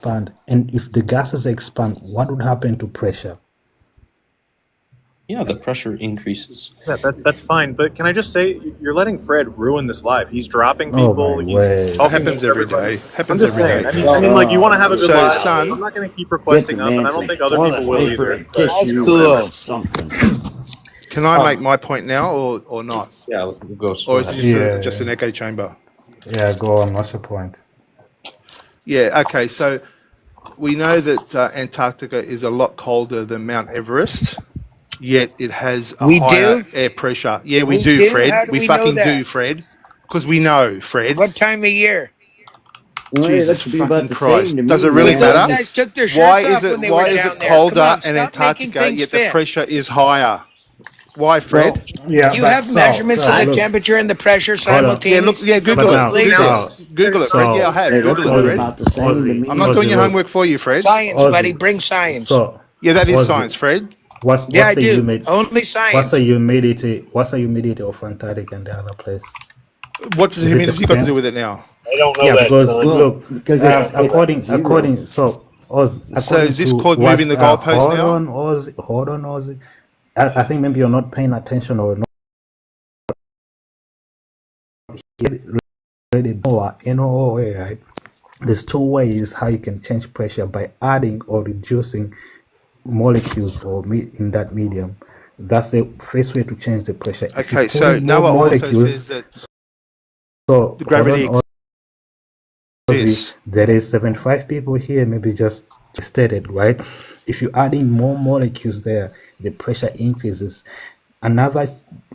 expand, and if the gases expand, what would happen to pressure? Yeah, the pressure increases. Yeah, that's fine. But can I just say, you're letting Fred ruin this live. He's dropping Oh people. my He's word. talking Happens to every everybody. day. I'm Happens just every saying. day. I mean, like, you want to have a good So, live. son, I'm not going to keep requesting up, and I don't think other people will either. But, That's whatever. something. can I make my point now or not? Yeah, we'll go. Or is ahead. this just an echo chamber? Yeah, go on. What's the point? Yeah, okay. So we know that Antarctica is a lot colder than Mount Everest, yet it has a higher air pressure. Yeah, we do, Fred. How do We we know fucking that? do, Fred. Because we know, Fred. What time of year? Well, hey, Jesus that should be about fucking the Christ. same to me. Does it really But those matter? guys took their Why shirts is off it when they why were is down it there. Come colder on, in stop making Antarctica things yet the fit. pressure is higher? Why, Fred? Well, yeah, You but have measurements of the look, temperature and the pressure hold on. Yeah, look, simultaneously yeah, from Google both now, it. places. Google it, Fred. Yeah, I have. Hey, that Google should it, be Fred. about the same to me. I'm not doing your look. homework for you, Fred. Science, Ozzy. buddy. Bring science. So, Yeah, that is Ozzy, science, Fred. what's Yeah, I the do. humidity? Only What's science. the humidity? What's the humidity of Antarctica and the other place? What does Is it the humidity got to same? do with it now? I don't know Yeah, that, because son. Well, look, because it's according zero. so Oz, So according is this to called what? moving the goalpost Hold now? on, Oz. Hold on, Oz. I think maybe you're not paying attention or not. Really, NOOA, right? There's two ways how you can change pressure by adding or reducing molecules or in that medium. That's the first way to change the pressure. If you Okay, put so in more Noah also molecules, says that so the hold gravity on, exists. there is 75 people here, maybe just stated, right? If you add in more molecules there, the pressure increases. Another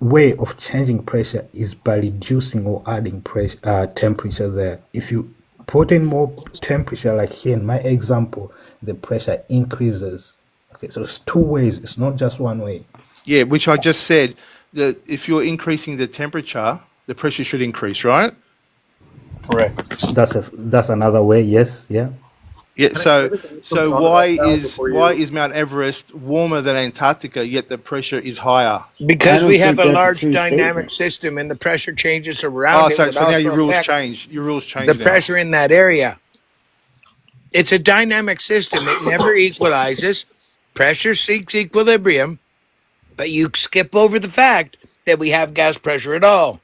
way of changing pressure is by reducing or adding pressure, temperature there. If you put in more temperature, like here in my example, the pressure increases. Okay, so it's two ways. It's not just one way. Yeah, which I just said that if you're increasing the temperature, the pressure should increase, right? Correct. That's another way. Yes, yeah. Yeah. Can I So get some so thought why about that is before why you? is Mount Everest warmer than Antarctica yet the pressure is higher? Because I we don't have think a that's a large true dynamic statement. system and the pressure changes Oh, around it so would so now your also rules affect change. Your rules the change now. pressure in that area. It's a dynamic system. It never equalizes. Pressure seeks equilibrium, but you skip over the fact that we have gas pressure at all.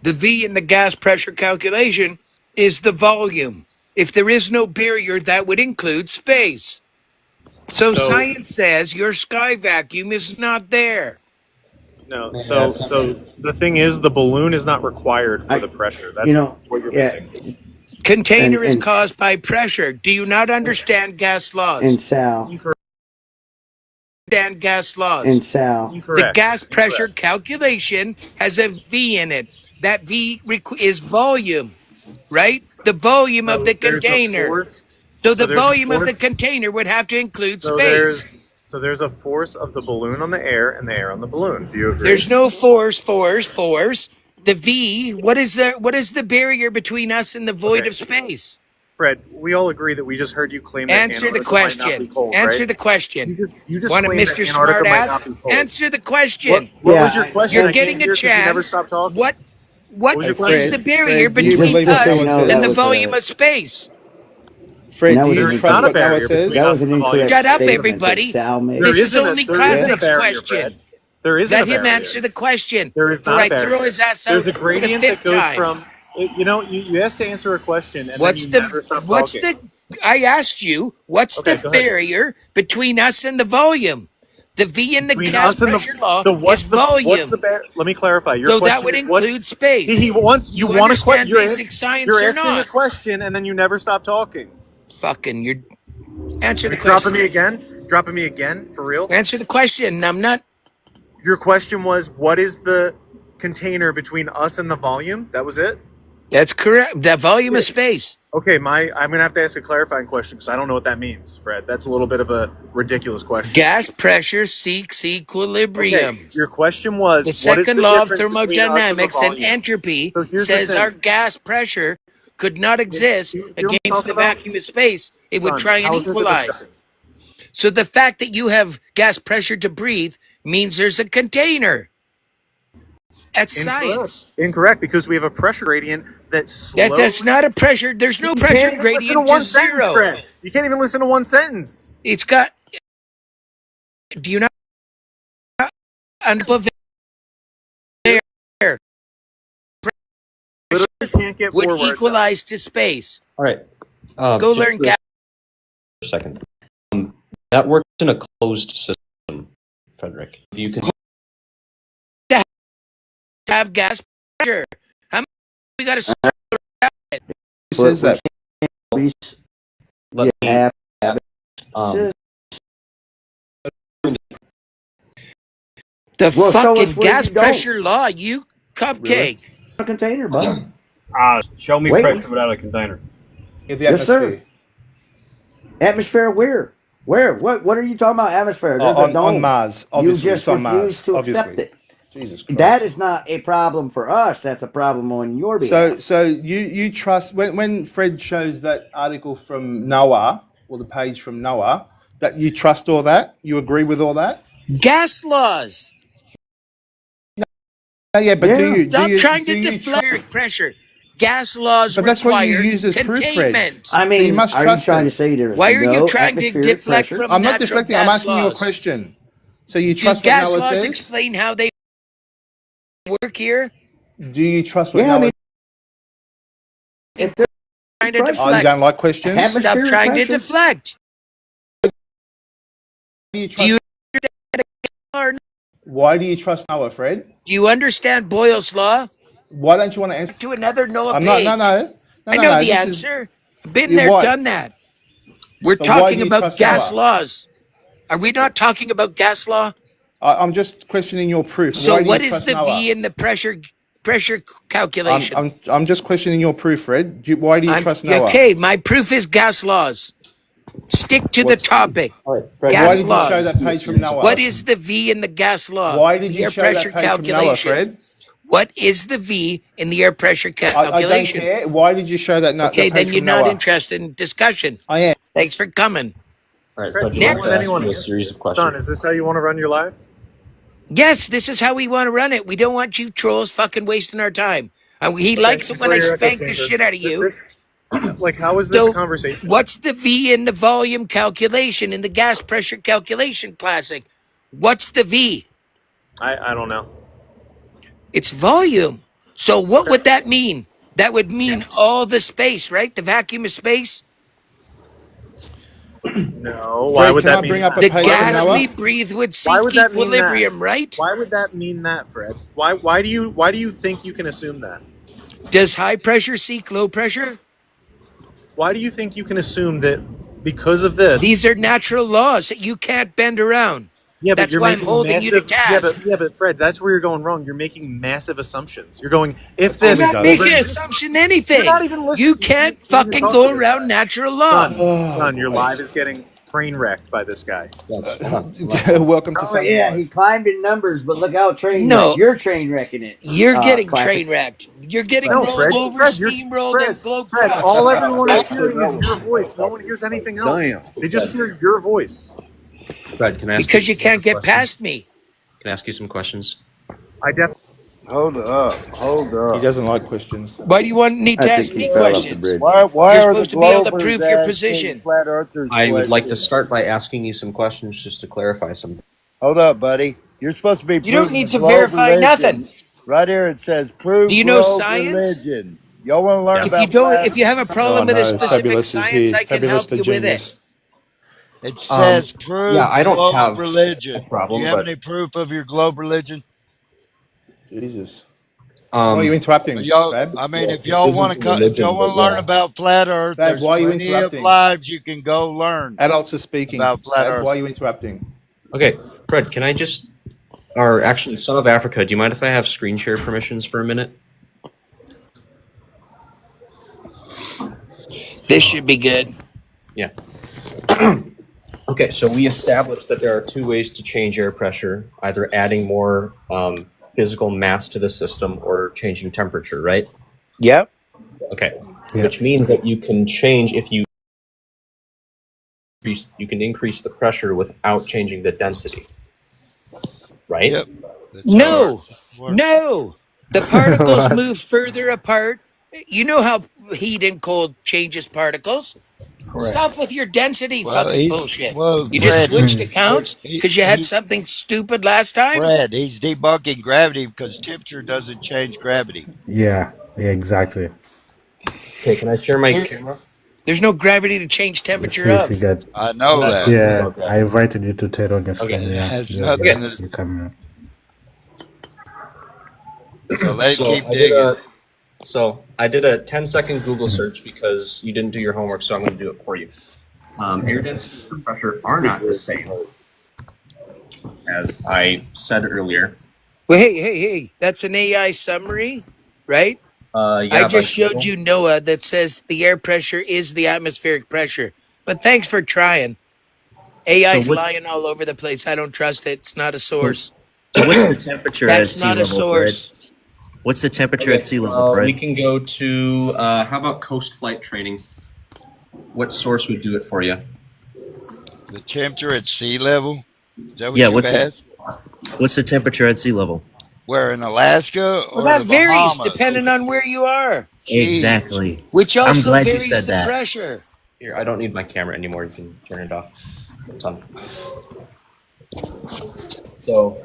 The V in the gas pressure calculation is the volume. If there is no barrier, that would include space. So So science says your sky vacuum is not there. no. Yeah, So the thing is, the balloon is not required for I, the pressure. you That's know, what you're yeah, missing. Container is and caused by pressure. Do you not understand gas laws? Sal, Incorrect. Understand gas laws. and Sal, The Incorrect. gas pressure calculation has a V in it. That V is volume, right? The volume of So the there's a container. force. So So the there's a volume of the force. container would have to include So space. there's a force of the balloon on the air and the air on the balloon. Do you agree? There's no force. The V, what is the barrier between us and the void Okay, of space? Fred. We all agree that we just heard you claim that Answer the Antarctica might not be question. cold, Answer right? the question. You just Want to claimed that Mr. Antarctica might Smartass? not be cold. Answer the question. What yeah, was your question? You're I can't getting a hear because you never chance. stopped talking. What What was Hey, your is question? the Fred, barrier Fred, do you just between believe what so us you Noah know, and that the says? was volume of space? Fred, that do was you an There is trust not a what Noah barrier between that says? was us an and the volume incorrect of Shut up, space. statement that everybody. Sal made. There This is isn't a only there isn't class a 6 barrier, Fred. question. There isn't Let a him barrier. answer the question There is before not a I throw barrier. his ass There's out a for the gradient that 5th goes time. from you asked to answer a question and then What's you the never stop what's talking. the I asked you, what's the Okay, go ahead. barrier between us and the volume? The V in the Between gas us and pressure law the is what's the volume. bar? Let me clarify. Your So that question would is what include space. he wants. You You want to understand you're basic science you're or asking a not? question and then you never stop talking. Fucking you're answer Are the you dropping question. me again? Dropping me again for real? Answer the question. I'm not Your question was what is the container between us and the volume? That was it? that's correct. The volume of space. Okay, I'm gonna have to ask a clarifying question because I don't know what that means, Fred. That's a little bit of a ridiculous question. Gas pressure seeks Okay, equilibrium. your question was The what is second the law of difference between us and the thermodynamics and volume? entropy So here's the says our thing. gas pressure could not exist You know what I'm against the talking about? vacuum of space. It would Son, try and how is this a equalize. discussion? So the fact that you have gas pressure to breathe means there's a container. That's science. Incorrect, because we have a pressure gradient that slows. That's not a pressure. There's no pressure gradient to zero. Fred. You can't even listen to one sentence. It's got. Do you not? There Literally can't get would forward. equalize to space. All right. Go learn gas. For a second. That works in a closed system, Frederick. You can Have gas pressure. How much we got to start? Who says that? let me. have The Well, show us fucking where gas you don't. pressure law, you cupcake. a container, bud. Show me Wait. pressure without a container. Yeah, the Yes, sir. atmosphere. Atmosphere where? Where? What are you talking about? Atmosphere? There's a dome. On Mars, obviously. You just it's on refuse Mars, to obviously. accept it. Jesus Christ. That is not a problem for us. That's a problem on your behalf. So you trust when Fred shows that article from Noah or the page from Noah, that you trust all that? You agree with all that? Gas laws. Yeah, but do you Stop trying do to you deflect pressure. Gas laws But that's what you require use as proof, Fred. containment. I So mean, you must are you trust trying it. to say there's Why are no you trying to atmospheric deflect pressure? from I'm not natural deflecting. I'm gas asking you a laws? question. So you Do trust what gas Noah laws says? explain how they work here? Do you trust what Yeah, I Noah? mean, if there's Trying to pressure, Oh, you deflect. don't like questions? Atmosphere- Stop trying to pressure? deflect. Do you Do trust, you or why do you trust Noah, Fred? do you understand Boyle's law? Why don't you want to answer? To another Noah I'm page. not. No. I know the this is- answer. Been You there, what? done that. We're But why talking do you about trust gas Noah? laws. Are we not talking about gas law? I'm just questioning your proof. So Why do what you is trust the Noah? V in the pressure calculation? I'm just questioning your proof, Fred. Why do you trust Noah? Okay, my proof is gas laws. Stick to the topic. All right, Fred. Gas Why did you laws. show that page from Noah? What is the V in the gas law? Why did The you air show that pressure page from Noah, calculation. Fred? What is the V in the air pressure I don't calculation? care. Why did you show that? Okay, that page then from you're not Noah? interested in discussion. I am. Thanks for coming. All right, Fred, Fred. do You you want Next. to want ask anyone? you a series of Son, questions? is this how you want to run your life? Yes, this is how we want to run it. We don't want you trolls fucking wasting our time. He likes it when I spank the shit out of you. Like, how is this So, conversation? what's the V in the volume calculation in the gas pressure calculation classic? What's the V? I don't know. It's volume. So what would that mean? That would mean all the space, right? The vacuum of space. No. Why Fred, would can that I mean bring up that? a The page from gas Noah? we breathe would Why seek would that mean that? equilibrium, right? Why would that mean that, Fred? Why do you think you can assume that? Does high pressure seek low pressure? Why do you think you can assume that because of this? These are natural laws that you can't bend around. Yeah, but That's you're why I'm making holding you to massive. task. But Fred, that's where you're going wrong. You're making massive assumptions. You're going if I'm this. not making an assumption anything. You're not even listening. You can't You're fucking talking go to this around guy. natural law. Son, your live is getting train wrecked by this guy. Welcome to Oh, Sunday yeah, Live. he climbed in numbers, but look how No. you're train wrecking it. You're getting classic. train wrecked. You're getting No, rolled Fred, over, Fred, you're- steamrolled, and globe Fred, trucked. all everyone is hearing is your voice. No one hears anything else. Damn. They just hear your voice. Fred, can I ask Because you some can't get questions? past me. Can I ask you some questions? I definitely. Hold up. He doesn't like questions. Why do you need I to think ask he me fell off the questions? bridge. Why You're are the supposed to be able to Globers prove your asking position. Flat Earthers I would like to questions? start by asking you some questions just to clarify something. Hold up, buddy. You're supposed to be. You don't proving need the to globe verify religion. nothing. Right here it says prove Do you know globe science? religion. Y'all want to learn Yeah. If about you don't, flat if you have a problem with a specific Fabulous is science, here. I can Fabulous help the you with genius. it. It says prove Yeah, I don't globe have religion. a problem, Do you have but any proof of your globe religion? Jesus. Why are you interrupting, Y'all, Fab? I mean, if Yes, y'all it isn't want to, if religion, y'all want to but learn yeah. about flat Earth, Fab, there's why are you plenty of interrupting? lives you can go learn Adults are speaking. about flat Fab, Earth. why are you interrupting? Okay, Fred, can I just, or actually, Son of Africa, do you mind if I have screen share permissions for a minute? This should be good. Yeah. Okay, so we established that there are two ways to change air pressure, either adding more physical mass to the system or changing temperature, right? Yep. Okay, Yeah. which means that you can change if you can increase the pressure without changing the density, right? Yep. No. No. The particles What? move further apart. You know how heat and cold changes particles. Correct. Stop with your density Well, fucking bullshit. You just Fred, switched accounts because you had he something stupid last time? Fred, he's debunking gravity because temperature doesn't change gravity. Yeah, yeah, exactly. Okay, can I share my There, camera? there's no gravity to change Let's temperature see if you of. got. I I'm know not that. talking Yeah, about that. I invited you to turn on your Okay. screen. It Yeah, has yeah, nothing yeah. to. You come. So let him So keep digging. I did a 10-second Google search because you didn't do your homework, so I'm going to do it for you. Air density and pressure are not the same, as I said earlier. Well, hey, that's an AI summary, right? I Yeah, by just showed Google. you Noah that says the air pressure is the atmospheric pressure. But thanks for trying. So AI's what? lying all over the place. I don't trust it. It's not a So, source. so what's the temperature at That's sea not a level, Fred? source. What's the temperature at Okay, sea level, well, we Fred? can go to, how about coast flight training? What source would do it for you? The temperature at sea level. Is that what Yeah, you asked? what's the temperature at sea level? Where in Alaska Well, or that the varies Bahamas? depending on where you are, Jeez. Exactly. which I'm also glad you varies said the that. pressure. Here, I don't need my camera anymore. You can turn it off. It's on. So,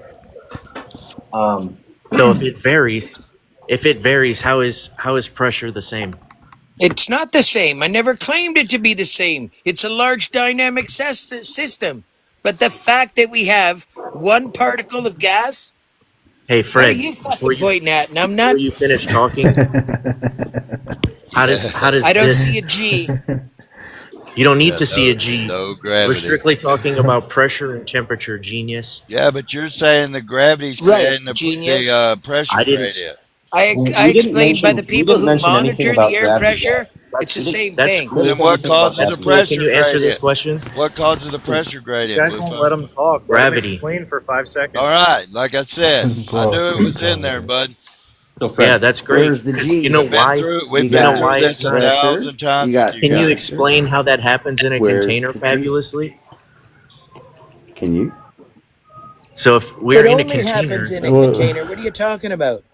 So if it varies, how is pressure the same? It's not the same. I never claimed it to be the same. It's a large dynamic system. But the fact that we have one particle of gas, Hey, what are Fred, you fucking pointing at? And I'm before not. you finish talking, how does I don't this? see a G. You don't need Yeah, to see a G. no We're gravity. strictly talking about pressure and temperature, genius. Yeah, but you're saying the gravity's Right, creating genius. the pressure I didn't. gradient. I explained by the we people didn't who mention anything monitor the about air gravity yet. pressure. It's the That's same that's thing. We didn't Then say what anything about causes the that's gravity. cool. Can pressure you answer this gradient? question? What causes the pressure You gradient, guys won't Blueface? let him talk. Let him Gravity. explain for 5 seconds. All right, like I said, I Bro, knew it was in there, gravity. bud. So, Yeah, Fred, that's great. Where's the 'Cause you G? know We've been why? through You You know got why it's this a not. pressure. thousand You times with got you Can you guys. temperature. explain how that happens in a Where's container the G? fabulously? Can you? So if we're It in a only happens container, in a Well, container. What are you talking about?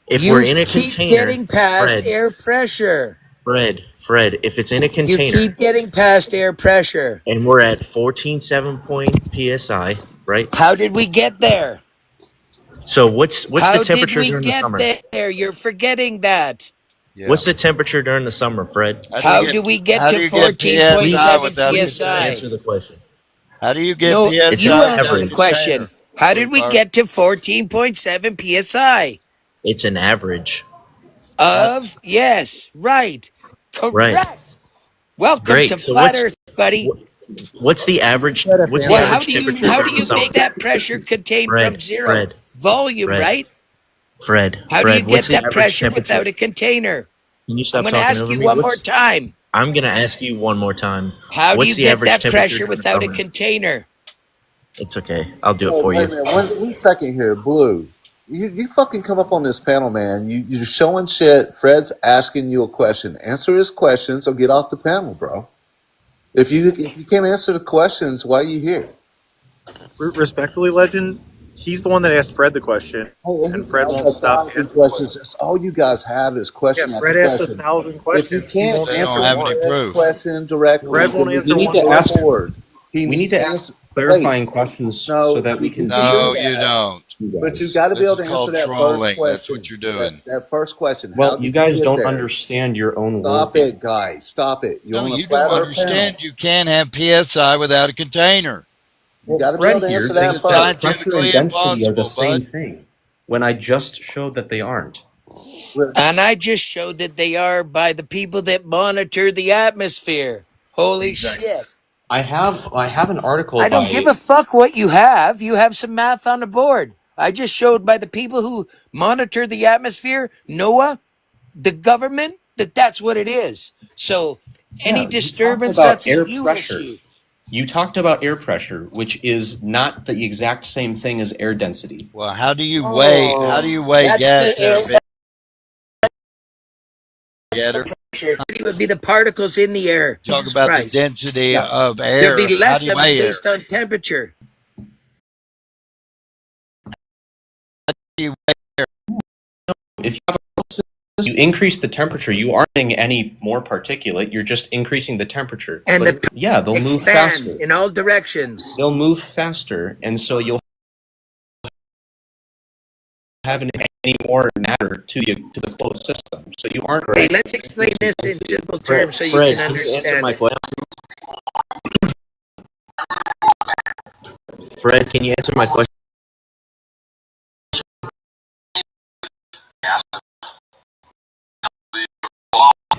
if we're You in a keep container, getting past Fred, air pressure. Fred, if it's in a You container keep getting past air pressure. and we're at 14.7 point psi, right? How did we get there? So what's the How did temperature we during the get summer? there? You're forgetting that. Yeah. What's the temperature during the summer, Fred? How do we get how do to you get PSI Please, 14.7 without a please container? psi? answer the question. How do you get No, It's you an PSI answer without a the average. question. container? How did Blue we Fire? get to 14.7 psi? It's an average. How, Of, yes, right. Right. Correct. Welcome to Great. So Flat Earth, buddy. what's the average Fred, if you what's the What? have How average do you temperature how do during the you summer? make that pressure contained from Fred, zero? Fred, Volume, Fred, right? How do you Fred, what's get the that average pressure temperature? without a container? Can you I'm stop going to talking ask over you me? one more time. I'm gonna ask you one more time. How do What's you the get average that temperature pressure during the without a summer? container? It's okay. I'll do it Hey, for hey you. man, one second here, Blue. You fucking come up on this panel, man. You're showing shit. Fred's asking you a question. Answer his questions or get off the panel, bro. If you can't answer the questions, why are you here? Respectfully, Legend, he's the one that asked Fred the question, Hey, and he Fred asked won't stop 1,000 asking questions. questions. That's all you guys have is Yeah, question after Fred asked question. 1,000 If you questions. He can't won't they don't answer answer have any one. Fred's proof. question directly, Fred then won't we answer can we need one to move ask question. forward. He we need needs to to ask answer. clarifying Wait, questions so no, that we you can can do No, debrief you that. don't. you But you guys. got to be This able is to answer called that first trolling. That's question. what you're doing. That first question. How Well, you did you guys get don't there? understand your own Stop worldview. it, guys. Stop it. You're No, on a you flat don't earth panel. understand. You can't have PSI without a container. You Well, got to be Fred able to here answer This that is thinks that first. pressure scientifically and density are the impossible, same bud. thing, when I just showed that they aren't. And I just showed that they are by the people that monitor the atmosphere. Holy shit. I have an article I don't give by a fuck what you have. You have some math on the board. I just showed by the people who monitor the atmosphere, NOAA, the government, that's what it is. So any yeah. You talked disturbance, about that's a air you pressure. issue. You talked about air pressure, which is not the exact same thing as air density. Well, how do you weigh? How do you weigh That's the gas air. at a big That's the getter? pressure. It would be the particles in the air. Talk Jesus about the Christ. density Yeah. of There'd air. be How less do you of it weigh air? based on temperature. How do you weigh if you have you increase the temperature, you aren't getting any more particulate. You're just increasing the temperature. And but yeah, they'll move expand faster. in all directions. They'll move faster, and so you'll have any more matter to the closed system. So you aren't. Hey, let's explain this in simple terms so you Fred, can can you answer understand my it. question? Fred, can you answer my question?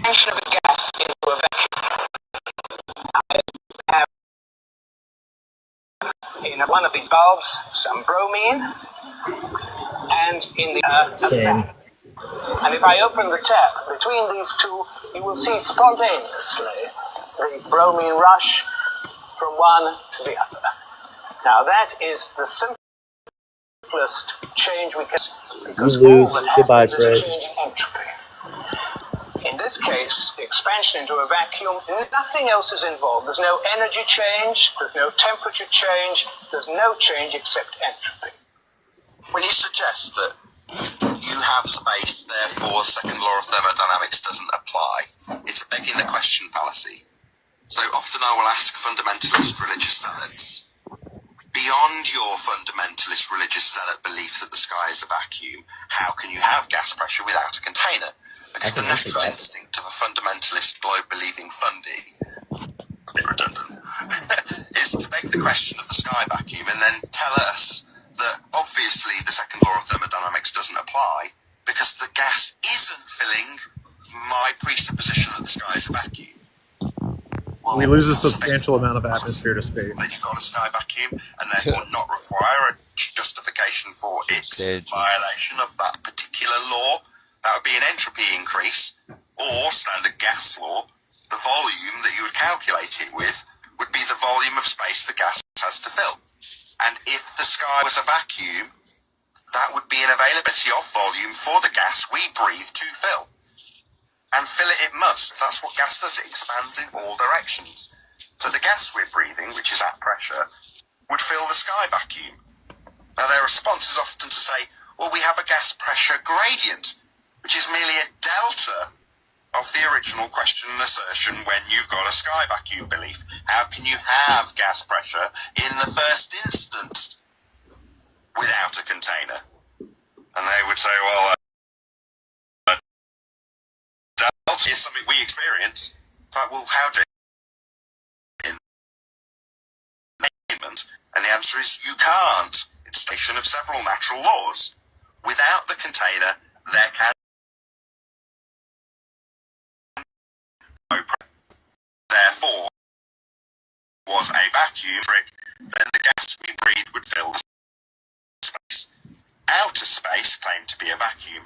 Of a gas into a vacuum. I have in one of these bulbs some bromine, and in the same. And if I open the tap between these two, you will see spontaneously the bromine rush from one to the other. Now that is the simplest change we can, because all that happens is a change in entropy. In this case, the expansion into a vacuum, nothing else is involved. There's no energy change, there's no temperature change, there's no change except entropy. When you suggest that you have space, therefore the second law of thermodynamics doesn't apply, it's a begging the question fallacy. So often I will ask fundamentalist religious zealots, beyond your fundamentalist religious zealot belief that the sky is a vacuum, how can you have gas pressure without a container? Because the natural instinct of a fundamentalist globe-believing fundy redundant, is to beg the question of the sky vacuum and then tell us that obviously the second law of thermodynamics doesn't apply because the gas isn't filling my presupposition that the sky is a vacuum. Well, we lose a substantial amount of atmosphere to space. Then you've got a sky vacuum and therefore not require a justification for its violation of that particular law. That would be an entropy increase, or standard gas law. The volume that you would calculate it with would be the volume of space the gas has to fill. And if the sky was a vacuum, that would be an availability of volume for the gas we breathe to fill. And fill it must. That's what gas does. It expands in all directions. So the gas we're breathing, which is at pressure, would fill the sky vacuum. Now their response is often to say, well, we have a gas pressure gradient, which is merely a delta of the original question and assertion when you've got a sky vacuum belief. How can you have gas pressure in the first instance without a container? And they would say, well, delta is something we experience. But, well, how do you? And the answer is you can't. It's a station of several natural laws. Without the container, there can therefore was a vacuum trick, then the gas we breathe would fill the space. Outer space claimed to be a vacuum.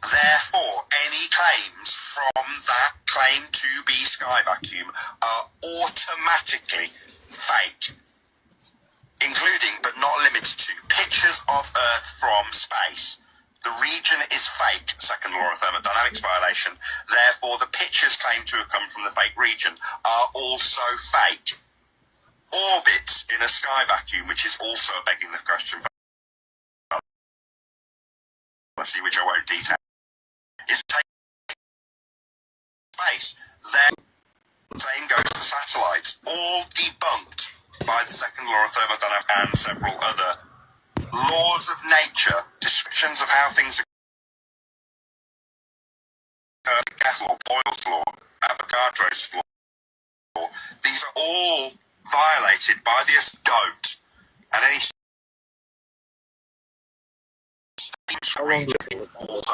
Therefore, any claims from that claim to be sky vacuum are automatically fake, including but not limited to pictures of Earth from space. The region is fake, second law of thermodynamics violation. Therefore, the pictures claimed to have come from the fake region are also fake. Orbits in a sky vacuum, which is also a begging the question fallacy, which I won't detail, is taking space. Then, same goes for satellites, all debunked by the second law of thermodynamics and several other laws of nature, descriptions of how things occur, gas law, Boyle's law, Avogadro's law. These are all violated by the don't. And any region is also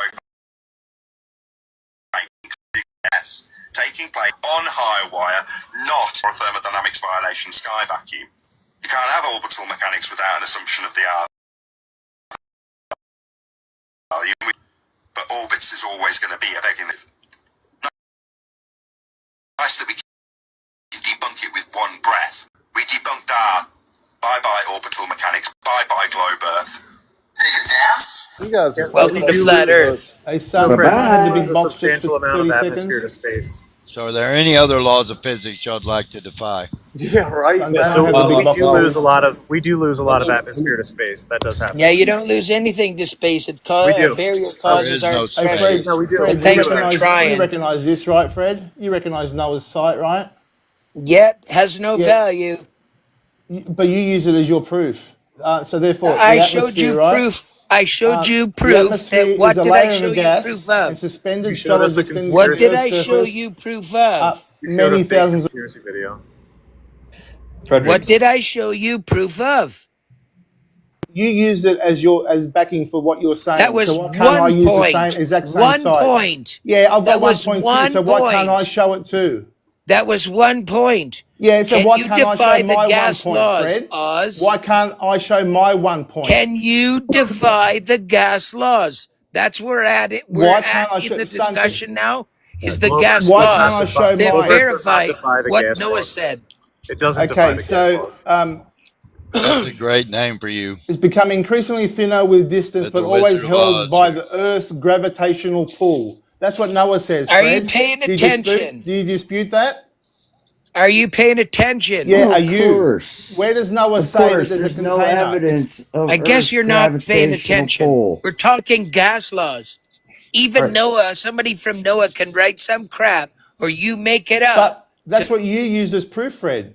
yes, taking place on high wire, not a thermodynamics violation sky vacuum. You can't have orbital mechanics without an assumption of the R. But orbits is always going to be a begging. Nice that we can debunk it with one breath. We debunked our bye-bye orbital mechanics, bye-bye globe Earth. Take a gas. You guys are Welcome to Flat Earth. Hey, Sam, Bye-bye. I had to Lose be a boxed just substantial for amount of 30 atmosphere to seconds. space. So are there any other laws of physics y'all'd like to defy? Yeah, right. So, We do lose a lot of atmosphere to space. That does happen. Yeah, you don't lose anything to space. It We do. barrier There causes is our no Hey, pressure. Fred, No, we do. Fred, And thanks for you trying. recognize this, right, Fred? You recognize Noah's sight, right? Yet has no Yeah. value. But you use it as your proof. So therefore, I the showed atmosphere, you right? proof. I showed you The proof atmosphere that. is What a did I layer show of you gas proof and of? suspended You showed us a solid within What the did Earth's I show surface, you proof of? You showed a many fake thousands of conspiracy video. Frederick, What did I show you proof of? you used it as backing for what you're saying. That was So why can't I one use the point. exact same 1 site? point. Yeah, I've That got one was point too. 1 So why can't I point. show it too? That was 1 point. Yeah, so Can why you can't I defy show the my 1 gas point, laws, Fred? Oz? Why can't I show my 1 point? Can you defy the gas laws? That's where we're at. Why can't I show In the son? discussion now is the Glover gas Why does can't laws I show that mine? verify not defy the what gas Noah laws. said. It doesn't defy Okay, the gas so laws. That's a great name for you. it's become increasingly thinner with distance, That's but the always Wizard of held Oz. by the Earth's gravitational pull. That's what Noah says, Are you Fred. paying Do you attention? dispute that? Are you paying attention? Yeah, Well, are of you? course. Where does Noah Of say that course, there's a there's no container? evidence of I guess Earth's you're not paying gravitational attention. pull. We're talking gas laws. Even Right. Noah, somebody from Noah can write some crap or you make it up. But that's what you used as proof, Fred.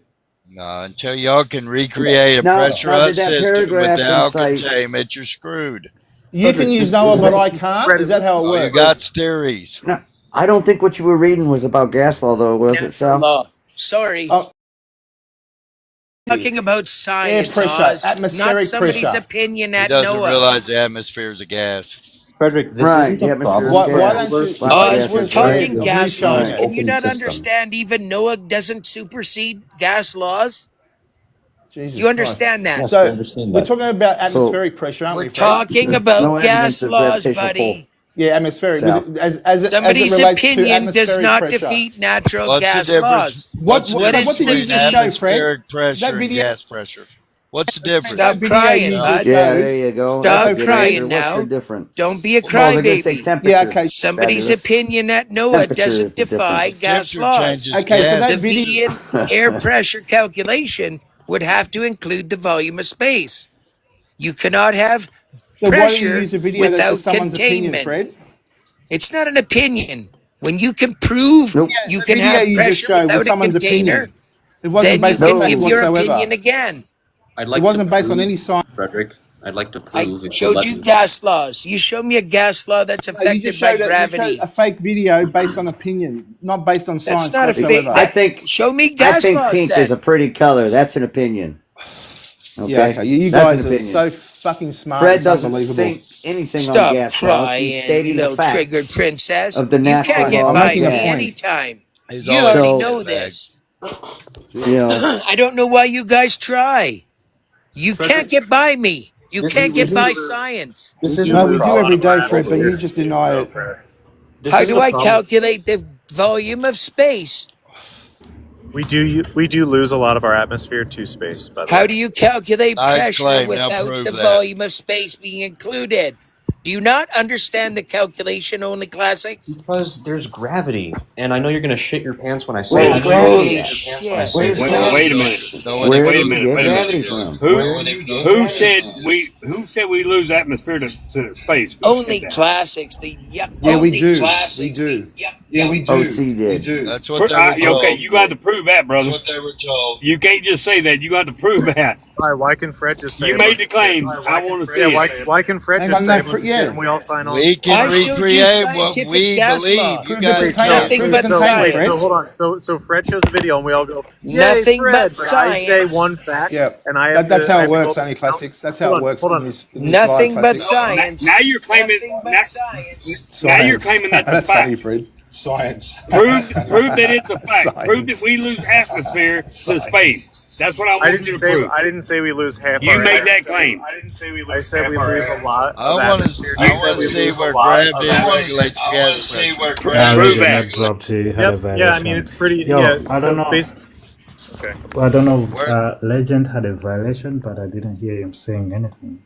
No, until y'all can recreate a Now pressurized did that system paragraph without incite? containment, you're screwed. You can use Noah, but I can't. Is that how it All you works? got's theories. No, I don't think what you were reading was about gas law, though, was it, Sal? Law. Sorry. Oh. Talking about science, pressure, Oz, not atmospheric somebody's pressure. opinion He at doesn't Noah. realize the atmosphere is a gas. Frederick, this Right, isn't the a atmosphere problem. is Why gas. don't you? Lots of Oz, gases, we're right? talking Right. gas Right. laws. Can you Open not system. understand even Noah doesn't supersede gas laws? Jesus You understand that? Yes, I So understand we're that. talking about atmospheric pressure, aren't We're we, Fred? talking There's about no gas evidence of laws, gravitational buddy. pull. Yeah, atmospheric. Sal. As it Somebody's relates to opinion does atmospheric not pressure. defeat natural What's the gas difference? laws. What's the What difference is the between just show, Fred? atmospheric pressure That and video- gas pressure? What's the difference? Stop That video crying, you bud. just Yeah, showed. there you go. Stop That's a good crying answer. now. What's the difference? Don't be a Oh, they're going to say crybaby. temperature. Yeah, okay. Somebody's Fabulous. opinion at Noah Temperature doesn't is the defy difference. gas Temperature laws. changes Okay, so gas. that The video. V in air pressure calculation would have to include the volume of space. You cannot have So why don't you pressure use a video that without says someone's opinion, containment. Fred? It's not an opinion. When you can prove Nope. you The can video have you just pressure showed was without a someone's container, opinion. It wasn't then you based on can No. fact give your whatsoever. opinion again. I'd It like wasn't to based on prove, any science. Frederick, I'd like to I prove if you showed let you me. gas laws. You show me a gas law that's No, you affected just by showed gravity. a fake video based on opinion, not based on That's science not a fake. whatsoever. I think Show me I gas think laws pink then. is a pretty color. That's an opinion. Okay, Yeah, okay. You That's guys an are opinion. so fucking smart. Fred It's doesn't unbelievable. think anything on Stop gas laws. He's crying, stating the little facts triggered princess. of the You natural can't get law I'm by of making a me gas. point. anytime. He's You always already So- know in the bag. this. You know, I don't know why you guys try. You can't get by me. You This can't get isn't- by science. This isn't No, a we do problem. every day, Atmosphere Fred, but you to just space, deny though, it. Fred. This How isn't do a I problem. calculate the volume of space? We do lose a lot of our atmosphere to space. By the How way. do you calculate Nice pressure claim. Now without prove the that. volume of space being included? Do you not understand the calculation, only classics? Because there's gravity, and I know you're gonna shit your pants when I say Where's that. Holy shit. Where's Wait a minute. No one where even do a you minute, get wait a gravity minute. from? Who Where Who do you get who gravity said from? who said we lose atmosphere to space? Who Only said that? classics. Yeah, we only do. classics. We do. Yeah, we OC did. That's what they were told. Okay, you got to prove that, brother. That's what they were told. You can't just say that. You got to prove that. Why can Fred just say You a made bunch the of claim. shit? I want to see Why it. can Fred Hang just on, say a that bunch of yeah. shit and we all sign on? We can I showed you recreate what scientific we gas believe. law. You Prove the guys container. Nothing Prove but the container, science. Fred. So hold on. So Fred shows a video and we all go, Yay, Nothing Fred. but But I science. say one fact, Yeah. and I have That's to, how I it have to works, go- only classics. That's how Hold it on, works hold on. in this live Nothing but classics. science. Now you're claiming. Nothing but Now, science. now you're claiming that's a That's funny, fact. Fred. Science. Prove that it's a fact. Science. Prove that we lose atmosphere to space. That's what I want you to prove. I didn't say we lose half. You our made that atmosphere. claim. I didn't say we lose. I said we lose a lot. I of want atmosphere. to see where gravity regulates gas pressure. Prove that. That dropped you. Had a Yep. violation. Yeah, I mean it's pretty. Yo, yeah, I don't know. Okay. I don't know. Where- Legend had a violation, but I didn't hear him saying anything.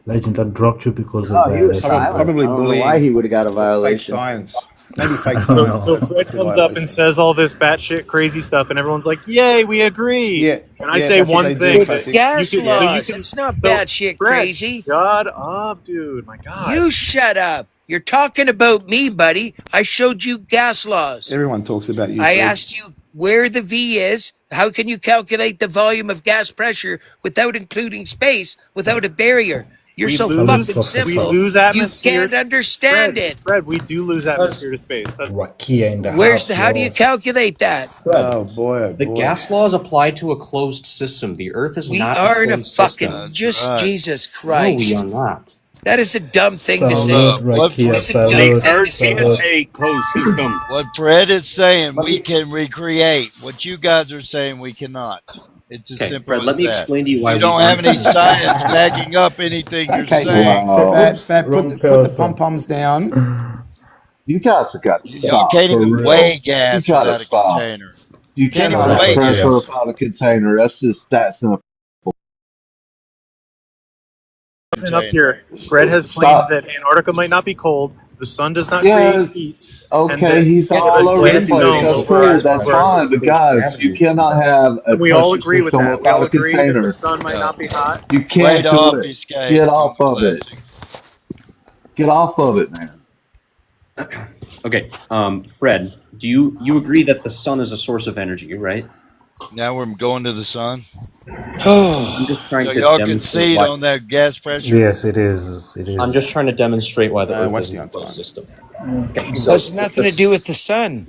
Legend, that dropped you because of Oh, he was violation. silent. Probably I don't know bullying. why he would have got a Fake violation. science. Maybe fake I don't science. So know. Fred comes up and says all this batshit crazy stuff, and everyone's like, "Yay, we agree!" Yeah, And I yeah, say that's what they one do, thing It's that Basic. you gas could, so you laws. can, It's not so batshit Fred, crazy. shut up, dude. My God. You shut up. You're talking about me, buddy. I showed you gas laws. Everyone talks about you, I Fred. asked you where the V is. How can you calculate the volume of gas pressure without including space, without a barrier? You're We so lose, fucking simple. lose You atmosphere. can't understand Fred, it. Fred, we do lose atmosphere to space. That's Rakia in the Where's house, the? How do you yo. calculate that? Fred, Oh boy, the gas laws apply to a closed system. The Earth is We not are a in a closed fucking system. just Jesus No, we Christ. are not. That is a dumb thing to say. Salute, Rakia, It's a dumb salute, thing to Earth say. is a closed system. What Fred is saying, Let we me can recreate. What you guys are saying, we cannot. It's as Okay, simple Fred, as let me that. explain to you why You we don't have aren't any in the science backing up anything you're Okay, saying. Oops, Fab, wrong put the person. pom poms down. You guys have got to Y'all stop can't for even real. weigh You gas gotta without a stop. container. You Can't even cannot weigh have Rakia. pressure gas. without a container. That's just that simple. something up Container. here. Fred has claimed Stop. that Antarctica might not be cold. The sun does not Yeah, create heat, and okay, that he's we have all a over the dead place. dome That's over cool. our That's over our fine. But system. guys, you cannot have a And we all pressure agree with system that. We without all a agree that the container. sun might Yeah. not be hot. You Way can't to do it. obfuscate Get on off the of it. classic. Get off of it, man. Okay, Fred, do you agree that the sun is a source of energy, right? Now we're going to the sun. I'm just trying So to y'all demonstrate concede why. on that gas pressure? Yes, it is. It I'm is. just trying to demonstrate why the Earth Wasting isn't a our closed time. system. Okay, It so has nothing to do with the sun.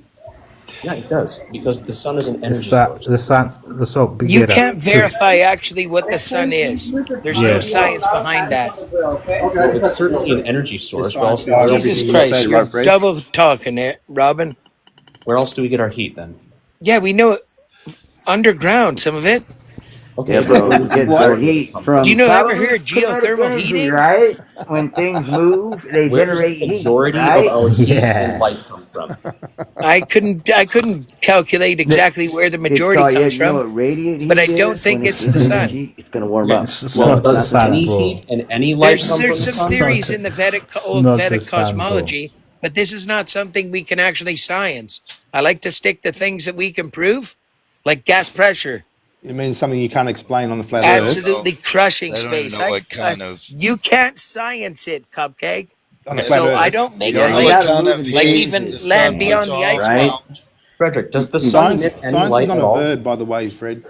yeah, it does because the sun is an The energy sun, source. the sun, the so big You data. can't verify actually what the sun is. There's no Yeah. science behind that. Well, it's certainly an energy There's source. science behind Jesus everything you Christ, say, you're right, Fred? double talking it, Robin. Where else do we get our heat then? Yeah, we know it underground, some of it. Okay, Yeah, but bro, where we does the get our majority of it heat come from? Do you from know ever probably hear of kinetic geothermal energy, heating? right? When things move, they Where does generate the heat, majority of right? our heat and Yeah. light come from? I couldn't calculate exactly where the It's majority called, yeah, comes you know from, what radiant but I heat don't is? When think it it's the gets sun. energy, it's going to warm Okay, up. It's well, No, not it's the not does the sun, sun. any bro. heat and any light come There's from the some sun? theories in the It's old not the Vedic sun, bro. cosmology, but this is not something we can actually science. I like to stick to things that we can prove, like gas pressure. It means something you can't explain on the flat They don't Earth. know. Absolutely crushing They don't even space. know what kind of. You can't science it, Cupcake. On the Okay, flat So I Earth. don't Do make y'all Yeah, know you what got to claims kind move of in like heat phases, even the land sun puts beyond the off? ice right? wall. Frederick, does the sun Science, emit any science is light not at a all? verb, by the way, Fred.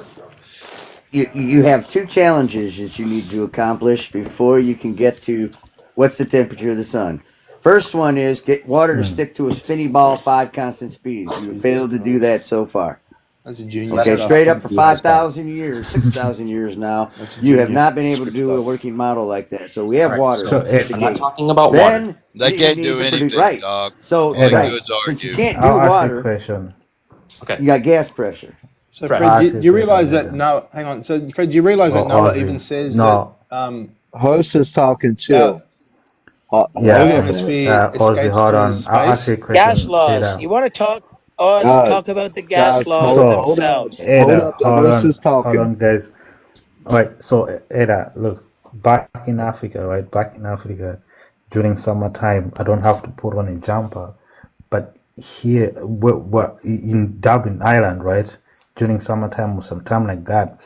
You have two challenges that you need to accomplish before you can get to what's the temperature of the sun. First one is get water to stick to a spinny ball 5 constant speeds. You have Jesus failed to do Christ. that so far. That's a genius Okay, stuff. straight up for Yes, man. 5,000 years, 6,000 years now, That's a you have genius not been able to do a stuff. working model like that. So we have All right, water So, so at the I'm not gate. talking about water. Then They you can't need do to produce, anything, right. dog. So, All they Eda, do right, is since you argue. can't do I'll ask you a water, question. Okay, you got gas pressure. So, Fred. Fred, I'll do ask you a you realize question, that Eda. no? Hang on. So, Fred, do you realize that Or Noah even Ozzy. says that No, Host is talking our, too. our Hold yeah, on a minute. atmosphere Ozzy, escapes hold to on. I'll ask space? you a Gas question, laws. Eda. You want to talk us Guys, talk about the gas guys, laws So, hold up. themselves. Hold Eda, up. The host is hold talking. on, guys. All right, so Eda, look, back in Africa, right? Back in Africa, during summertime, I don't have to put on a jumper. But here, in Dublin, Ireland, right? During summertime or sometime like that,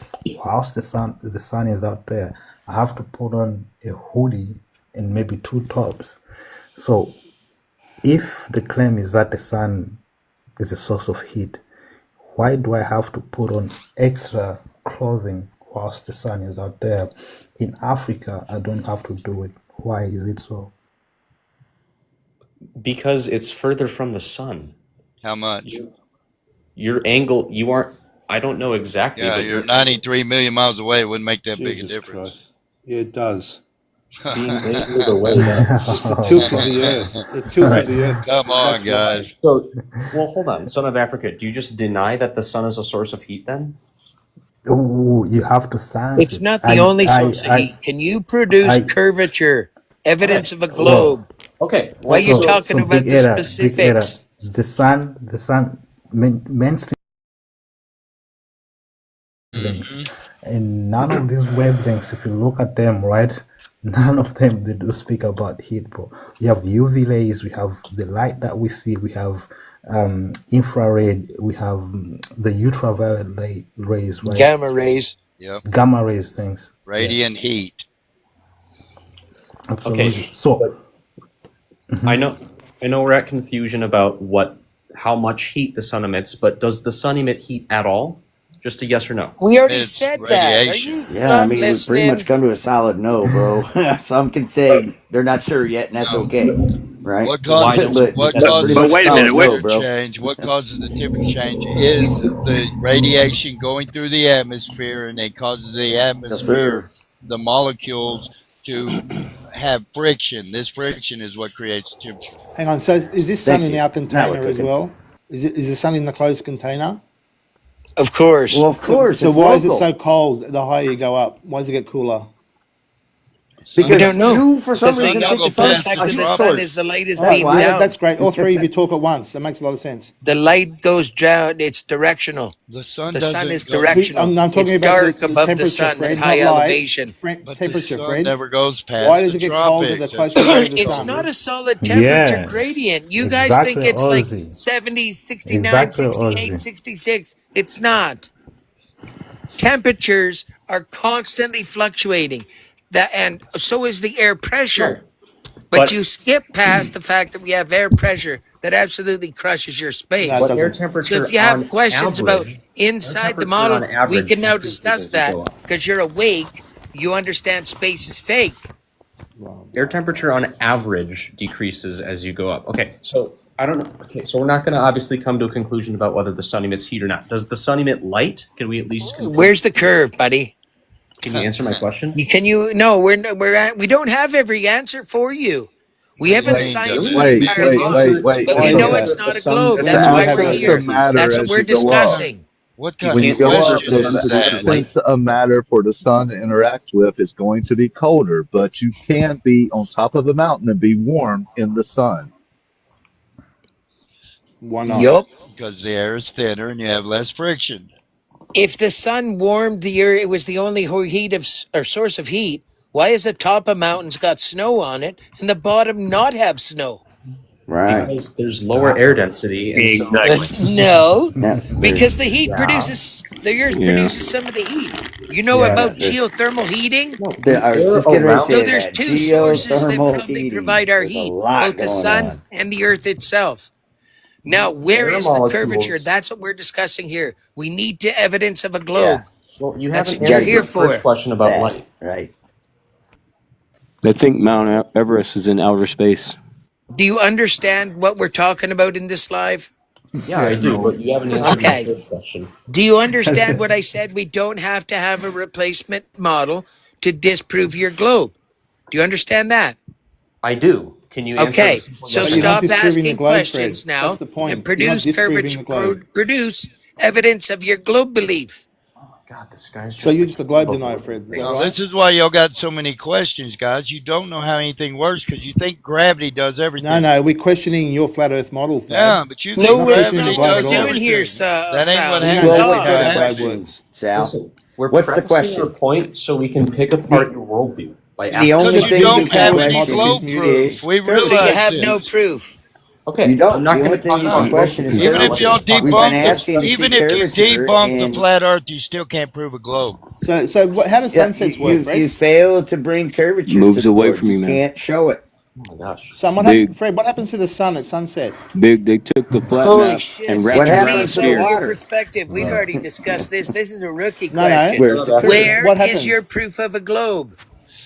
whilst the sun is out there, I have to put on a hoodie and maybe 2 tops. So, if the claim is that the sun is a source of heat, why do I have to put on extra clothing whilst the sun is out there? In Africa, I don't have to do it. Why is it so? because it's further from the sun. How much? Your angle, you aren't. I don't know exactly, Yeah, but you're you're 93 million miles away. It wouldn't make that big a Jesus difference. Christ. Yeah, it does. being angled away does. It's the tilt of the Earth. The tilt of the Earth. Come on, That's guys. So, well, hold on, Son of Africa. Do you just deny that the sun is a source of heat then? Oh, you have to science It's it. not the only source of heat. Can you produce I curvature, evidence of a well, globe? Okay. Why are you so talking so about big the era, specifics? the sun mainstream wavelengths, and none of these wavelengths, if you look at them, right, None of them they do speak about heat, bro. We have UV rays, we have the light that we see, we have infrared, we have the ultraviolet rays, right? Gamma rays. Yep. Gamma rays, things. Yeah, Radiant heat. absolutely. Okay, So I know we're at confusion about how much heat the sun emits, but does the sun emit heat at all? Just a yes or no. We already It's said that. Are radiation. you Yeah, I not mean, we've pretty much listening? come to a solid no, bro. Some can say they're not sure yet, and that's No. okay, right? What Why causes don't But what that's pretty causes much But a wait a solid minute. no, temperature bro. change? What causes the temperature change is the radiation going through the atmosphere, and it causes the Yes, atmosphere, sir. the molecules, to have friction. This friction is what creates the temperature. Hang on. So is this sun Thank in you. our Now we're container as cooking. well? Is the sun in the closed container? Of course. Well, of course, So it's why is it so local. cold the higher you go up? Why does it get cooler? The sun, We Because don't know. you, for The some sun reason, thing, don't think go the the sun's past fact the of a the heat sun tropics. is the light is That's beamed fine. why? down. That's great. All three of you talk at once. That makes a lot of sense. The light goes down. It's directional. The sun The sun is doesn't go, directional. I'm It's talking about dark the above the temperature, sun at Fred, not high light. elevation. Fred, but the temperature, sun Fred. never goes Why past does the it get colder the tropics. closer you go to the It's sun? not a solid temperature yeah, gradient. You guys exactly, think it's like Ozzy. 70, 69, Exactly, 68, Ozzy. 66. It's not. Temperatures are constantly fluctuating. And so is the air pressure. But you But skip past the fact that we have air pressure that absolutely crushes your No, it space. air doesn't. So if temperature you have on questions about average, inside the model, we can now decreases discuss as you that go up. because you're awake. You understand space is fake. Air temperature on average decreases as you go up. Okay, so I don't know. Okay, so we're not going to obviously come to a conclusion about whether the sun emits heat or not. Does the sun emit light? Can we at least conclude? Where's the curve, buddy? Can you answer my question? No, we don't have every answer for you. We haven't Rain scienced doesn't the Wait, emit entire wait, heat. model, wait, wait, but Why we wait. is know that? it's The not a sun, globe. the That's Then why why sun have we're we tends to here. answers? matter That's what as we're you go up. discussing. What You kind When of you can't go answer up, if the question the, sun is the produces that? light. distance matter for the sun to interact with is going to be colder, but you can't be on top of a mountain and be warm in the sun. Why not? Yup. Because the air is thinner and you have less friction. If the sun warmed the earth, it was the only heat or source of heat. Why is the top of mountains got snow on it and the bottom not have snow? Right. Because there's lower air density, and so Exactly. No, Yeah, because there's the earth Yeah. produces some of the heat. You know Yeah, about geothermal heating? no, I was air just getting ready to around. So say there's that. two sources that Geothermal probably heating. provide our There's a heat, lot both the going sun on. and the earth itself. Now, where Air is the curvature? molecules. That's what we're discussing here. We need to evidence of a Yeah, globe. Well, you That's haven't what you're exactly. here answered the first for. question about That, light. right. I think Mount Everest is in outer space. Do you understand what we're talking about in this live? Yeah, I do, but you haven't answered my Okay. first question. Do you understand what I said? We don't have to have a replacement model to disprove your globe. Do you understand that? I do. Can you answer Okay, a simple so yes But or you're not no? stop disproving the asking globe, Fred. questions That's now the and point. You're not produce disproving the globe. produce evidence of your globe belief. God, this guy's So just you're like just a globe before. denier, Fred. Is that Well, right? this is why y'all got so many questions, guys. You don't know how anything works because you think gravity does No, everything. no, we're questioning your flat Earth model, Fred. Yeah, but you We're think No, not it's questioning gravity not the what globe we're at does all. doing here, everything. That ain't what Sal. We You know happens Well, in what's exactly the how the lost. globe question, works. Sal? Listen, we're What's the prefacing our question? point so we can pick apart your worldview by The asking only Because you thing questions. you don't can have Globe any model question is globe muted. proof. is We So you realize curvature. have no this. proof. Okay, You I'm don't. not The going only to thing talk you about can No. your question is worldview. Even I if want you y'all to curvature. talk We've about been debunk your asking to see even if you curvature, debunk the and flat Earth, you still can't prove a globe. How do yeah, sunsets work, you Fred? fail to bring curvature to Moves the away board. from You you, man. can't show it. Oh my gosh. Big, Fred, what happens to the sun at sunset? big. They took the flat Holy map shit. and What wrapped it around a happens Please to the open sphere. your water? perspective. We've already discussed this. This is a rookie No, no. question. Where's the curve? Where What is your happens? proof of a globe?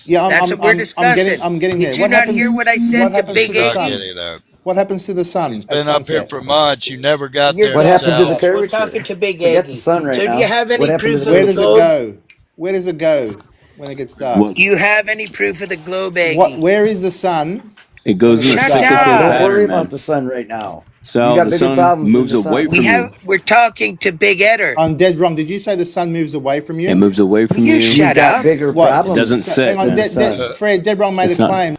Yeah, That's what we're discussing. I'm getting Did there. you not hear what I What said to happens He's to Big the not sun? Eggy? getting there. What happens to the sun He's at been up here sunset? for months. You never got You're there, What guessing, happened to Sal. the yes. We're curvature? talking to Big Forget the Eggy. sun right So do you now. have What any happened to proof the of Where the does it curvature? globe? go? Where does it go when it gets dark? What? Do you have any proof of the globe, Eggy? Where is the sun It when goes it in a gets Shut dark? cyclical Don't up. worry pattern, about man. the sun right now. You Sal, got the bigger sun problems than moves the away sun. from you. We're talking to Big Edder. I'm dead wrong. Did you say the sun moves away from It you? moves away Will from you you. You've shut got up? bigger What? It doesn't problems set, Hang on, than the man. sun. Fred, Dead Wrong made a It's not. claim.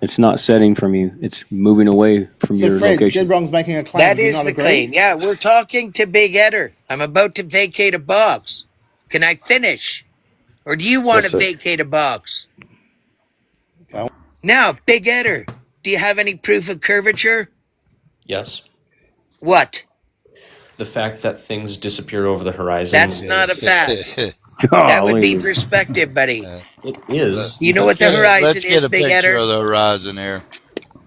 It's not setting from you. It's moving away from So your Fred, Dead location. Wrong's making a claim. That Do you is not the agree? claim. Yeah, we're talking to Big Edder. I'm about to vacate a box. Can I finish? Or do you want Yes, to sir. vacate a box? Now, Big Edder, do you have any proof of curvature? Yes. What? The fact that things disappear over the horizon. That's not a fact. That would be perspective, buddy. It is. Do you know what the horizon Let's get is, a Big picture Edder? of the horizon here.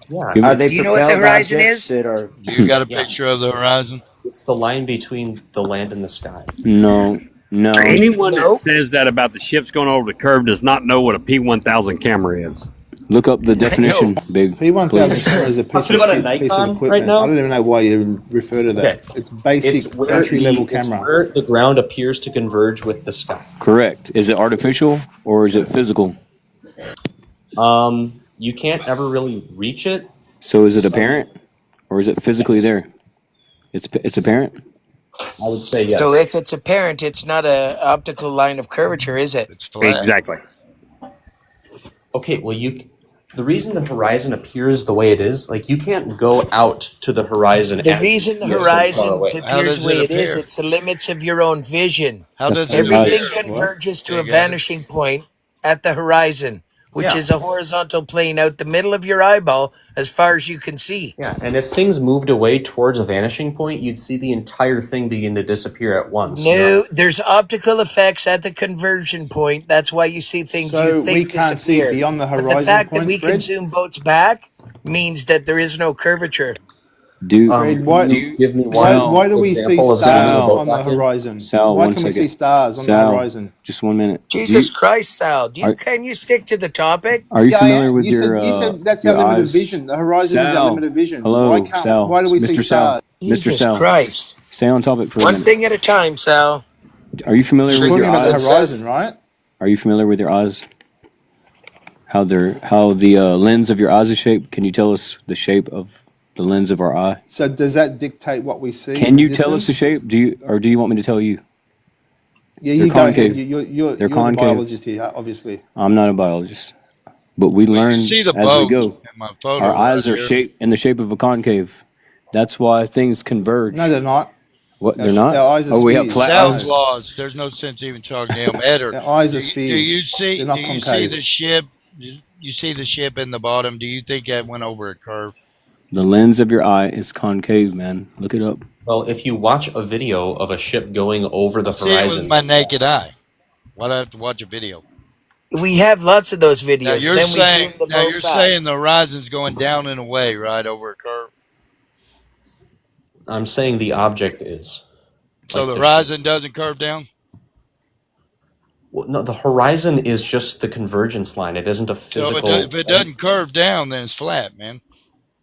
Yeah. Are they Do you know what the propelled horizon objects is? that are? You got a picture of the horizon? It's the line between the land and the sky. No. Anyone that says that about the ships going over the curve does not know what a P1000 camera is. Look up the definition, big. P1000 please. is a piece Talking about a of Nikon equipment. right now? I don't even know why you refer to that. Okay. It's basic entry-level camera. It's where the ground appears to converge with the sky. Correct. Is it artificial or is it physical? You can't ever really reach it. So is it apparent or is it physically there? It's apparent? I would say yes. So if it's apparent, it's not an optical line of curvature, is it? Exactly. Okay, well, the reason the horizon appears the way it is, like you can't go out to the horizon. The reason the horizon appears does the way it it is, appear? it's the limits of your own vision. How does it Everything appear? converges to a Big Edder. vanishing point at the horizon, which Yeah. is a horizontal plane out the middle of your eyeball as far as you can see. Yeah, and if things moved away towards a vanishing point, you'd see the entire thing begin to disappear at once. No, there's optical effects at the conversion point. That's why you see things So you think we can't see disappear. beyond the But horizon the fact point, that we Fred? can zoom boats back means that there is no curvature. Do Fred, why, Can you give me why, one why do we see example of stars zooming a on the boat back in? horizon? Sal, Why one can we second. see stars on the Sal, horizon? just 1 minute. Jesus Christ, Sal, can you stick to the topic? Are you Yeah, familiar with you your said that's your our limited eyes? vision. The horizon is our Sal, limited vision. hello, Why can't? Sal. Why do we see Mr. stars? Sal. Mr. Jesus Sal. Christ. Stay on topic for a One minute. thing at a time, Sal. Are you familiar We're with your talking about the eyes? horizon, right? Are you familiar with your eyes? How the lens of your eyes is shaped? Can you tell us the shape of the lens of our eye? So does that dictate what we see? Can in the you tell us the distance? shape? Do you want me to tell you? Yeah, They're you go ahead. concave. You're They're the concave. biologist here, obviously. I'm not a biologist, but we learn see the as we boat go. in my photo Our right eyes are here. shaped in the shape of a concave. That's why things converge. No, they're not. What? Our They're not? our eyes are Oh, we have spheres. flat Sal's eyes. laws. There's no sense even talking to him. Edder, Our eyes are do spheres. you see? They're not Do you see concave. the ship? You see the ship in the bottom? Do you think that went over a curve? The lens of your eye is concave, man. Look it up. Well, if you watch a video of a ship going over the See it with horizon, my naked eye. Why do I have to watch a video? We have lots of those Now videos. you're Then we saying zoom the now boat you're back. saying the horizon's going down in a way, right, over a curve. I'm saying the object is. So Like the the horizon doesn't curve down. Well, no, the horizon is just the convergence line. It isn't a So physical. if it doesn't curve down, then it's flat, man.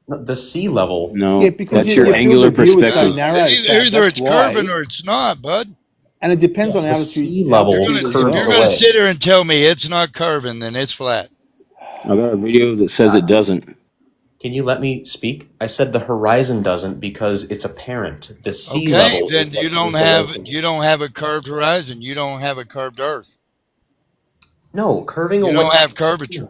No, the sea level. No, Yeah, because that's your your field angular of view is so perspective. narrow. Either That's it's why. curving or it's not, bud. And it depends on The altitude. sea level altitude as curves If you're well. gonna away. sit here and tell me it's not curving, then it's flat. I got a video that says it doesn't. Can you let me speak? I said the horizon doesn't because it's apparent. The sea Okay, level. then is what you don't comes away have from you don't have a curved horizon. You don't have a curved Earth. No, curving You away. don't have curvature.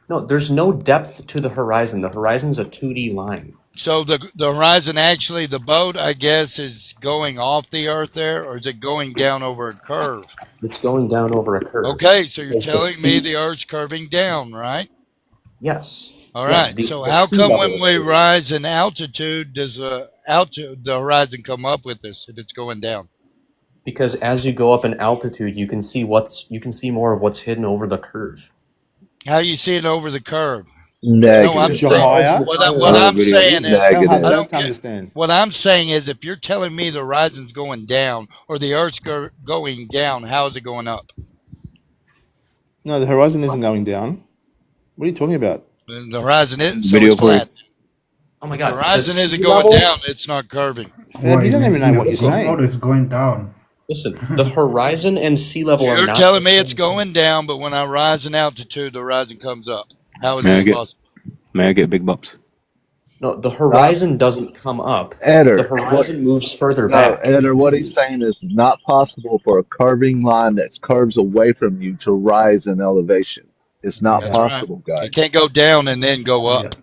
No, there's no depth to the horizon. The horizon's a 2D line. So the horizon actually, the boat, I guess, is going off the Earth there, or is it going down over a curve? It's going down over a curve. Okay, so you're Because the telling me sea- the Earth's curving down, right? Yes. All Yeah, right. the- So the how sea come level when is we curving. rise in altitude, does the horizon come up with us if it's going down? Because as you go up in altitude, you can see more of what's hidden over the curve. How you see it over the curve? Negative. No, I'm You're saying higher. what I'm saying is How hard Negative. I don't don't get, understand. what I'm saying is if you're telling me the horizon's going down or the Earth's going down, how is it going up? No, the horizon isn't going down. What are you talking about? The horizon isn't, so Video it's for you. flat. Oh my The god. horizon the isn't sea going level- down, it's not curving. Fab, you don't even know what you're saying. It's going down. Listen, the horizon and sea level are You're not telling the me same it's going down, but when I rise in altitude, the horizon comes up. How is May I this get possible? May I get big bucks? No, the horizon doesn't come up. Eder, The horizon moves further no, back. Eder, what he's saying is not possible for a curving line that curves away from you to rise in elevation. It's not That's possible, right. guys. You can't go down and then go up.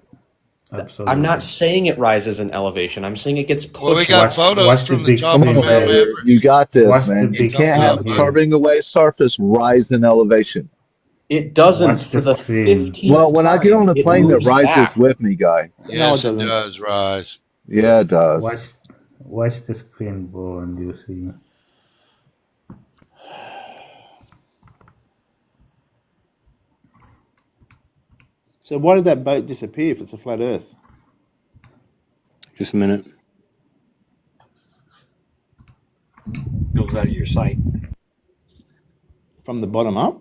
Absolutely. I'm not saying it rises in elevation. I'm saying it gets pushed. Well, we got Watch- photos watch the from the big top of screen Mount there. Everest. You got this, Watch the man. You big can't have screen a here. curving away surface rise in elevation. It doesn't Watch for the the screen. 15th Well, when I get on time. the It plane that moves rises back. with me, guy. No, Yes, it it doesn't. does rise. Yeah, it does. Watch the screen, bro, and you see. So why did that boat disappear if it's a flat Earth? Just a minute. Goes out of your sight. From the bottom up?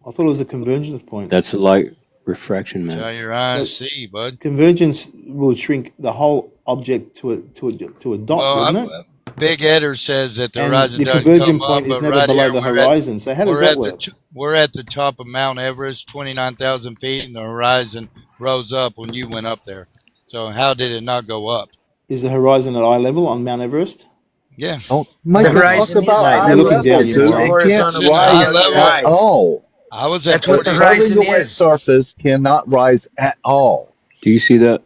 I thought it was a convergence point. That's a light refraction, That's how man. your eyes see, bud. Convergence will shrink the whole object to a dot, Well, wouldn't it? Big Eder says that the And horizon the doesn't convergent come point up, is but never right below here the we're horizon. So how does that work? we're at the top of Mount Everest, 29,000 feet, and the horizon rose up when you went up there. So how did it not go up? Is the horizon at eye level on Mount Everest? Yeah. Don't make The me talk horizon is about eye eye You're looking level, down, because you're it's a dude. wrong. It can't horizontal It's rise eye level. at all. I was at That's what the 40. Covering horizon the wet is. surface cannot rise at all. Do you see that?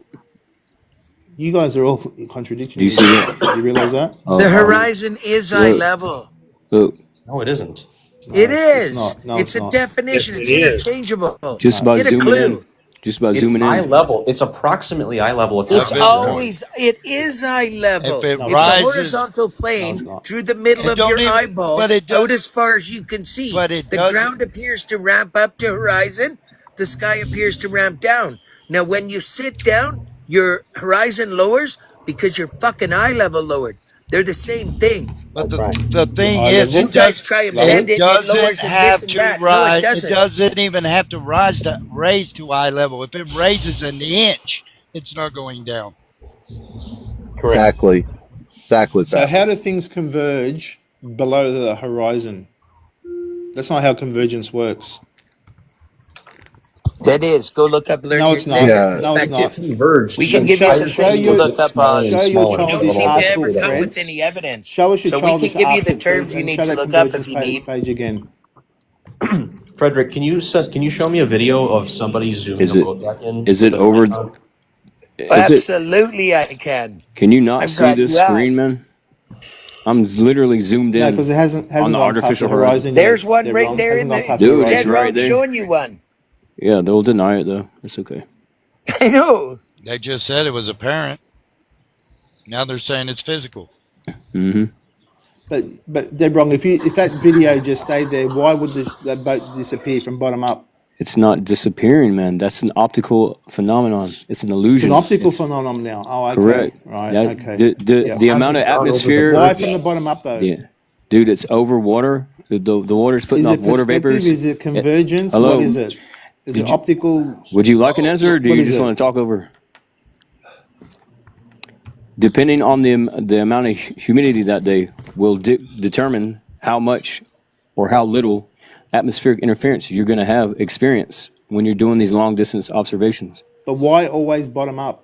You guys are all contradicting Do you each see other. that? You realize that? Oh, The horizon is eye look, level. look. No, it isn't. No, It it's is. not. No, It's it's a not. definition. Yes, It's it is. interchangeable. Just No. by Get a zooming in. clue. Just by It's zooming eye in. level. It's approximately eye level if It's you're always, it is eye level. If it No, It's it's a not. rises, horizontal No, it's plane not. through the middle it of your don't even, eyeball, but it out does, as far as you can see. but it The doesn't. ground appears to ramp up to horizon. The sky appears to ramp down. Now, when you sit down, your horizon lowers because your fucking eye level lowered. They're the same thing. But That's right. the thing Eye is, level You guys try and lowered. bend it it and it doesn't lowers and this have and to that. No, it rise. It doesn't. doesn't even have to raise to eye level. If it raises an inch, it's not going down. correct. Exactly. Exactly. So how do Baptist. things converge below the horizon? That's not how convergence works. That is. Go look up No, it's not. Yeah. No, it's It not. converged. We The can give you entire some Show things to field your look gets up smaller on. and show your smaller. You So don't childish the seem whole to ass ever book, field come up. with Freds. any evidence. Show us your So we can childish give you ass the book, terms Freds, you and need show to that look up convergence if you need. page again. Frederick, can you show me a video of somebody zooming Is a it boat deck in is with it a over? Nikon? Is it? Absolutely, I can. Can you not I'm see glad this you screen, asked. man? I'm literally zoomed No, because in it hasn't on the gone past the artificial horizon. horizon There's yet. one They're right wrong. there Hasn't in gone the past the Dude, it's dead horizon. right wrong there. showing you one. Yeah, they'll deny it though. It's okay. I know. They just said it was apparent. Now they're saying it's physical. Mm-hmm. But they're wrong. If that video just stayed there, why would that boat disappear from bottom up? It's not disappearing, man. That's an optical phenomenon. It's an It's an illusion. optical It's phenomenon now. Oh, okay. correct. Right. That Okay. the Yep. the amount of Hasn't gone over the atmosphere. Why bird from the yet. bottom up though? Yeah, dude, it's over water. The water's putting Is off it water perspective? vapors. Is it convergence? What Hello. is it? Is it Did you? optical? Would you like an answer, or do What you is just it? want to talk over? Depending on the amount of humidity that day, will determine how much or how little atmospheric interference you're going to have experience when you're doing these long distance observations. But why always bottom up?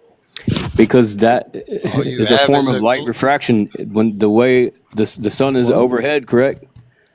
Because that All you is a have form is of light refraction when the way the sun is overhead, correct?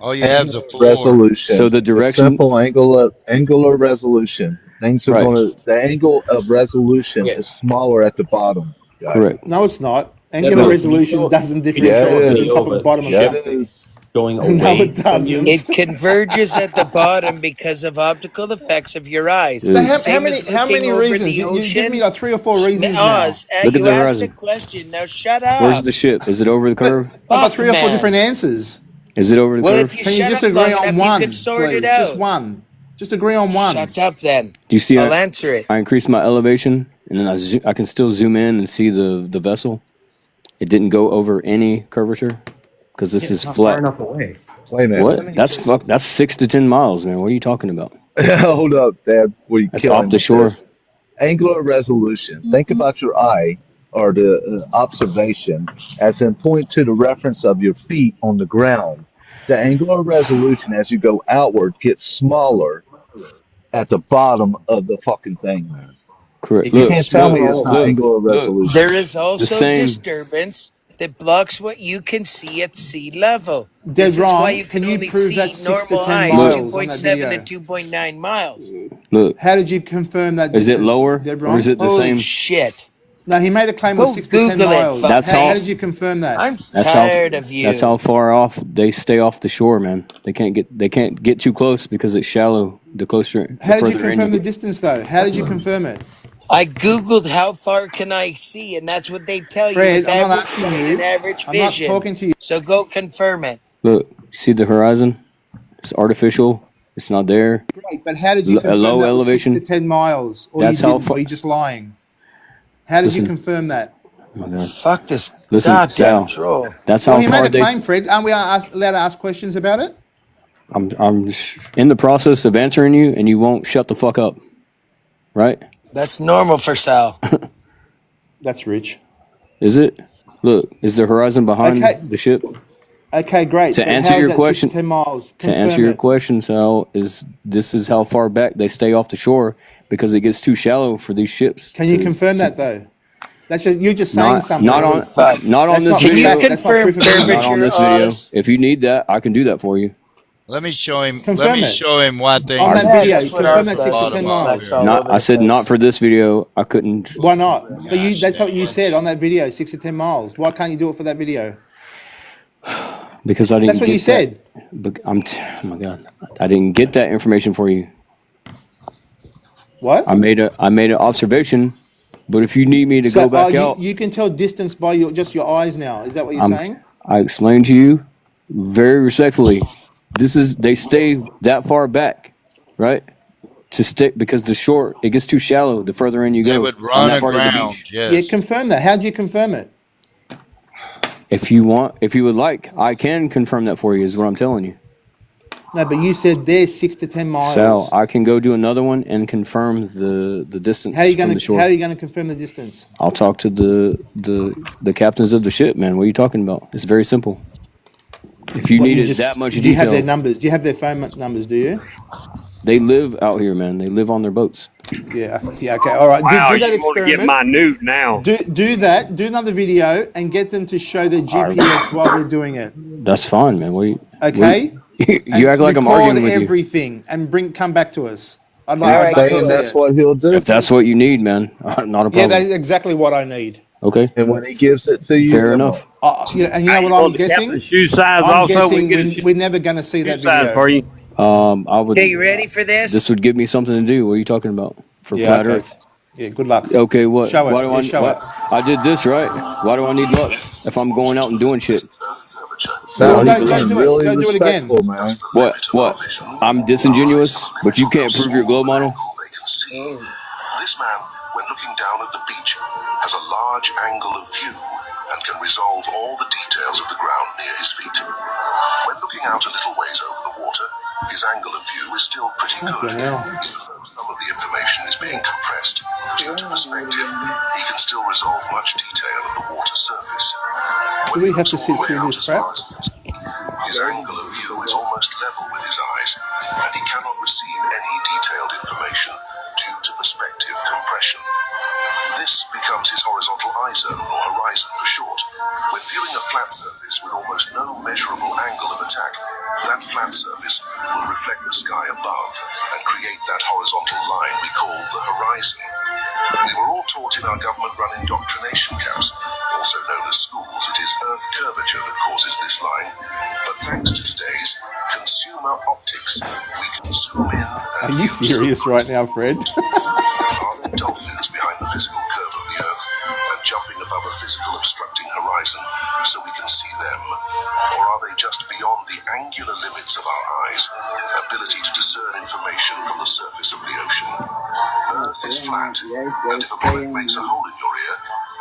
all you have is a floor. Resolution. So the A direction, simple angular resolution. Things are right? the angle of resolution Okay. is smaller at the bottom, guy. Correct. No, it's not. Yeah, Angular No. can you resolution show doesn't can you differentiate show a Yeah, it between video top of and a bottom of Yeah, ship boat. it is. going No, away it from you? doesn't. It converges at the bottom because of optical effects of your eyes. So Dude, how Same many as looking over reasons? the You give me ocean. like 3 or 4 reasons now. Oz, look at you the asked a horizon. question. Now shut Where's up. the ship? Is it over the But curve? I've got Fuck, 3 or 4 different man. answers. Is it over the Well, curve? if you Can you shut just up long agree on enough, you could one, sort it please? Just out. one. Just agree on one. Shut up then. Do you see? I'll answer it. I increased my elevation, and then I can still zoom in and see the vessel. It didn't go over any curvature because this Yeah, is it's not far flat. enough away. Wait a minute. What? That's 6 to 10 miles, man. What are you talking about? Hold up, Dad. We That's kill off him the with shore. this. Angular resolution. Think about your eye or the observation as in point to the reference of your feet on the ground. The angular resolution as you go outward gets smaller at the bottom of the fucking thing, man. Correct. It You Look, gets can't tell look, me it's smaller. not angular look. resolution. There is The also same. disturbance that blocks what you can see at sea level. Dead This is why wrong. you Can can you only prove see that's 6 to normal 10 eyes Look, miles on that 2.7 video? to 2.9 miles. look. How did you confirm that Is it distance, lower Dead or is wrong? it the Holy same? shit. No, he made a claim Go of 6 to 10 Google it, miles. That's How all. did you confirm that? I'm That's tired how. of you. That's how far off they stay off the shore, man. They can't get too close because it's shallow. The closer, the How did you further in you confirm the get. distance, though? How did you confirm it? I Googled how far can I see, and that's what they tell you Fred, with I'm not average asking sight you. and average I'm not vision. talking to you. So go confirm it. Look, see the horizon? It's artificial. It's not there. Great, but how did you A confirm low that was 6 to elevation. 10 miles? Or That's you how didn't? far. Or you just lying? How did you Listen. confirm that? Oh my God. Fuck this Listen, goddamn Sal. troll. That's Well, how he made far a they. claim, Fred. Aren't we allowed to ask questions about it? I'm in the process of answering you, and you won't shut the fuck up. Right? That's normal for Sal. That's rich. Is it? Look, is the horizon behind Okay. the ship? Okay, great. To But answer how is your that 6 question, to 10 miles? to answer Confirm your it. question, Sal, this is how far back they stay off the shore because it gets too shallow for these ships. Can you confirm that, though? That's just you're just saying Not something. not on Fuck. not on That's this not Can you video. fact. That's not confirm proof of anything. Not on curvature, this video. Oz? If you need that, I can do that for you. Let me show him. Let Confirm me it. show him why things. On that Yeah, video, that's what confirm Oz that 6 to does. 10 Bottom up miles. here. Not I said not for this video. I couldn't Why not? But that's what you said on that video, 6 to 10 miles. Why can't you do it for that video? because I didn't That's what get you said. that. But oh my God, I didn't get that information for you. What? I made an observation, but if you need me to go back out, you can tell distance by just your eyes now. Is that what you're saying? I explained to you very respectfully. They stay that far back, right? To stick because the shore it gets too shallow the further in you They go would on run that part of the aground. beach. Yeah, Yes. confirm that. How do you confirm it? If you would like, I can confirm that for you. Is what I'm telling you. No, but you said there's 6 to 10 miles. Sal, I can go do another one and confirm the distance How are you from the gonna shore. How are you gonna confirm the distance? I'll talk to the captains of the ship, man. What are you talking about? It's very simple. If you What, needed that much do you have their detail, numbers? Do you have their phone numbers? Do you? they live out here, man. They live on their boats. Yeah. Yeah. Okay. All right. Wow, Do that you want to get experiment. minute now. Do that. Do another video and get them to show their GPS while they're doing it. That's fine, man. Okay. You act like I'm arguing with you. Everything and come back to us. I'd He's like to saying see that's it. what he'll do. If that's what you need, man, not a Yeah, problem. that's exactly what I need. Okay, And when he gives it to you, fair then enough. Yeah, and you know You what want I'm the guessing? captain's shoe size I'm also? We guessing can get a we're never going to see that shoe size video. for you. I would. Okay, you ready for this? This would give me something to do. What are you talking about? For Yeah, flat okay. Earth? Yeah, good luck. Okay, what? Show it. Why do Yeah, show what? I did this right. Why do I need luck if I'm going out and doing shit? Sal, What? he's Don't being do it. really Don't do it again. respectful, man. What? I'm disingenuous, but you can't prove your glow model. This man, when looking down at the beach, has a large angle of view and can resolve all the details of the ground near his feet. When looking out a little ways over the water, his angle of view is still pretty good, even though some of the information is being compressed. Due to perspective, he can still resolve much detail of the water surface. Do we have to sit through this crap? His angle of view is almost level with his eyes, and he cannot receive any detailed information due to perspective compression. This becomes his horizontal eye zone, or horizon for short. When viewing a flat surface with almost no measurable angle of attack, that flat surface will reflect the sky above and create that horizontal line we call the horizon. We were all taught in our government-run indoctrination camps, also known as schools, it is Earth curvature that causes this line. But thanks to today's consumer optics, we can zoom in and Are you serious right now, Fred? Are there dolphins behind the physical curve of the Earth and jumping above a physical obstructing horizon so we can see them? Or are they just beyond the angular limits of our eyes' ability to discern information from the surface of the ocean? Earth is flat, and if a bullet makes a hole in your ear,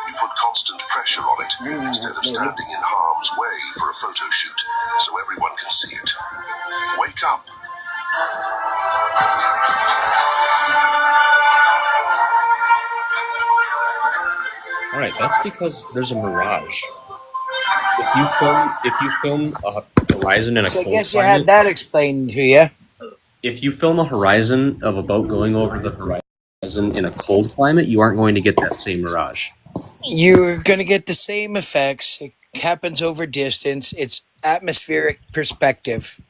you put constant pressure on it instead of standing in harm's way for a photo shoot so everyone can see it. Wake up. All right, that's because there's a mirage. If you film a horizon in a So I cold guess you climate, had that explained to you. if you film a horizon of a boat going over the horizon in a cold climate, you aren't going to get that same mirage. You're going to get the same effects. It happens over distance. It's atmospheric perspective.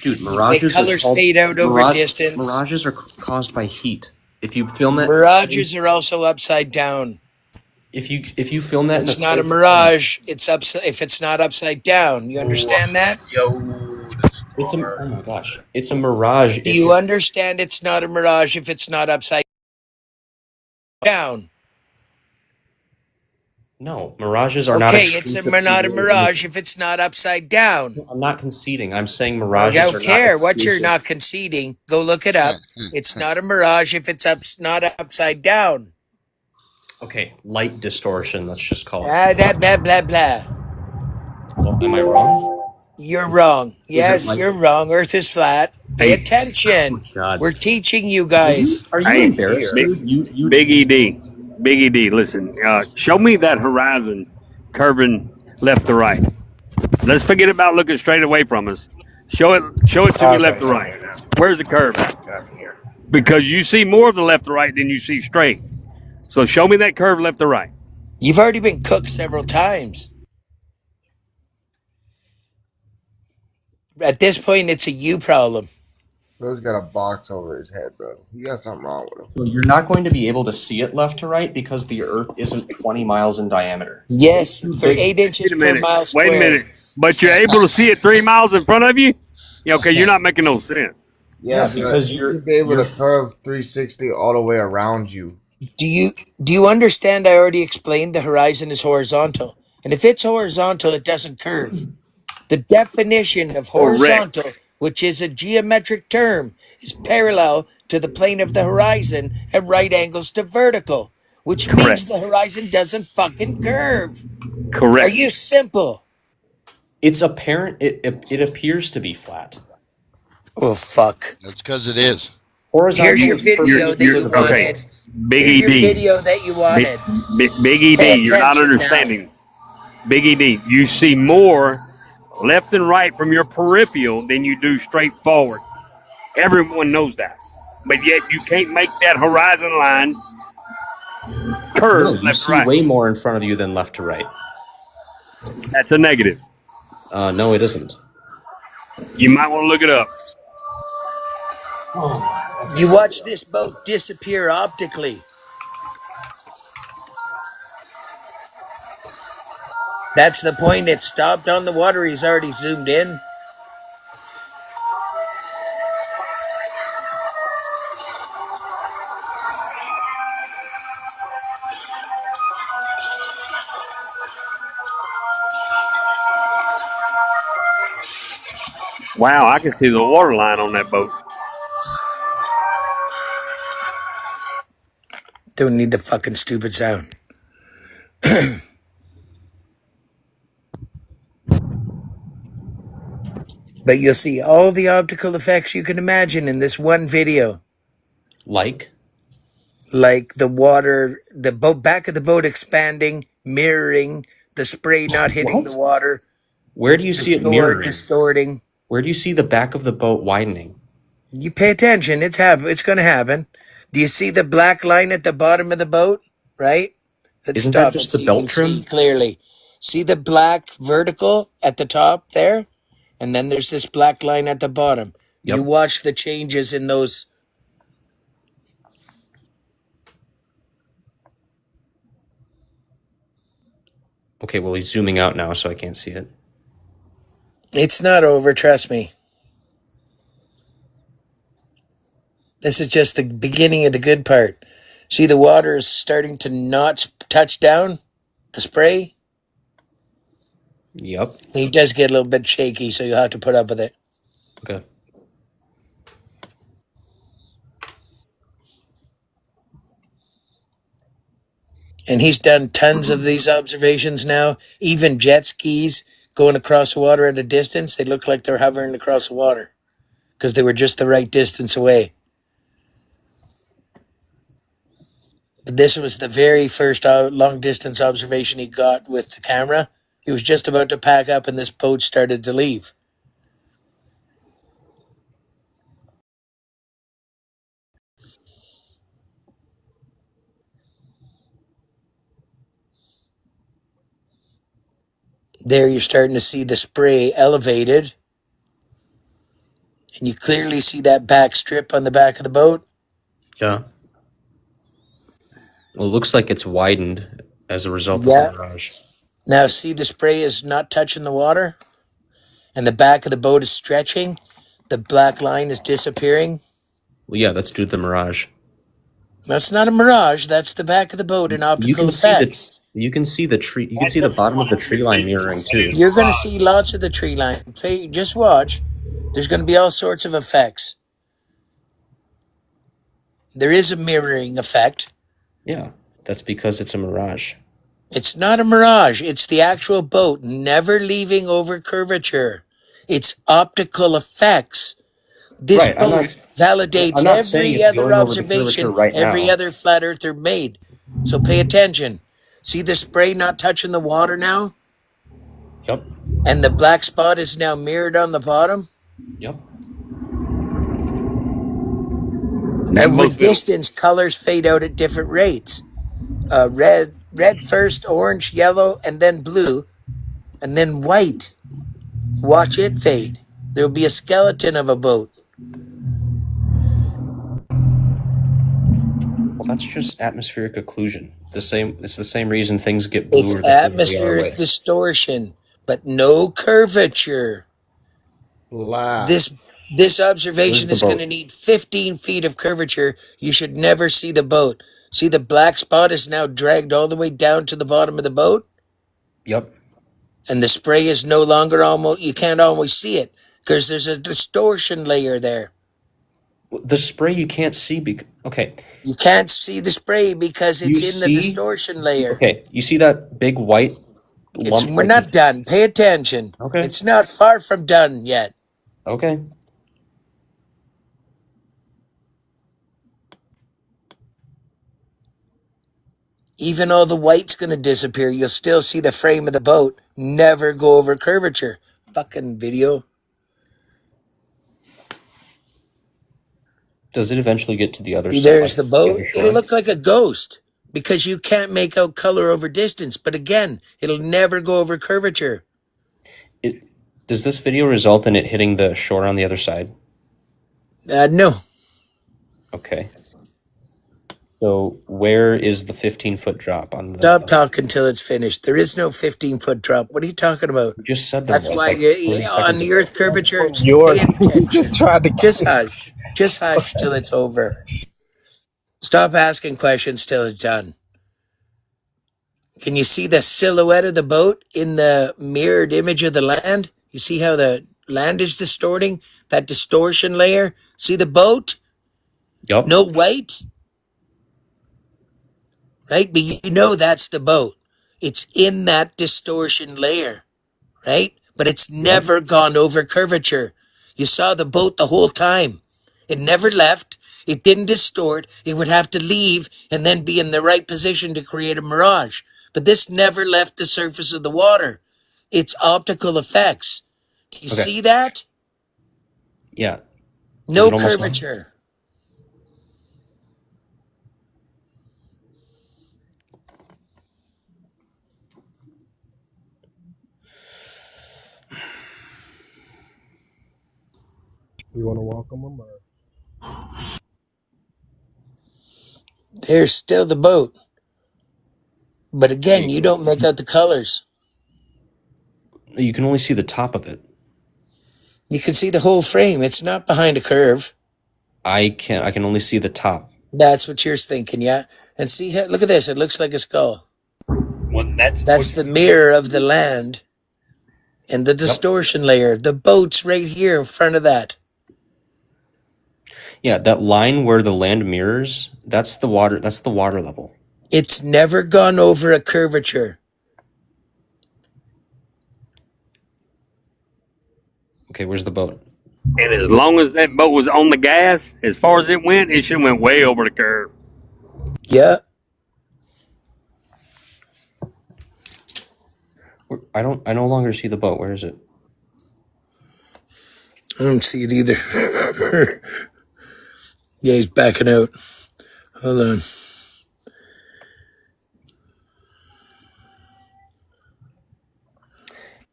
Dude, mirages The colors fade out over distance. Mirages are caused by heat. If you film it, Mirages are also upside down. If you film that, it's not a mirage. It's if it's not upside down. You understand that? It's a, oh my gosh, it's a mirage. Do you understand it's not a mirage if it's not upside down? No, mirages are not Okay, it's exclusive. not a mirage if it's not upside down. I'm not conceding. I'm saying I mirages don't are care not what you're exclusive. not conceding. Go look it up. It's not a mirage if it's not upside down. Okay, light distortion. Let's just call it. Blah blah blah blah. Well, am I wrong? You're wrong. Yes, like- you're wrong. Earth is flat. Pay attention. God. We're teaching you guys. Are you Hey, embarrassed? Big ED. Big ED, listen. Show me that horizon curving left to right. Let's forget about looking straight away from us. Show it to me left to right. Where's the curve at? Because you see more of the left to right than you see straight. So show me that curve left to right. You've already been cooked several times. At this point, it's a you problem. Bro's got a box over his head, bro. You got something wrong with him. So you're not going to be able to see it left to right because the Earth isn't 20 miles in diameter. Yes, for 8 inches per mile square. Wait a minute. But you're able to see it 3 miles in front of you? Yeah, okay, you're not making no sense. Yeah, because you should be able to curve 360 all the way around you. Do you understand? I already explained the horizon is horizontal, and if it's horizontal, it doesn't curve. The definition of horizontal, which is a geometric term, is parallel to the plane of the horizon at right angles to vertical, which means the horizon doesn't fucking curve. Correct. Are you simple? It's apparent. It appears to be flat. Oh fuck! That's because it is. Here's your video that you wanted. Big Here's your ED. video that you wanted. Big ED, Pay you're not attention now. understanding. Big ED, you see more left and right from your peripheral than you do straight forward. Everyone knows that. But yet you can't make that horizon line curve No, you left see to right. way more in front of you than left to right. That's a negative. No, it isn't. You might want to look it up. You watch this boat disappear optically. That's the point. It stopped on the water. He's already zoomed in. Wow, I can see the water line on that boat. Don't need the fucking stupid sound. But you'll see all the optical effects you can imagine in this one video. Like the water, the boat, back of the boat expanding, mirroring, the spray not hitting the water. Where do you see it mirroring? Distorting. Where do you see the back of the boat widening? You pay attention. It's going to happen. Do you see the black line at the bottom of the boat? Right? Let's Isn't stop that just and the see belt you can trim? see clearly. See the black vertical at the top there? And then there's this black line at the bottom. Yep. You watch the changes in those. Okay, well, he's zooming out now, so I can't see it. It's not over, trust me. This is just the beginning of the good part. See, the water is starting to not touch down the spray. Yep. He does get a little bit shaky, so you'll have to put up with it. Okay. And he's done tons of these observations now. Even jet skis going across the water at a distance, they look like they're hovering across the water because they were just the right distance away. But this was the very first long distance observation he got with the camera. He was just about to pack up and this boat started to leave. There you're starting to see the spray elevated. And you clearly see that back strip on the back of the boat. Yeah. Well, it looks like it's widened as a result of Yeah. the mirage. Now see the spray is not touching the water, and the back of the boat is stretching. The black line is disappearing. Well, yeah, that's due to the mirage. That's not a mirage. That's the back of the boat in You optical can see effects. you can see the tree. You can see the bottom of the tree line mirroring too. You're going to see lots of the tree line. Just watch. There's going to be all sorts of effects. There is a mirroring effect. Yeah, that's because it's a mirage. It's not a mirage. It's the actual boat never leaving over curvature. It's optical effects. This Right. I'm boat validates not saying every it's other going over the curvature observation right every now. other flat earther made. So pay attention. See the spray not touching the water now? Yep. And the black spot is now mirrored on the bottom? Yep. And with distance, colors fade out at different rates. Red first, orange, yellow, and then blue, and then white. Watch it fade. There'll be a skeleton of a boat. Well, that's just atmospheric occlusion. It's the same reason things get blue It's or the things they are atmospheric away. distortion, but no curvature. This observation Where's is the going to boat? need 15 feet of curvature. You should never see the boat. See the black spot is now dragged all the way down to the bottom of the boat? Yep. And the spray is no longer you can't always see it because there's a distortion layer there. The spray you can't see okay. You can't see the spray because it's in the distortion layer. Okay, you see that big white lump? We're not done. Pay attention. Okay. It's not far from done yet. Okay. Even though the white's going to disappear, you'll still see the frame of the boat never go over curvature. Fucking video. Does it eventually get to the other side? There's the boat. It'll look like a ghost because you can't make out color over distance. But again, it'll never go over curvature. Does this video result in it hitting the shore on the other side? No. Okay. So where is the 15-foot drop on the? Stop talking till it's finished. There is no 15-foot drop. What are you talking about? You just said there That's was, why like, 30 on seconds the ago. Earth curvature. He just tried to Just hush. Just hush till it's over. Stop asking questions till it's done. Can you see the silhouette of the boat in the mirrored image of the land? You see how the land is distorting? That distortion layer? See the boat? Yep. No white? Right? But you know that's the boat. It's in that distortion layer. Right? But it's never gone over curvature. You saw the boat the whole time. It never left. It didn't distort. It would have to leave and then be in the right position to create a mirage. But this never left the surface of the water. It's optical effects. Do you see that? Yeah. No curvature. You want to welcome them? There's still the boat. But again, you don't make out the colors. You can only see the top of it. You can see the whole frame. It's not behind a curve. I can only see the top. That's what you're thinking, yeah? And see, look at this. It looks like a skull. Well, That's the mirror of the land and the distortion layer. The boat's right here in front of that. Yeah, that line where the land mirrors, that's the water level. It's never gone over a curvature. Okay, where's the boat? And as long as that boat was on the gas, as far as it should have went way over the curve. Yeah. I no longer see the boat. Where is it? I don't see it either. Yeah, he's backing out. Hold on.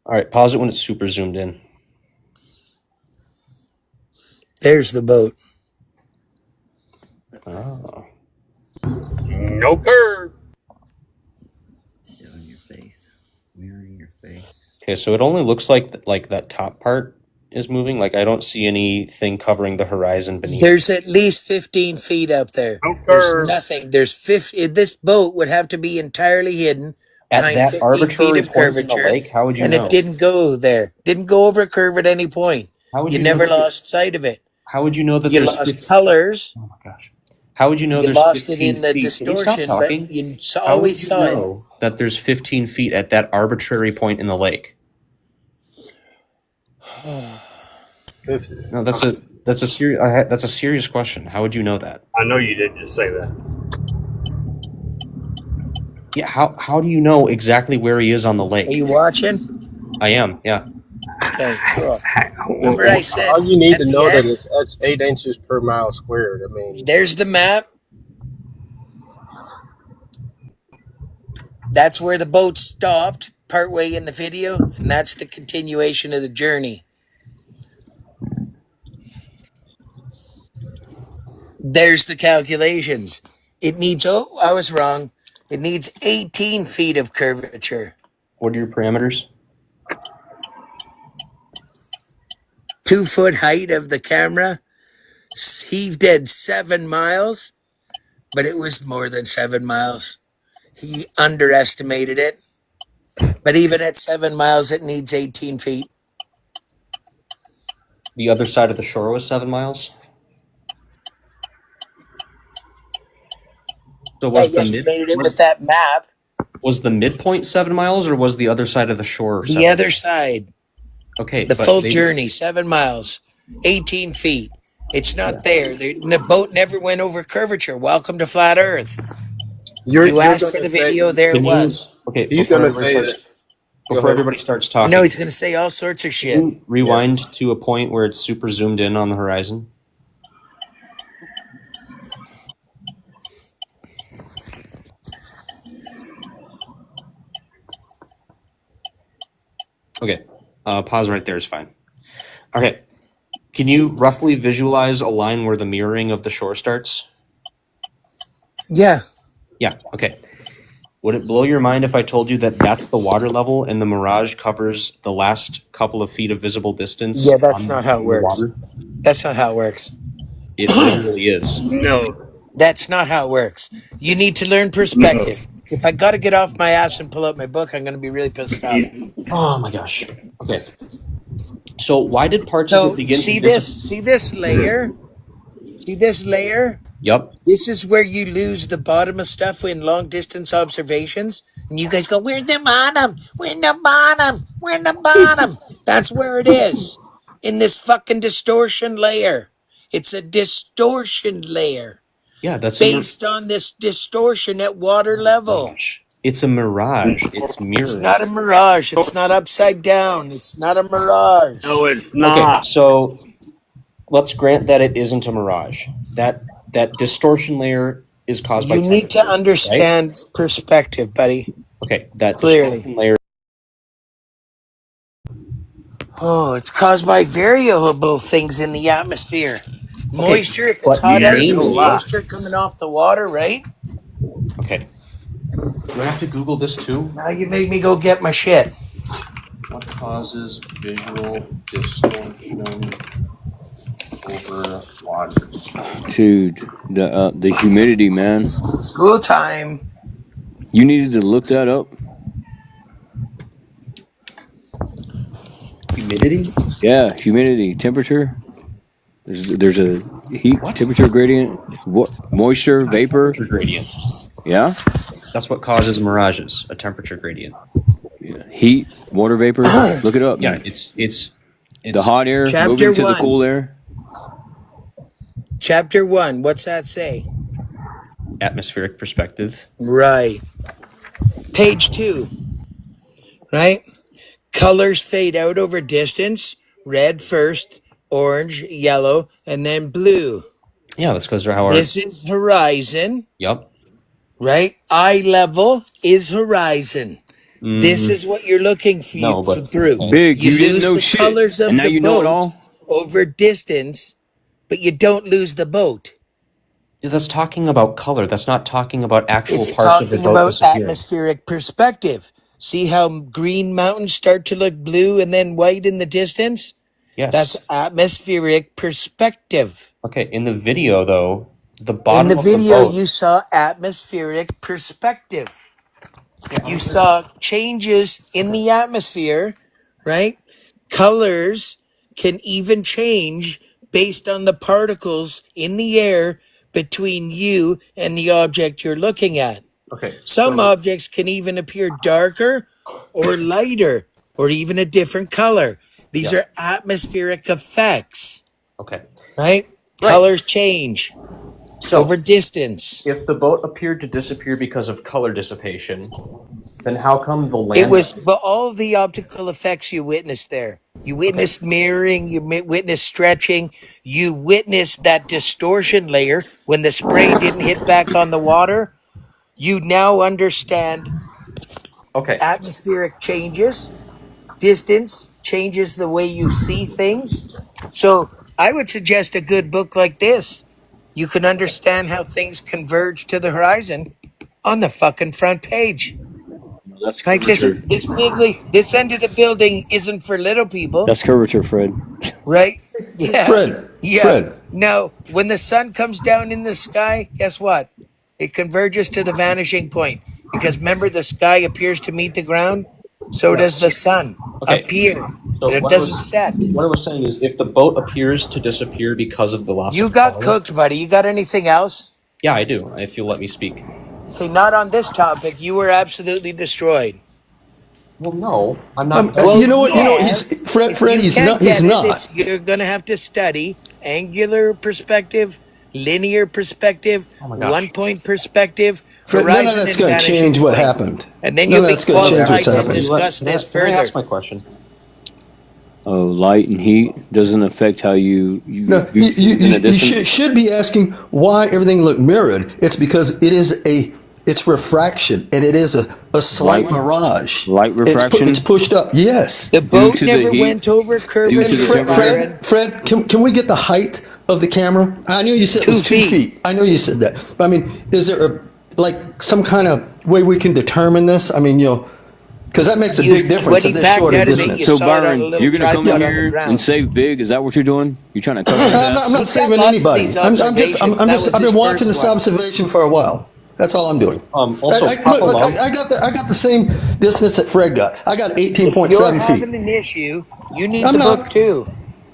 All right, pause it when it's super zoomed in. There's the boat. Oh. No curve. Okay, so it only looks like that top part is moving. Like I don't see anything covering the horizon beneath. There's at least 15 feet up there. No There's curve. nothing. There's 50. This boat would have to be entirely hidden At behind that 15 feet arbitrary of point in the curvature. lake, how would you And know? it didn't go there. Didn't go over a curve at any point. How would You you know never that lost sight of it. How would you know that You there's lost 15 colors. Oh my gosh. How would you know You there's lost it 15 in the feet? Can you stop distortion, talking? but you How would always you saw it. know that there's 15 feet at that arbitrary point in the lake? No, that's a serious that's a serious question. How would you know that? I know you didn't just say that. Yeah, how do you know exactly where he is on the lake? Are you watching? I am, yeah. Okay, cool. Remember I said All you need at to the know that end, it's 8 inches per mile squared. I mean, there's the map. That's where the boat stopped partway in the video, and that's the continuation of the journey. There's the calculations. It needs, oh, I was wrong. It needs 18 feet of curvature. What are your parameters? 2 foot height of the camera. He did 7 miles, but it was more than 7 miles. He underestimated it. But even at 7 miles, it needs 18 feet. The other side of the shore was 7 miles. So was Yeah, the you estimated it with was, that map. was the midpoint 7 miles, or was the other side of the shore 7 The other side. Okay, The but full they- journey, 7 miles, 18 feet. It's not there. The boat never went over curvature. Welcome to Flat Earth. You asked for the video, there it Can you- was. Okay, he's before gonna everybody say starts- that. Before everybody starts talking, No, he's going to say all sorts of shit. can you rewind to a point where it's super zoomed in on the horizon? Okay, pause right there is fine. Okay, can you roughly visualize a line where the mirroring of the shore starts? Yeah. Yeah, okay. Would it blow your mind if I told you that that's the water level and the mirage covers the last couple of feet of visible distance? Yeah, that's not how it the works. water? That's not how it works. It literally is. No. That's not how it works. You need to learn perspective. If I got to get off my ass and pull out my book, I'm going to be really pissed off. Oh my gosh. Okay. So why did parts So of it begin see to this layer? See this layer? Yep. This is where you lose the bottom of stuff in long distance observations. And you guys go, where's the bottom? We're in the bottom. We're in the bottom. That's where it is. In this fucking distortion layer. It's a distortion layer. Yeah, that's based on this distortion at water level. It's a mirage. It's mirroring. It's not a mirage. It's not upside down. It's not a mirage. No, it's Okay, not. so let's grant that it isn't a mirage. That distortion layer is caused by You need to temperature, understand right? perspective, buddy. Okay, that Clearly. distortion layer. Oh, it's caused by variable things in the atmosphere. Moisture, if it's but hot out, maybe- moisture coming off the water, right? Okay. Do I have to Google this too? Now you make me go get my shit. What causes visual distortion over water? Dude, the humidity, man. School time. You needed to look that up. Humidity? Yeah, humidity, temperature. There's a heat temperature gradient, moisture, vapor. Temperature gradient. Yeah, That's what causes mirages, a temperature gradient. heat, water vapor. Look it up. Yeah, Man. it's The hot air Chapter moving to the 1. cool air. Chapter 1, what's that say? atmospheric perspective. Right. Page 2. Right? Colors fade out over distance. Red first, orange, yellow, and then blue. Yeah, that's because how our This is horizon, Yep. right? Eye level is horizon. This is what you're looking for, No, but- through. Big, you didn't lose know the shit, colors of and now the you know it boat all. over distance, but you don't lose the boat. Yeah, that's talking about color. That's not talking about actual It's parts of the talking boat about disappearing. atmospheric perspective. See how green mountains start to look blue and then white in the distance? Yes. That's atmospheric perspective. Okay, in the video though, the In bottom the of the video, boat. you saw atmospheric perspective. You saw changes in the atmosphere, right? Colors can even change based on the particles in the air between you and the object you're looking at. Okay. Some so, objects can even appear darker or lighter or even a different color. These Yeah. are atmospheric effects, Okay. right? Colors change So over distance. if the boat appeared to disappear because of color dissipation, then how come the land? It was but all of the optical effects you witnessed there. You witnessed mirroring, you witnessed stretching, you witnessed that distortion layer when the spray didn't hit back on the water. You now understand Okay. atmospheric changes, distance changes the way you see things. So I would suggest a good book like this. You can understand how things converge to the horizon on the fucking front page. That's Like this curvature. this end of the building isn't for little people, That's curvature, Fred. right? Yeah. Fred, Yeah. Fred. Now, when the sun comes down in the sky, guess what? It converges to the vanishing point. Because remember, the sky appears to meet the ground, so does the sun appear. So And it what I doesn't set. What I was saying is, if the boat appears to disappear because of the loss You of got color, cooked, buddy. You got anything else? yeah, I do. If you'll let me speak. Okay, not on this topic. You were absolutely destroyed. Well, no, I'm not. You know what? You know, he's Fred. If Fred, you he's can't not. He's get it, not. you're gonna have to study angular perspective, linear perspective, Oh my gosh. 1 point perspective, Fred, none of horizon that's and going to vanishing change what point. happened. And then None you'll of be that's going to change qualified what's to happened. discuss this Can I further. ask my question? Oh, light and heat doesn't affect how you No, view things in a you distance. should be asking why everything looked mirrored. It's because it's refraction, and it is a slight mirage. Light refraction? It's pushed up. Yes. The boat to the never heat, went over due curvature, to the Byron. Fred, can we get the height of the camera? I knew you said it was 2 feet. I know you said that. But I mean, is there some kind of way we can determine this? I mean, because that makes a big difference when in he this backed short out of it, distance. you So saw it on a Byron, little you're gonna come tripod in on the here ground. and save big? Is that what you're doing? You're trying to cover his I'm ass? not He's saving got lots of anybody. these I've observations. That was been his watching first this one. observation for a while. That's all I'm doing. Also, I got the same distance that Fred got. I got If you're 18.7 feet. having an issue, you need I'm the not. book too.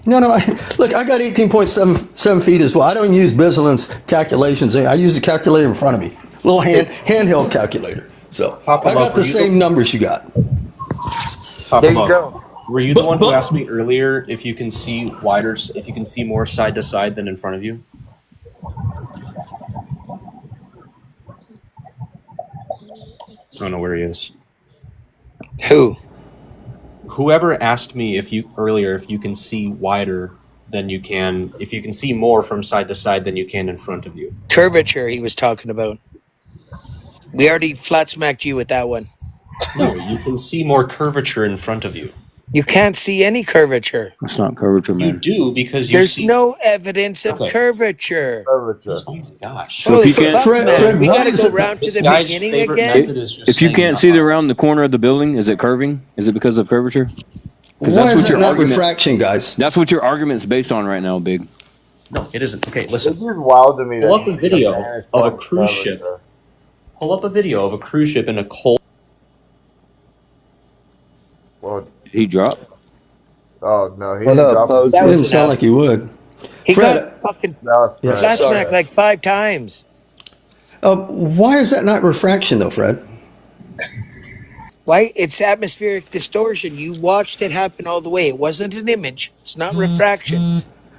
No, I got 18.7 feet as well. I don't use Bislein's calculations. I use the calculator in front of me, little handheld calculator. So Papa I Love, got the were you same numbers you got. Papa There you Love, go. Were you the one who asked me earlier if you can see wider, if you can see more side to side than in front of you? I don't know where he is. Who? Whoever asked me if you can see wider than you can, if you can see more from side to side than you can in front of you. Curvature he was talking about. We already flat smacked you with that one. No, you can see more curvature in front of you. You can't see any curvature. That's not curvature, You man. do because you There's see. no evidence of Okay. curvature. Curvature. Oh my gosh. So if you can't, Fred, We why gotta is go it- round to This the guy's beginning favorite again. method is just if you saying can't out see the loud. around the corner of the building, is it curving? Is it because of curvature? Because Why that's is what that your not argument. refraction, guys? That's what your argument's based on right now, Big. No, it isn't. Okay, It's listen. just wild to me. Pull that up a he's video vantage of a point cruise ship. curvature. Pull up a video of a cruise ship in a cold. Well, He dropped. oh no, he What didn't up, drop folks? it. It That was didn't sound enough. like you would. He Fred, got fucking That was Yeah. Fred. flat sorry. smacked like 5 times. Why is that not refraction, though, Fred? Why? It's atmospheric distortion. You watched it happen all the way. It wasn't an image. It's not refraction.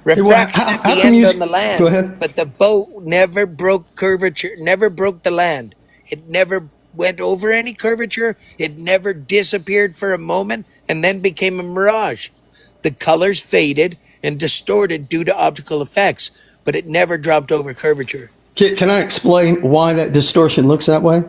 Refraction at how the come end you- on the land. Go ahead. But the boat never broke curvature, never broke the land. It never went over any curvature. It never disappeared for a moment and then became a mirage. The colors faded and distorted due to optical effects, but it never dropped over curvature. Can I explain why that distortion looks that way?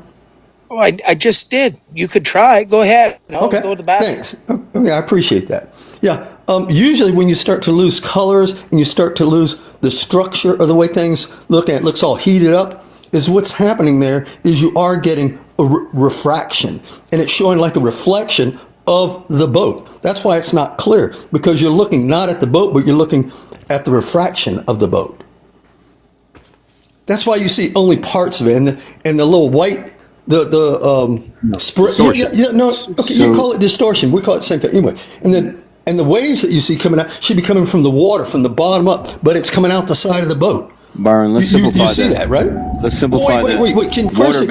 Oh, I just did. You could try. Go ahead. I'll go to the bathroom. Thanks. Okay, I appreciate that. Yeah. Usually, when you start to lose colors and you start to lose the structure of the way things look, and it looks all heated up, is what's happening there is you are getting a refraction, and it's showing like a reflection of the boat. That's why it's not clear, because you're looking not at the boat, but you're looking at the refraction of the boat. That's why you see only parts of it, and the little white, you call it distortion. We call it the same thing anyway. And the waves that you see coming out should be coming from the water, from the bottom up, but it's coming out the side of the boat. Byron, let's simplify that. You see that, right? Let's simplify that. Wait. Can you first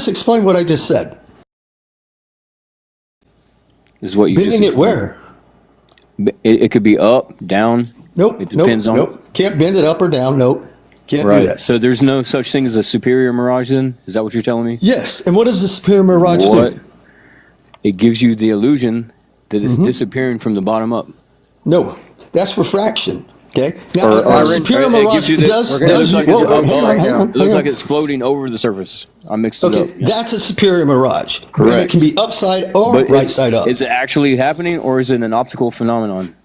explain what I just said? This is what you bending just it where? It could be up, down. Nope. It depends on. Nope. Can't bend it up or down. Nope. Can't do that. So there's no such thing as a superior mirage then? Is that what you're telling me? Yes. And what does the superior mirage do? It gives you the illusion that it's disappearing from the bottom up. No, that's refraction. Okay. Now, superior mirage does. It looks like it's floating over the surface. I mixed it up. Yeah. That's a superior mirage. Correct. And it can be upside or right side up. Is it actually happening, or is it an optical phenomenon?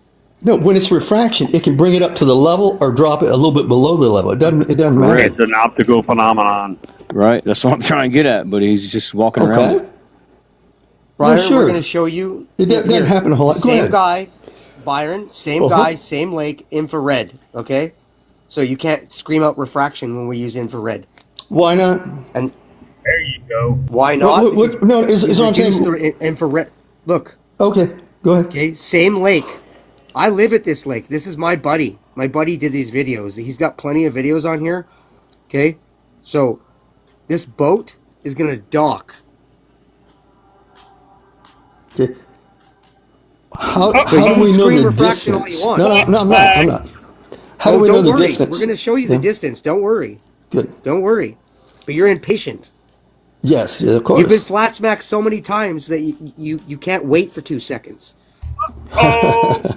No, when it's refraction, it can bring it up to the level or drop it a little bit below the level. It doesn't matter. It's an optical phenomenon. Right. That's what I'm trying to get at. But he's just walking around. Byron, we're going to show you. It doesn't happen a whole lot. Same guy, Byron, same guy, same lake, infrared. Okay, so you can't scream out refraction when we use infrared. Why not? And there you go. Why not? No, is what I'm saying. The infrared. Look. Okay, go ahead. Okay, same lake. I live at this lake. This is my buddy. My buddy did these videos. He's got plenty of videos on here. Okay, so this boat is going to dock. Okay. How do we know the distance? No, I'm not. How do we know the distance? We're going to show you the distance. Don't worry. Good. Don't worry. But you're impatient. Yes, of course. You've been flat smacked so many times that you can't wait for 2 seconds. Oh.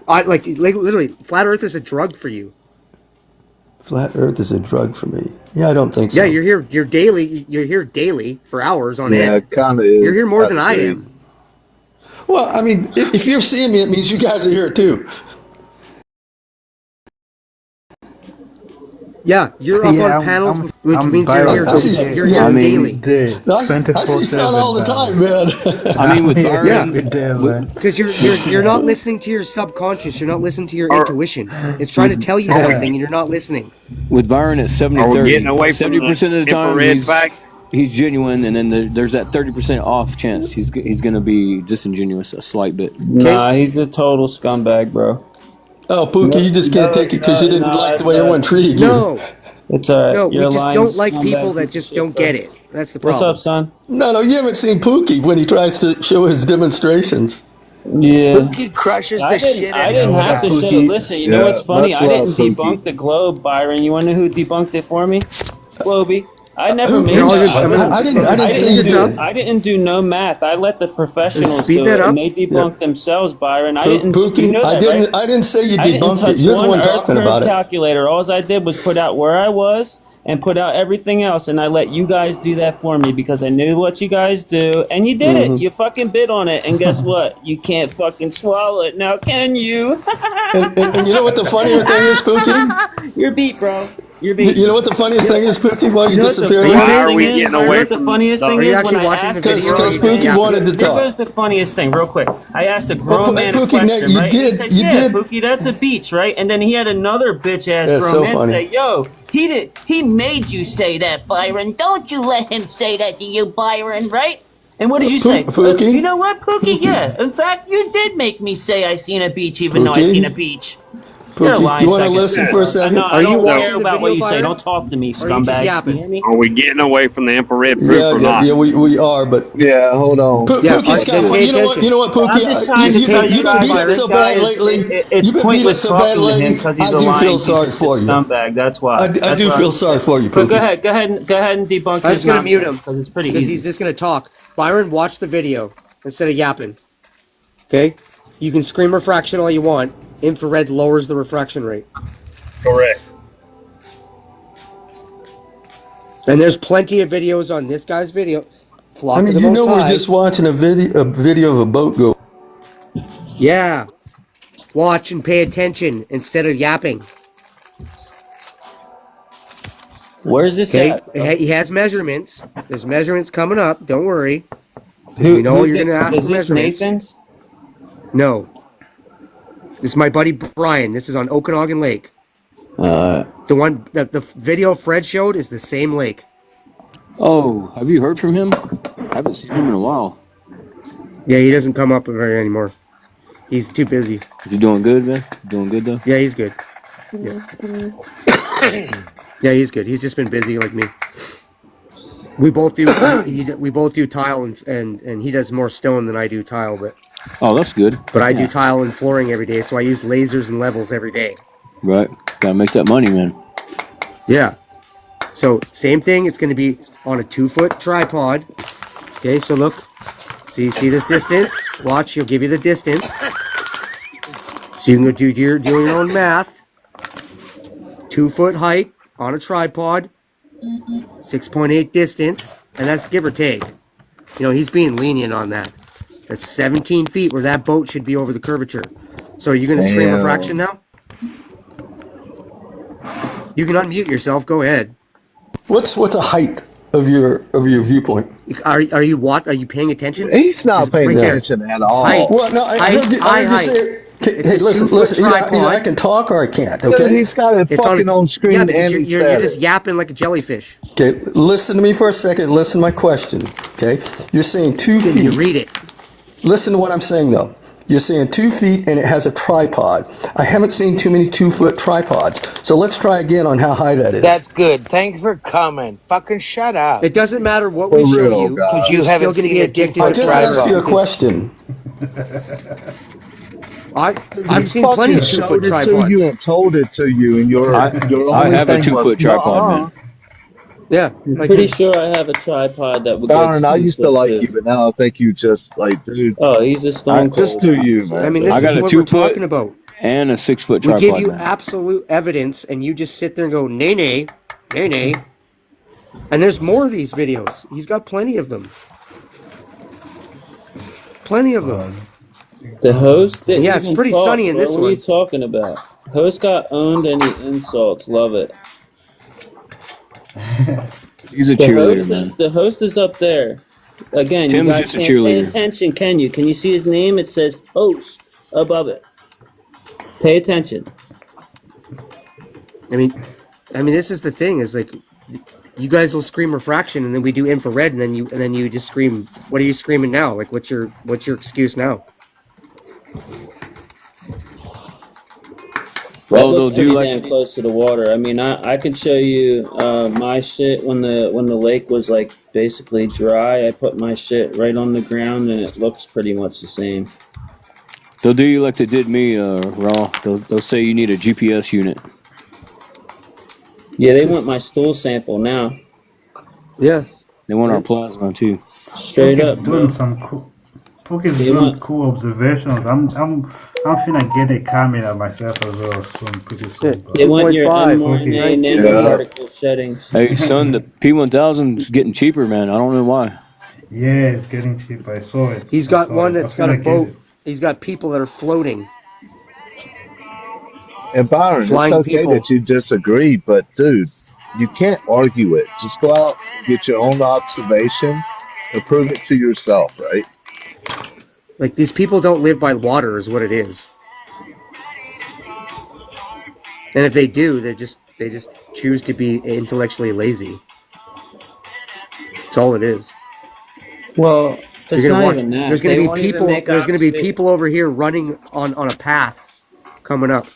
Like literally, flat Earth is a drug for you. Flat Earth is a drug for me. Yeah, I don't think so. Yeah, you're here. You're here daily for hours on end. Yeah, it kind of is. You're here more than I am. Well, I mean, if you're seeing me, it means you guys are here too. Yeah, you're up on panels, which means you're here daily. I see sun all the time, man. I mean, with Byron, because you're not listening to your subconscious. You're not listening to your intuition. It's trying to tell you something, and you're not listening. With Byron at 70-30, 70% of the time he's genuine, and then there's that 30% off chance he's going to be disingenuous a slight bit. Nah, he's a total scumbag, bro. Oh, Pookie, you just can't take it because you didn't like the way everyone treated you. No. It's all right. No, we just don't like people that just don't get it. That's the problem. What's up, son? No, you haven't seen Pookie when he tries to show his demonstrations. Yeah. Pookie crushes the shit out of I didn't have to show. Listen, you know what's funny? I didn't debunk the globe, Byron. You want to know who debunked it for me? Globey. I never made I didn't say you did. I didn't do no math. I let the professionals Speed do that it, up. and they debunked themselves, Byron. I didn't. Pookie, You know that, right? I didn't say you I didn't debunked touch it. You're the one Earth talking current about it. calculator. All I did was put out where I was and put out everything else, and I let you guys do that for me because I knew what you guys do, and you did it. You fucking bid on it, and guess what? You can't fucking swallow it now, can you? and you know what the funnier thing is, Pookie? You're beat, bro. You're beat. You know what the funniest thing is, Pookie? While you disappeared? Why are we getting away the from funniest thing is when I asked because Pookie wanted to talk. Here goes the funniest thing, real quick. I asked a grown man a Pookie, question, you right? did, He said, you yeah, did. Pookie, that's a beach, right? And then he had another bitch-ass That's grown so man funny. say, yo, He made you say that, Byron. Don't you let him say that to you, Byron, right? and what did you say? Pookie? You know what, Pookie? Yeah. In fact, you did make me say I seen a beach, even though I Pookie? seen a beach. You're Pookie, lying you want to second. listen for a second? No, I don't watching care the about what video, you say. Byron? Don't talk to me, Or are you just scumbag. yapping? You hear me? Are we getting away from the infrared proof or not? Yeah, we are, but Yeah, hold on. Pookie's kind of funny. You know what, Pookie? I'm just trying to tell You've been beat up Byron, so bad guys, lately. It's You've been beat up pointless so bad talking to him lately. because he's I a do lying feel sorry piece of for you. scumbag. That's why. I do feel sorry for you, But Pookie. go ahead and debunk. I'm just gonna mute him because it's pretty because easy. he's just gonna talk. Byron, watch the video instead of yapping. Okay, you can scream refraction all you want. Infrared lowers the refraction rate. Correct. And there's plenty of videos on this guy's video. I mean, you know, we're just watching a video of a boat go. Yeah. Watch and pay attention instead of yapping. Where's this Okay, at? he has measurements. There's measurements coming up. Don't worry. We know you're going to ask is for this measurements. Nathan's? No. This is my buddy Brian. This is on Okanagan Lake. The one that the video Fred showed is the same lake. Oh, have you heard from him? I haven't seen him in a while. Yeah, he doesn't come up very anymore. He's too busy. Is he doing good, man? Doing good though? Yeah, he's good. Yeah. Yeah, he's good. He's just been busy like me. We both do. We both do tile and he does more stone than I do tile, but. Oh, that's good. But I do tile and flooring every day, so I use lasers and levels every day. Right. Gotta make that money, man. Yeah. So same thing. It's going to be on a 2-foot tripod. Okay. So look. So you see this distance. Watch. He'll give you the distance. So you can go do your own math. 2-foot height on a tripod. 6.8 distance, and that's give or take. You know, he's being lenient on that. That's 17 feet where that boat should be over the curvature. So are you going to scream refraction now? You can unmute yourself. Go ahead. What's a height of your viewpoint? Are you paying attention? He's not paying attention at all. Height. Well, no, I heard you say. Hey, listen. Either I can talk or I can't. Okay. Dude, he's got it fucking on screen, yeah, and you're just yapping like a jellyfish. Okay, listen to me for a second. Listen to my question. Okay, you're saying 2 feet. You read it. Listen to what I'm saying though. You're saying 2 feet and it has a tripod. I haven't seen too many 2-foot tripods. So let's try again on how high that is. That's good. Thanks for coming. Fucking shut up. It doesn't matter what we show you because you haven't still going to be addicted I to just asked you a question. I've seen plenty of 2-foot tripods. To you and told it to you, and your I have a 2-foot tripod, man. Yeah, I'm pretty sure I have a tripod that would. Darren, I used to like you, but now I think you just like, dude. Oh, he's a stone cold. Just to you, man. I mean, this I got is a what 2-foot we're talking about. and a 6-foot We tripod. give you man. absolute evidence, and you just sit there and go, nay, nay, nay, nay. And there's more of these videos. He's got plenty of them. Plenty of them. The host didn't Yeah, it's even pretty talk, sunny in bro. this What one. are you talking about? Host got owned and he insults. Love it. He's a cheerleader, man. The host is up there. Again, Tim's you guys just a can't cheerleader. pay attention, can you? Can you see his name? It says host above it. Pay attention. I mean, this is the thing. Is like, you guys will scream refraction, and then we do infrared, and then you just scream. What are you screaming now? Like, what's your excuse now? Well, That they'll looks do pretty like damn close to the water. I mean, I could show you my shit when the lake was like basically dry. I put my shit right on the ground, and it looks pretty much the same. they'll do you like they did me, Raw. They'll say you need a GPS unit. Yeah, they want my stool sample now. Yeah, They want our plasma too. Straight Pookie's up, bro. doing some cool. Pookie's doing cool observations. I'm finna get a camera myself as well soon, pretty soon. They want your 2.5. mRNA nanoparticle settings. Hey, son, the P1000 is getting cheaper, man. I don't know why. Yeah, it's getting cheaper. I saw it. He's got I saw one it. that's I'm got a finna get boat. it. He's got people that are floating. And Byron, Flying it's okay people. that you disagree, but dude, you can't argue it. Just go out, get your own observation, and prove it to yourself, right? Like, these people don't live by water, is what it is. And if they do, they just choose to be intellectually lazy. That's all it is. Well, it's You're gonna not watch. even that. There's gonna They be won't even people. make There's gonna be observa- people over here running on a path coming up.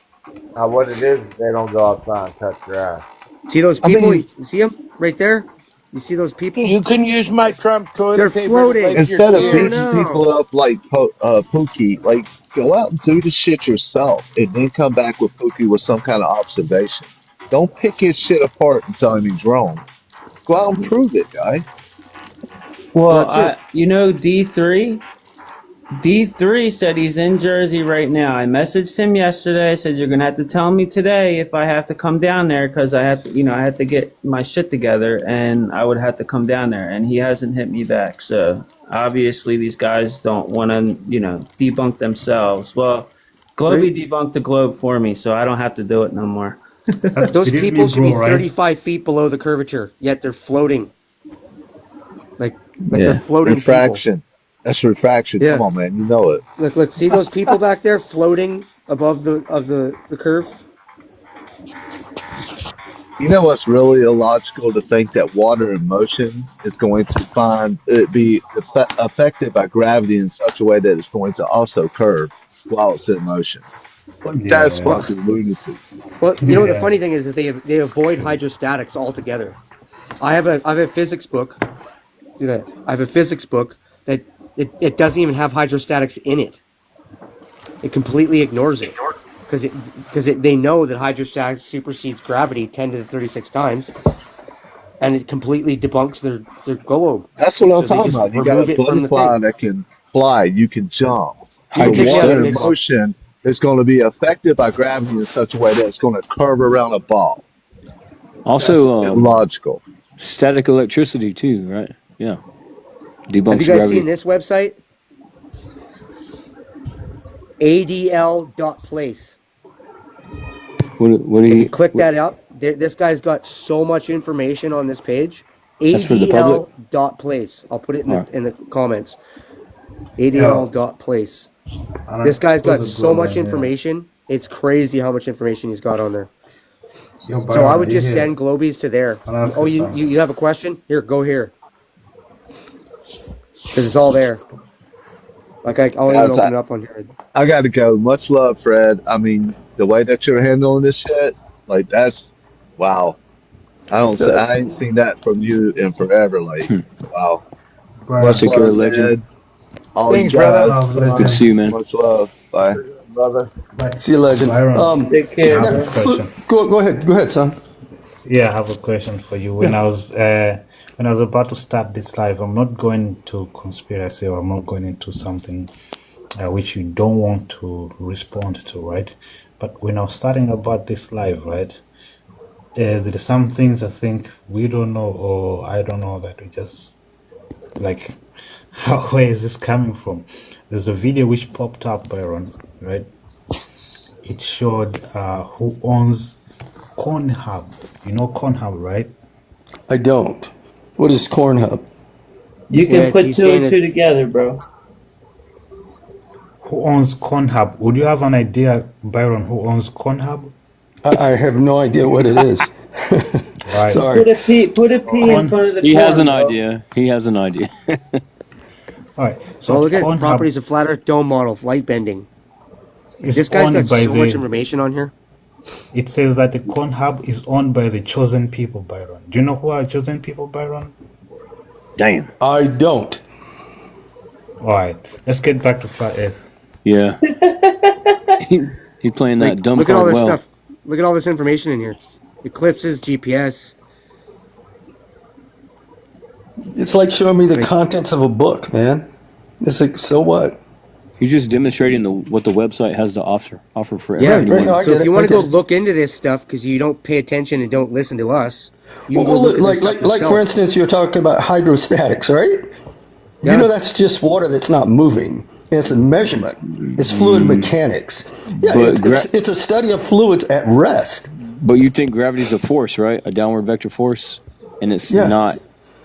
Now, what it is, they don't go outside and touch grass. See those people? You see them right there? You see those people? You can use my Trump toilet They're paper. floating. To wipe Instead your of tears. beating people up like Pookie, like go out and do the shit yourself, and then come back with Pookie with some kind of observation. Don't pick his shit apart and tell him he's wrong. Go out and prove it, guy. Well, That's you know, D3 said he's in Jersey right now. I messaged him yesterday. I said, you're going to have to tell me today if I have to come down there because I have to, I have to get my shit together and I would have to come down there. And he hasn't hit me back. So obviously these guys don't want to, debunk themselves. Well, Globey debunked the globe for me, so I don't have to do it no more. Those Believe people me, should be bro, right? 35 feet below the curvature, yet they're floating. Like they're Yeah. floating people. Refraction. That's refraction. Come Yeah. on, man. You know it. Look, see those people back there floating above the curve? You know what's really illogical to think that water in motion is going to find it be affected by gravity in such a way that it's going to also curve while it's in motion. Like that's Yeah. Well, fucking lunacy. well, you know what the Yeah. funny thing is they avoid hydrostatics altogether. I have a physics book. Do that. I have a physics book that it doesn't even have hydrostatics in it. It completely ignores it because they know that hydrostatics supersedes gravity 10 to the 36 times, and it completely debunks their globe. That's what I'm So they talking just about. You got a remove it from the butterfly thing. that can fly, you can jump. You can But take me out of water the in mix. motion is going to be affected by gravity in such a way that it's going to curve around a ball. That's Also, illogical. static electricity too, right? Yeah, Have you debunks guys gravity. seen this website? ADL.place. What do If you? you click that up, this guy's got so much information on this page. That's for the public. ADL.place. I'll put it All right. in the comments. Yo, ADL.place. and This guy's got those are so good much right there. information. It's crazy how much information he's got on there. Yo, So I Byron, would do you just hear? send Globies to there. I'll ask Oh, you you, something. you have a question? Here, go here. Because it's all there. Like I'll even Guys, open it up on here. I got to go. Much love, Fred. I mean, the way that you're handling this shit, like that's wow. I ain't seen that from you in forever. Like, wow. Much Byron, Take care, love, legend. Ed. All you Thanks, brother. guys. love, Good to legend. see you, man. Much love. Bye. brother. But See you, legend. Byron, Take I care, have Now, a bro. question. go ahead. Go ahead, son. Yeah, I have a question for you. Yeah. When I was about to start this live, I'm not going to conspiracy, or I'm not going into something which you don't want to respond to, right? But when I was starting about this live, right, there's some things I think we don't know, or I don't know, that we just like. Where is this coming from? There's a video which popped up, Byron, right? It showed who owns Cornhub. You know Cornhub, right? I don't. What is Corn Hub? You can Yeah, put she's two saying and two together, bro. Who owns Cornhub? Would you have an idea, Byron, who owns Cornhub? I have no idea what it is. Right. Sorry. Put a P in front of the He has corn, an bro. idea. He has an idea. All right. So So look at Cornhub properties of flat Earth dome model, light bending. is This guy's got owned by so much the. information on here. It says that the Cornhub is owned by the chosen people, Byron. Do you know who are chosen people, Byron? Damn. I don't. All right. Let's get back to flat Earth. Yeah. He's playing that dumb Look at all card this well. stuff. Look at all this information in here. Eclipses, GPS. It's like showing me the contents of a book, man. It's like, so what? He's just demonstrating what the website has to offer for Yeah, everyone. no, I so get if it, you want I to go get it. look into this stuff because you don't pay attention and don't listen to us, you can Well, go look at this stuff like yourself. for instance, you're talking about hydrostatics, right? Yeah. You know that's just water that's not moving. It's a measurement. It's fluid mechanics. Yeah, But it's a study of fluids at rest. But you think gravity's a force, right? A downward vector force, and it's Yeah. not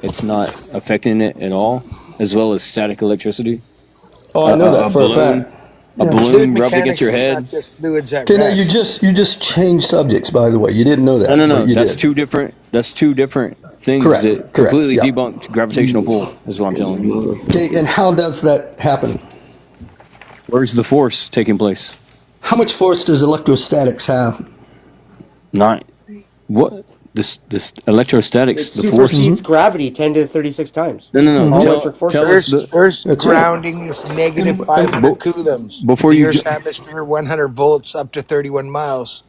affecting it at all, as well as static electricity. Oh, I know that for a balloon, fact. a Yeah. balloon Fluid rubbed mechanics against your is head. not just fluids at Okay, now rest. you just changed subjects, by the way. You didn't know that. No. But you That's did. two different. That's two different things Correct, that correct, completely yeah. debunk gravitational pull. Is what I'm telling you. Okay, and how does that happen? Where's the force taking place? How much force does electrostatics have? Not what this electrostatics. It The force. supersedes gravity 10 to 36 times. No. All Tell electric force us does. the Earth's That's it. grounding is negative 500 coulombs. before The you. Earth's atmosphere 100 volts up to 31 miles.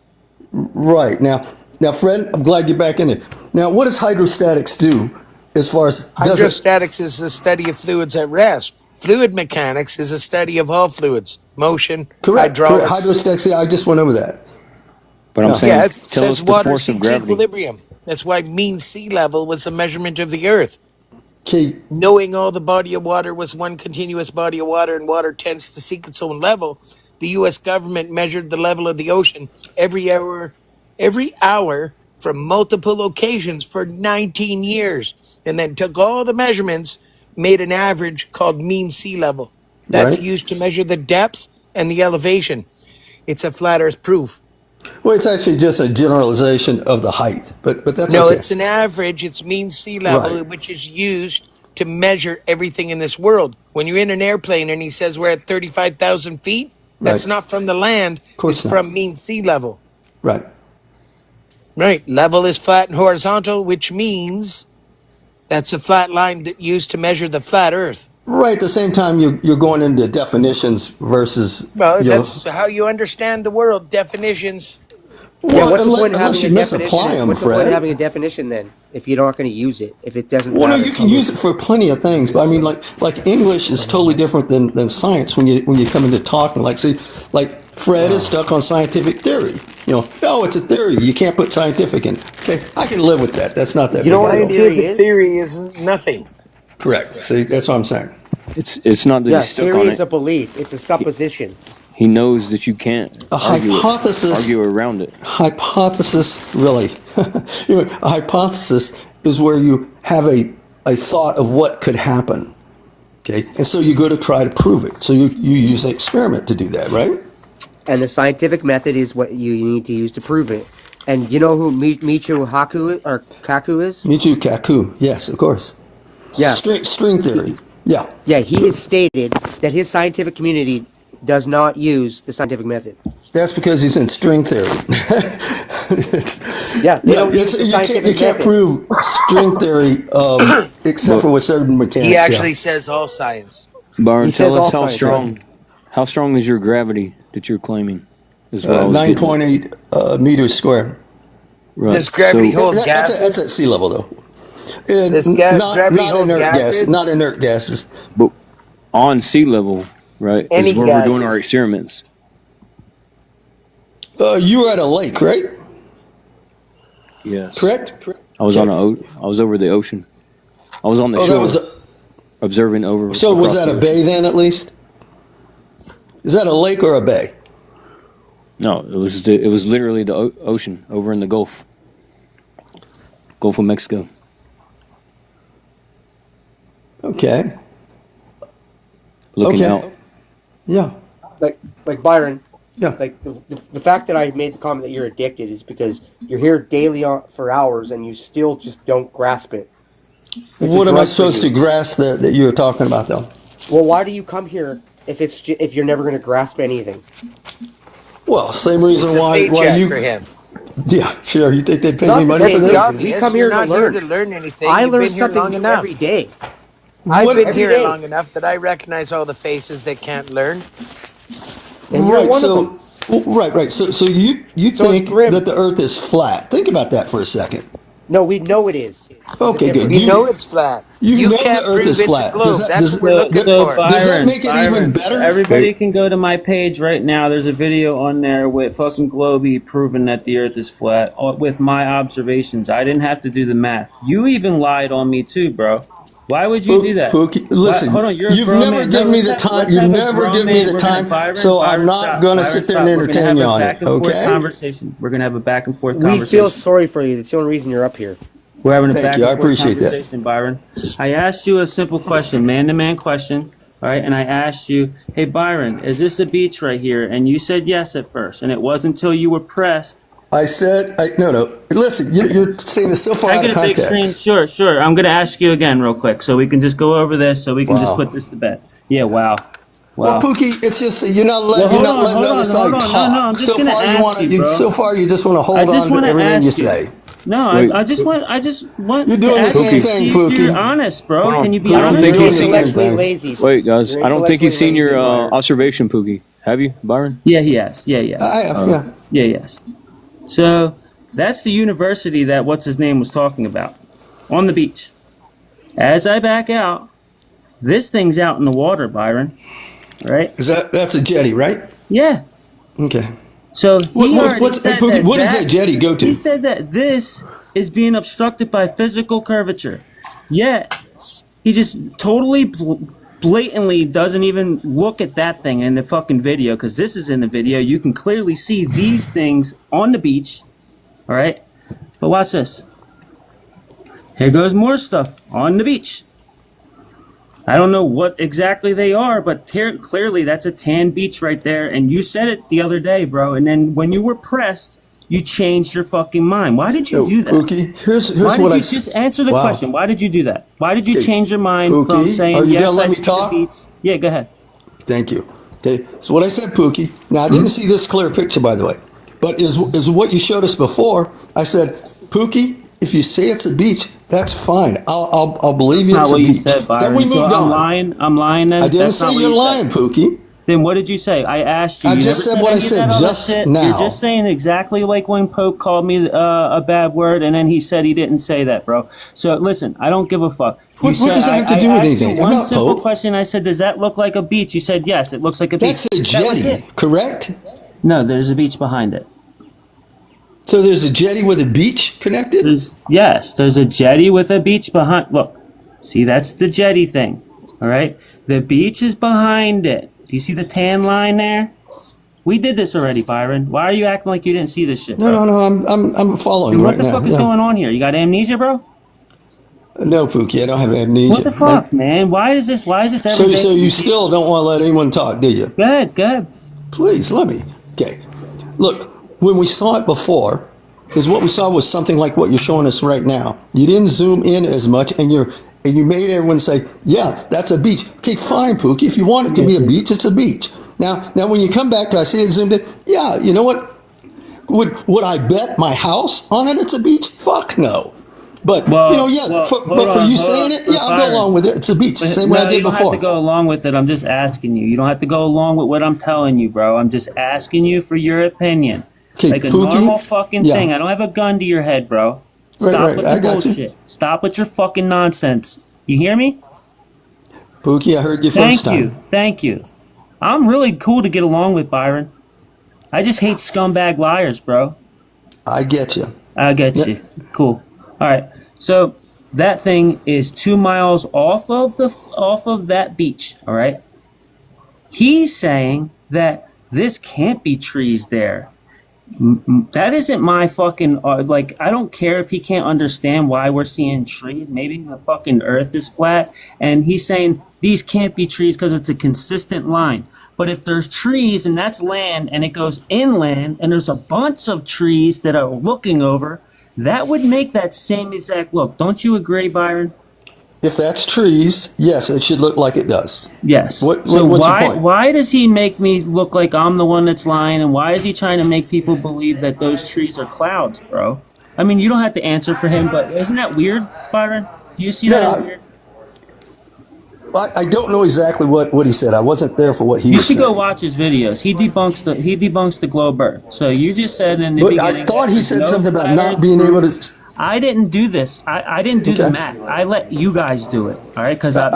Right. Now, Fred, I'm glad you're back in it. Now, what does hydrostatics do as far as does it? Hydrostatics is the study of fluids at rest. Fluid mechanics is a study of all fluids, motion, Correct. hydraulics. Hydrostatics, yeah, I just went over that. But I'm Yeah. saying, Yeah, it tell us says the water force of seeks gravity. equilibrium. That's why mean sea level was the measurement of the Earth. Okay. Knowing all the body of water was one continuous body of water and water tends to seek its own level, the U.S. government measured the level of the ocean every hour every hour from multiple locations for 19 years, and then took all the measurements, made an average called mean sea level. That's Right. used to measure the depths and the elevation. It's a flat Earth proof. Well, it's actually just a generalization of the height, but that's No, okay. it's an average. It's mean sea level, Right. which is used to measure everything in this world. When you're in an airplane and he says we're at 35,000 feet, that's Right. not from the land. Of course It's not. from mean sea level. Right. Right. Level is flat and horizontal, which means that's a flat line that used to measure the flat Earth. Right. At the same time, you're going into definitions versus, Well, you know, that's how you understand the world. Definitions. Yeah, well, what's the point of unless having you a definition? misapply them, What's the point of Fred. having a definition then if you're not going to use it? If it doesn't Well, no, matter? you can use it for plenty of things, but I mean, like English is totally different than science when you come into talking. Like, see, like Fred is stuck on scientific theory. You know, no, it's a theory. You can't put scientific in. Okay, I can live with that. That's not that. You know big what a a deal. theory Scientific is? theory is nothing. Correct. See, that's what I'm saying. It's not that Yeah, he's stuck theory on is a it. belief. It's a supposition. He knows that you can't A hypothesis. argue around it. Hypothesis, really. You know, a hypothesis is where you have a thought of what could happen. Okay, and so you go to try to prove it. So you use an experiment to do that, right? And the scientific method is what you need to use to prove it. And you know who Michio Kaku is? Michio Kaku, yes, of course. Yeah. String theory. Yeah. Yeah, he has stated that his scientific community does not use the scientific method. That's because he's in string theory. Yeah, they don't use it's, the you scientific can't method. prove string theory except for with certain mechanics. He yeah. actually says all science. Byron, He says tell us all how science, how strong is your gravity that you're claiming? Is what I was getting at. 9.8 meters squared. Right. Does gravity So- hold That's gases? at sea level, though. And Does not gravity hold inert gases? gases. Not inert gases. But on sea level, right, Any is where we're doing gases. our experiments. You were at a lake, right? Yes. Correct. I was I was over the ocean. I was on the Oh, shore that was observing over. So was across that the a bay then, at least? Is that a lake or a bay? No, it was literally the ocean over in the Gulf of Mexico. Okay. Looking Okay. out. Yeah. Like Byron. Yeah. Like the fact that I made the comment that you're addicted is because you're here daily for hours and you still just don't grasp it. It's a What am I drug for supposed to you. grasp that you were talking about, though? Well, why do you come here if you're never going to grasp anything? Well, same reason It's a why paycheck you. for him. Yeah, sure. You think they pay Not me the money for same this? reason. We Obvious, come you're here to not learn. here to learn anything. I You've learn been here long something enough. every day. I've What- been every here day. long enough that I recognize all the faces that can't learn. And you're Right. one of So, them. right. So you So think it's grim. that the Earth is flat? Think about that for a second. No, we know it is. Okay, good. We know it's flat. You know can't the Earth prove is it's flat. a globe. Does that- That's does- what we're looking So for. Does that Byron, make it even better? Everybody can go to my page right now. There's a video on there with fucking Globey proving that the Earth is flat with my observations. I didn't have to do the math. You even lied on me too, bro. Why would you do that? Pookie, listen, Hold on, you're a you've grown never man. given No, me the let's have- time. let's You've have a never grown given me man. the We're gonna- time, Byron, so I'm Byron, not stop. going to Byron, sit there stop. and We're gonna entertain have you a on back it. and forth Okay? conversation. We're gonna have a back and forth We conversation. feel sorry for you. That's the only reason you're up here. We're having a Thank back you. I and forth appreciate that. conversation, Byron. I asked you a simple question, man-to-man question, all right? And I asked you, hey, Byron, is this a beach right here? And you said yes at first, and it wasn't until you were pressed. I said, no. Listen, you're saying this so far out of Negative extreme, context. sure. I'm going to ask you again real quick so we can just go over this so we can just Wow. put this to bed. Yeah, wow. Well, Pookie, it's just you're not letting Well, the hold other on, side hold on. talk. No, I'm just so gonna far, ask you, bro. so far you just want to I hold just on wanna to everything ask you you. say. No, Wait. I just want You're doing to the ask same you, thing, see if Pookie. you're honest, bro. Hold on. Can you be I don't honest? think You're he's doing seen. the same thing. Lazy. Wait, guys, You're I don't think you've seen your intellectually lazy, observation, Pookie. Have you, Byron? Yeah, he has. Yeah. I have, yeah. Yeah, yes. So that's the university that what's his name was talking about on the beach. As I back out, this thing's out in the water, Byron. Right? That's a jetty, right? Yeah. Okay. So he already What's said hey, Pookie, that what does that jetty go to? He said that this is being obstructed by physical curvature. Yet he just totally blatantly doesn't even look at that thing in the fucking video, because this is in the video. You can clearly see these things on the beach All right, but watch this. Here goes more stuff on the beach. I don't know what exactly they are, but clearly that's a tan beach right there. And you said it the other day, bro. And then when you were pressed, you changed your fucking mind. Why did you do that? Pookie, here's Why what did I you just answer the Wow. question? Why did you do that? Why did you Okay, change your mind Pookie, from saying are you yes, gonna let I me see talk? the beach? Yeah, go ahead. Thank you. Okay, so what I said, Pookie. Now I didn't see this clear picture, by the way, but is what you showed us before. I said, Pookie, if you say it's a beach, that's fine. I'll believe you Not it's a what you beach. said, Byron. Then we So moved I'm on. lying. I'm lying. Then I didn't that's say not what you're you lying, said. Pookie. Then what did you say? I asked you. I You just never said what I any of said that other just shit. now. You're just saying exactly like when Pope called me a bad word, and then he said he didn't say that, bro. So listen, I don't give a fuck. You What does that have to do with I asked you anything? I'm one not simple Pope. question. I said, "Does that look like a beach?" You said, "Yes, it looks like a beach." That's a That was jetty, it. correct? No, there's a beach behind it. So there's a jetty with a beach connected? Yes, there's a jetty with a beach behind. Look, see, that's the jetty thing. All right, the beach is behind it. Do you see the tan line there? We did this already, Byron. Why are you acting like you didn't see this shit, bro? No. I'm following Dude, you what right the now. fuck is Yeah. going on here? You got amnesia, bro? No, Pookie, I don't have amnesia. What the fuck, man? Why is this every So day? you still don't want to let anyone talk, do you? Go ahead. Please, let me. Okay. Look, when we saw it before, is what we saw was something like what you're showing us right now. You didn't zoom in as much, and you made everyone say, "Yeah, that's a beach." Okay, fine, Pookie. If you want it to be a beach, it's a beach. Now, when you come back to I see it zoomed in. Yeah, you know what? Would I bet my house on it? It's a beach? Fuck no. But for you saying it, yeah, I'll go along with it. It's a beach, same way I did you don't before. have to go along with it. I'm just asking you. You don't have to go along with what I'm telling you, bro. I'm just asking you for your opinion. Okay, Like a Pookie, normal fucking yeah. thing. I don't have a gun to your head, bro. Right, Stop right, with I the got you. bullshit. Stop with your fucking nonsense. You hear me? Pookie, I heard you first time. Thank you. I'm really cool to get along with, Byron. I just hate scumbag liars, bro. I get you. I get you. Cool. All right. So that thing is 2 miles off of that beach. All right. He's saying that this can't be trees there. That isn't my fucking like. I don't care if he can't understand why we're seeing trees. Maybe the fucking earth is flat, and he's saying these can't be trees because it's a consistent line. But if there's trees and that's land and it goes inland and there's a bunch of trees that are looking over, that would make that same exact look. Don't you agree, Byron? If that's trees, yes, it should look like it does. Yes. What's So your point? why does he make me look like I'm the one that's lying, and why is he trying to make people believe that those trees are clouds, bro? I mean, you don't have to answer for him, but isn't that weird, Byron? Do you see that as weird? I don't know exactly what he said. I wasn't there for what he You was should saying. go watch his videos. He debunks the globe Earth. So you just said in the But beginning. I thought that he there's said no something about flat not Earth being able proof. to. I didn't do this. I didn't do the Okay. math. I let you guys do it. All right, because I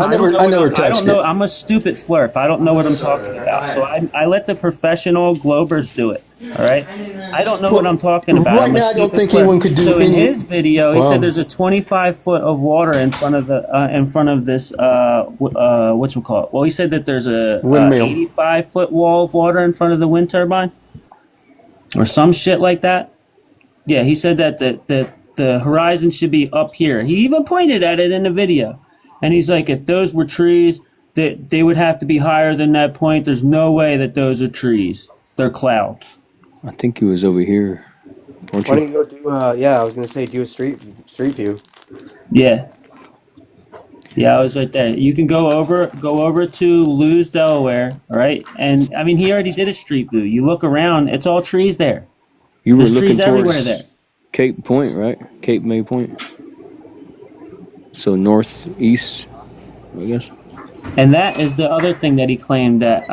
never touched it. I'm a stupid flurf. I don't know what I'm talking about. So I let the professional globers do it. All right. I don't know what I'm talking about. Right I'm a now, I don't stupid think flurf. anyone could do So in any- his video, he Wow. said there's a 25 foot of water in front of this whatchamacallit. Well, he said that there's a Windmill. 85-foot wall of water in front of the wind turbine, or some shit like that. Yeah, he said that the horizon should be up here. He even pointed at it in the video. And he's like, if those were trees, that they would have to be higher than that point. There's no way that those are trees. They're clouds. I think he was over here. Weren't Why you? don't you go do? Yeah, I was gonna say do a street view. Yeah. Yeah, I was right there. You can go over to Lewes, Delaware, all right? And I mean, he already did a street view. You look around, it's all trees there. You were There's looking trees everywhere towards there. Cape Point, right? Cape May Point. So northeast, I guess. And that is the other thing that he claimed that,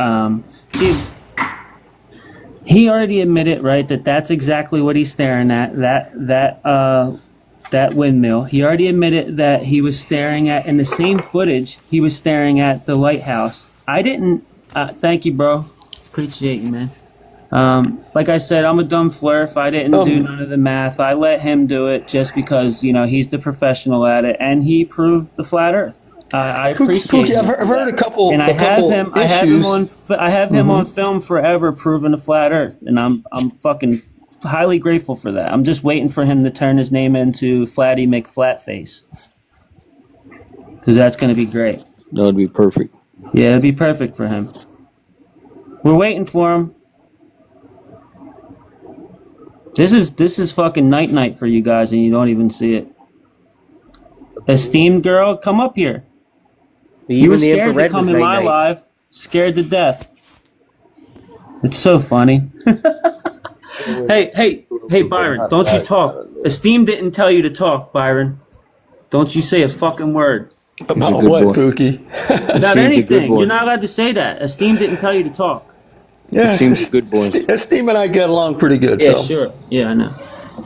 see, he already admitted, right, that that's exactly what he's staring at, that windmill. He already admitted that he was staring at, in the same footage, he was staring at the lighthouse. I didn't, thank you, bro. Appreciate you, man. Like I said, I'm a dumb flurf. I didn't do none of the math. I let him do it just because, you know, he's the professional at it, and he proved the flat Earth. I appreciate Pookie, him. I've heard a couple. And I have him. I have him issues. on. I have him on film forever proving the flat Earth, and I'm fucking highly grateful for that. I'm just waiting for him to turn his name into Flatty McFlatface. Because that's going to be great. That would be perfect. Yeah, it'd be perfect for him. We're waiting for him. This is fucking night for you guys, and you don't even see it. Esteemed girl, come up here. You were scared to come in my live. Scared to death. It's so funny. Hey, Byron, don't you talk. Esteem didn't tell you to talk, Byron. Don't you say a fucking word. About what, Pookie? About anything. You're not allowed to say that. Esteem didn't tell you to talk. Yeah, Esteem's a good boy. Esteem and I get along pretty good. Yeah, so. Sure. Yeah, I know.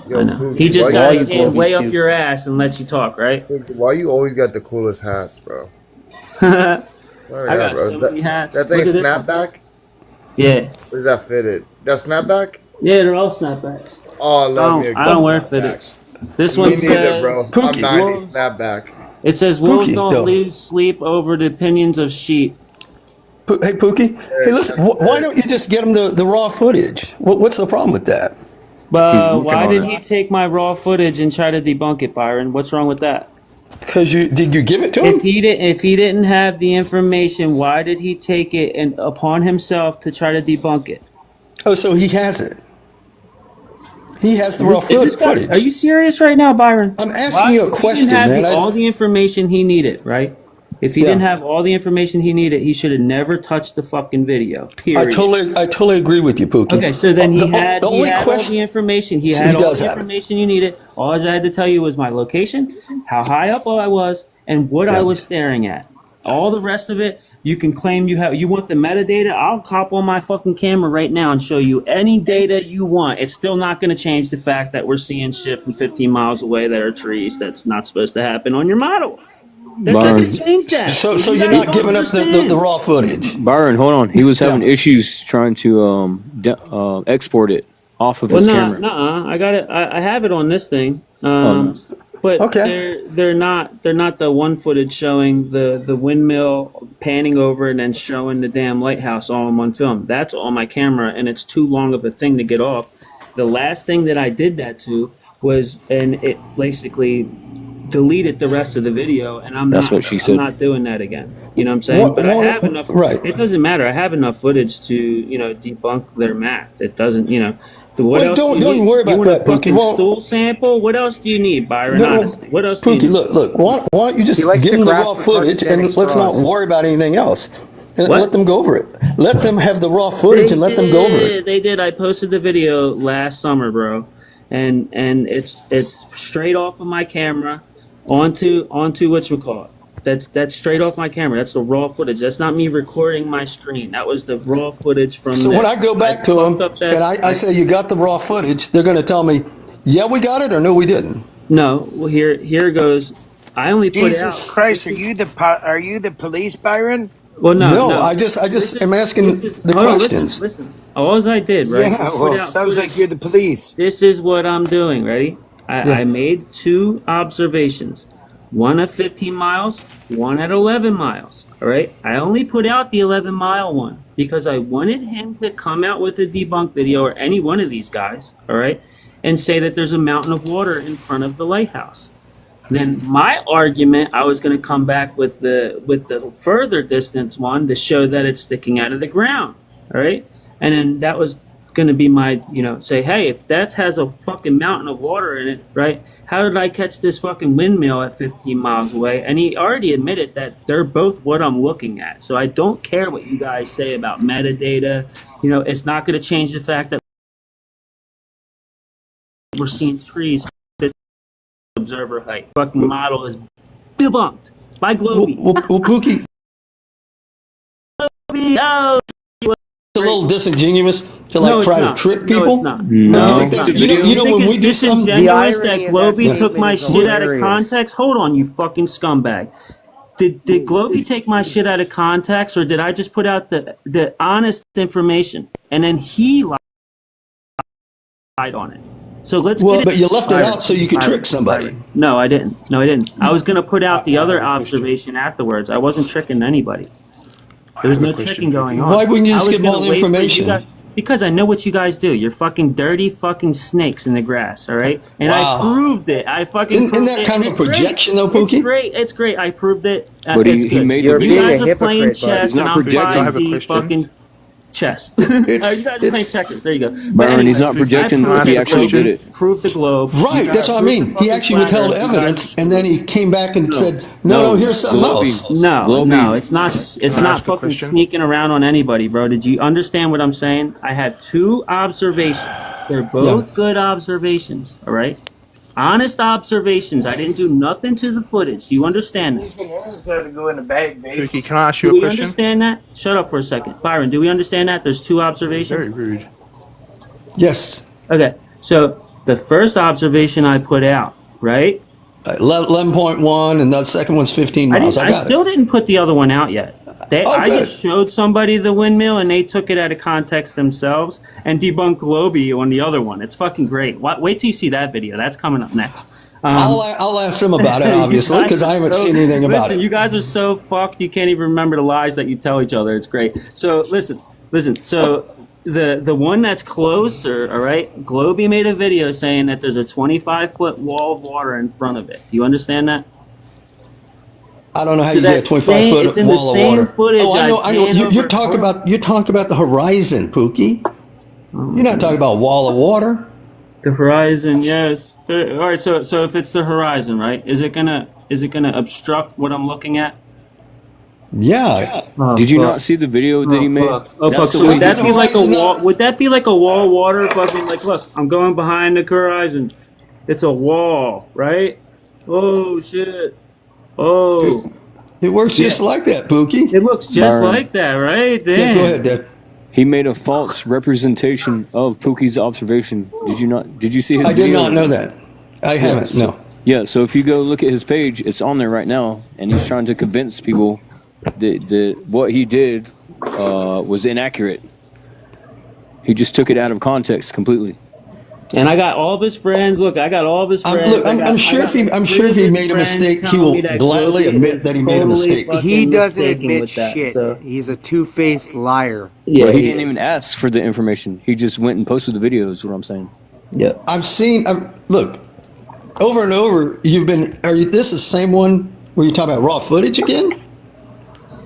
Yo, I know. Pookie, He just why got you his hand way up your ass and lets you talk, right? Pookie, why you always got the coolest hats, bro? I I got so many hats. That thing Look at this snapback? Yeah. Where's that fitted? That snapback? Yeah, they're all snapbacks. Oh, I love me a good I don't wear snapback. fitteds. This Me one neither, bro. says... I'm 90 snapback. It says, wolves Pookie, don't yo. lose sleep over the opinions of sheep. Hey, Pookie. Hey, listen. Why don't you just get him the raw footage? What's the problem with that? Why did he take my raw footage and try to debunk it, Byron? What's wrong with that? Because did you give it to him? If he didn't have the information, why did he take it and upon himself to try to debunk it? Oh, so he has it. He has the raw footage. Are you serious right now, Byron? I'm asking you a question, He didn't have man. all the information he needed, right? If he didn't have all the information he needed, he should have never touched the fucking video. Period. I totally agree with you, Pookie. Okay, so then he had the only all question the information. He So had he all does the have it. information you needed. All I had to tell you was my location, how high up I was, and what I was staring at. All the rest of it, you can claim you have. You want the metadata? I'll hop on my fucking camera right now and show you any data you want. It's still not going to change the fact that we're seeing shit from 15 miles away that are trees. That's not supposed to happen on your model. That's not going to change that. So You you're guys not don't giving up the understand. raw footage. Byron, hold on. He was having issues trying to export it off of his camera. I got it. I have it on this thing. But they're not the one footage showing the windmill panning over and then showing the damn lighthouse all in one film. That's on my camera, and it's too long of a thing to get off. The last thing that I did that to was, and it basically deleted the rest of the video, and I'm not doing that again. You know what I'm saying? But I have enough. Right. It doesn't matter. I have enough footage to debunk their math. It doesn't. What else don't do you even need? worry about you want that, a fucking Pookie. stool sample? What else do you need, Byron? Honestly, what else do you Pookie, need? look. Why don't you just give them the raw footage and let's not worry about anything else. And let them go over it. Let them have the raw footage and let them go over it. They did. I posted the video last summer, bro, and it's straight off of my camera onto whatchamacallit. That's straight off my camera. That's the raw footage. That's not me recording my screen. That was the raw footage from. So when I go back to them and I say you got the raw footage, they're going to tell me, yeah, we got it, or no, we didn't. No. Well, here goes. I only put Jesus out. Christ, are you the police, Byron? Well, no. I just am asking the questions. Listen. All I did, right? Yeah, well, it sounds like you're the police. This is what I'm doing. Ready? I made 2 observations. One at 15 miles, one at 11 miles. All right. I only put out the 11-mile one because I wanted him to come out with a debunk video, or any one of these guys. All right. And say that there's a mountain of water in front of the lighthouse. Then my argument, I was going to come back with the further distance one to show that it's sticking out of the ground. All right. And then that was going to be my, say, hey, if that has a fucking mountain of water in it, right? How did I catch this fucking windmill at 15 miles away? And he already admitted that they're both what I'm looking at. So I don't care what you guys say about metadata. It's not going to change the fact that we're seeing trees observer height. Fucking model is debunked by Globey. Well, Pookie, Oh, it's a little disingenuous to try to trick people. No, it's not. No, when we do something, disingenuous that Globey took my shit out of context. Hold on, you fucking scumbag. Did Globey take my shit out of context, or did I just put out the honest information and then he lied on it? So let's. But you left it out so you could trick somebody. No, I didn't. I was gonna put out the other observation afterwards. I wasn't tricking anybody. There was no tricking going on. Why wouldn't you just give all the information? Because I know what you guys do. You're fucking dirty fucking snakes in the grass, all right? And Wow. I proved it. I fucking Isn't proved that it. kind And of a it's great. projection, though, It's Pookie? great. It's great. I proved it. But It's he good. made You're the You being video. guys a are playing hypocrite, bud. chess, He's not and I'm projecting. trying have a to question. fucking chess. It's You guys are playing checkers. There you go. But Byron, anyway, he's not projecting. I proved He the actually globe. did it. Proved the globe. Right, that's what I mean. He actually withheld evidence, and then he came back and said, no, here's something else. No, it's not. It's Can I not ask a fucking question? sneaking around on anybody, bro. Did you understand what I'm saying? I had 2 observations. They're both good observations. All right, honest observations. I didn't do nothing to the footage. Do you understand that? Gotta go in the bag, baby. Pookie, can I ask you Do a we question? understand that? Shut up for a second, Byron. Do we understand that? There's 2 observations. Very rude. Yes. Okay, so the first observation I put out, right? 11.1, and the second one's 15 miles. I I got it. still didn't put the other one out yet. I good. just showed somebody the windmill, and they took it out of context themselves and debunked Globey on the other one. It's fucking great. Wait till you see that video. That's coming up next. I'll ask him about it, obviously, because I haven't seen anything about listen, it. you guys are so fucked. You can't even remember the lies that you tell each other. It's great. So listen. So the one that's closer, all right? Globey made a video saying that there's a 25-foot wall of water in front of it. Do you understand that? I don't know how So you get a that 25-foot it's in the wall of same water. footage Oh, I know. I pan You're over- talking about the horizon, Pookie. You're not talking about wall of water. The horizon, yes. All right. So if it's the horizon, right? Is it gonna obstruct what I'm looking at? Yeah. Oh, Did you fuck. not see the video that he made? Fuck. Oh That's fuck! the So way would that he- be like a wall? Would that be like a wall of water? Fucking like, look, I'm going behind the horizon. It's a wall, right? Oh shit! Oh, It works just like that, Pookie. it looks just Byron. like that, right? Yeah, Damn. go ahead, Dad. He made a false representation of Pookie's observation. Did you not? Did you see his I did video? not know that. I haven't. No. Yeah, so if you go look at his page, it's on there right now, and he's trying to convince people that what he did was inaccurate. He just took it out of context completely. And I got all of his friends. Look, I got all of his friends. Look, I'm sure if he made a mistake, he will gladly admit that he made a mistake. He doesn't admit shit. He's a two-faced liar. Yeah, But he didn't even ask for the information. He just went and posted the video, is what I'm saying. Yeah. Look, over and over, this is the same one where you talk about raw footage again?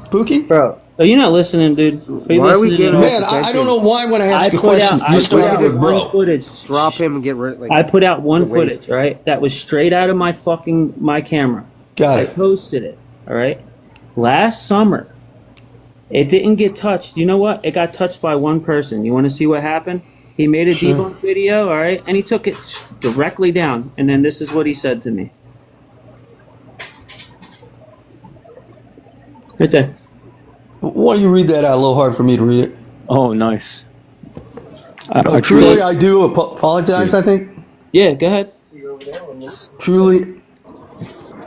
Pookie? Bro, are you not listening, dude? Why are we getting Man, I don't know why when I ask a question, you start out with bro. Footage. Drop him and get rid. Like, I put out one it's a waste. footage, right? That was straight out of my camera. Got I it. posted it, all right? Last summer. It didn't get touched. You know what? It got touched by one person. You want to see what happened? He made a debunk video, all right? And he took it directly down. And then this is what he said to me. Right there. Why don't you read that out a little hard for me to read it? Oh, nice. Truly, I do apologize, I think. Yeah, go ahead.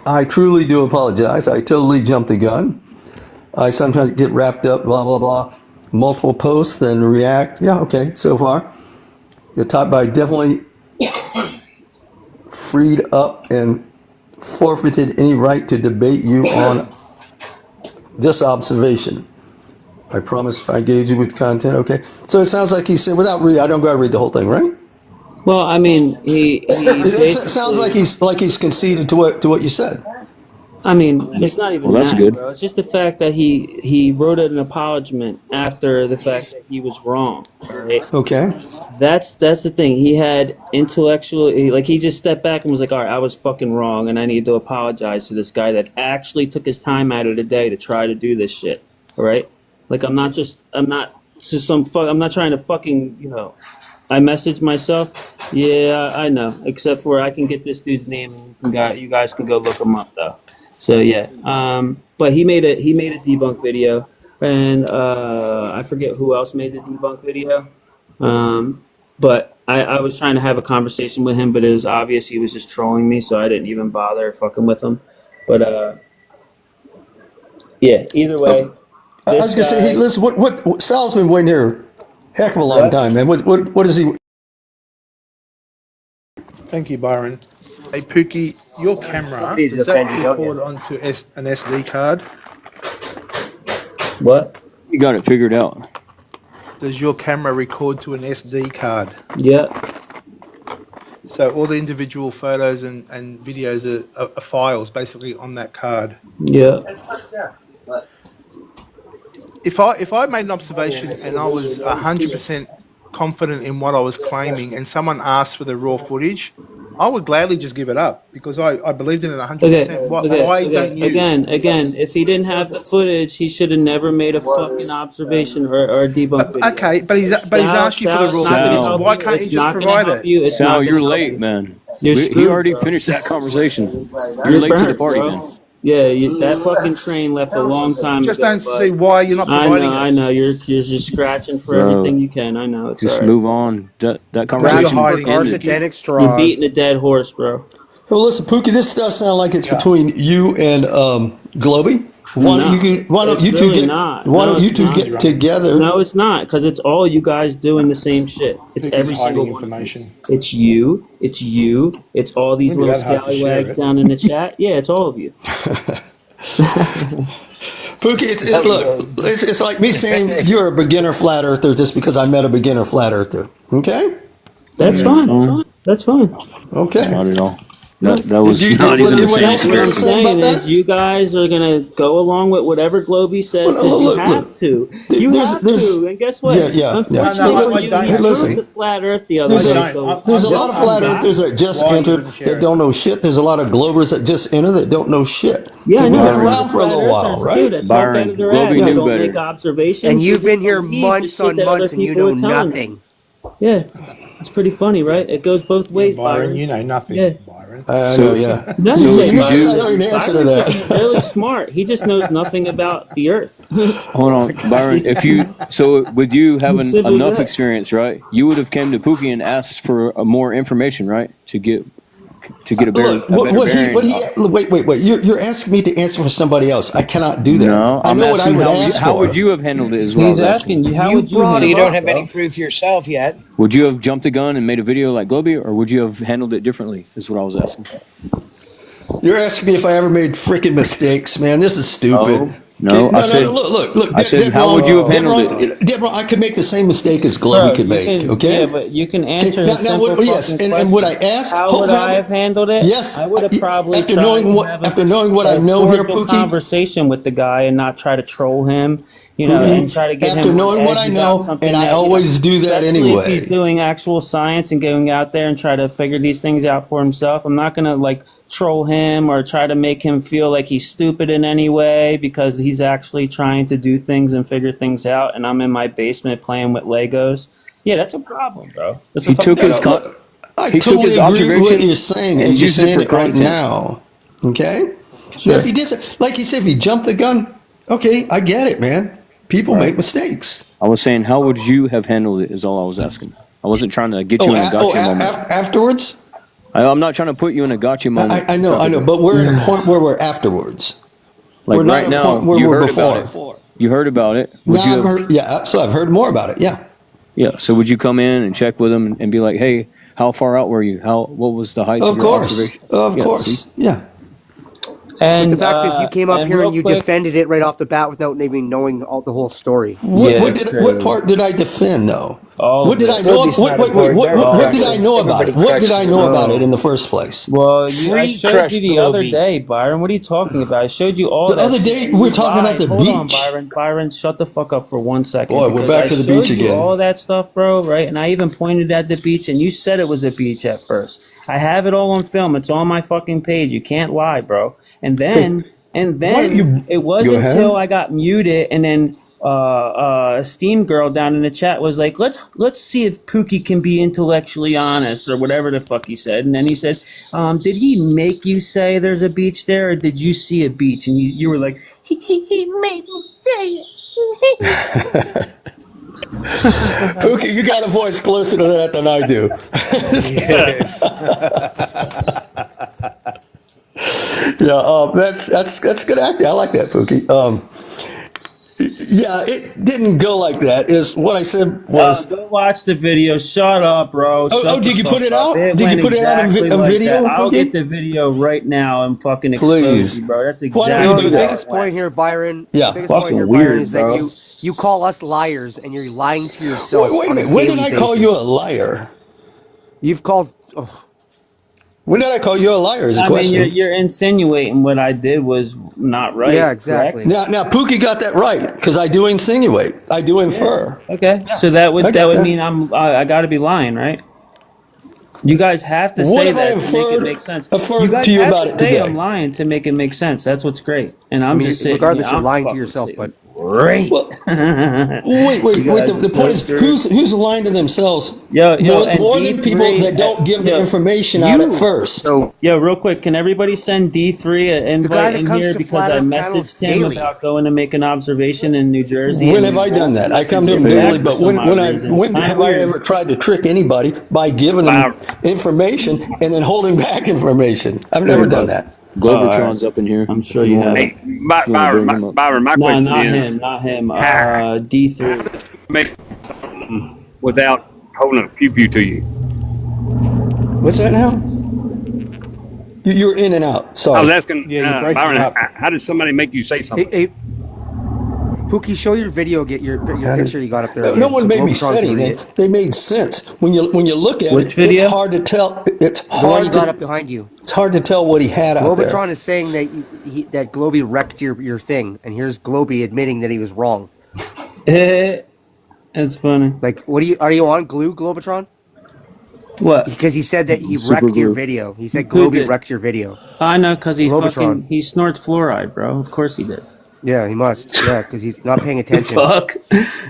I truly do apologize. I totally jumped the gun. I sometimes get wrapped up, blah, blah, blah. Multiple posts, then react. Yeah, okay, so far. You're taught by definitely freed up and forfeited any right to debate you on this observation. I promise if I engage you with content, okay? So it sounds like he said, I don't gotta read the whole thing, right? Well, I mean, It sounds like he's conceded to what you said. I mean, it's not even Well, that's that, good. bro. It's just the fact that he wrote an apologement after the fact that he was wrong. Right? Okay. That's the thing. He had he just stepped back and was like, all right, I was fucking wrong, and I need to apologize to this guy that actually took his time out of the day to try to do this shit. All right? Like, I'm not trying to fucking, I messaged myself. Yeah, I know. Except for I can get this dude's name, and you guys can go look him up though. So yeah, but he made a debunk video, and I forget who else made the debunk video. But I was trying to have a conversation with him, but it was obvious he was just trolling me, so I didn't even bother fucking with him. But yeah, either way. I was gonna say, hey, listen, what Sal's been waiting here a heck of a long time, man. What is he? Thank you, Byron. Hey, Pookie, your camera, does that record onto an SD card? What? You got it figured out. does your camera record to an SD card? Yeah. So all the individual photos and videos are files basically on that card. Yeah. If I made an observation and I was 100% confident in what I was claiming, and someone asked for the raw footage, I would gladly just give it up because I believed in it 100%. Why don't you? Again, if he didn't have the footage, he should have never made a fucking observation or debunked video. Okay, but he's asked you for the raw footage. Why can't you just provide it? Sal, you're late, man. He already finished that conversation. You're late to the party, man. Yeah, that fucking train left a long time just ago. Don't see why you're not providing it. I know. You're just scratching for everything you can. I know. It's just all right. move on. That conversation ended. You're beating a dead horse, bro. Well, listen, Pookie, this does sound like it's between you and Globy. Why don't you two get together? No, it's not, because it's all you guys doing the same shit. It's every single information. It's you. It's all these little scallywags down in the chat. Yeah, it's all of you. Pookie, it's like me saying you're a beginner flat earther just because I met a beginner flat earther. Okay? That's fine. That's fine. Okay. Not at all. That was not even the same. What I'm saying is you guys are going to go along with whatever Globy says because you have to. You have to. And guess what? Unfortunately, you proved the flat earth the other day. There's a lot of flat earthers that just entered that don't know shit. There's a lot of Globers that just enter that don't know shit. Yeah, we've been around for a little while, right? Byron, Globy knew better. Make observations. And you've been here months on months and you know nothing. Yeah. It's pretty funny, right? It goes both ways, Byron. You know nothing, yeah. Byron. I know, yeah. No, you know the answer to that. He's really smart. He just knows nothing about the Earth. Hold on, Byron. With you having enough experience, right? You would have came to Pookie and asked for more information, right? To get a better Wait. You're asking me to answer for somebody else. I cannot do that. No, I know what I would ask for. How would you have handled it as well? He's asking you, how would you handle it? You don't have any proof yourself yet. Would you have jumped the gun and made a video like Globy, or would you have handled it differently, is what I was asking. You're asking me if I ever made freaking mistakes, man. This is stupid. No, I said, look. I said, how would you have handled it? Deborah, I could make the same mistake as Globy could make, okay? Yeah, but you can answer a simple question. And would I ask? How would I have handled it? Yes. I would have probably after knowing what I know here, Pookie. Conversation with the guy and not try to troll him, and try to get him. After knowing what I know, and I always do that anyway. If he's doing actual science and going out there and try to figure these things out for himself, I'm not gonna troll him or try to make him feel like he's stupid in any way because he's actually trying to do things and figure things out, and I'm in my basement playing with Legos. Yeah, that's a problem, bro. I totally agree with what you're saying, and you're saying it right now. Okay? Sure. If he did, like you said, if he jumped the gun, okay, I get it, man. People make mistakes. I was saying, how would you have handled it is all I was asking. I wasn't trying to get you in a gotcha moment. Afterwards? I'm not trying to put you in a gotcha moment. I know, but we're at a point where we're afterwards. Like we're right now, you heard about it. You heard about it. So I've heard more about it, yeah. Yeah, so would you come in and check with them and be like, hey, how far out were you? What was the height of your observation? Of course, yeah. And the fact is, you came up here and you defended it right off the bat without even knowing the whole story. What part did I defend, though? What did I know? What did I know about it? What did I know about it in the first place? Well, I showed you the other day, Byron. What are you talking about? I showed you all the other day. We're talking about the beach. Hold on, Byron, shut the fuck up for 1 second. Boy, we're back to the beach again. All that stuff, bro, right? And I even pointed at the beach, and you said it was a beach at first. I have it all on film. It's on my fucking page. You can't lie, bro. And then it wasn't until I got muted, and then a Steam girl down in the chat was like, let's see if Pookie can be intellectually honest or whatever the fuck he said. And then he said, did he make you say there's a beach there, or did you see a beach? And you were like, he made me say it. Pookie, you got a voice closer to that than I do. Yes. Yeah, that's good acting. I like that, Pookie. Yeah, it didn't go like that. Is what I said was. Go watch the video. Shut up, bro. Did you put it out? Did you put it out in video? I'll get the video right now and fucking expose you, bro. That's exactly the biggest point here, Byron. Yeah, the biggest point here, Byron, is that You call us liars, and you're lying to yourself. Wait a on minute. When did daily I call basis. you a liar? You've called. Oh. When did I call you a liar? Is a I mean, question. you're insinuating what I did was not right. Yeah, exactly. Correct? Now Pookie got that right because I do insinuate. I do infer. Okay, so that would I mean I got to be lying, right? You guys have to What say have I that to make it make sense. inferred You guys to you have about to it say today? I'm lying to make it make sense. That's what's great. And I'm I mean, just saying, regardless, yeah, you're I'm lying to fucking yourself. saying But great. Wait. The point is, who's lying to themselves? Yo, more than people that don't give the information out at first. Yo, real quick, can everybody send D3 an invite in here because I messaged him about going to make an observation in New Jersey. When have I done that? I come to him daily, but when have I ever tried to trick anybody by giving them information and then holding back information? I've never done that. Globotron's up in here. I'm sure you have. Hey, Byron, my No, question not is, him, not him. D3. make something without holding a pew to you. What's that now? You're in and out. Sorry. I was asking breaking Byron, up. how did somebody make you say something? Hey, Pookie, show your video. Get your picture you got up there. No one made me say anything. They made sense. When you look at it, video? it's hard to tell. It's The one hard you got up behind you. It's hard to tell what he had out there. Globotron is saying that that Globy wrecked your thing, and here's Globy admitting that he was wrong. It's funny. Like, are you on glue, Globotron? What? Because he said that he Super wrecked your glue. video. He said Who Globy did? wrecked your video. I know, because he Globotron. he snorts fluoride, bro. Of course he did. Yeah, he must. Yeah, because he's not paying attention. Fuck.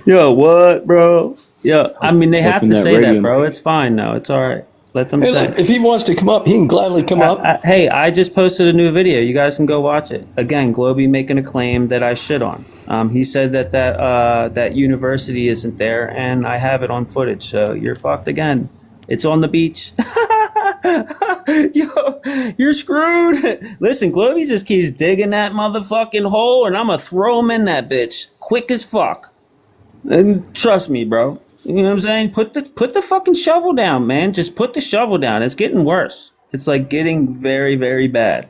Yo, what, bro? Yo, I mean, they have to that say that, radium. bro. It's fine, though. It's all right. Let them Hey, say look, if he wants to come up, he can gladly come up. Hey, I just posted a new video. You guys can go watch it. Again, Globy making a claim that I shit on. He said that university isn't there, and I have it on footage. So you're fucked again. It's on the beach. Yo, you're screwed. Listen, Globy just keeps digging that motherfucking hole, and I'm gonna throw him in that bitch quick as fuck. And trust me, bro. You know what I'm saying? Put the fucking shovel down, man. Just put the shovel down. It's getting worse. It's like getting very, very bad.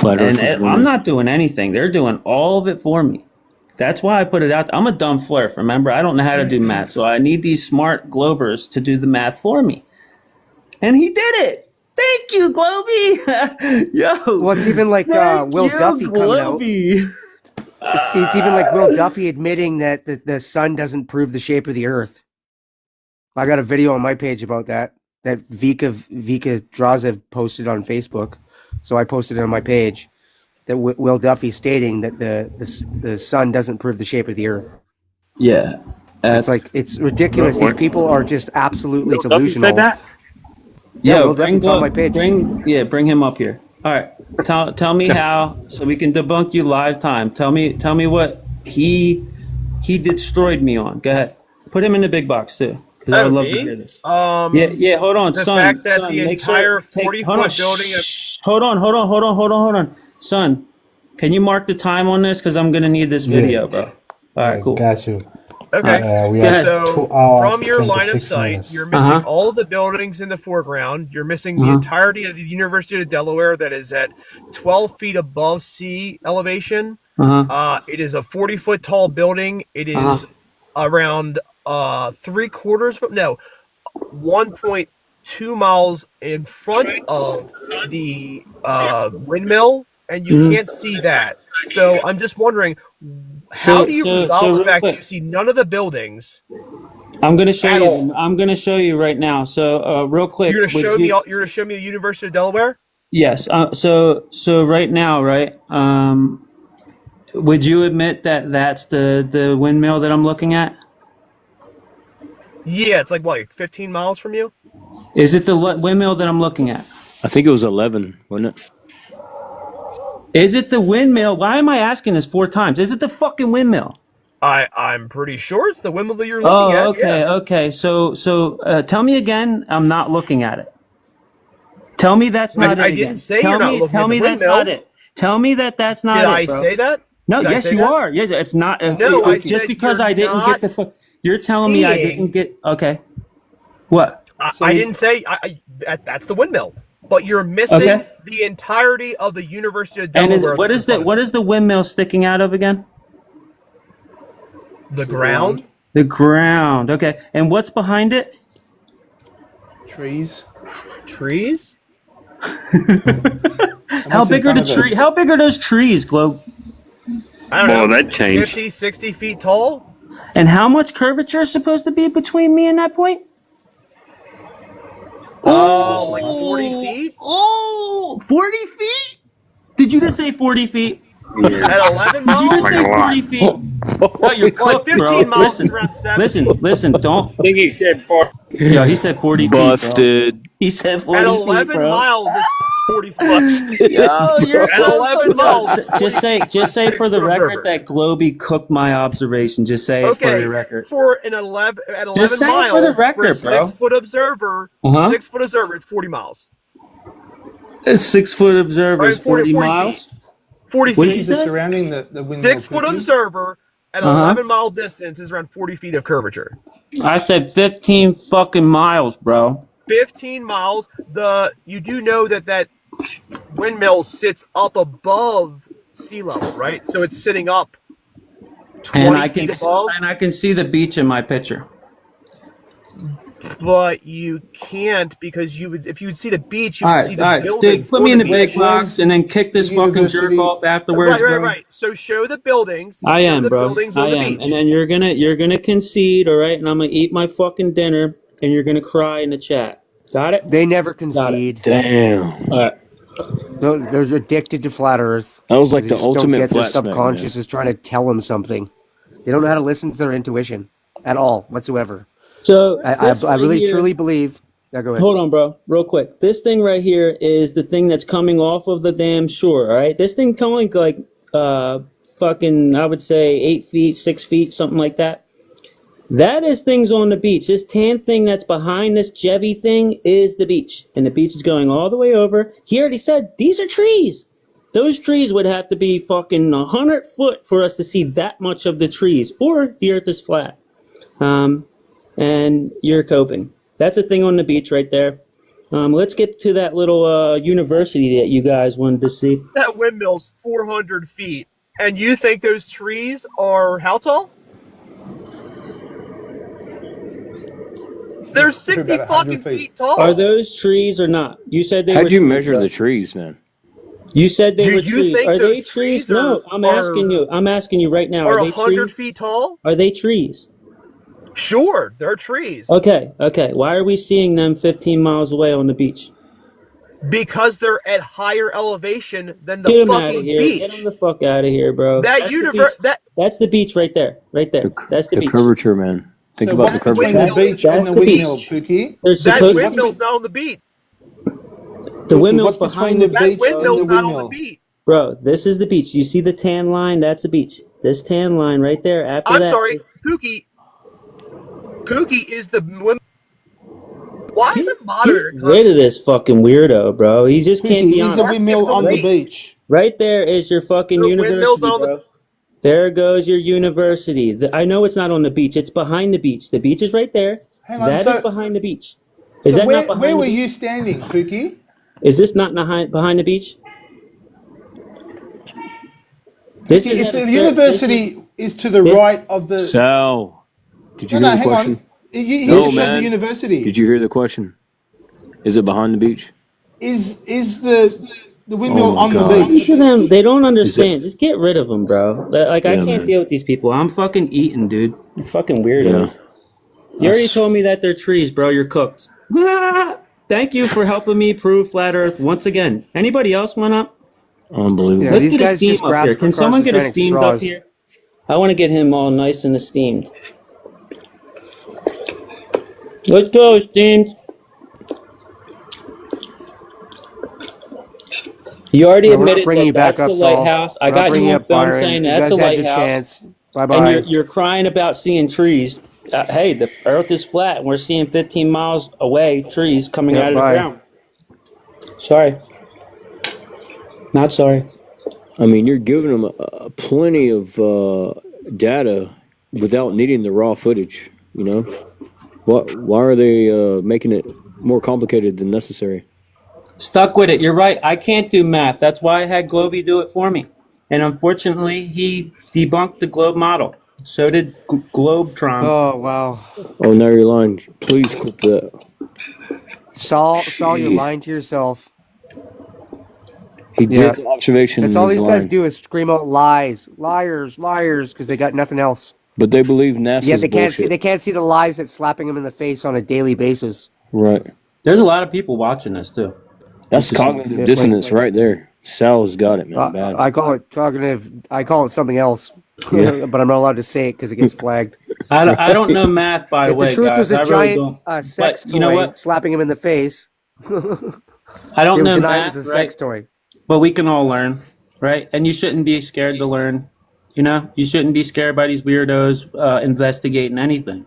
And I'm not doing anything. They're doing all of it for me. That's why I put it out. I'm a dumb flirt. Remember, I don't know how to do math, so I need these smart Globers to do the math for me. And he did it. Thank you, Globy. Yo. Well, it's even like Will Duffy coming out. It's even like Will Duffy admitting that the sun doesn't prove the shape of the earth. I got a video on my page about that Vika Draza posted on Facebook. So I posted it on my page that Will Duffy stating that the sun doesn't prove the shape of the earth. Yeah. It's ridiculous. These people are just absolutely Will Duffy delusional. said that? Yeah, Yo, Will Duffy's on my page. Bring him up here. All right. Tell me how, so we can debunk you live time. Tell me what he destroyed me on. Go ahead. Put him in the big box too. Because I would love to hear this. Yeah, hold on, the son. fact that son, the make entire sure, 40-foot building Hold on. Son, can you mark the time on this? Because I'm going to need this video, bro. All right, cool. Got you. Okay, we so have 2 hours, from your line of 26 sight, minutes. you're missing all of the buildings in the foreground. You're missing the entirety of the University of Delaware that is at 12 feet above sea elevation. It is a 40-foot tall building. It is around 1.2 miles in front of the windmill, and you can't see that. So I'm just wondering, how do you resolve the fact that you see none of the buildings? I'm going to show you. I'm going to show you right now. So real quick, You're going to show me. You're going to show me the University of Delaware. Yes. So right now, right? Would you admit that that's the windmill that I'm looking at? Yeah, it's like 15 miles from you. Is it the windmill that I'm looking at? I think it was 11, wasn't it? Is it the windmill? Why am I asking this 4 times? Is it the fucking windmill? I'm pretty sure it's the windmill that you're looking at. Okay, yeah. okay. So tell me again. I'm not looking at it. Tell me that's not it. I again. didn't say tell you're not me, looking Tell at me the that's windmill. not it. Tell me that's not Did it. I bro. say that? No, Did I yes, say you that? are. Yes, it's not. No, I just said because you're I didn't not get the. You're telling me I didn't get. Okay. What? I didn't say that's the windmill, but you're missing the entirety of the University of Delaware. And what is the windmill sticking out of again? The ground? The ground. Okay. And what's behind it? Trees. Trees? How big are the trees? How big are those trees, Globe? I don't know. that changed. 50, 60 feet tall? And how much curvature is supposed to be between me and that point? Oh, like 40 feet? Oh, 40 feet? Did you just say 40 feet? At 11 miles? Did you just say 40 feet? No, you're cooked, 15 bro. miles is around 70. Listen, don't. I think he said 40. Yo, he said 40 Busted. feet, bro. He said 40 At feet, 11 bro. miles, it's 40 feet. Yo, you're At so 11 miles. Just say for the record that Globy cooked my observation. Just say it for the record. For an 11 at 11 Just say it miles, for the record, for a bro. 6-foot observer, Uh-huh. 6-foot observer, it's 40 miles. A 6-foot observer is 40 miles. 40 What did feet. you say? Surrounding the windmill. 6-foot observer at Uh-huh. 11-mile distance is around 40 feet of curvature. I said 15 fucking miles, bro. 15 miles. You do know that windmill sits up above sea level, right? So it's sitting up 20 And I feet can above. and I can see the beach in my picture. But you can't because if you would see the beach, you would see the All right, buildings. dude, put me on in the big beach. box and then kick this fucking jerk off afterwards, Right. bro. So show the buildings. I show am, the bro. Buildings I on the am, beach. and then you're gonna concede, all right? And I'm gonna eat my fucking dinner, and you're gonna cry in the chat. Got it? They never Got concede. it. Damn. All right. They're addicted to flat Earth. That was like They the just don't ultimate get their flat smack, man. subconscious is trying to tell them something. They don't know how to listen to their intuition at all whatsoever. So I this right really here- truly believe. Now go ahead. Hold on, bro. Real quick. This thing right here is the thing that's coming off of the damn shore, all right? This thing coming like fucking, I would say 8 feet, 6 feet, something like that. That is things on the beach. This tan thing that's behind this Jevy thing is the beach. And the beach is going all the way over. He already said, these are trees. Those trees would have to be fucking 100 foot for us to see that much of the trees. Or the earth is flat. And you're coping. That's a thing on the beach right there. Let's get to that little university that you guys wanted to see. That windmill's 400 feet. And you think those trees are how tall? They're 60 about fucking 100 feet tall. Are those trees or not? You said they were How'd you trees, measure right? the trees, man? You said they Do were you trees. think Are they those trees? trees No, are- I'm asking you. I'm asking you right now. Are Are they 100 trees? feet tall? Are they trees? Sure, they're trees. Okay. Why are we seeing them 15 miles away on the beach? Because they're at higher elevation than the Get them out fucking of here. beach. Get them the fuck out of here, bro. That That's the universe. beach. That's the beach right there. Right there. That's the The beach. curvature, man. Think So about the what's between curvature. the beach and That's the the windmill, beach. Pookie? They're That supposed windmill's not on the beach. the windmill's What's behind between the the That beach and the windmill's not on the windmill? beach. Bro, this is the beach. You see the tan line? That's a beach. This tan line right there. After I'm that sorry, is- Pookie. Pookie is the windmill. Why is it monitor? Get rid of this fucking weirdo, bro. He just can't Pookie, be is honest. the windmill on the beach? Right there is your fucking The windmill's university, not on the- bro. There goes your university. I know it's not on the beach. It's behind the beach. The beach is right there. Hang on, That so- is behind the beach. Is So that where, not behind where the were beach? you standing, Pookie? Is this not behind the beach? This is If at the a- university is to the this- right of the... Sal, did you No, hear no, the hang question? on. You No, just showed man. the university. Did you hear the question? Is it behind the beach? Is the windmill Oh my on God. the Listen beach? to them. They don't understand. Just get rid of them, bro. Like, I Yeah, can't man. deal with these people. I'm fucking eating, dude. You fucking weirdos. Yeah. You already told me that they're trees, bro. You're cooked. Thank you for helping me prove flat Earth once again. Anybody else want up? Unbelievable. Yeah, Let's these get a guys steam just up here. grasp Can across someone the get a giant steamed up straws. here? I want to get him all nice and esteemed. Let's go, steamed. You already No, we're not admitted bringing that you back that's up, the Saul. lighthouse. I We're not got you bringing on up film Byron. saying You that's guys a had your lighthouse. chance. Bye And bye. you're crying about seeing trees. Hey, the Earth is flat, and we're seeing 15 miles away trees coming Yeah, out of bye. the ground. Sorry. Not sorry. I mean, you're giving them plenty of data without needing the raw footage. You know, why are they making it more complicated than necessary? Stuck with it. You're right. I can't do math. That's why I had Globy do it for me. And unfortunately, he debunked the globe model. So did Globetron. Oh wow. Oh, now you're lying. Please clip that. Saul, you're lying to yourself. He did the observation. That's And all he's these lying. guys do is scream out lies, liars, liars, because they got nothing else. But they believe NASA's Yeah, they can't bullshit. see the lies that's slapping them in the face on a daily basis. Right. There's a lot of people watching this too. That's cognitive dissonance right there. Sal's got it, man. Bad. I call it cognitive. I call it something else, Yeah. but I'm not allowed to say it because it gets flagged. I don't know math, by the If way, the truth guys. was a I really giant don't. sex But toy you know what? slapping him in the face, I don't they would know deny math, it was a right? sex toy. But we can all learn, right? And you shouldn't be scared to learn. You know, you shouldn't be scared by these weirdos investigating anything.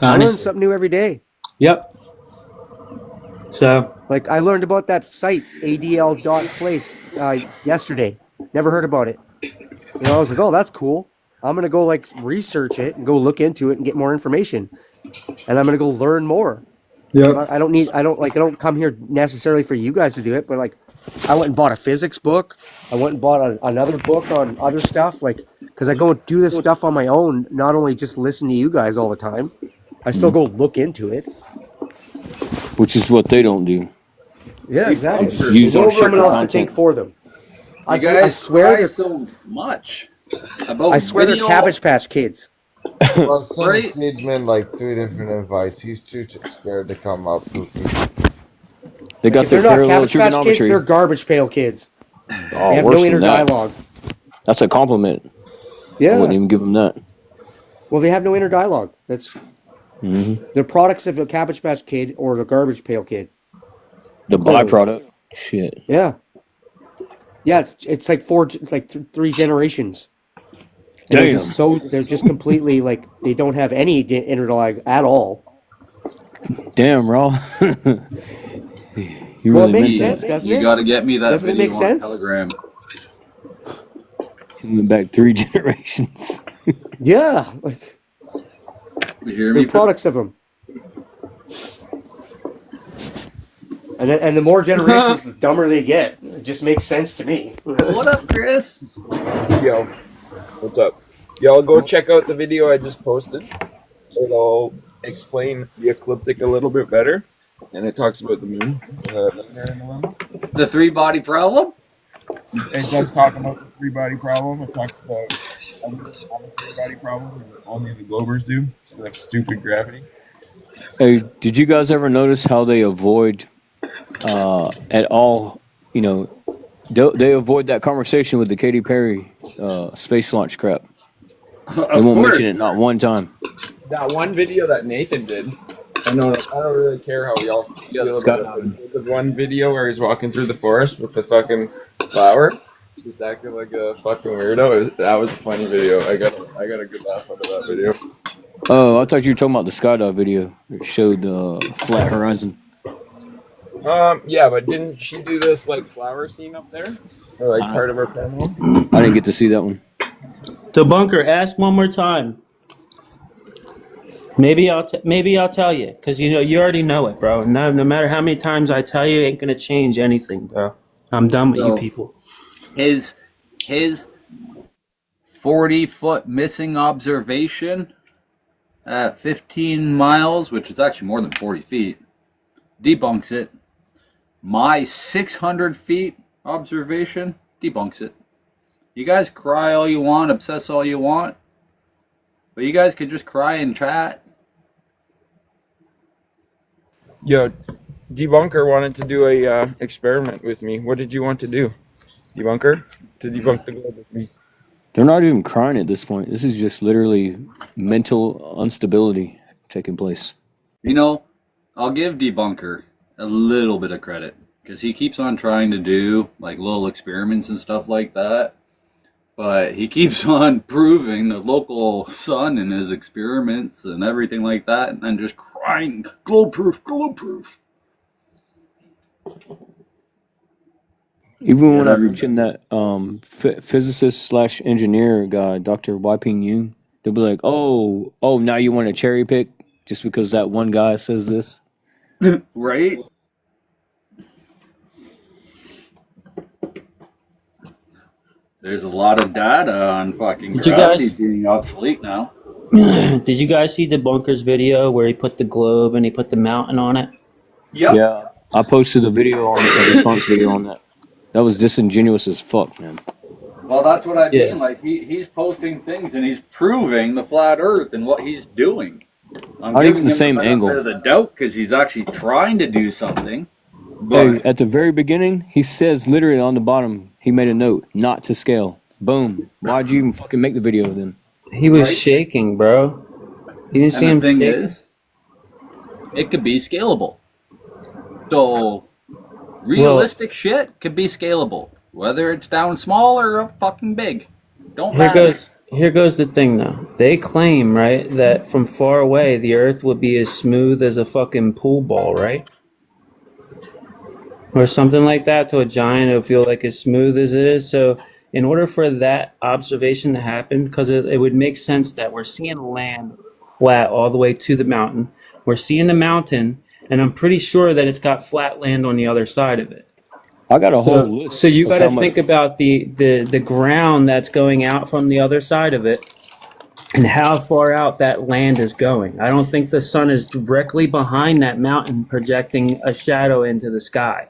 I learn Honestly. something new every day. Yep. So, like, I learned about that site, adl.place, yesterday. Never heard about it. You know, I was like, oh, that's cool. I'm going to go, like, research it and go look into it and get more information. And I'm going to go learn more. Yeah. I don't come here necessarily for you guys to do it, but, like, I went and bought a physics book. I went and bought another book on other stuff, like, because I go and do this stuff on my own, not only just listen to you guys all the time. I still go look into it. Which is what they don't do. Yeah, exactly. They just use They our need someone shit else to content. think for them. I guys swear they're so much about I swear they're video. Cabbage Patch Kids. Well, send Right? Sneedsman like 3 different invites. He's too scared to come up with me. They got If their they're not parallel Cabbage Patch Kids, trigonometry. they're Garbage Pail Kids. Oh, They have worse no than inner that. dialogue. That's a compliment. I Yeah. wouldn't even give them that. Well, they have no inner dialogue. That's hmm they're products of a Cabbage Patch Kid or the Garbage Pail Kid. The Clearly. byproduct. Shit. Yeah. Yeah, it's like three generations. And Damn. they're just completely like they don't have any inner dialogue at all. Damn, Raw. You Well, really it makes meant sense, that. doesn't You it? got to get me that Doesn't it video make on sense? Telegram. He went back 3 generations. Yeah, like You hear they're me? products of them. And the more generations, the dumber they get. It just makes sense to me. What up, Chris? Yo, what's up? Y'all go check out the video I just posted. It'll explain the ecliptic a little bit better, and it talks about the moon. The 3-body problem? It does talk about the 3-body problem. It talks about the 3-body problem, and only the Globers do. So that's stupid gravity. Hey, did you guys ever notice how they avoid at all, you know, they avoid that conversation with the Katy Perry space launch crap. They won't mention it not one time. That one video that Nathan did, I don't really care how y'all feel about it. The one video where he's walking through the forest with the fucking flower, just acting like a fucking weirdo. That was a funny video. I got a good laugh out of that video. Oh, I thought you were talking about the skydive video. It showed flat horizon. Yeah, but didn't she do this like flower scene up there, or like part of her panel? I didn't get to see that one. So Bunker, ask one more time. Maybe I'll tell you, because you know you already know it, bro. No matter how many times I tell you, it ain't gonna change anything, bro. I'm done with you people. His 40-foot missing observation at 15 miles, which is actually more than 40 feet, debunks it. My 600 feet observation debunks it. You guys cry all you want, obsess all you want, but you guys could just cry and chat. Yo, Debunker wanted to do a experiment with me. What did you want to do, Debunker? To debunk the globe with me? They're not even crying at this point. This is just literally mental instability taking place. You know, I'll give Debunker a little bit of credit because he keeps on trying to do like little experiments and stuff like that. But he keeps on proving the local sun in his experiments and everything like that, and then just crying, globe proof, globe proof. Even when I mentioned that physicist / engineer guy, Dr. Wiping Yoon, they'll be like, oh, now you want to cherry pick just because that one guy says this? Right? There's a lot of data on fucking Did you gravity guys- being obsolete now. Did you guys see the Bunkers video where he put the globe and he put the mountain on it? Yep. Yeah, I posted a video on a response video on that. That was disingenuous as fuck, man. Well, that's what I Yeah. mean. Like he's posting things and he's proving the flat Earth and what he's doing. I'm Not giving even the him same benefit angle. of the doubt because he's actually trying to do something. Hey, at the very beginning, he says literally on the bottom, he made a note, not to scale. Boom. Why'd you even fucking make the video then? He was shaking, bro. You didn't see him And the thing shaking? is, it could be scalable. So, realistic shit could be scalable, whether it's down small or up fucking big. Don't matter. Here goes the thing though. They claim, right, that from far away the Earth would be as smooth as a fucking pool ball, right? Or something like that. To a giant, it'll feel like as smooth as it is. So, in order for that observation to happen, because it would make sense that we're seeing land flat all the way to the mountain. We're seeing the mountain, and I'm pretty sure that it's got flat land on the other side of it. I got a whole list. So you of got to how think much- about the ground that's going out from the other side of it, and how far out that land is going. I don't think the sun is directly behind that mountain projecting a shadow into the sky.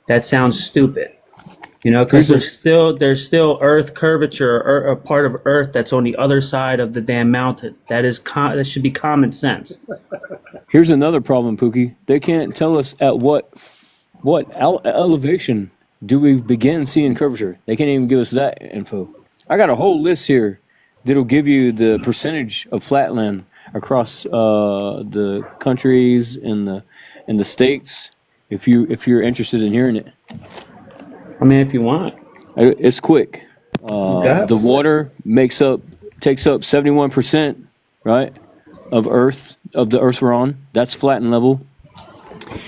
That sounds stupid. You know, because there's still Earth curvature, or a part of Earth that's on the other side of the damn mountain. That should be common sense. Here's another problem, Pookie. They can't tell us at what elevation do we begin seeing curvature. They can't even give us that info. I got a whole list here that'll give you the percentage of flatland across the countries and the states. If you're interested in hearing it. I mean, if you want. It's quick. The water takes up 71%, right, of the Earth we're on. That's flat and level.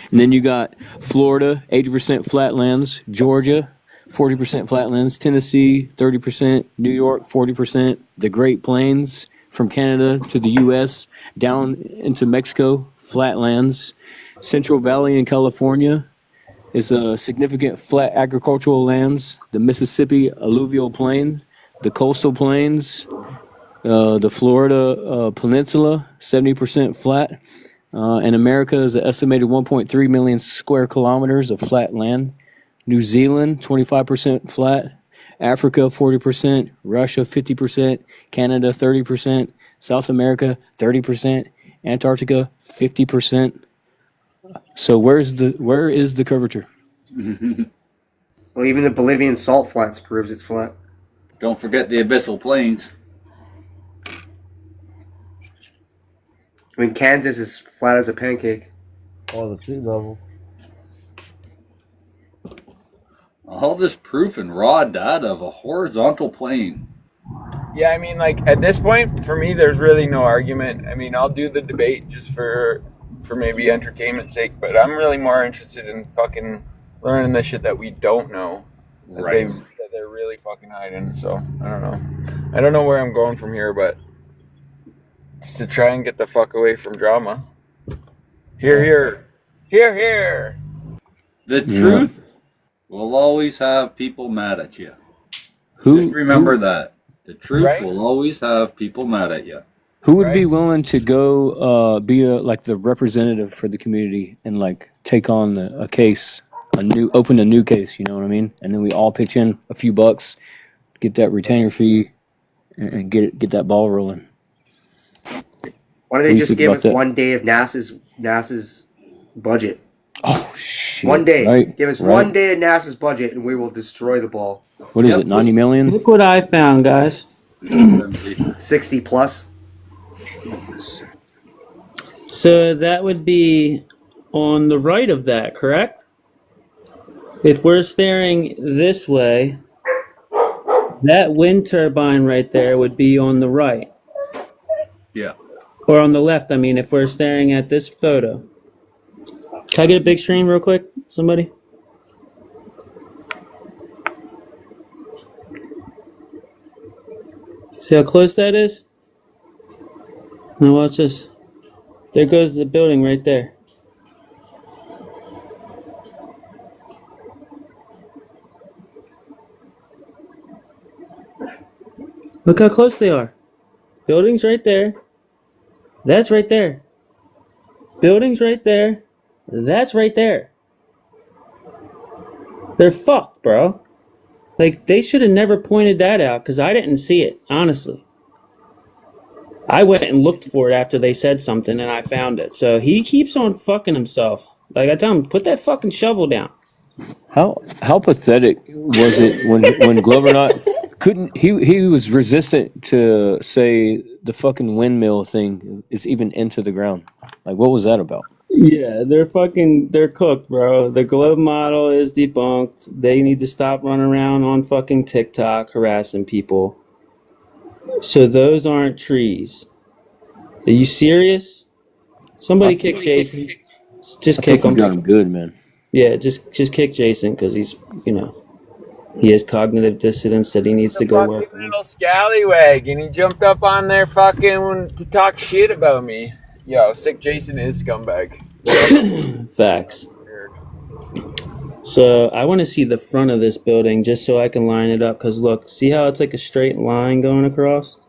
And then you got Florida, 80% flatlands, Georgia, 40% flatlands, Tennessee, 30%, New York, 40%, the Great Plains from Canada to the U.S., down into Mexico, flatlands, Central Valley in California is a significant flat agricultural lands, the Mississippi alluvial plains, the coastal plains, the Florida peninsula, 70% flat. And America is an estimated 1.3 million square kilometers of flat land. New Zealand, 25% flat. Africa, 40%. Russia, 50%. Canada, 30%. South America, 30%. Antarctica, 50%. So where is the curvature? Well, even the Bolivian salt flats proves it's flat. Don't forget the abyssal plains. I mean, Kansas is flat as a pancake. Oh, the sea level. All this proof and raw data of a horizontal plane. Yeah, I mean, like, at this point, for me, there's really no argument. I mean, I'll do the debate just for maybe entertainment's sake, but I'm really more interested in fucking learning the shit that we don't know. Right. That they're really fucking hiding, so I don't know. I don't know where I'm going from here, but it's to try and get the fuck away from drama. Here. The truth will always have people mad at you. Just remember that. The truth will always have people mad at you. Who would be willing to go be like the representative for the community and like take on a case, open a new case, you know what I mean? And then we all pitch in a few bucks, get that retainer fee, and get that ball rolling. Why don't they just give us 1 day of NASA's budget? Oh shit! 1 day. Right, Give us right. 1 day of NASA's budget, and we will destroy the ball. What is it? 90 million? Look what I found, guys. 60 plus. So that would be on the right of that, correct? If we're staring this way, that wind turbine right there would be on the right. Yeah. Or on the left, I mean, if we're staring at this photo. Can I get a big screen real quick, somebody? See how close that is? Now watch this. There goes the building right there. Look how close they are. Building's right there. That's right there. Building's right there. That's right there. They're fucked, bro. Like, they should have never pointed that out because I didn't see it, honestly. I went and looked for it after they said something and I found it. So he keeps on fucking himself. Like, I tell him, put that fucking shovel down. How pathetic was it when Glover not couldn't he was resistant to say the fucking windmill thing is even into the ground. Like, what was that about? Yeah, they're cooked, bro. The globe model is debunked. They need to stop running around on fucking TikTok harassing people. So those aren't trees. Are you serious? Somebody kick Jason. Just I kick think you him. got him good, man. Yeah, just kick Jason because he's, he has cognitive dissonance that he needs to go work on. Little scallywag, and he jumped up on there fucking to talk shit about me. Yo, sick Jason is scumbag. Facts. So I want to see the front of this building just so I can line it up. Because look, see how it's like a straight line going across?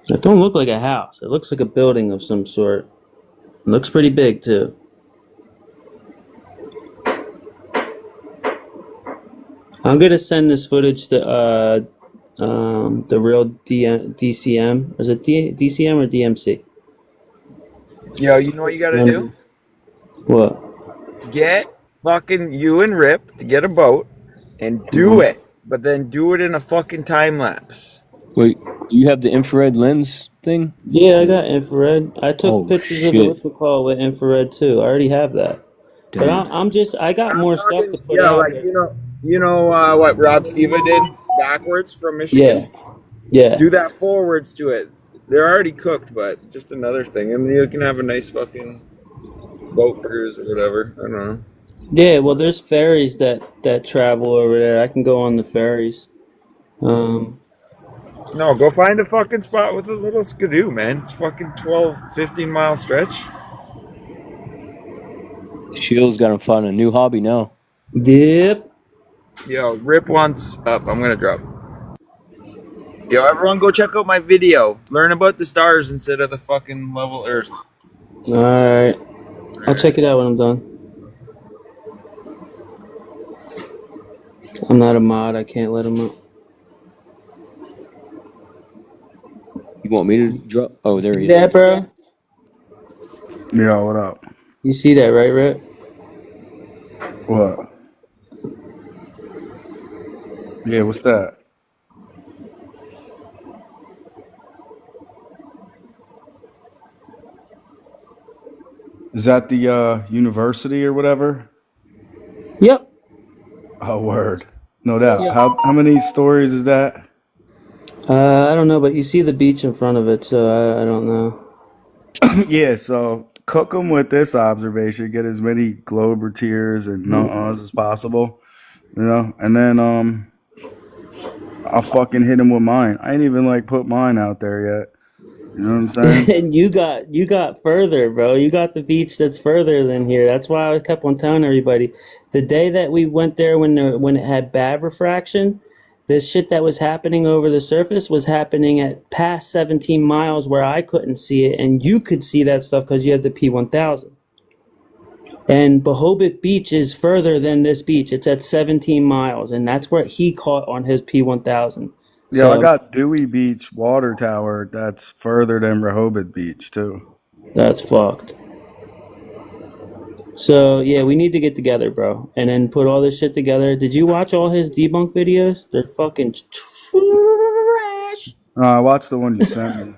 It don't look like a house. It looks like a building of some sort. It looks pretty big too. I'm gonna send this footage to the real DCM. Is it DCM or DMC? Yo, you know what you gotta do? What? Get fucking you and Rip to get a boat and do it. But then do it in a fucking time lapse. Wait, do you have the infrared lens thing? Yeah, I got infrared. I took pictures of the what's-it-called with infrared too. I already have that. But I got more stuff to put out. Like you know what Rob Skiva did backwards from Michigan. Yeah. Do that forwards to it. They're already cooked, but just another thing, and you can have a nice fucking boat cruise or whatever. I don't know. Yeah, well, there's ferries that travel over there. I can go on the ferries. No, go find a fucking spot with a little skidoo, man. It's fucking 12, 15-mile stretch. Shield's got to find a new hobby now. Yep. Yo, Rip wants up. I'm gonna drop. Yo, everyone go check out my video. Learn about the stars instead of the fucking level Earth. Alright. I'll check it out when I'm done. I'm not a mod. I can't let him up. You want me to drop? Oh, there he is. Yeah, bro. Yeah, what up? You see that, right, Rip? What? Yeah, what's that? Is that the university or whatever? Yep. Oh, word. No doubt. Yeah. How many stories is that? I don't know, but you see the beach in front of it, so I don't know. Yeah, so cook them with this observation. Get as many Glober tears and nuh-uhs as possible, and then I'll fucking hit him with mine. I ain't even like put mine out there yet. You know what I'm saying? And you got further, bro. You got the beach that's further than here. That's why I kept on telling everybody. The day that we went there when it had bad refraction, the shit that was happening over the surface was happening at past 17 miles where I couldn't see it, and you could see that stuff because you have the P1000. And Bohobit Beach is further than this beach. It's at 17 miles, and that's where he caught on his P1000. Yeah, So, I got Dewey Beach water tower that's further than Rehoboth Beach too. that's fucked. So, yeah, we need to get together, bro, and then put all this shit together. Did you watch all his debunk videos? They're fucking trash. I watched the one you sent me.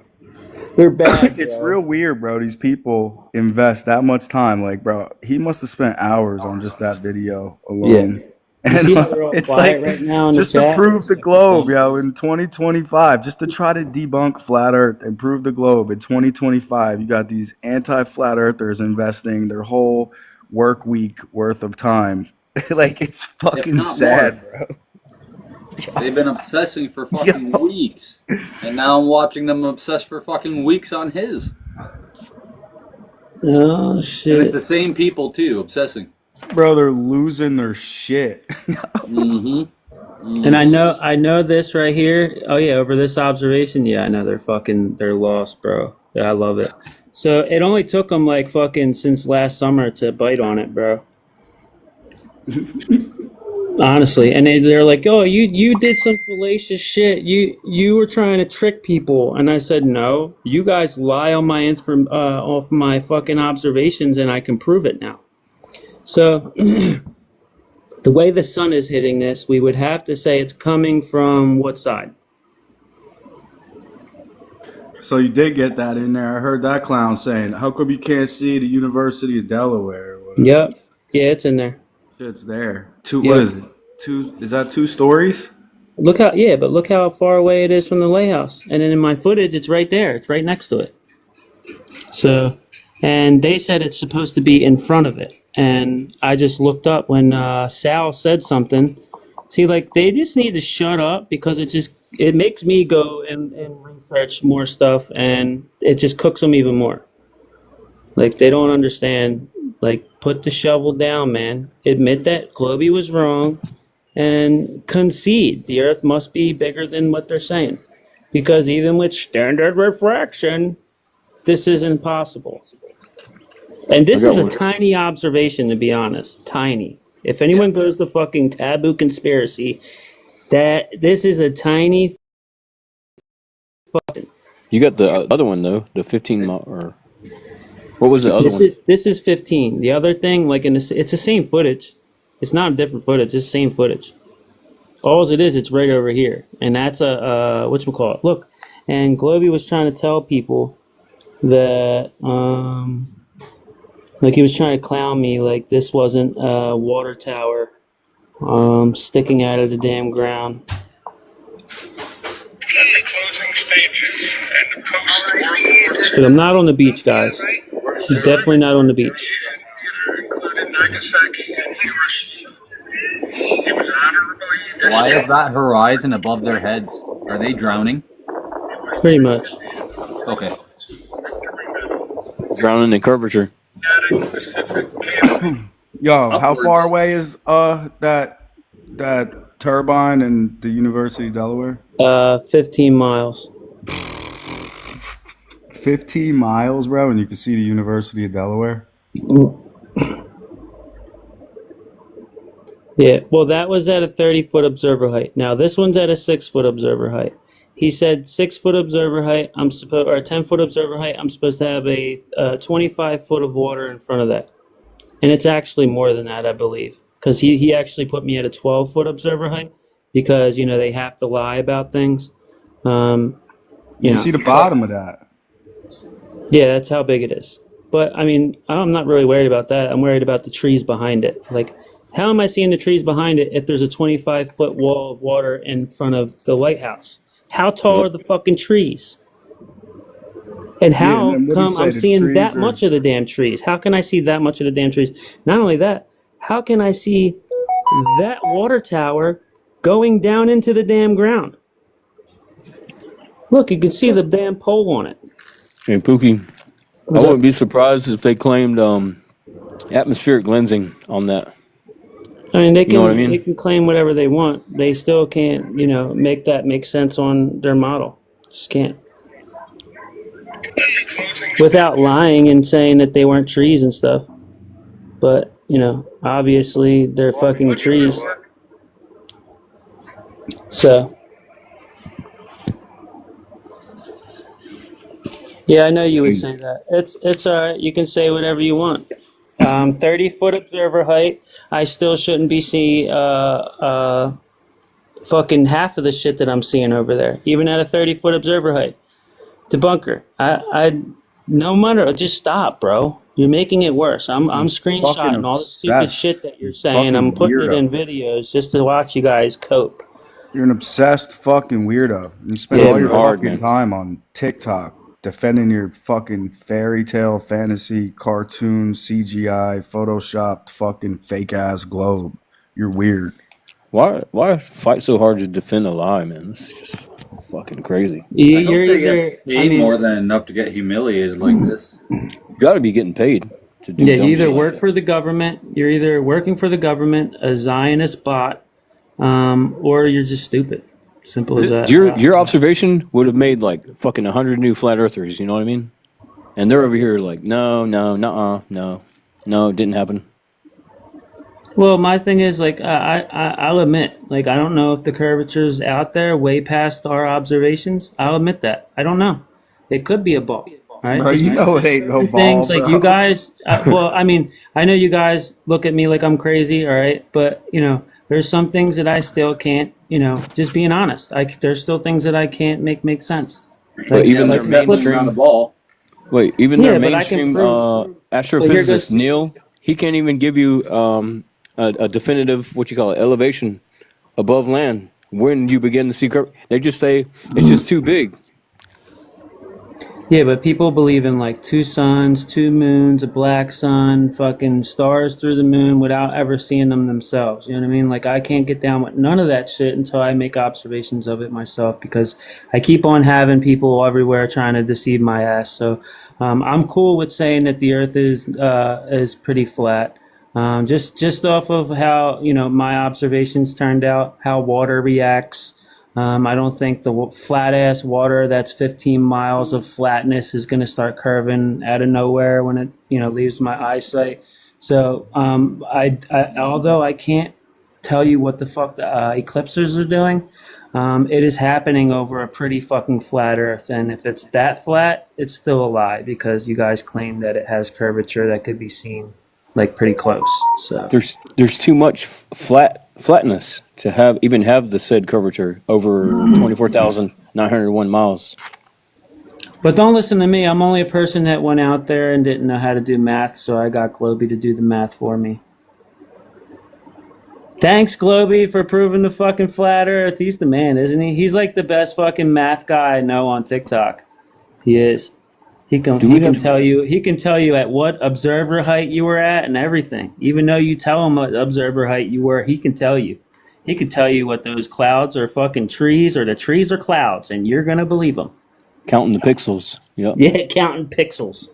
They're bad, It's bro. real weird, bro. These people invest that much time. Like, bro, he must have spent hours on just that video alone. You And see how they're all it's quiet like right now in the just to chat? prove the globe, yo, in 2025, just to try to debunk flat Earth and prove the globe in 2025, you got these anti-flat earthers investing their whole work week worth of time. Like, it's fucking not sad, more. bro. They've been obsessing for fucking weeks. And now I'm watching them obsess for fucking weeks on his. Oh And shit. it's the same people too, obsessing. Bro, they're losing their shit. And I know this right here. Oh yeah, over this observation, yeah, I know they're lost, bro. Yeah, I love it. So it only took them like fucking since last summer to bite on it, bro. Honestly, and they're like, "Oh, you did some fallacious shit. You were trying to trick people." And I said, "No, you guys lie on my off my fucking observations, and I can prove it now." So the way the sun is hitting this, we would have to say it's coming from what side? So you did get that in there. I heard that clown saying, "How come you can't see the University of Delaware?" Or whatever. Yep. Yeah, it's in there. Shit's there. What Yep. is it? Is that 2 stories? Look how far away it is from the lighthouse. And then in my footage, it's right there. It's right next to it. So, and they said it's supposed to be in front of it. And I just looked up when Sal said something. See, like, they just need to shut up because it makes me go and research more stuff, and it just cooks them even more. Like, they don't understand. Like, put the shovel down, man. Admit that Globey was wrong and concede. The Earth must be bigger than what they're saying. Because even with standard refraction, this isn't possible. And this is a tiny observation, to be honest. Tiny. If anyone goes to fucking Taboo Conspiracy, that this is a tiny fucking... You got the other one though, the 15 mile, or what was the other one? This is 15. The other thing, like it's the same footage. It's not a different footage. It's the same footage. All it is, it's right over here, and that's a whatchamacallit. Look, and Globey was trying to tell people that like he was trying to clown me, like this wasn't a water tower sticking out of the damn ground. But I'm not on the beach, guys. I'm definitely not on the beach. Why is that horizon above their heads? Are they drowning? Pretty much. Okay. Drowning in curvature. Yo, how far away is that turbine in the University of Delaware? 15 miles. 15 miles, bro, and you can see the University of Delaware? Yeah, well, that was at a 30-foot observer height. Now, this one's at a 6-foot observer height. He said 6-foot observer height, or 10-foot observer height, I'm supposed to have a 25-foot of water in front of that. And it's actually more than that, I believe. Because he actually put me at a 12-foot observer height because, they have to lie about things. You see the bottom of that. Yeah, that's how big it is. But, I'm not really worried about that. I'm worried about the trees behind it. Like, how am I seeing the trees behind it if there's a 25-foot wall of water in front of the lighthouse? How tall are the fucking trees? And how come I'm seeing that much of the damn trees? How can I see that much of the damn trees? Not only that, how can I see that water tower going down into the damn ground? Look, you can see the damn pole on it. Hey, Pookie, I wouldn't be surprised if they claimed atmospheric lensing on that. They can claim whatever they want. They still can't, make that make sense on their model. Just can't. Without lying and saying that they weren't trees and stuff. But, obviously they're fucking trees. So. Yeah, I know you would say that. It's all right. You can say whatever you want. 30-foot observer height. I still shouldn't be seeing fucking half of the shit that I'm seeing over there, even at a 30-foot observer height. Debunker. I no matter. Just stop, bro. You're making it worse. I'm screenshotting all the stupid shit that you're saying. I'm putting it in videos just to watch you guys cope. You're an obsessed fucking weirdo. You spend all your fucking time on TikTok defending your fucking fairy tale, fantasy, cartoon, CGI, photoshopped, fucking fake ass globe. You're weird. Why fight so hard to defend a lie, man? It's just... Fucking crazy. I You're hope they get either, paid more than enough to get humiliated like this. You got to be getting paid to do yeah, you dumb either shit like work that. for the government, you're either working for the government, a Zionist bot, or you're just stupid. Simple as that. Your observation would have made like fucking 100 new flat earthers. You know what I mean? And they're over here like, no, it didn't happen. Well, my thing is like I'll admit, like I don't know if the curvature's out there way past our observations. I'll admit that I don't know. It could be a ball, right? Bro, Just you know because it ain't no certain ball, things like bro. you guys. Well, I mean, I know you guys look at me like I'm crazy, all right? But you know, there's some things that I still can't. You know, just being honest. There's still things that I can't make sense. But even their the flip- mainstream Wait, even their Yeah, but I can mainstream prove. But here astrophysicist goes. Neil, he can't even give you a definitive elevation above land when you begin to see curve. They just say it's just too big. Yeah, but people believe in like two suns, two moons, a black sun, fucking stars through the moon without ever seeing them themselves. You know what I mean? Like I can't get down with none of that shit until I make observations of it myself because I keep on having people everywhere trying to deceive my ass. So I'm cool with saying that the Earth is pretty flat. Just off of how my observations turned out, how water reacts. I don't think the flat ass water that's 15 miles of flatness is going to start curving out of nowhere when it leaves my eyesight. So although I can't tell you what the fuck the eclipsers are doing, it is happening over a pretty fucking flat Earth. And if it's that flat, it's still a lie because you guys claim that it has curvature that could be seen like pretty close. So There's too much flatness to have the said curvature over 24,901 miles. But don't listen to me. I'm only a person that went out there and didn't know how to do math, so I got Globy to do the math for me. Thanks, Globy, for proving the fucking flat Earth. He's the man, isn't he? He's like the best fucking math guy I know on TikTok. He is. He can tell you at what observer height you were at and everything. Even though you tell him what observer height you were, he can tell you. He can tell you what those clouds are fucking trees or the trees are clouds, and you're gonna believe him. Counting the pixels. Yep. Yeah, counting pixels.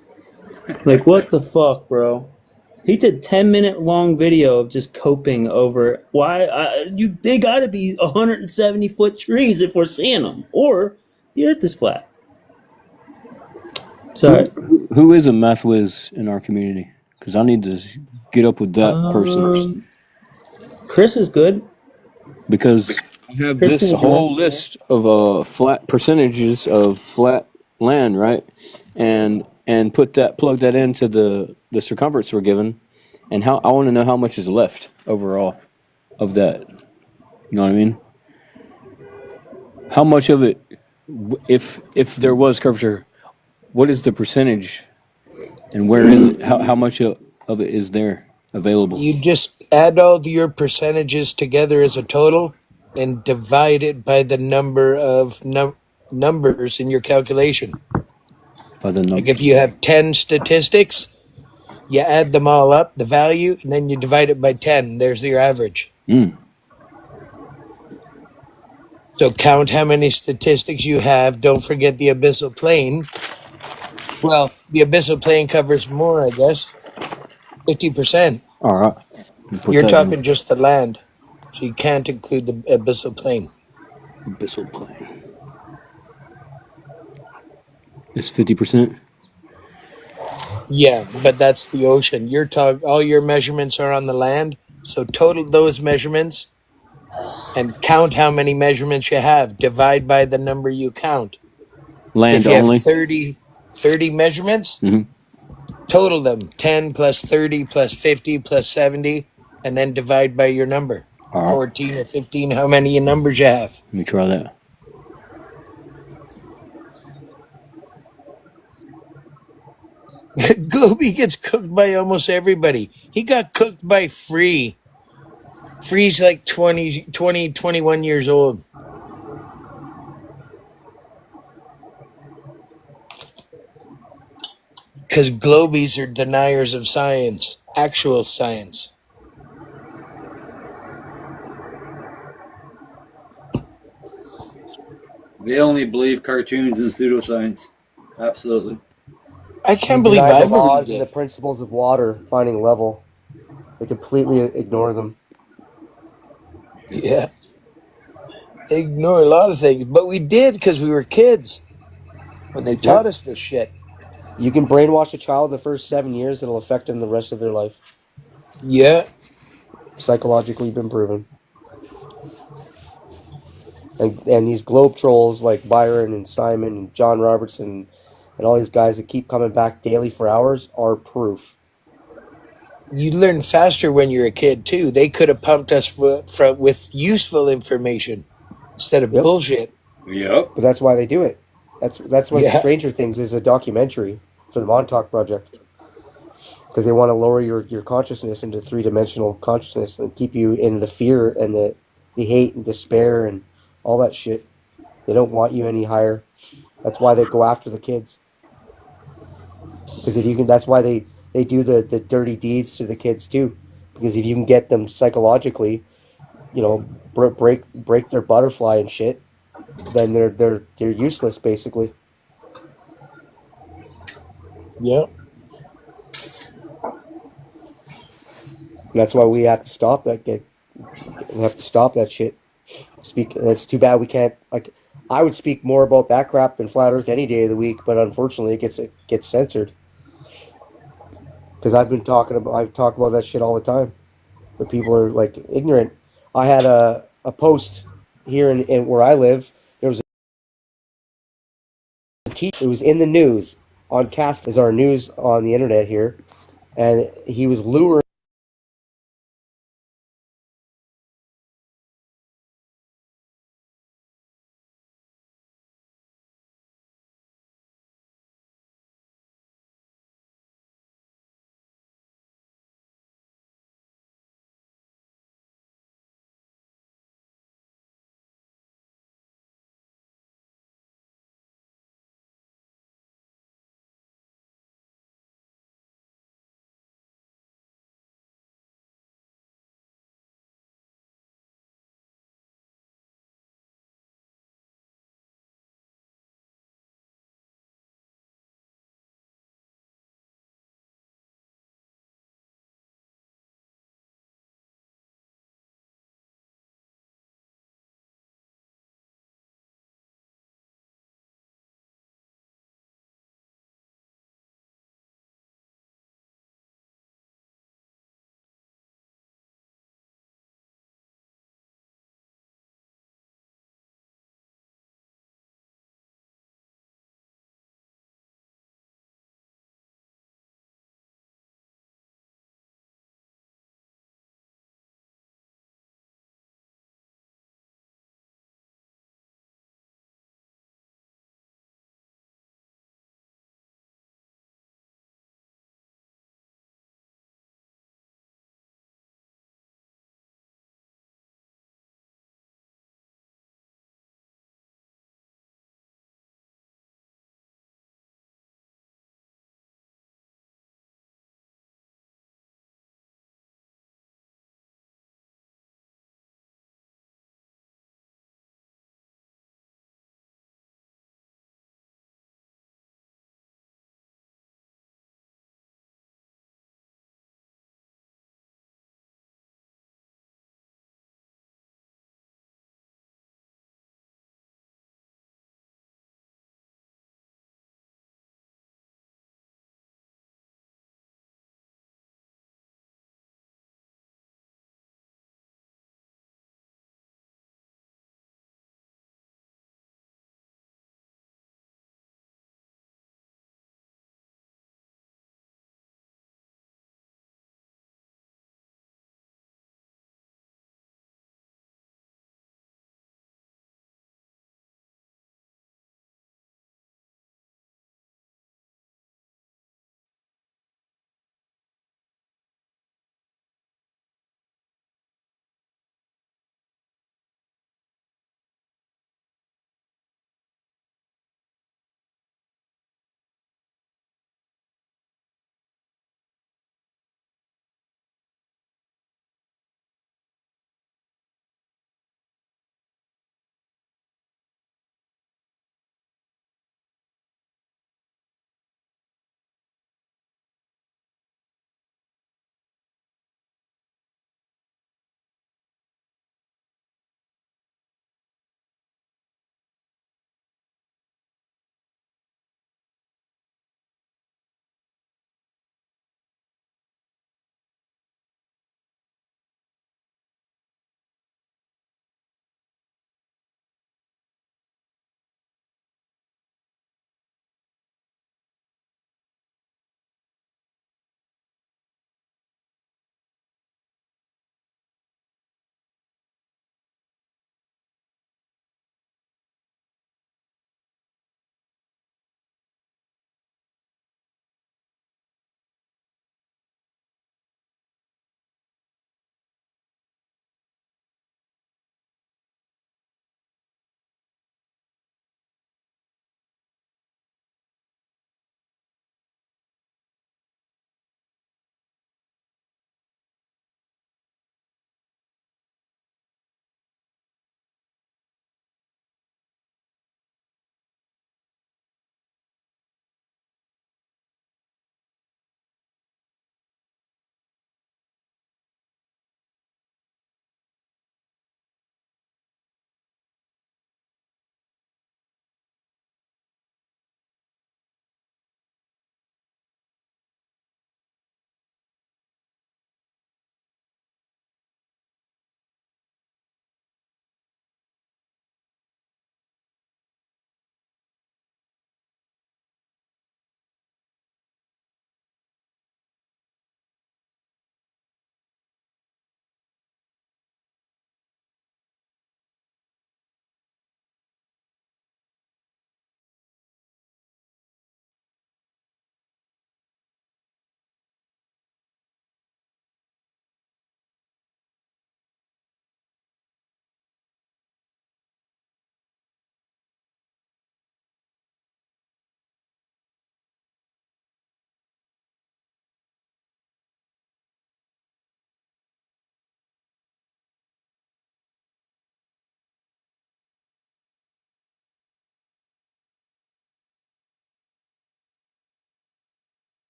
Like what the fuck, bro? He did 10-minute long video of just coping over why they gotta be 170-foot trees if we're seeing them, or the Earth is flat. Sorry. Who is a math whiz in our community? Because I need to get up with that person. Chris is good. Because I have this whole list of flat percentages of flat land, right? And plug that into the circumference we're given, and how I want to know how much is left overall of that. You know what I mean? How much of it, if there was curvature, what is the percentage, and where is it? How much of it is there available? You just add all your percentages together as a total and divide it by the number of numbers in your calculation. Like if you have 10 statistics, you add them all up, the value, and then you divide it by 10. There's your average. So count how many statistics you have. Don't forget the abyssal plane. Well, the abyssal plane covers more, I guess. 50%. All right. You're talking just the land. So you can't include the abyssal plane. Abyssal plane. It's 50%? Yeah, but that's the ocean. You're talking, all your measurements are on the land. So total those measurements and count how many measurements you have. Divide by the number you count. Land if you only? have 30 measurements, total them. 10 plus 30 plus 50 plus 70, and then divide by your number. 14 or 15, how many numbers you have. Let me try that. Globy gets cooked by almost everybody. He got cooked by Free. Free's like 21 years old. Because Globies are deniers of science, actual science. They only believe cartoons and pseudoscience. Absolutely. I They can't believe deny I the laws believed and the it. principles of water finding level. They completely ignore them. Yeah. They ignore a lot of things, but we did because we were kids when they Yeah. taught us this shit. You can brainwash a child the first 7 years, it'll affect them the rest of their life. Yeah. Psychologically been proven. And these globe trolls like Byron and Simon and John Robertson and all these guys that keep coming back daily for hours are proof. You learn faster when you're a kid too. They could have pumped us with useful information instead of Yep. bullshit. Yep. But that's why they do it. That's why Yeah. Stranger Things is a documentary for the Montauk Project. Because they want to lower your consciousness into three-dimensional consciousness and keep you in the fear and the hate and despair and all that shit. They don't want you any higher. That's why they go after the kids. Because if you can, that's why they do the dirty deeds to the kids too. Because if you can get them psychologically, break their butterfly and shit, then they're useless basically. Yep. And that's why we have to stop that. We have to stop that shit. It's too bad we can't. Like, I would speak more about that crap than flat Earth any day of the week, but unfortunately, it gets censored. Because I talk about that shit all the time, but people are like ignorant. I had a post here in where I live. There was a teacher. It was in the news on Cast is our news on the internet here, and he was luring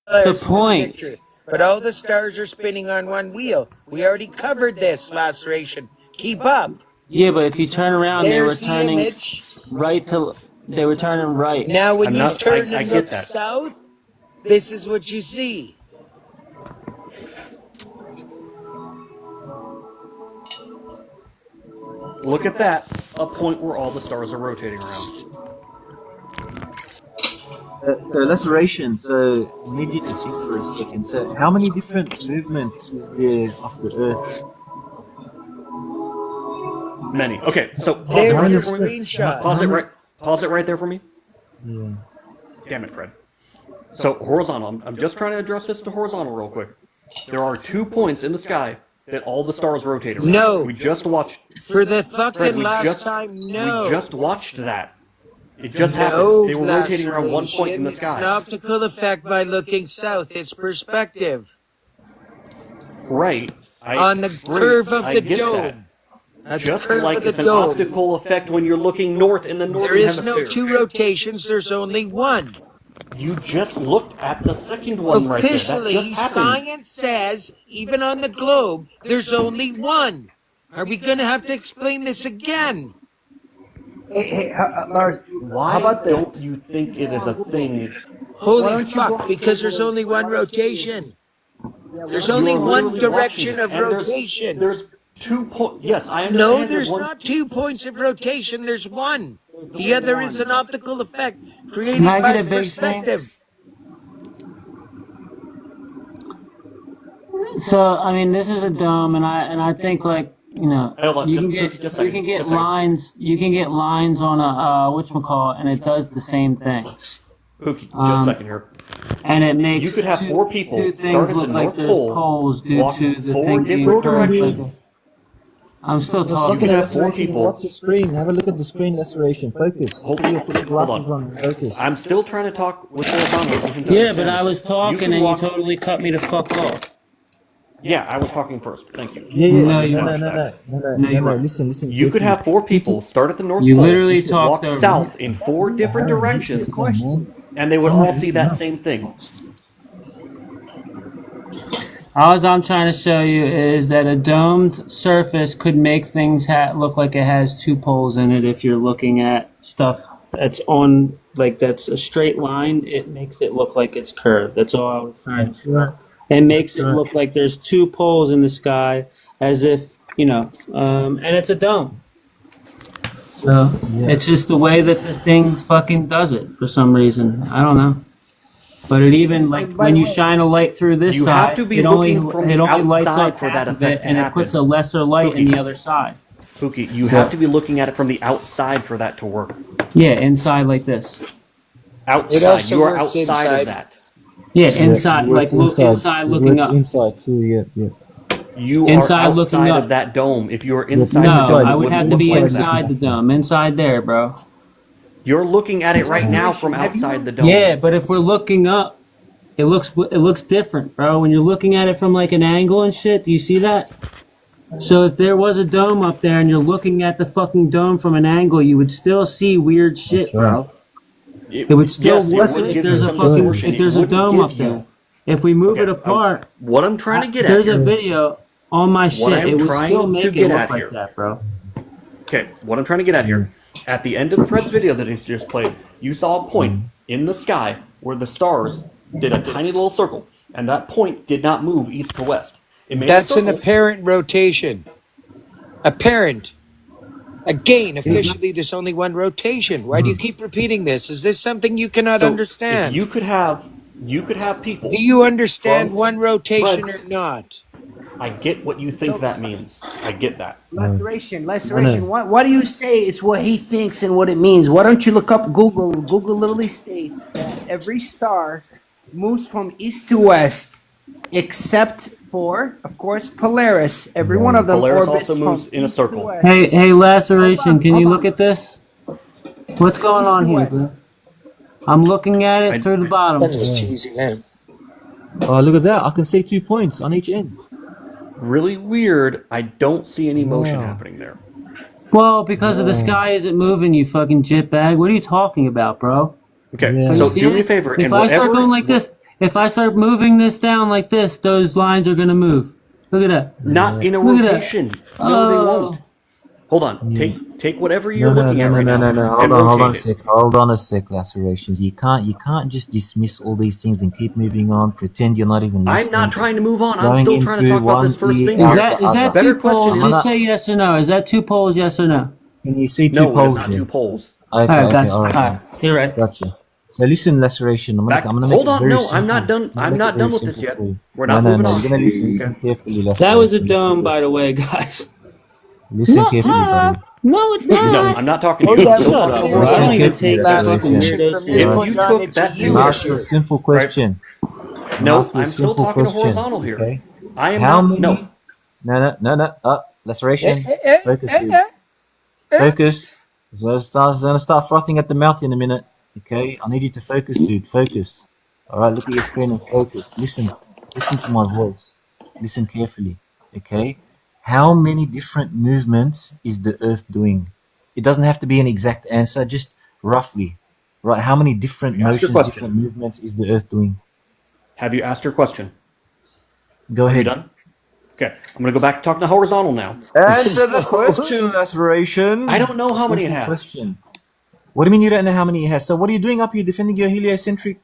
The point. Picture. But all the stars are spinning on one wheel. We already covered this, Laceration. Keep up. Yeah, but if you turn around, they were There's the turning image. right to. They were turning right. Now, when I'm you not. turn I and get look that. south, this is what you see. Look at that. A point where all the stars are rotating around. So laceration. So I need you to think for a second. So how many different movements is there of the Earth? Many. Okay, so pause it There's right your there for me. screenshot. Pause it right there for me. Yeah. Damn it, Fred. So horizontal. I'm just trying to address this to horizontal real quick. There are 2 points in the sky that all the stars rotate around. No. We just watched. For the fucking Fred, last time, no. We just watched that. It just happened. They were rotating around 1 point in the It's sky. an optical effect by looking south. It's perspective. Right. On the curve of I the get dome. that. That's Just curve like of the it's an dome. optical effect when you're looking north in the northern There is hemisphere. no 2 rotations. There's only 1. You just looked at the second one right there. That Officially, just happened. science says, even on the globe, there's only 1. Are we going to have to explain this again? Hey, Lars, Why don't you think it is a thing? Holy fuck, because there's only 1 rotation. There's only one direction of rotation. There's 2 points. Yes, I understand. No, there's not 2 points of rotation. There's 1. The other is an optical effect created Can I by get a big perspective. So I mean, this is a dome, and I think like you know, Hold on, you can just get a second, you can get just a second. lines on a whatchamacallit, and it does the same thing. Pookie, just a second here. And it makes You could have 4 people 2 start things at the look like North there's Pole, poles due walk to the 4 thing being different curved. directions. I'm still Just talking. looking at have 4 people. Watch the screen. Have a look at the screen laceration. Focus. Hold Put your glasses on. on. Focus. I'm still trying to talk with Obama. Yeah, but I was talking can and walk- you totally cut me the fuck off. Yeah, I was talking first. Thank you. Yeah, yeah. No, No, you no, weren't. no. you weren't. Listen. You could have 4 people start at the North You Pole, literally walk talked over south in 4 different directions, and they would all see that same thing. All I'm trying to show you is that a domed surface could make things look like it has 2 poles in it. If you're looking at stuff that's on, like that's a straight line, it makes it look like it's curved. That's all I was trying to show. It makes it look like there's 2 poles in the sky, as if, you know, and it's a dome. So it's just the way that the thing fucking does it for some reason. I don't know. But it even, like, when you shine a light through this You side, have to be it only looking from the lights outside up for that half of it, effect to and it happen. puts a lesser light in the other side. Pookie, you have to be looking at it from the outside for that to work. Yeah, inside like this. Outside. also You are works outside inside. of that. Yeah, inside, like look inside, looking up. Inside too. Yeah. You Inside are looking outside up. of that dome. If you were inside No, the dome, I it would wouldn't have to look be like inside that. the dome. Inside there, bro. You're looking at it right now from outside the dome. Yeah, but if we're looking up, it looks different, bro. When you're looking at it from like an angle and shit, do you see that? So if there was a dome up there and you're looking at the fucking dome from an angle, you would still see weird shit, bro. It would still Yes, it work would if give there's you a some fucking distortion. if there's It a wouldn't dome give up there. you- If we move it Okay, apart, What I'm trying to get at there's a here. video on my What shit. I am It would trying still to make it get look at like here. that, bro. Okay, what I'm trying to get at here. At the end of Fred's video that he's just played, you saw a point in the sky where the stars did a tiny little circle, and that point did not move east to west. It made That's a an circle. apparent rotation. Apparent. Again, officially, there's only 1 rotation. Why do you keep repeating this? Is this something you cannot So understand? if you could have people. Do you understand from- 1 rotation Fred, or not? I get what you think that means. I get that. Laceration. Why do you say it's what he thinks and what it means? Why don't you look up Google? Google literally states that every star moves from east to west, except for, of course, Polaris. Every one of them Polaris orbits also moves from in a east to circle. west. Hey, Laceration, can you look at this? What's going on here, bro? I'm looking at it through the bottom. Oh, look at that! I can see 2 points on each end. Really weird. I don't see any motion happening there. Well, because of the sky isn't moving, you fucking jitbag. What are you talking about, bro? Okay, Are you so do me a serious? favor. If and I start whatever, going like this, If I start moving this down like this, those lines are gonna move. Look at that. Not in a Look at that. rotation. No, they Oh. won't. Hold on. Take whatever you're No, no, looking no, at no, right no, now no, no. and Hold on a rotate it. sec. Hold on a sec. Lacerations. You can't just dismiss all these things and keep moving on. Pretend you're not even listening. I'm not trying to move on. I'm Going still trying to into talk about this one first ear thing. Is out that the is that other. Better two question poles? is- Just say yes or no. Is that two poles? Yes or no? Can you see two No, it is poles not there? two poles. Okay, Alright, okay, gotcha. all right. Alright, you're right. Gotcha. So listen, Laceration. I'm gonna make Hold it on. very No, simple. I'm not done. gonna I'm make it not very done with this simple yet. for you. We're No, not no, moving no. on. You're gonna listen carefully, Laceration. That was a dome, by the way, guys. Listen carefully, buddy. No, it's No, not. I'm not talking to Oh you. yeah, Still we talking can to hear the I you. don't Listen even carefully, take Last fucking Laceration. question weirdo from this If point you serious. on, took it's a that you I'm picture, asking a issue. simple right? question. I'm No, asking a I'm still simple talking to question. horizontal here. Okay. I am How not. many? No. No. Laceration. Focus, dude. Eh. Focus. I'm gonna start frothing at the mouth in a minute. Okay. I need you to focus, dude. Focus. All right. Look at your screen and focus. Listen. Listen to my voice. Listen carefully. Okay. How many different movements is the Earth doing? It doesn't have to be an exact answer. Just roughly. Right. How many different Ask your motions, question. different movements is the Earth doing? Have you asked your question? Go Are you ahead. done? Okay. I'm going to go back to talking to horizontal now. Answer the question, Laceration. I don't know how many it Simple has. question. What do you mean you don't know how many it has? So what are you doing up here defending your heliocentric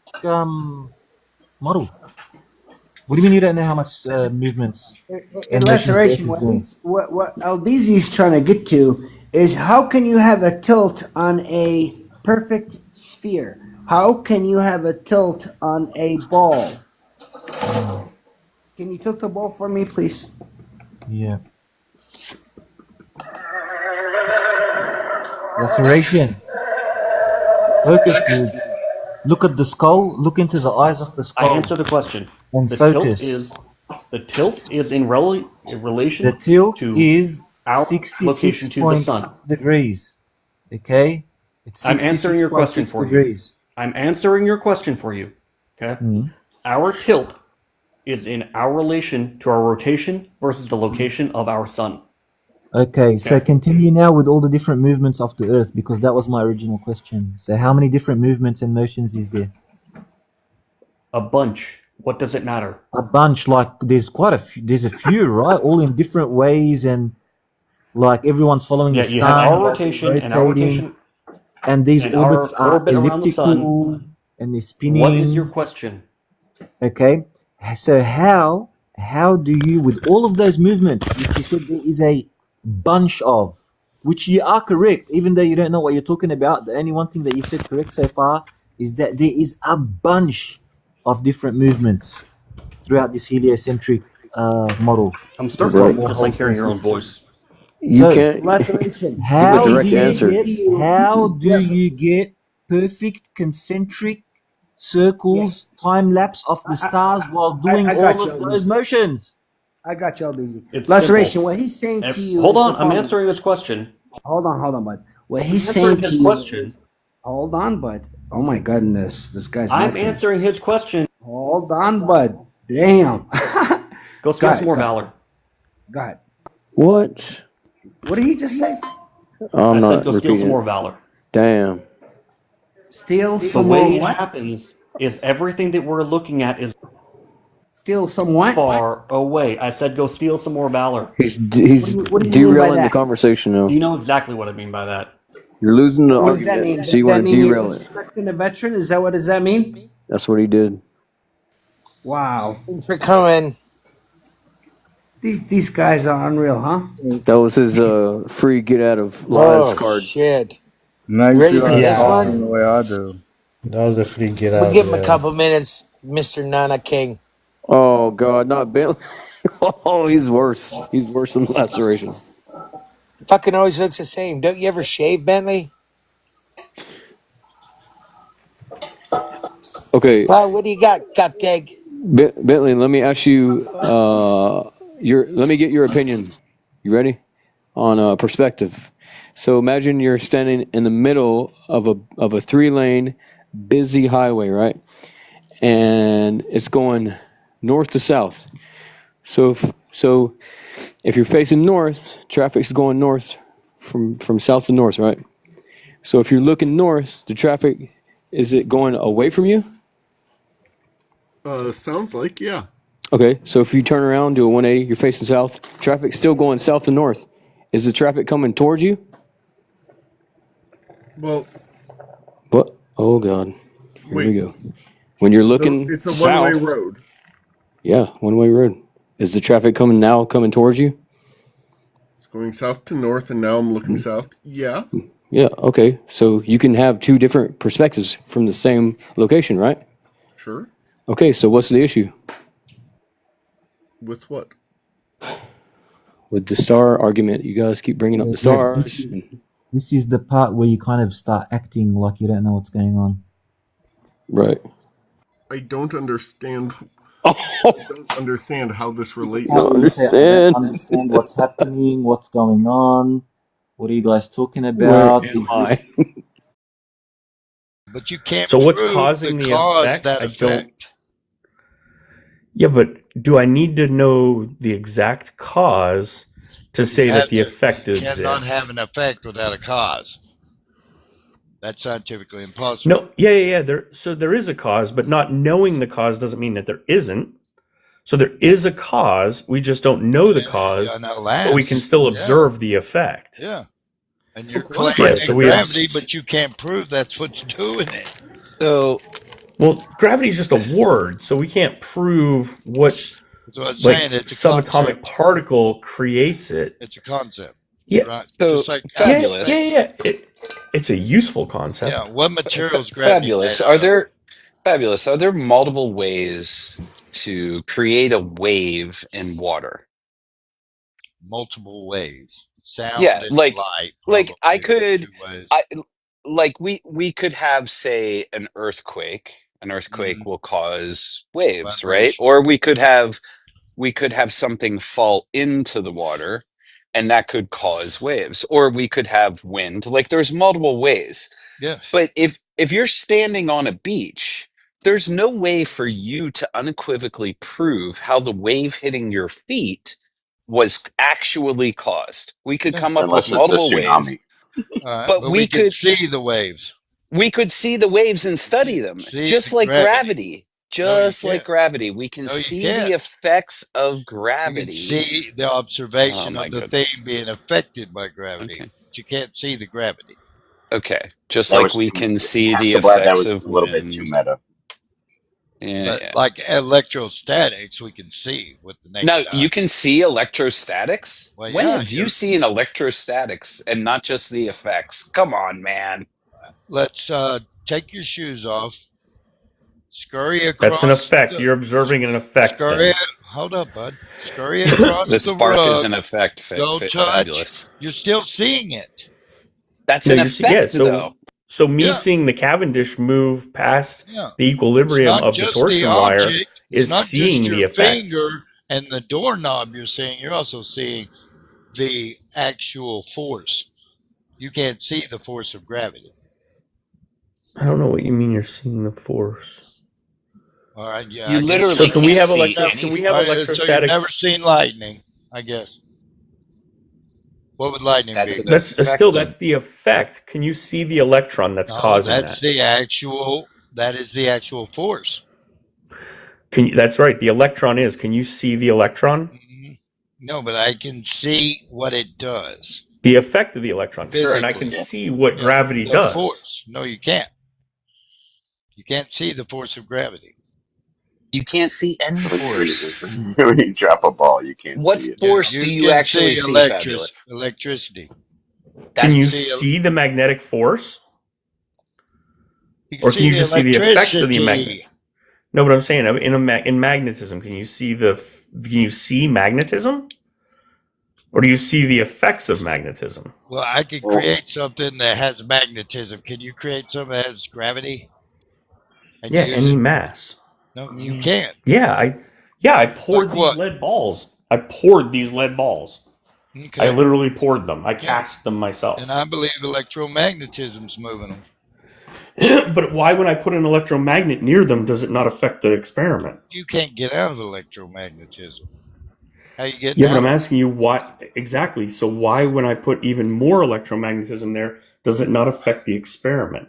model? What do you mean you don't know how much movements and motions the Earth Laceration. is doing? What Albizi is trying to get to is how can you have a tilt on a perfect sphere? How can you have a tilt on a ball? Can you tilt the ball for me, please? Yeah. Laceration. Focus, dude. Look at the skull. Look into the eyes of the I skull. answer the question. And The focus. tilt is in relation The tilt to is our location to the sun. 66.6 degrees. Okay? It's I'm answering your question 66.6 for you. degrees. I'm answering your question for you. Okay? Our tilt is in our relation to our rotation versus the location of our sun. Okay, so continue now with all the different movements of the Earth because that was my original question. So how many different movements and motions is there? A bunch. What does it matter? A bunch, like there's quite a few, there's a few, right? All in different ways and like everyone's following Yeah, the you sun, have our like, rotation and our rotating, rotation and these and orbits our are orbit around the sun. elliptical and they're spinning. What is your question? Okay, so how do you, with all of those movements, which you said there is a bunch of, which you are correct, even though you don't know what you're talking about, the only one thing that you've said correct so far is that there is a bunch of different movements throughout this heliocentric model. I'm starting to just like hearing your own voice. You So, can't Laceration. give a direct answer. how do you get perfect concentric circles, time lapse of the stars while doing I got all you, of those Elvis. motions? I got you, Albizi. It's Laceration. simple. What he's saying to you. Hold is on, the I'm following. answering this question. Hold on, bud. What he's Answering saying to his you. question. Hold on, bud. Oh my goodness, this guy's. I'm melting. answering his question. Hold on, bud. Damn. Go steal some more valor. Go ahead. What? What did he just say? I'm I not said go steal repeating some it. more valor. Damn. Steal The some way more it what? happens is everything that we're looking at is Steal some what? far away. I said go steal some more valor. He's What do you mean by derailing the that? conversation now. You know exactly what I mean by that. You're losing the What does that mean? argument, so Does you that want to mean you're derail it. disrespecting the veteran? Is that what does that mean? That's what he did. Wow. Thanks for coming. These guys are unreal, huh? That was his free get out of Oh lies card. shit! Now you Ready see for why I this talk one? the way I do. That was a free get We'll out. give him a couple minutes, Mr. Nana King. Oh God, not Bentley. Oh, he's worse. He's worse than laceration. Fucking always looks the same. Don't you ever shave, Bentley? Okay, Well, what do you got, cupcake? Bentley. Let me ask you. Let me get your opinion. You ready? On perspective. So imagine you're standing in the middle of a 3-lane busy highway, right? And it's going north to south. So if you're facing north, traffic's going north from south to north, right? So if you're looking north, the traffic, is it going away from you? Sounds like, yeah. Okay, so if you turn around, do a 180, you're facing south. Traffic's still going south to north. Is the traffic coming towards you? Well, What? Oh God. Here wait. we go. When you're looking It's a south, one-way road. yeah, one-way road. Is the traffic coming towards you? It's going south to north, and now I'm looking south. Yeah. Yeah, okay. So you can have two different perspectives from the same location, right? Sure. Okay, so what's the issue? With what? With the star argument, you guys keep bringing up the stars. This is the part where you kind of start acting like you don't know what's going on. Right. I don't understand. I don't understand how this relates. I don't understand what's happening, what's going on. What are you guys talking about? Where am I? But you can't. So what's prove causing the cause effect? that I effect. don't. Yeah, but do I need to know the exact cause to say that the effect You cannot exists? have an effect without a cause. That's scientifically impossible. No, yeah. So there is a cause, but not knowing the cause doesn't mean that there isn't. So there is a cause. We just don't know the cause, but we can still observe the effect. Yeah. And you're Yeah, claiming so we gravity, but you can't prove that's what's doing it. So, well, gravity is just a word, so we can't prove what That's what I'm saying. It's a subatomic concept. particle creates it. It's a concept. Yeah. Right? So, Just like fabulous. Yeah. It's a useful concept. Yeah. What materials gravity? Fabulous. Are there multiple ways to create a wave in water? Multiple ways. Sound Yeah, and like light. I could, two ways. we could have, say, an earthquake. An earthquake will cause waves, right? Vibration. Or we could have something fall into the water, and that could cause waves. Or we could have wind. Like, there's multiple ways. Yeah. But if you're standing on a beach, there's no way for you to unequivocally prove how the wave hitting your feet was actually caused. We could come up with multiple ways, But we could see the waves. we could see the waves and study them, just like gravity. Just like gravity, we can see the effects of You gravity. can see the observation of the thing being affected by gravity. But you can't see the gravity. Okay, just That like was we too- can see I'm the so glad that effects was of a little bit wind. too meta. Yeah, But like electrostatics, we can see with the naked Now eye. you can see electrostatics. Well, When yeah, have you seen electrostatics and not just the effects? Come on, man. Let's take your shoes off. Scurry across. That's an effect. You're observing an effect. Scurry. Hold up, bud. Scurry across The the spark rug. is an effect. Go touch. Fabulous. You're still seeing it. That's No, an you're effect, though. So me seeing the Cavendish move past Yeah. the equilibrium It's not of the just torsion the wire object. It's is not seeing just the your effect. finger and the doorknob you're seeing. You're also seeing the actual force. You can't see the force of gravity. I don't know what you mean. You're seeing the force. All right, yeah. You I guess literally So can we can't have see electro? any Can we have So you've electrostatics? never seen lightning, I guess. What would lightning That's be? an That's effect still of- that's the effect. Can you see the electron that's No, causing that's that? the actual. That is the actual force. That's right. The electron is. Can you see the electron? No, but I can see what it does. The effect of the electron, sure, and I can Physically. see what Yeah, gravity the does. force. No, you can't. You can't see the force of gravity. You can't see any force. When you drop a ball, you can't What see it. force You do you can actually see see, Fabulous? electricity. Can you see see the magnetic force, You or can you the just see the effects of the electricity. magnet? No, but I'm saying in magnetism, can you see magnetism, or do you see the effects of magnetism? Well, I could create something that has magnetism. Can you create something that has gravity? And Yeah, use any it? mass. No, you can't. Yeah, I poured Like these what? lead balls. I poured these lead balls. Okay. I literally poured them. I cast them myself. And I believe electromagnetism's moving them. But why, when I put an electromagnet near them, does it not affect the experiment? You can't get out of electromagnetism. How you getting Yeah, out? but I'm asking you why exactly. So why, when I put even more electromagnetism there, does it not affect the experiment?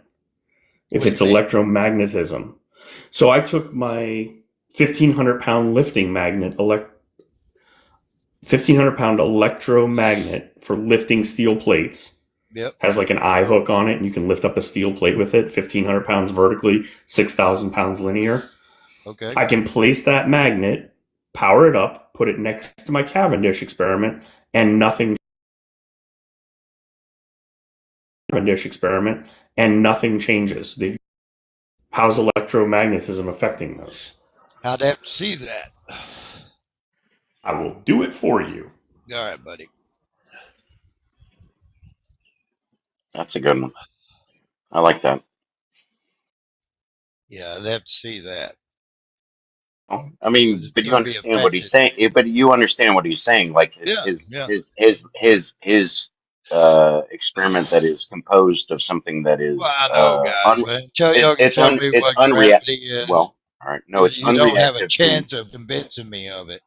If What do it's you mean? electromagnetism. So I took my 1,500-pound lifting magnet, 1,500-pound electromagnet for lifting steel plates. Yep. Has like an eye hook on it, and you can lift up a steel plate with it. 1,500 pounds vertically, 6,000 pounds linear. Okay. I can place that magnet, power it up, put it next to my Cavendish experiment, and nothing. Cavendish experiment, and nothing changes. How's electromagnetism affecting those? I'd have to see that. I will do it for you. All right, buddy. That's a good one. I like that. Yeah, I'd have to see that. I mean, but you understand what he's saying. But you understand what he's saying. Like his experiment that is composed of something that is. Well, I know, guys, but until y'all can tell me what gravity is, well, all right, no, it's you don't have a unreactive chance of convincing me of it.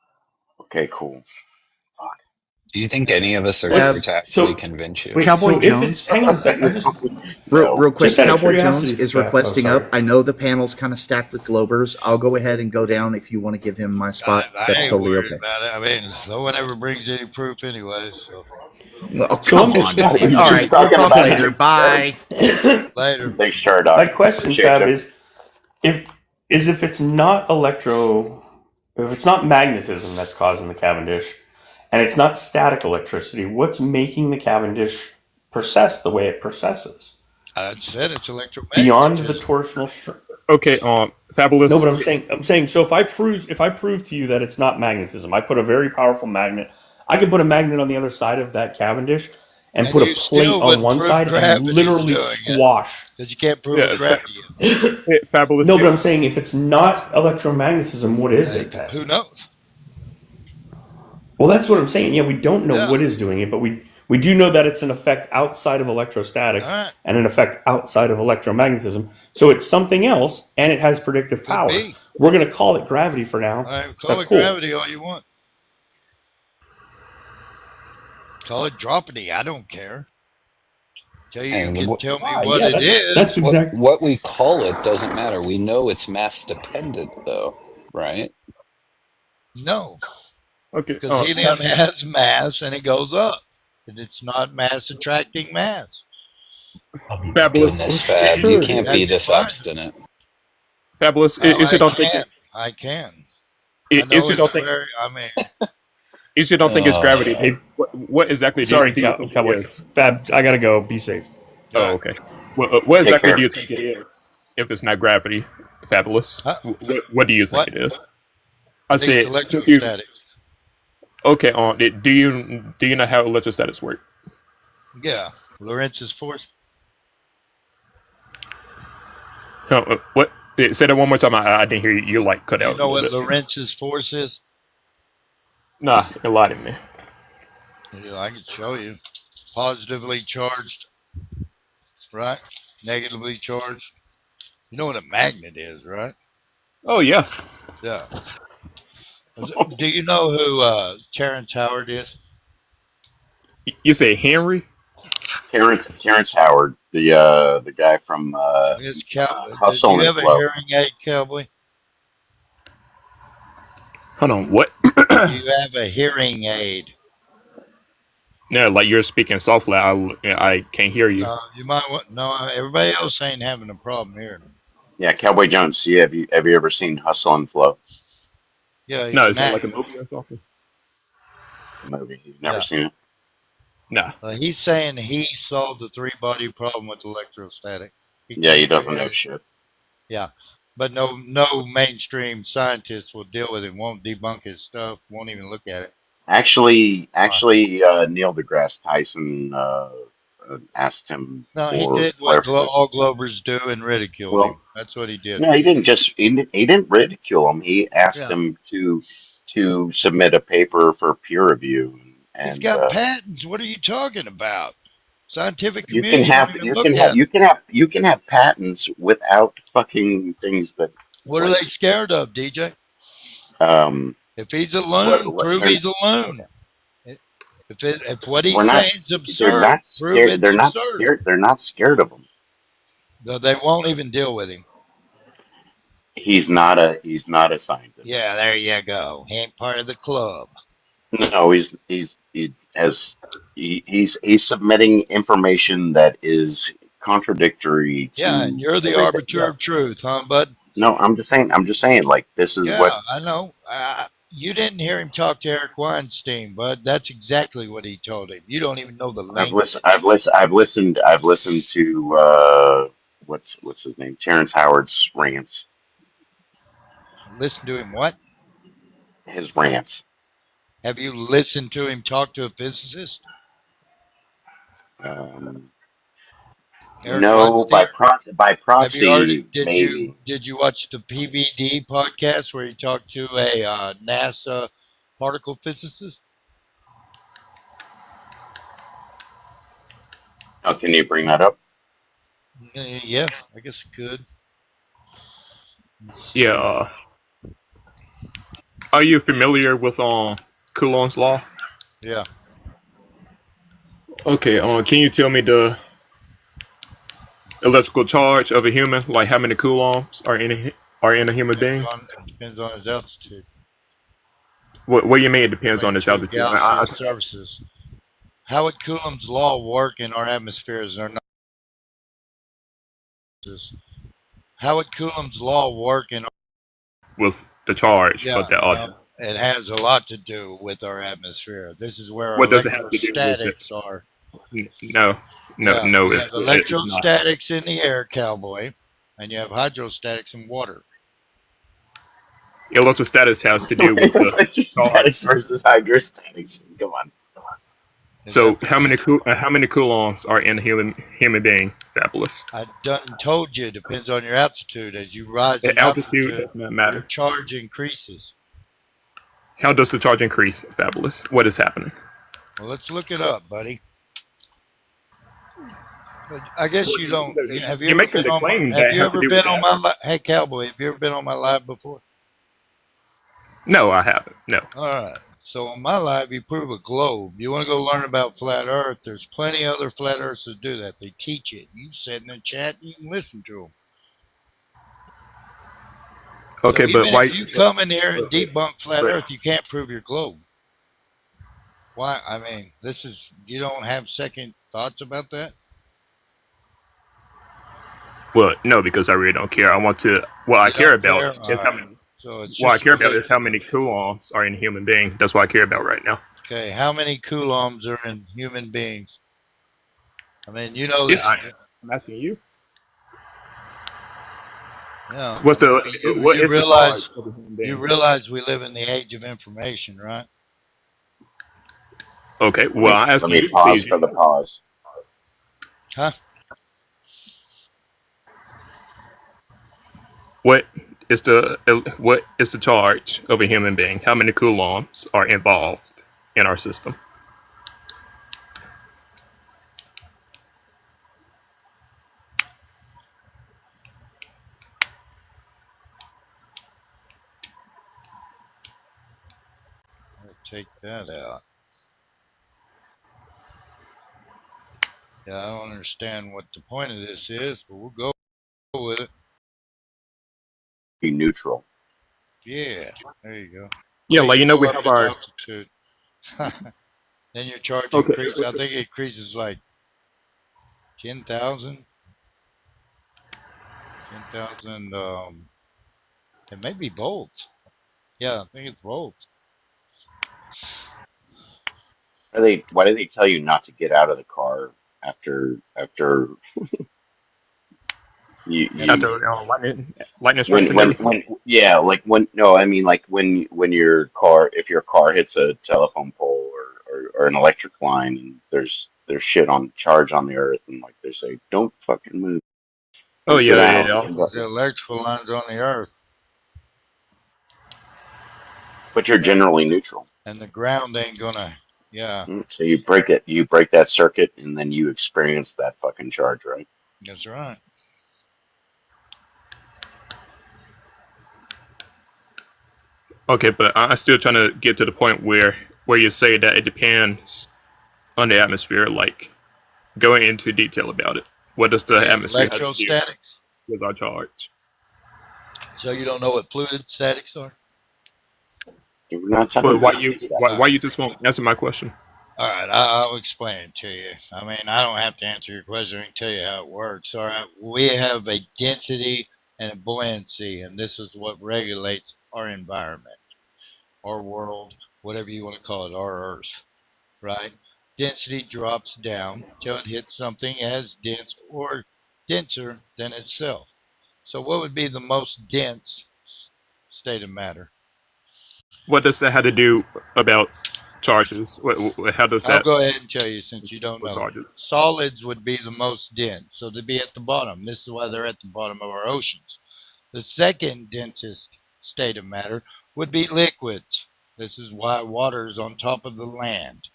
Okay, cool. Do you think any of us are here to actually convince you? Wait, Cowboy so Jones. hang on a second. Real quick, Just out of Cowboy Jones curiosity, is requesting up. I know the panel's kind of stacked with Globers. I'll go ahead and go down if you want to give him my spot. I That's ain't totally worried okay. about it. I mean, no one ever brings any proof anyway. So. Well, come on. All right, we'll talk later. Bye. Later. Thanks, Char. My question, Appreciate Fab, you. is if it's not if it's not magnetism that's causing the Cavendish, and it's not static electricity, what's making the Cavendish process the way it processes? I said it's electromagnetic. Beyond the torsional strength. Okay, Fabulous. No, but I'm saying. So if I prove to you that it's not magnetism, I put a very powerful magnet. I could put a magnet on the other side of that Cavendish and put a plate on one side and literally squash. Because you can't prove what gravity is. Fabulous. No, but I'm saying if it's not electromagnetism, what is it? Who knows? Well, that's what I'm saying. Yeah, we don't know what is doing it, but we do know that it's an effect outside of electrostatics and an effect outside of electromagnetism. So it's something else, and it has predictive powers. We're going to call it gravity for now. All right, call it gravity all you want. Call it dropity. I don't care. Tell me what it is. That's exactly what we call it doesn't matter. We know it's mass dependent, though, right? No. Okay. Because helium has mass and it goes up. And it's not mass attracting mass. Fabulous. Goodness, Fab, you can't be this obstinate. Fabulous. Is it on thinking? I can. Is it on thinking? Is you don't think it's gravity? Hey, what exactly? Sorry, do you think Cowboy. Fab, I gotta go. Be safe. Oh, okay. What exactly do you think it is? If it's not gravity, Fabulous. What do you think it is? I think it's electrostatics. Okay. Do you know how electrostatics work? Yeah, Lorenz's force. What? Say that one more time. I didn't hear you. You like cut out. You know what Lorenz's force is? Nah, you're lying to me. Yeah, I can show you. Positively charged, right? Negatively charged. You know what a magnet is, right? Oh, yeah. Yeah. Do you know who Terrence Howard is? You say Henry? Terrence Howard, the guy from Hustle Do you and have a Flow. hearing aid, Cowboy? Hold on, what? Do you have a hearing aid? No, like you're speaking softly. I can't hear you. You might want. No, everybody else ain't having a problem hearing. Yeah, Cowboy Jones. Yeah, have you ever seen Hustle and Flow? Yeah, no, is that like a movie or something? A movie. You've never seen it? No. He's saying he solved the three-body problem with electrostatics. He doesn't know shit. Yeah, but no mainstream scientist will deal with it. Won't debunk his stuff. Won't even look at it. Actually, Neil deGrasse Tyson asked him. No, he did what all Globers do and ridiculed him. That's what he did. No, he didn't ridicule him. He asked him to submit a paper for peer review. And, he's got patents. What are you talking about? Scientific you community you can have patents without fucking things that. What are they scared of, DJ? If he's a loon, prove he's a loon. If what he's saying is absurd, prove it's absurd. They're not scared of him. No, they won't even deal with him. He's not a scientist. Yeah, there you go. He ain't part of the club. No, he's submitting information that is contradictory Yeah, and to you're the everything. arbiter of truth, huh, bud? No, I'm just saying, like, this is what Yeah, I know. You didn't hear him talk to Eric Weinstein, bud. That's exactly what he told him. You don't even know the language. I've listened to what's his name? Terrence Howard's rants. Listen to him what? His rants. Have you listened to him talk to a physicist? Eric No, Weinstein? by Have you already proxy, maybe. did you watch the PVD podcast where he talked to a NASA particle physicist? Oh, can you bring that up? Yeah, I guess it could. Yeah. Are you familiar with Coulomb's law? Yeah. Okay. Can you tell me the electrical charge of a human? Like how many coulombs are in a human being? Depends on his altitude. What do you mean? It depends on its altitude. Gaussian surfaces. How would Coulomb's law work in our atmospheres or not? How would Coulomb's law work in our with the charge of the object? It has a lot to do with our atmosphere. This is where our What does it have to do with electrostatics are. No. You have electrostatics in the air, cowboy, and you have hydrostatics in water. Electrostatics has to do with the Electrostatics versus hydrostatics. Come on. So how many coulombs are in a human being? Fabulous. I done told you it depends on your altitude. As you rise The in altitude altitude, does not matter. your charge increases. How does the charge increase? Fabulous. What is happening? Well, let's look it up, buddy. But I guess you don't. Have you You're ever making been the on claim my, that have you has to ever do been with on that. my Hey, cowboy, have you ever been on my live before? No, I haven't. No. All right. So on my live, you prove a globe. You want to go learn about flat Earth? There's plenty of other flat Earths that do that. They teach it. You sit in the chat, and you can listen to them. Okay, So but even why? if you come in here and debunk flat Earth, you can't prove your globe. Why? I mean, you don't have second thoughts about that? Well, no, because I really don't care. I want to. What I care about is how many. So it's What I just care about is how many coulombs are in a human being. That's what I care about right now. Okay, how many coulombs are in human beings? I mean, you know this. Yeah, I'm asking you. Yeah. What's the what you is realize the charge of a human being? you realize we live in the age of information, right? Okay, well, I ask Let you. me pause for the pause. Huh? What is the charge of a human being? How many coulombs are involved in our system? Take that out. Yeah, I don't understand what the point of this is, but we'll go with it. Be neutral. Yeah, there you go. Yeah, like we go have up in our. altitude. Then your charge Okay. increases. I think it increases like 10,000. 10,000. It may be volts. Yeah, I think it's volts. Why do they tell you not to get out of the car after you After lightning strikes and when everything. yeah, like when your car, if your car hits a telephone pole or an electric line and there's shit on charge on the earth, and like they say, don't fucking move. Oh Don't get yeah, out. yeah. There's the electrical lines on the earth. But you're generally neutral. And the ground ain't gonna, yeah. So you break that circuit, and then you experience that fucking charge, right? That's right. Okay, but I'm still trying to get to the point where you say that it depends on the atmosphere. Like, going into detail about it. What does the atmosphere have to do Electrostatics? with our charge? So you don't know what fluid statics are? We're not talking But about fluid why statics. you just won't answer my question? All right, I'll explain it to you. I mean, I don't have to answer your question. I can tell you how it works. All right, we have a density and a buoyancy, and this is what regulates our environment, our world, whatever you want to call it, our Earth, right? Density drops down till it hits something as dense or denser than itself. So, what would be the most dense state of matter? What does that have to do about charges? How does I'll that go ahead and tell you since you don't with know. charges? Solids would be the most dense, so they'd be at the bottom. This is why they're at the bottom of our oceans. The second densest state of matter would be liquids. This is why water is on top of the land.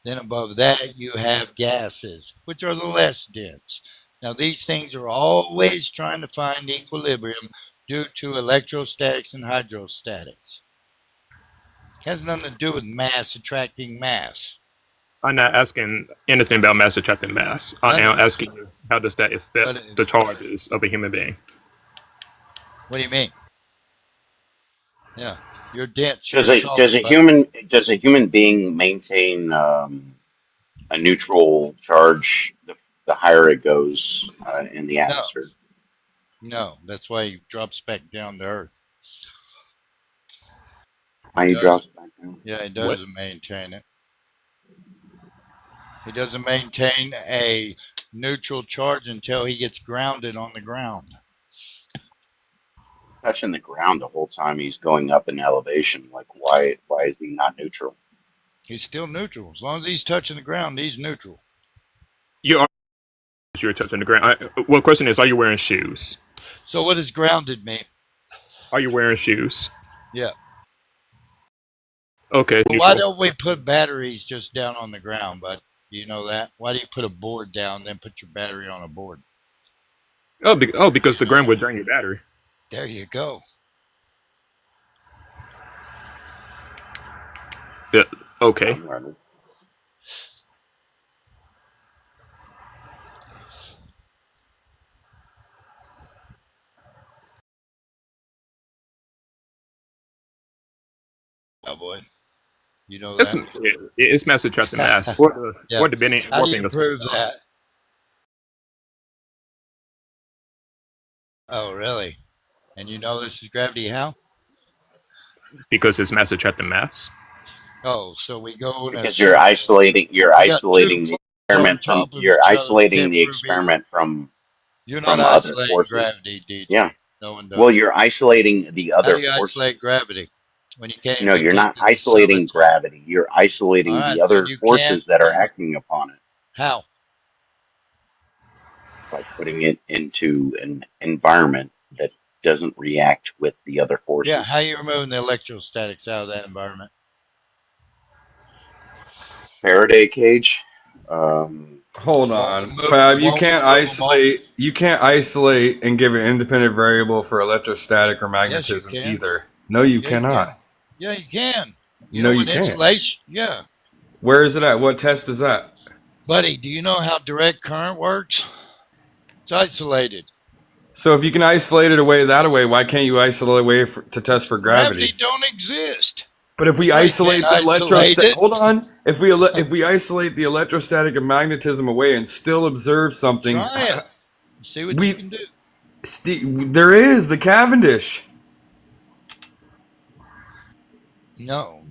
Then above that, you have gases, which are the less dense. Now, these things are always trying to find equilibrium due to electrostatics and hydrostatics. It has nothing to do with mass attracting mass. I'm not asking anything about mass attracting mass. I am asking you, how does that affect the charges of a human being? What do you mean? Yeah, you're dense. Does You're a solid, does a human being maintain a neutral charge the higher it goes in the No, atmosphere? no. That's why he drops back down to Earth. How you drop it back down? Yeah, he What? doesn't maintain it. He doesn't maintain a neutral charge until he gets grounded on the ground. Touching the ground the whole time he's going up in elevation. Like why is he not neutral? He's still neutral. As long as he's touching the ground, he's neutral. You're touching the ground. Well, question is, are you wearing shoes? So what does grounded mean? Are you wearing shoes? Yeah. Okay. Well, why don't we put batteries just down on the ground, bud? Do you know that? Why do you put a board down, then put your battery on a board? Because the ground would drain your battery. There you go. Yeah. Okay. Cowboy. You know It's, that? it's mass attracting mass. Yeah. What depending? How do you prove that? Oh, really? And you know this is gravity how? Because it's mass attracting mass. Oh, so we go Because you're isolating the experiment from You're from not other isolating forces. gravity, DJ. Yeah. No one does. Well, you're isolating the How other do you forces. isolate gravity when you can't? No, even you're get not to the isolating summit? gravity. You're isolating All right, the then other you forces can't. that are acting upon it How? by putting it into an environment that doesn't react with the other forces. Yeah, how you removing the electrostatics out of that environment? Faraday cage. Hold on, Fab. You can't isolate. You can't isolate and give an independent variable for electrostatic or magnetism can. either. No, you Yeah, cannot. Yeah, you can. You No, know you what can't. insulation? Yeah. Where is it at? What test is that? Buddy, do you know how direct current works? It's isolated. So if you can isolate it away that way, why can't you isolate away to test for gravity? Don't exist. But if we isolate the electrostatic, hold on. If we isolate the electrostatic and magnetism away and still observe something, Try it. See what you can do. There is the Cavendish. No,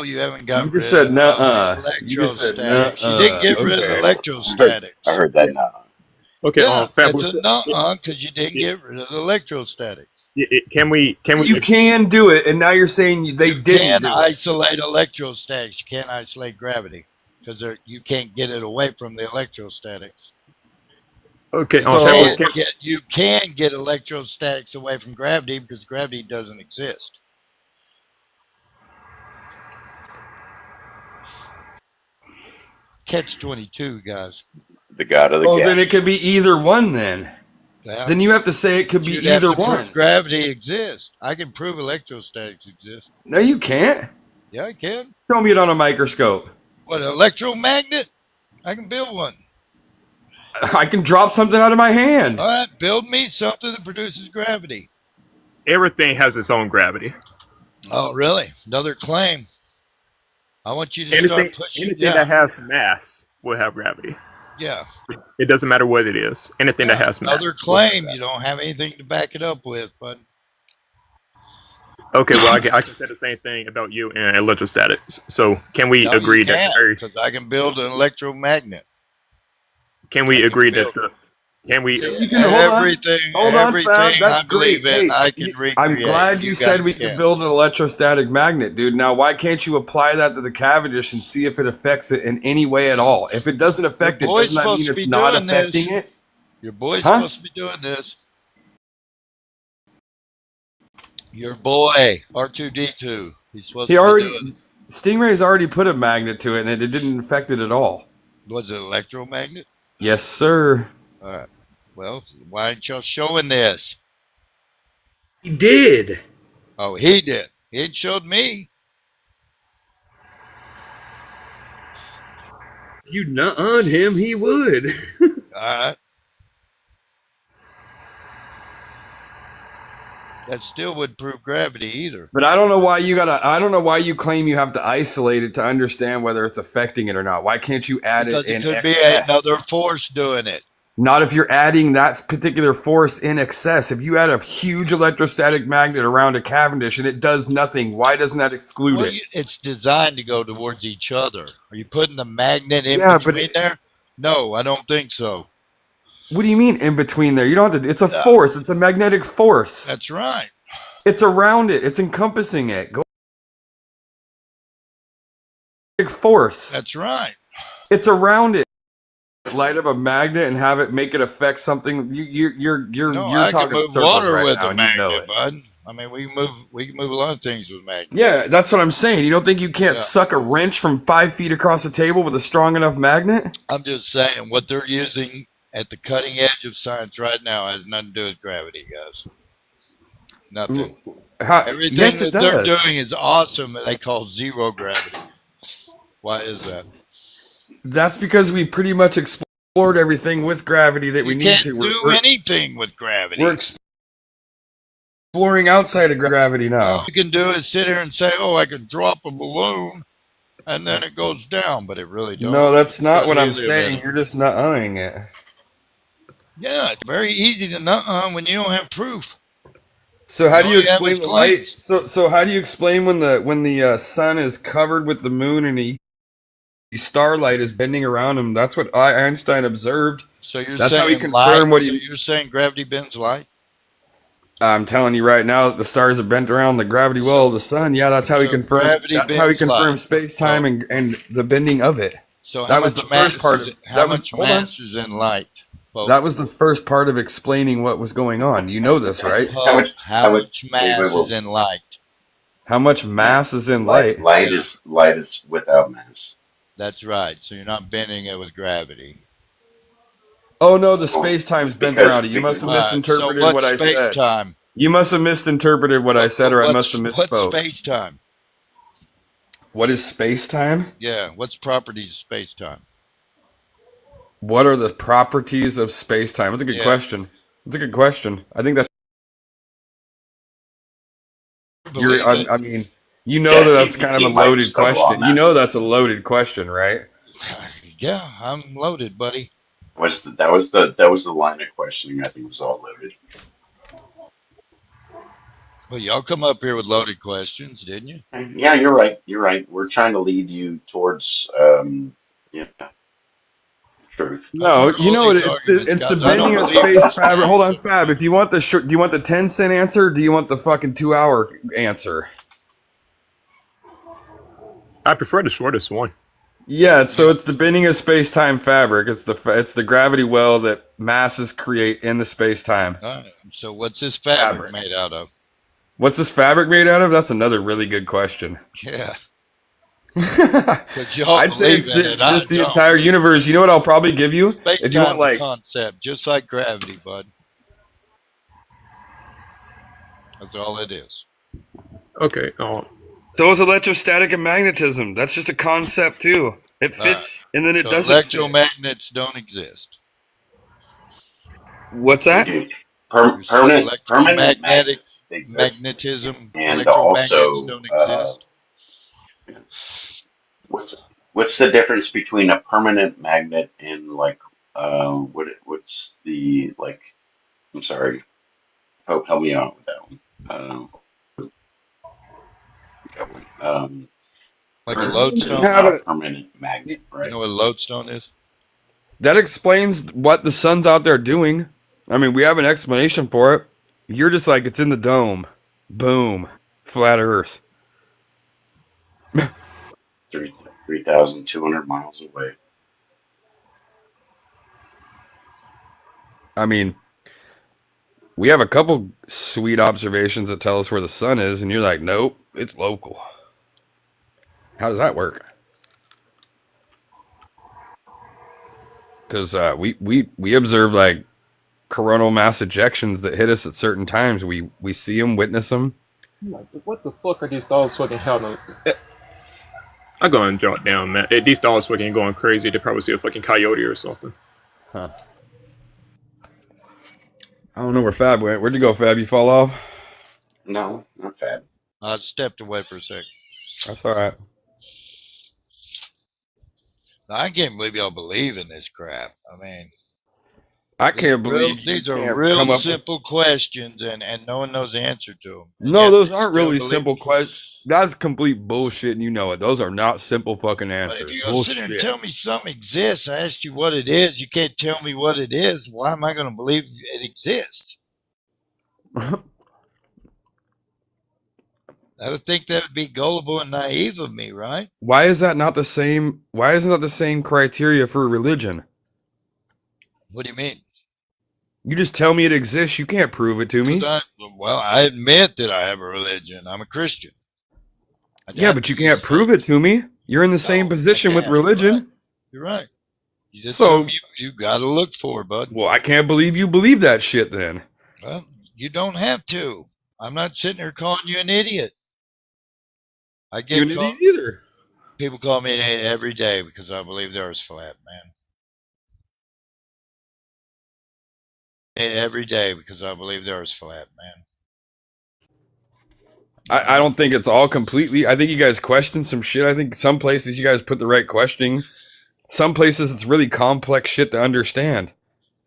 you haven't got You rid just said of nuh-uh. the You just said electrostatics. nuh-uh. You didn't get rid of the Okay. electrostatics. I heard that now. Okay. Yeah, Fab, it's a nuh-uh because you didn't get rid of the electrostatics. Can we? You can do it, and now you're saying they You didn't can do it. isolate electrostatics. You can't isolate gravity because you can't get it away from the electrostatics. Okay. You can get electrostatics away from gravity because gravity doesn't exist. Catch-22, guys. The god of the gas. Then it could be either one. Then you have to say it could be either have to one. prove gravity exists. I can prove electrostatics exist. No, you can't. Yeah, I can. Show me it on a microscope. What, an electromagnet? I can build one. I can drop something out of my hand. All right, build me something that produces gravity. everything has its own gravity. Oh, really? Another claim. I want you to Anything, start pushing. anything Yeah, that has mass will have gravity. yeah. It doesn't matter what it is. Anything that has mass. Another claim. You don't have anything to back it up with, but Okay, well, I can say the same thing about you and electrostatics. So, can we no, agree you that can't, the because I can build an electromagnet. can we agree that the can we Everything, Hold on, everything Fab. That's I believe great. in, Hey, I can recreate. I'm glad you said guys we could build an electrostatic magnet, dude. Now, why can't you apply that to the Cavendish and see if it affects it in any way at all? If it doesn't affect it, boy's doesn't that supposed mean to it's be not doing affecting this. it? Your boy's Huh? supposed to be doing this. Your boy, R2D2. He's supposed He to be already doing. Stingray's already put a magnet to it, and it didn't affect it at all. Was it electromagnet? Yes, sir. All right. Well, why aren't y'all showing this? He did. Oh, he did. He ain't showed me. If you nut-on him, he would. All right. That still would prove gravity either. But I don't know why I don't know why you claim you have to isolate it to understand whether it's affecting it or not. Why can't you add Because it in it could excess? be another force doing it. Not if you're adding that particular force in excess. If you add a huge electrostatic magnet around a Cavendish and it does nothing, why doesn't that exclude Well, it? it's designed to go towards each other. Are you putting the magnet in Yeah, but between there? No, I don't think so. What do you mean in between there? You don't have to. It's a force. It's a magnetic force. That's right. It's around it. It's encompassing it. Go force. That's right. It's around it. Light up a magnet and have it make it affect something. You're I can talking move circles water right with now, a and you know magnet, it. bud. I mean, we can move a lot of things with magnets. Yeah, that's what I'm saying. You don't think you can't Yeah. suck a wrench from 5 feet across the table with a strong enough magnet? I'm just saying what they're using at the cutting edge of science right now has nothing to do with gravity, guys. Nothing. Everything yes, it that they're does. doing is awesome, and they call zero gravity. Why is that? That's because we pretty much explored everything with gravity that we You need can't to. do anything with gravity. We're exploring outside of gravity now. All you can do is sit here and say, "Oh, I can drop a balloon, and then it goes down," but it really don't. No, that's not what I'm Helium saying. in it. You're just not owning it. Yeah, it's very easy to nut when you don't have proof. So how do All you you have explain is the light? claims. So how do you explain when the sun is covered with the moon and the starlight is bending around him? That's what Einstein observed. So you're That's how he saying light? confirmed what So he. you're saying gravity bends light? I'm telling you right now that the stars are bent around the gravity well of the sun. Yeah, that's how he confirmed. gravity That's how he bends light. confirmed space time and the bending of it. So That how was much the mass first part is of it? How that was. much Hold on. mass is in light? Pope? That was the first part of explaining what was going on. You know this, right? Pope, how much mass is in light? How much mass is in light? Light is without mass. That's right. So you're not bending it with gravity. Oh no, the space time's bent around it. You must have Alright, misinterpreted so what I what's space said. time? You must have misinterpreted what I said, or I must have What's misspoke. space time? What is space time? Yeah, what's properties of space time? What are the properties of space time? That's a good question. That's a good question. I think that's. I mean, you know that's kind of a loaded question. You know that's a loaded question, right? Yeah, I'm loaded, buddy. That was the line of questioning. I think was all loaded. Well, y'all come up here with loaded questions, didn't you? Yeah, you're right. You're right. We're trying to lead you towards truth. No, you know what? It's the bending of space fabric. Hold on, Fab. If you want the do you want the 10-cent answer? Or do you want the fucking 2-hour answer? I prefer the shortest one. Yeah, so it's the bending of space-time fabric. It's the gravity well that masses create in the space-time. So what's this fabric made out of? What's this fabric made out of? That's another really good question. Yeah. Y'all I'd say it's believe in it, just I the don't. entire universe. You know what I'll probably give you? Space If you want time's like a concept, just like gravity, bud. That's all it is. Okay. So is electrostatic and magnetism. That's just a concept too. It fits, and then it so doesn't fit. electromagnets don't exist. What's that? Permanent Electromagnetic magnets exist, magnetism, and electromagnets also don't exist. what's the difference between a permanent magnet and like what's the like? I'm sorry, help me out with that one. That one. Like a Earth is lodestone? not a permanent magnet, You right? know what a lodestone is? That explains what the sun's out there doing. I mean, we have an explanation for it. You're just like, it's in the dome. Boom. Flat Earth. 3,200 miles away. I mean, we have a couple sweet observations that tell us where the sun is, and you're like, nope, it's local. How does that work? Because we observe like coronal mass ejections that hit us at certain times. We see them, witness them. Like, what the fuck are these dogs fucking howling? I'm going to jot down, man. These dogs fucking going crazy. They probably see a fucking coyote or something. Huh. I don't know where Fab went. Where'd you go, Fab? You fall off? No, not Fab. I stepped away for a sec. That's all right. Now, I can't believe y'all believe in this crap. I mean, I can't believe these are real simple questions, and no one knows the answer to them. No, those aren't really simple questions. That's complete bullshit, and you know it. Those are not simple fucking answers. If you're going to sit there and tell me something exists, I asked you what it is. You can't tell me what it is. Why am I going to believe it exists? I would think that would be gullible and naive of me, right? Why is that not the same? Why isn't that the same criteria for religion? What do you mean? You just tell me it exists. You can't prove it to me. I admit that I have a religion. I'm a Christian. Yeah, but you can't prove it to me. You're in the same position with religion. You're right. You just something you got to look for, bud. Well, I can't believe you believe that shit then. Well, you don't have to. I'm not sitting there calling you an idiot. I get You're an idiot either. People call me an idiot every day because I believe the Earth's flat, man. Every day because I believe the Earth's flat, man. I don't think it's all completely. I think you guys question some shit. I think some places you guys put the right questioning. Some places it's really complex shit to understand.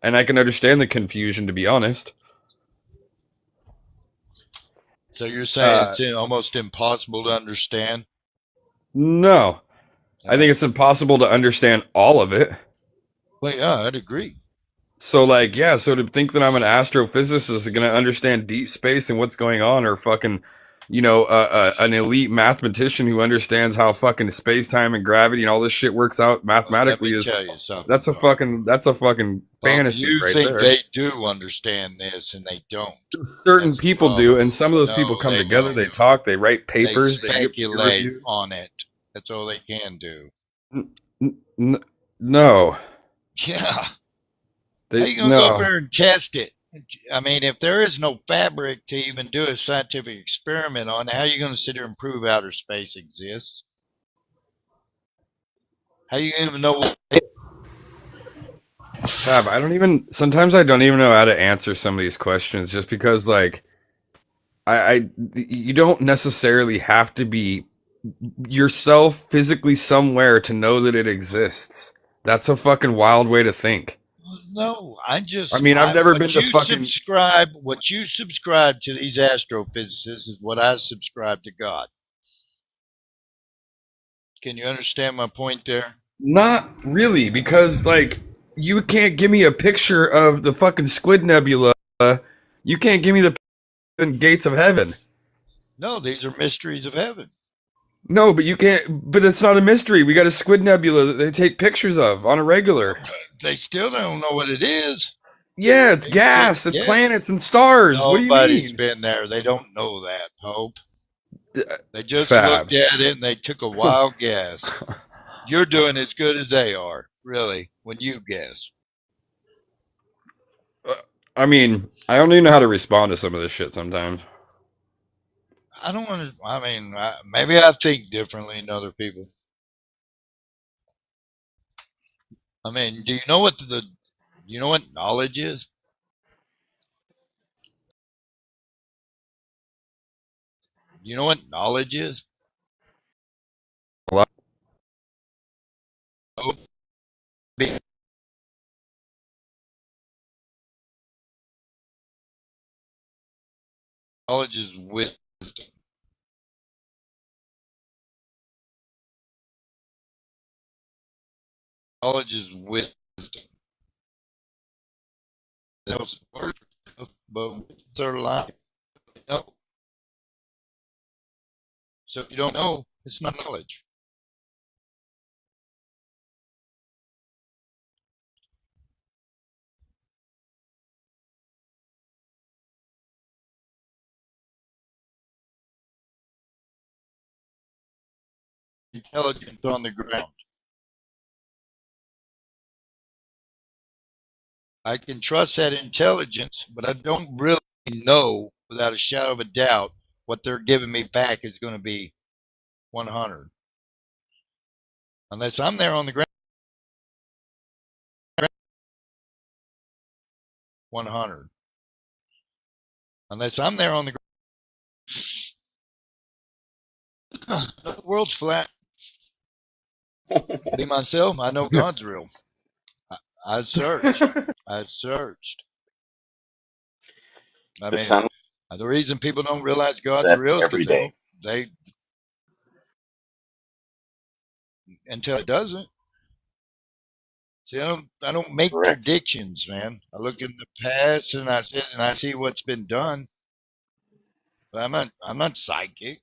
And I can understand the confusion, to be honest. So you're saying it's almost impossible to understand? No. I think it's impossible to understand all of it. Well, yeah, I'd agree. So, like, yeah, so to think that I'm an astrophysicist is going to understand deep space and what's going on, or fucking, you know, an elite mathematician who understands how fucking space-time and gravity and all this shit works out mathematically that's a fucking fantasy right there. You think they do understand this, and they don't. Certain people do, and some of those people come together, they talk, they write papers, they speculate on it. That's all they can do. No. Yeah. How are you going to go up there and test it? I mean, if there is no fabric to even do a scientific experiment on, how are you going to sit there and prove outer space exists? How do you even know what it is? Sometimes I don't even know how to answer some of these questions just because, like, you don't necessarily have to be yourself physically somewhere to know that it exists. That's a fucking wild way to think. No, I've never been to fucking what you subscribe to these astrophysicists is what I subscribe to God. Can you understand my point there? Not really, because, like, you can't give me a picture of the fucking Squid Nebula. You can't give me the gates of heaven. No, these are mysteries of heaven. No, but you can't. But it's not a mystery. We got a Squid Nebula that they take pictures of on a regular. They still don't know what it is. Yeah, it's gas and planets and stars. What do you mean? Nobody's been there. They don't know that, Pope. They just looked at it and they took a wild guess. You're doing as good as they are, really, when you guess. I mean, I don't even know how to respond to some of this shit sometimes. I don't want to. I mean, maybe I think differently than other people. I mean, do you know what knowledge is? You know what knowledge is? What? Knowledge is wisdom. Knowledge is wisdom. That was word, but with their life, no. So if you don't know, it's not knowledge. Intelligence on the ground. I can trust that intelligence, but I don't really know without a shadow of a doubt what they're giving me back is going to be 100. Unless I'm there on the ground. 100. Unless I'm there on the ground. The world's flat. Me myself, I know God's real. I searched. I searched. I The mean, sun the reason people don't realize God's set real is every because day. they until it doesn't. See, I don't make Correct. predictions, man. I look in the past and I see what's been done. But I'm not psychic.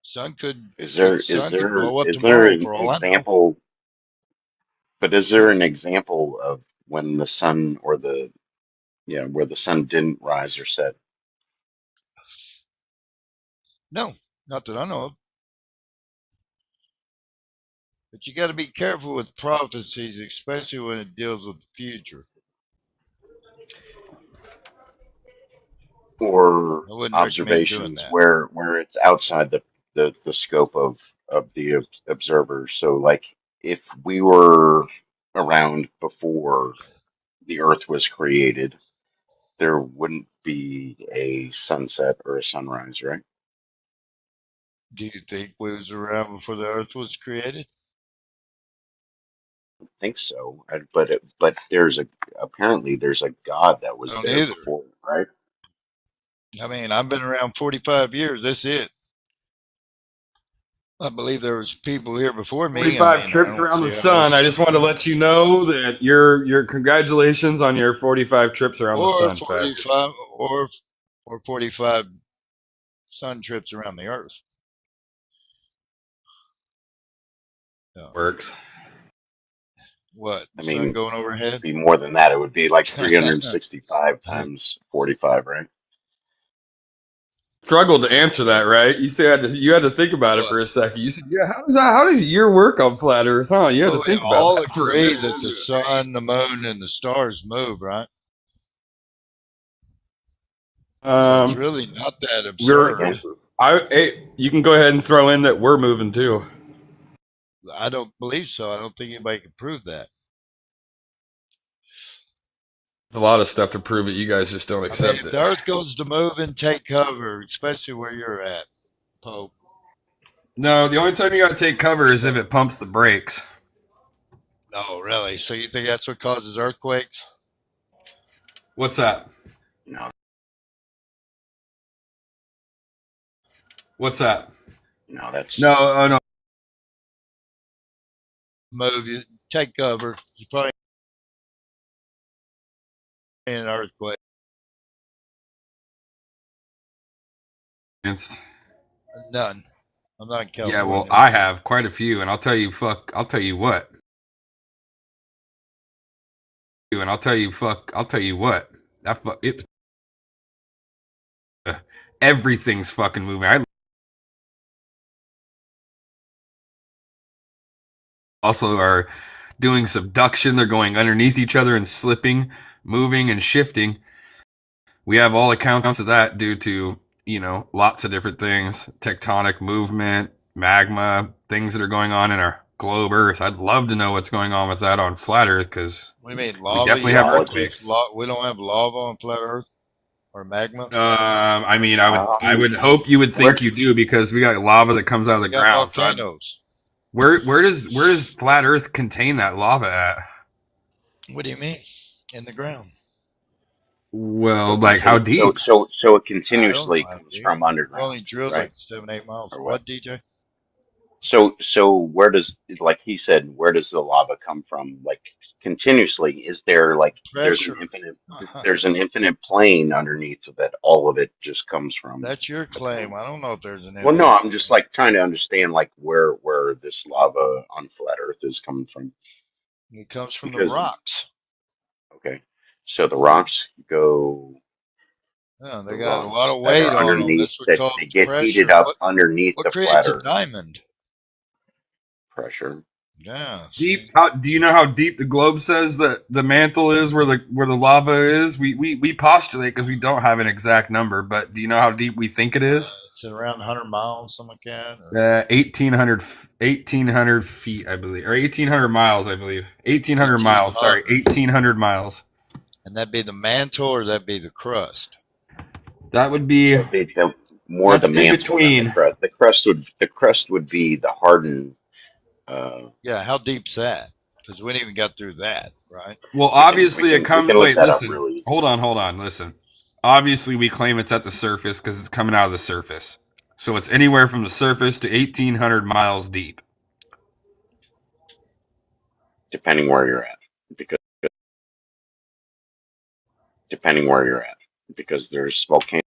Sun could Is there blow up is there tomorrow an for all I know. example? But is there an example of when the sun or the where the sun didn't rise or set? No, not that I know of. But you got to be careful with prophecies, especially when it deals with the future. Or I wouldn't recommend doing observations that. where it's outside the scope of the observer. So like if we were around before the earth was created, there wouldn't be a sunset or a sunrise, right? Do you think we was around before the earth was created? I think so. But apparently there's a God that I was don't there either. before, right? I mean, I've been around 45 years. That's it. I believe there was people here before me. 45 I trips don't around see the how those sun. I just want to let you know that your congratulations on your 45 trips around the or sun, Fat. 45 or 45 sun trips around the earth. No. Works. What? I The sun mean, going overhead? it'd be more than that. It would be like 365 times 45, right? Struggled to answer that, right? You had to think about it What? for a second. You said, "Yeah, how does your work on flat Earth?" Huh? You had to Well, we think about all that for a agree minute. that the sun, the moon, and the stars move, right? So it's really not that absurd. You can go ahead and throw in that we're moving too. I don't believe so. I don't think anybody can prove that. There's a lot of stuff to prove it. You guys just don't I mean, accept if it. the earth goes to move and take cover, especially where you're at, Pope. No, the only time you got to take cover is if it pumps the brakes. No, really. So you think that's what causes earthquakes? What's that? No. What's that? No, that's no. Oh no. Move, you take cover. You probably in an earthquake. None. I'm not in California. Yeah, well, I have quite a few, and I'll tell you what. Everything's fucking moving. I also are doing subduction. They're going underneath each other and slipping, moving, and shifting. We have all accounts of that due to, lots of different things. Tectonic movement, magma, things that are going on in our globe Earth. I'd love to know what's going on with that on flat Earth, because What do you mean, we lava? definitely have We earthquakes. don't have lava on flat Earth? or magma? I mean, I would hope you would think you do because we got lava that comes out of the We got ground. volcanoes. Where does flat Earth contain that lava at? What do you mean? In the ground? Well, like how deep? So it I don't know continuously how comes deep. from We've underground, only drilled right? like 7-8 miles. Or what? What, DJ? So where does, like he said, where does the lava come from? Like continuously, is there like Pressure. there's an infinite plane underneath that all of it just comes from? That's your claim. I don't know if there's an Well, no, infinite. I'm just like trying to understand like where this lava on flat Earth is coming from. It comes from the Because rocks. okay, so the rocks go Yeah, the they got a lot rocks of that weight are on them. underneath That's what that they causes get heated pressure. up underneath What the flat creates a Earth diamond? pressure. Yeah. Deep? How do you know how deep the globe says that the mantle is where the lava is? We postulate because we don't have an exact number, but do you know how deep we think it is? It's around 100 miles, something like that. Or 1800 feet, I believe, or 1800 miles, I believe. 1800 miles. Sorry, 1800. 1800 miles. And that'd be the mantle, or that'd be the crust. That would be. That'd be more That's the in mantle than the between. crust. The crust would be the hardened. Yeah, how deep's that? Because we didn't even got through that, right? Well, obviously it We comes. can look Wait, that up listen. really easy. Hold on. Listen. Obviously, we claim it's at the surface because it's coming out of the surface. So it's anywhere from the surface to 1,800 miles deep. Depending where you're at, because there's volcanic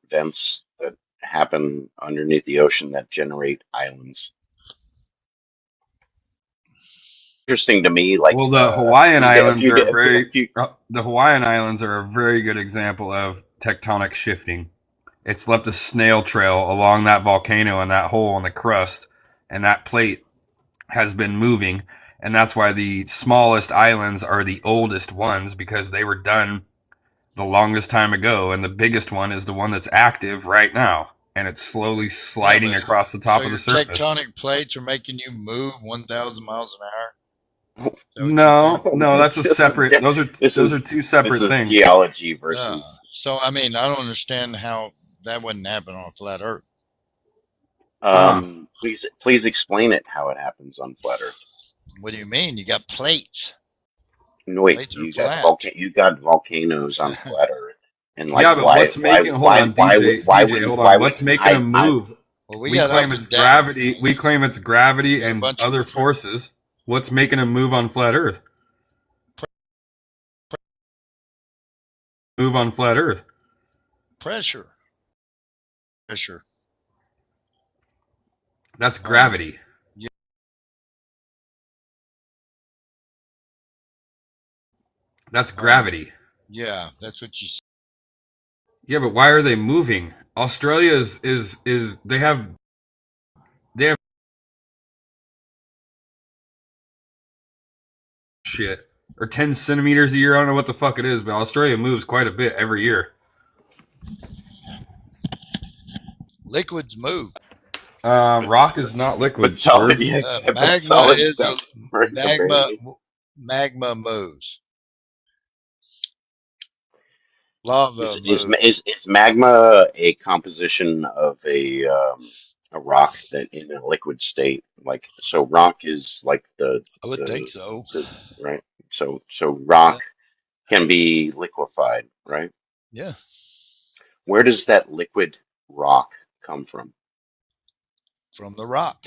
vents that happen underneath the ocean that generate islands. Interesting to me, like Well, the Hawaiian Islands are a few. the Hawaiian Islands are a very good example of tectonic shifting. It's left a snail trail along that volcano and that hole in the crust, and that plate has been moving, and that's why the smallest islands are the oldest ones because they were done the longest time ago, and the biggest one is the one that's active right now, and it's slowly sliding across the top so of the your surface. tectonic plates are making you move 1,000 miles an hour? No, that's a separate. Those are two separate This is things. geology versus. So I mean, I don't understand how that wouldn't happen on a flat Earth. Please explain it how it happens on flat Earth. What do you mean? You got plates. No, wait, Plates are you flat. got volcanoes on flat Earth, and like Yeah, but what's making? Hold on, DJ, hold on. What's making them move? Well, we claim it's gravity. We claim it's gravity and other forces. What's making them move on flat Earth? Move on flat Earth. Pressure. That's gravity. Yeah. That's gravity. Yeah, that's what you said. Yeah, but why are they moving? Australia is they have shit or 10 centimeters a year. I don't know what the fuck it is, but Australia moves quite a bit every year. Liquids move. Rock is not liquid. But solid, sir. Magma is magma moves. Lava moves. Is magma a composition of a rock that in a liquid state? Like, so rock is like I would think so. Right. So rock can be liquefied, right? Yeah. Where does that liquid rock come from? From the rock.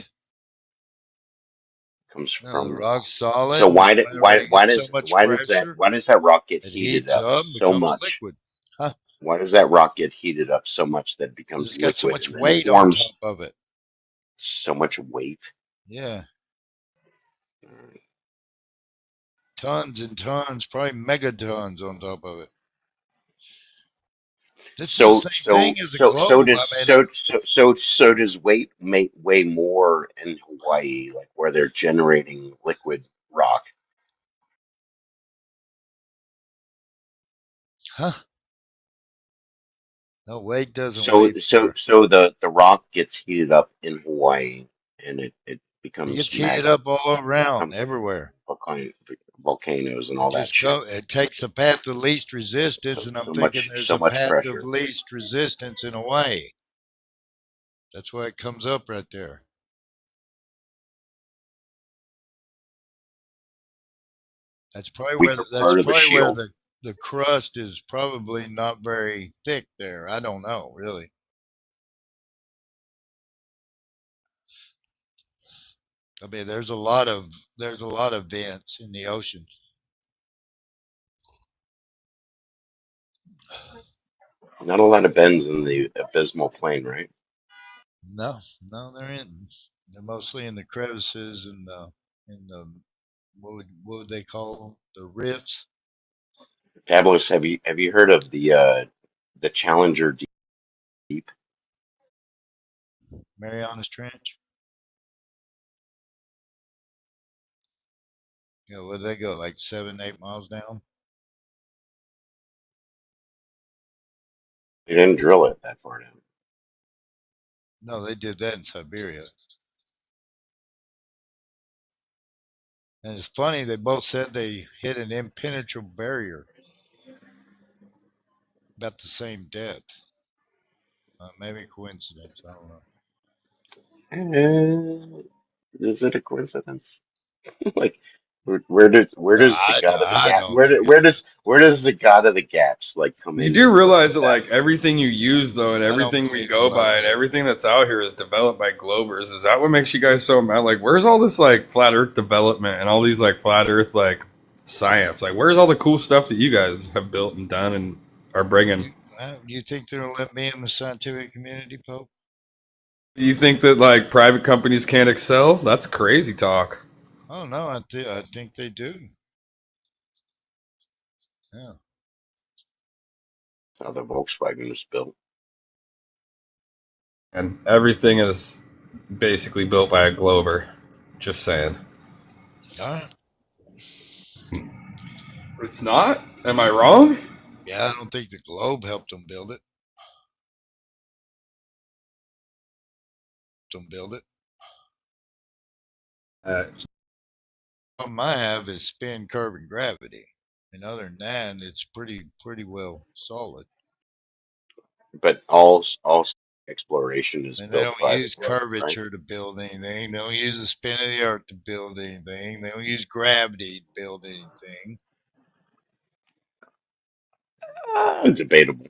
Comes No, from the rock's solid. So why does that rock get it heated heats up up, so becomes much? liquid? Huh? Why does that rock get heated up so much that it becomes It's got so liquid much and then weight on forms top of it. so much weight? Yeah. Tons and tons, probably megatons on top of it. This is the same thing as a globe. So does weight weigh more in Hawaii, like where they're generating liquid rock? Huh? No, weight doesn't weigh more. So the rock gets heated up in Hawaii and it becomes gets heated magma, up all around, everywhere. volcanoes and It all that just shit. go. It takes the path of least resistance, and I'm thinking there's So a much path of pressure. least resistance in a way. That's why it comes up right there. That's probably We where are part of the shield. the crust is probably not very thick there. I don't know, really. I mean, there's a lot of vents in the ocean. Not a lot of bends in the abysmal plain, right? No, no, they're in. They're mostly in the crevices and the what would they call them? The rifts. Fabulous. Have you heard of the Challenger Deep? Marianas Trench. You know, where they go like 7, 8 miles down? They didn't drill it that far down. No, they did that in Siberia. And it's funny, they both said they hit an impenetrable barrier about the same depth. Maybe coincidence, I don't know. Is it a coincidence? Like, where does the god of the I gap don't think it is. where does the god of the gaps like come You in do and work realize with that that? like everything you use though and I don't everything we believe go in love by and and everything that's out here is developed by Globers. Is that what makes you guys so mad? Like where's all this like flat earth development and all these like flat earth like science? Like where's all the cool stuff that you guys have built and done and are bringing? you think they'll let me in the scientific community, Pope? You think that like private companies can't excel? That's crazy talk. Oh no, I think they do. Yeah. How the Volkswagen was built. And everything is basically built by a Glober. Just saying. It's not? Am I wrong? Yeah, I don't think the globe helped them build it. Problem I have is spin, curve, and gravity. And other than that, it's pretty well solid. But all exploration is And they built don't by the use globe, right? curvature to build anything. They don't use the spin of the earth to build anything. They don't use gravity to build anything. Debatable.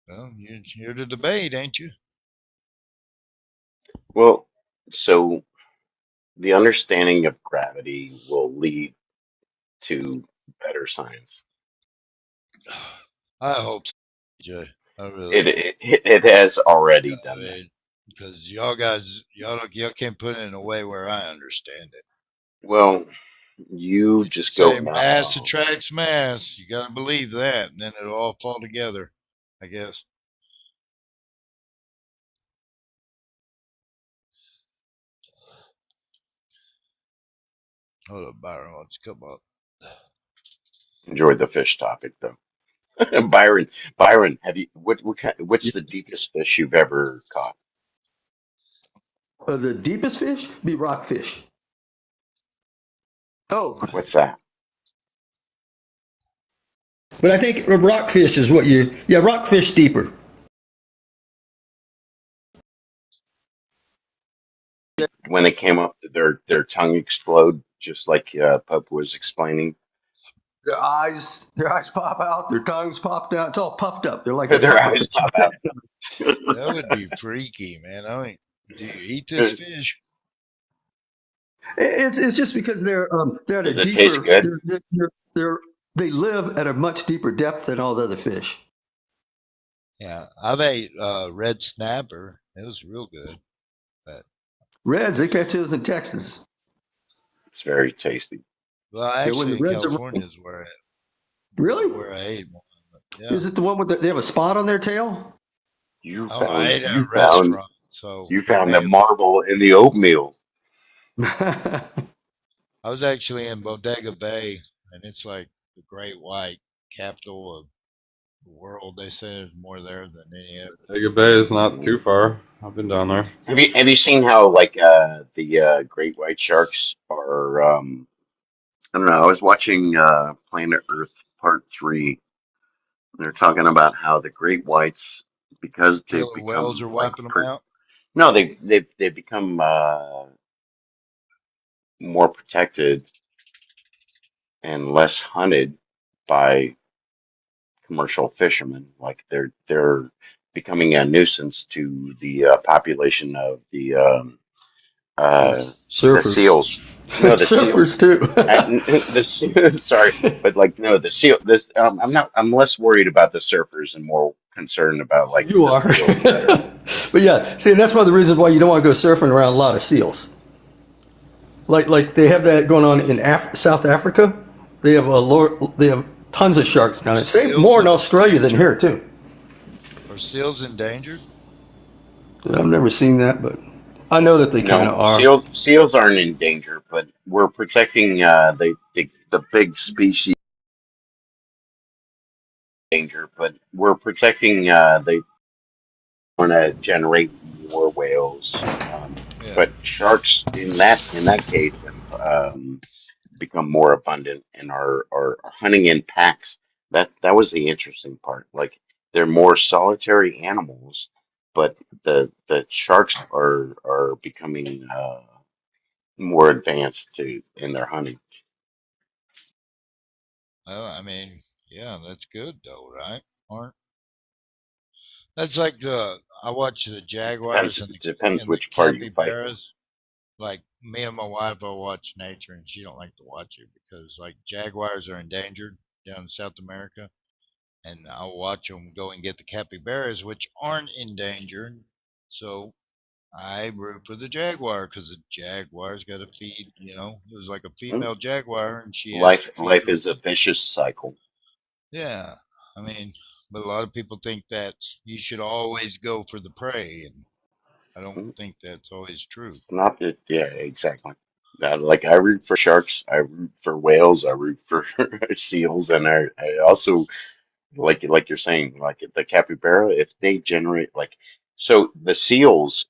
Well, you're here to debate, ain't you? Well, so the understanding of gravity will lead to better science. I hope so, Jay. I really do. It has already done that. Because y'all guys, y'all can't put it in a way where I understand it. Well, you They just go say not mass wrong. attracts mass. You gotta believe that, and then it'll all fall together, I guess. Hold up, Byron wants to come up. Enjoyed the fish topic though. Byron, have you what's the deepest fish you've ever caught? The deepest fish be rockfish. Oh, What's that? but I think rockfish is what rockfish deeper. When they came up, did their tongue explode just like Pope was explaining? Their eyes pop out, their tongues popped out. It's all puffed up. They're like a Their puffer eyes fish. pop out. That would be freaky, man. I mean, do you eat this fish? It's just because they're at a Does it taste deeper. good? They live at a much deeper depth than all the other fish. Yeah, I've ate red snapper. It was real good. But Reds, they catch those in Texas. It's very tasty. well, Yeah, when the actually, in reds are California is where really, I ate one. Yeah. is it the one with they have a spot on their tail? You Oh, I ate at you a restaurant, so you it found may the have been. marble in the oatmeal. I was actually in Bodega Bay, and it's like the great white capital of world. They say there's more there than any other. Vega Bay is not too far. I've been down there. Have you seen how like the great white sharks are? I don't know. I was watching Planet Earth Part 3. They're talking about how the great whites, because they've Killer whales become are like wiping them out. no, they've become more protected and less hunted by commercial fishermen. Like they're becoming a nuisance to the population of the Surfers. seals. No, the Surfers seals. too. Sorry, but like no, the seal. This I'm not. I'm less worried about the surfers and more concerned about like You the are. seals that are. But yeah, see, and that's one of the reasons why you don't want to go surfing around a lot of seals. Like they have that going on in South Africa. They have they have tons of sharks down there. Same more in Australia than here too. Are seals endangered? I've never seen that, but I know that they kind No, of are. seals aren't in danger, but we're protecting the big species danger. But we're protecting they want to generate more whales. Yeah. But sharks in that case have become more abundant and are hunting in packs. That was the interesting part. Like they're more solitary animals, but the sharks are becoming more advanced to in their hunting. Well, I mean, yeah, that's good though, right? Aren't that's like I watch the jaguars Depends and the which part you fight for. capybaras. Like me and my wife will watch nature, and she don't like to watch it because like jaguars are endangered down in South America, and I'll watch them go and get the capybaras, which aren't endangered. So I root for the jaguar because the jaguar's got to feed. There's like a female jaguar, and she has to feed Life her. is a vicious cycle. Yeah, I mean, but a lot of people think that you should always go for the prey, and I don't think that's always true. Not that, yeah, exactly. Like I root for sharks, I root for whales, I root for seals, and I also like you're saying, like the capybara, if they generate so the seals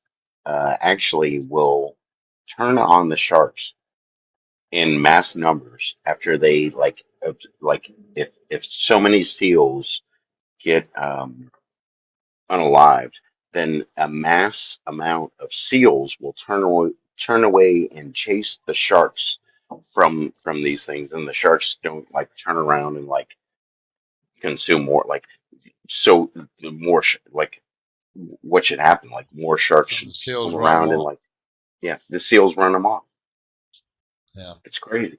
actually will turn on the sharks in mass numbers after they like if so many seals get unalived, then a mass amount of seals will turn away and chase the sharks from these things, and the sharks don't like turn around and like consume more. Like so, the more like what should happen? Like more sharks So should the seals come run them around and off. like yeah, the seals run them off. Yeah. It's crazy.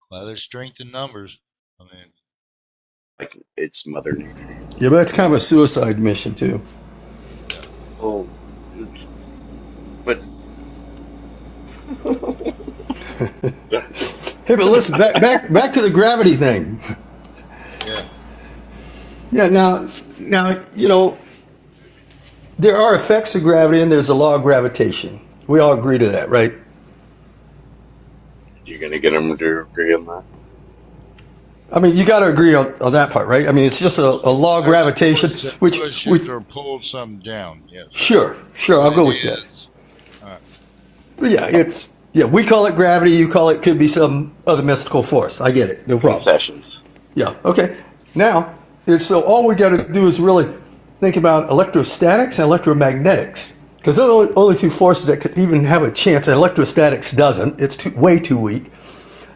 Well, there's strength in numbers. I mean, Like it's Mother Nature. Yeah, but it's kind of a suicide mission too. Oh, but Hey, but listen, back to the gravity thing. yeah. Yeah, now there are effects of gravity and there's a law of gravitation. We all agree to that, right? you're gonna get them to agree on that. I mean, you got to agree on that part, right? I mean, it's just a law of gravitation, which Pushes or pulled some down. Yes. sure, I'll go with that. But yeah, we call it gravity. You call it could be some other mystical force. I get it, no problem. Concessions. Yeah, okay. Now, so all we got to do is really think about electrostatics and electromagnetics, because they're the only two forces that could even have a chance. And electrostatics doesn't; it's way too weak.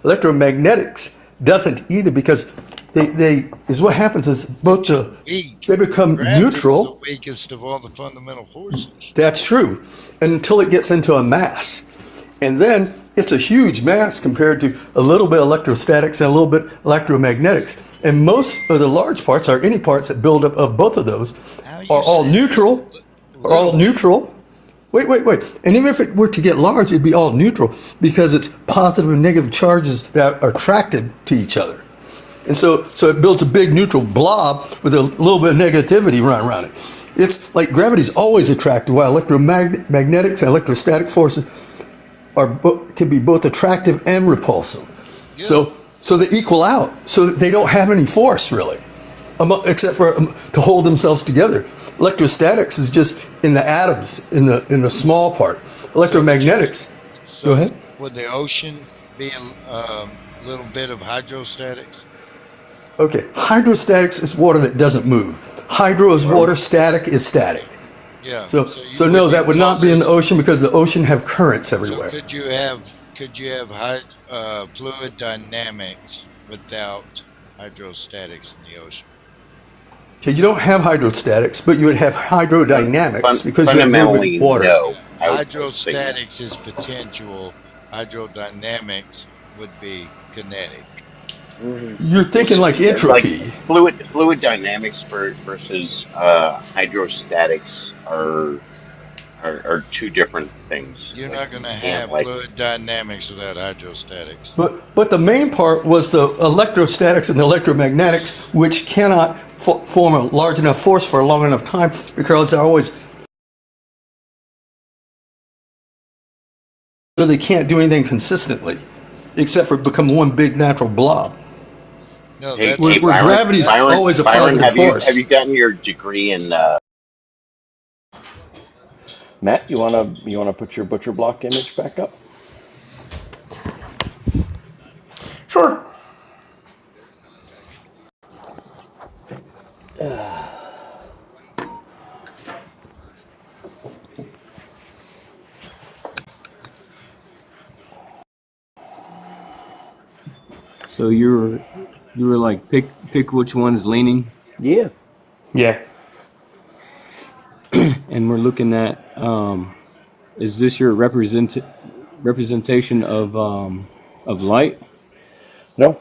Electromagnetics doesn't either, because they is what happens is both they become neutral. The weakest of all the fundamental forces. That's true, until it gets into a mass, and then it's a huge mass compared to a little bit electrostatics and a little bit electromagnetics. And most of the large parts, or any parts that build up of both of those, are all neutral. Are all neutral. Wait. And even if it were to get large, it'd be all neutral because it's positive and negative charges that are attracted to each other. And so it builds a big neutral blob with a little bit of negativity running around it. It's like gravity's always attractive, while electromagnetics and electrostatic forces can be both attractive and repulsive. So they equal out. So they don't have any force really. except for to hold themselves together. Electrostatics is just in the atoms, in the small part. Electromagnetics. Go ahead. Would the ocean be a little bit of hydrostatics? Okay, hydrostatics is water that doesn't move. Hydro is water, static is static. Yeah. So no, that would not be in the ocean because the ocean have currents everywhere. So could you have fluid dynamics without hydrostatics in the ocean? Okay, you don't have hydrostatics, but you would have hydrodynamics because you have moving water. No. Hydrostatics is potential. Hydrodynamics would be kinetic. You're thinking like entropy. Like fluid dynamics versus hydrostatics are two different things. You're not going to have fluid dynamics without hydrostatics. But the main part was the electrostatics and the electromagnetics, which cannot form a large enough force for a long enough time because they're always. They can't do anything consistently, except for become one big natural blob. No, where gravity's always a positive force. Have you gotten your degree in? Matt, you wanna put your butcher block image back up? Sure. So you were like pick which one's leaning. Yeah. Yeah. And we're looking at is this your representation of light? No,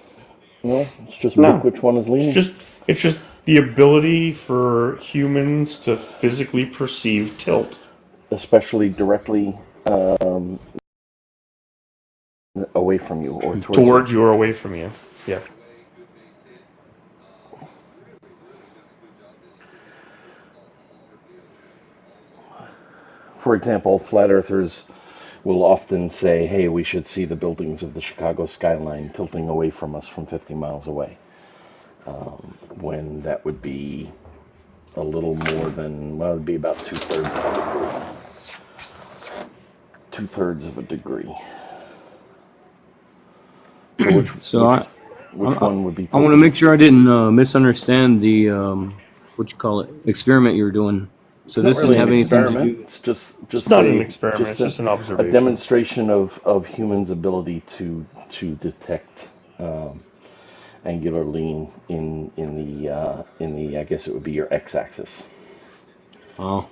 it's just pick which one is leaning. It's just the ability for humans to physically perceive tilt, especially directly away from you or towards you or away from you. Yeah. For example, flat earthers will often say, hey, we should see the buildings of the Chicago skyline tilting away from us from 50 miles away. When that would be a little more than, well, it would be about 2/3 of a degree. 2/3 of a degree. So which one would be? I want to make sure I didn't misunderstand the experiment you were doing. So this really didn't have anything to do. It's just not an experiment. It's just an observation. A demonstration of humans' ability to detect angular lean in the I guess it would be your x-axis. Oh.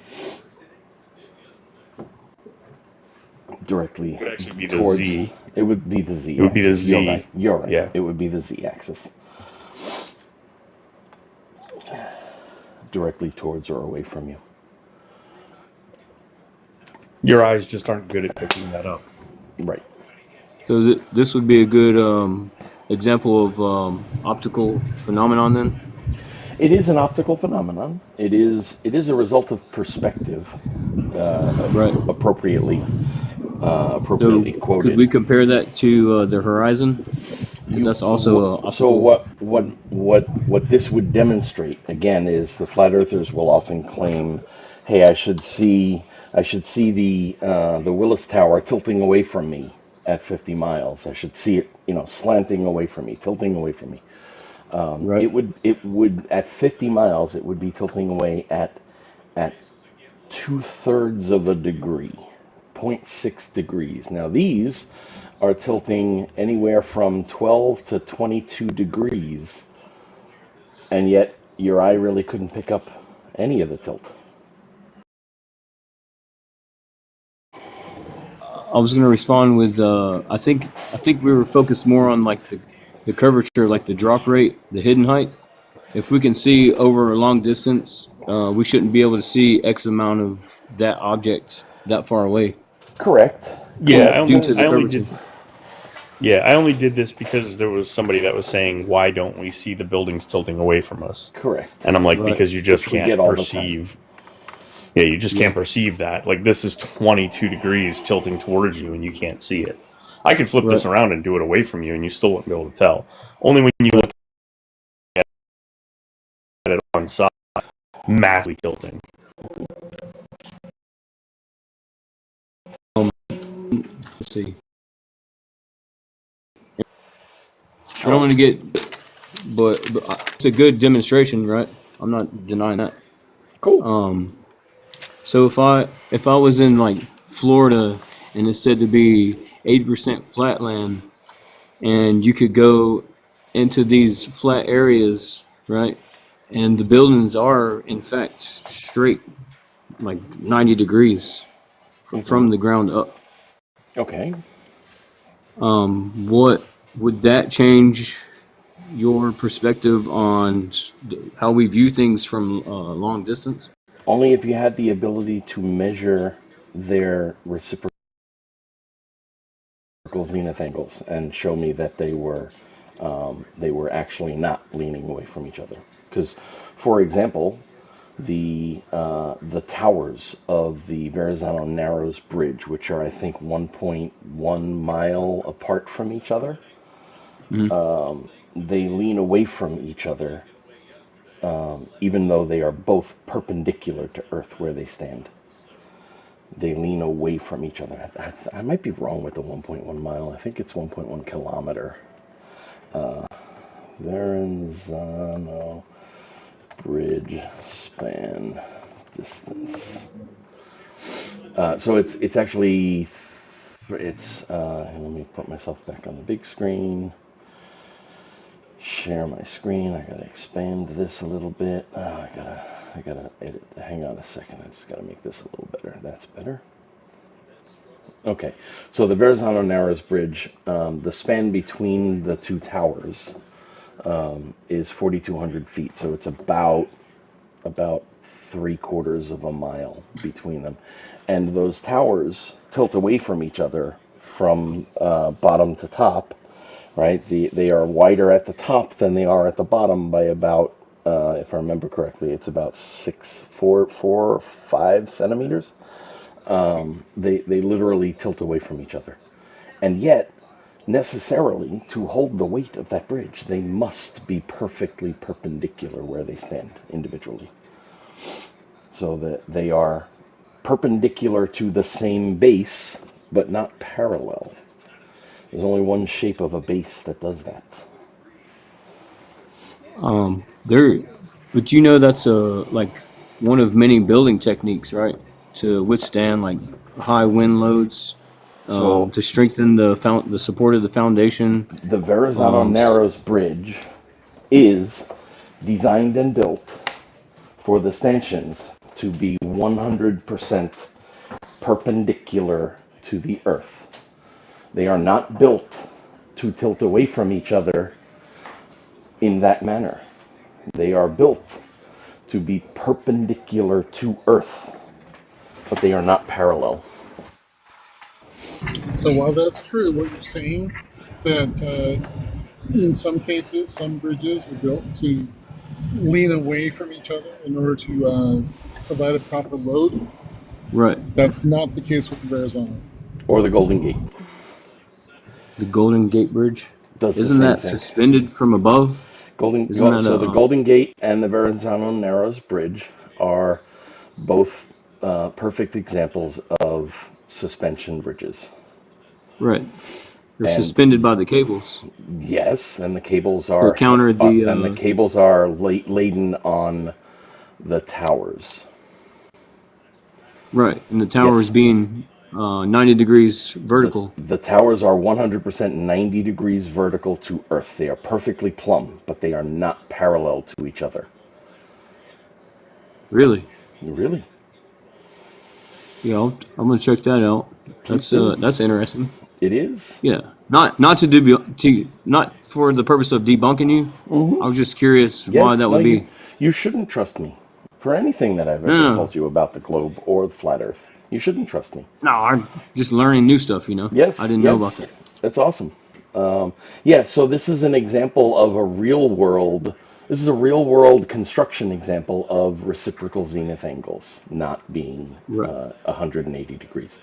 Directly it would actually be the towards, Z. It would be the Z. It would be the Z. You're right. You're right. Yeah. It would be the Z-axis. Directly towards or away from you. Your eyes just aren't good at picking that up. Right. So this would be a good example of optical phenomenon then? It is an optical phenomenon. It is a result of perspective, right. appropriately quoted. Could we compare that to the horizon? That's also so what this would demonstrate again is the flat earthers will often claim, hey, I should see the Willis Tower tilting away from me at 50 miles. I should see it, slanting away from me, tilting away from me. Right. It would at 50 miles it would be tilting away at 2/3 of a degree, 0.6 degrees. Now these are tilting anywhere from 12 to 22 degrees, and yet your eye really couldn't pick up any of the tilt. I was going to respond with I think we were focused more on like the curvature, like the drop rate, the hidden height. If we can see over a long distance, we shouldn't be able to see X amount of that object that far away. Correct. Yeah, I only did this because there was somebody that was saying, why don't we see the buildings tilting away from us? Correct. And I'm like, Right. because you just Which we can't get all the perceive. Yeah, you just can't perceive that. Like, this is 22 degrees tilting towards you, and you can't see it. I could flip this around and do it away from you, and you still wouldn't be able to tell. Only when you look massively tilting. Let's see. I don't want to get, but it's a good demonstration, right? I'm not denying that. Cool. So if I was in like Florida and it's said to be 80% flatland, and you could go into these flat areas, right? And the buildings are in fact straight, like 90 degrees from the ground up. Okay. What would that change your perspective on how we view things from long distance? Only if you had the ability to measure their reciprocal zenith angles and show me that they were actually not leaning away from each other. Because, for example, the towers of the Verrazano Narrows Bridge, which are I think 1.1 mile apart from each other, they lean away from each other, even though they are both perpendicular to Earth where they stand. They lean away from each other. I might be wrong with the 1.1 mile. I think it's 1.1 kilometer. Verrazano Bridge span distance. So it's actually let me put myself back on the big screen. Share my screen. I gotta expand this a little bit. I gotta edit. Hang on a second. I just gotta make this a little better. That's better. Okay, so the Verrazano Narrows Bridge, the span between the two towers is 4,200 feet. So it's about 3/4 of a mile between them, and those towers tilt away from each other from bottom to top. Right, they are wider at the top than they are at the bottom by about, if I remember correctly, it's about 4 or 5 centimeters. They literally tilt away from each other, and yet necessarily to hold the weight of that bridge, they must be perfectly perpendicular where they stand individually, so that they are perpendicular to the same base, but not parallel. There's only one shape of a base that does that. But you know that's like one of many building techniques, right? To withstand like high wind loads, to strengthen the support of the foundation. The Verrazano Narrows Bridge is designed and built for the stanchions to be 100% perpendicular to the earth. They are not built to tilt away from each other in that manner. They are built to be perpendicular to earth, but they are not parallel. So while that's true, what you're saying, that in some cases, some bridges are built to lean away from each other in order to provide a proper load. Right. That's not the case with the Verrazano. Or the Golden Gate. The Golden Gate Bridge? Does the Isn't same that thing. So the Golden Gate and the Verrazano Narrows Bridge are both perfect examples of suspension bridges. Right. They're suspended by the cables. Yes, and the cables are laden on the towers. Right, and the towers being 90 degrees vertical. The towers are 100% 90 degrees vertical to Earth. They are perfectly plumb, but they are not parallel to each other. Really? Really? Yeah, I'm gonna check that out. That's interesting. It is. Yeah, not for the purpose of debunking you. I was just curious why that would be. You shouldn't trust me for anything that I've ever told you about the globe or the flat Earth. You shouldn't trust me. No, I'm just learning new stuff. You know. Yes, I didn't know about that. That's awesome. So this is an example of a real world. This is a real world construction example of reciprocal zenith angles not being 180 degrees.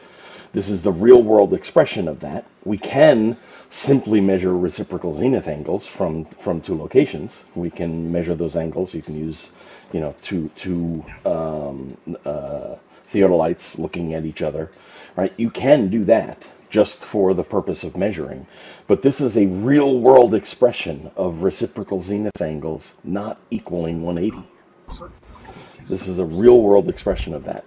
This is the real world expression of that. We can simply measure reciprocal zenith angles from two locations. We can measure those angles. You can use two theodolites looking at each other, right? You can do that just for the purpose of measuring, but this is a real world expression of reciprocal zenith angles not equaling 180. This is a real world expression of that,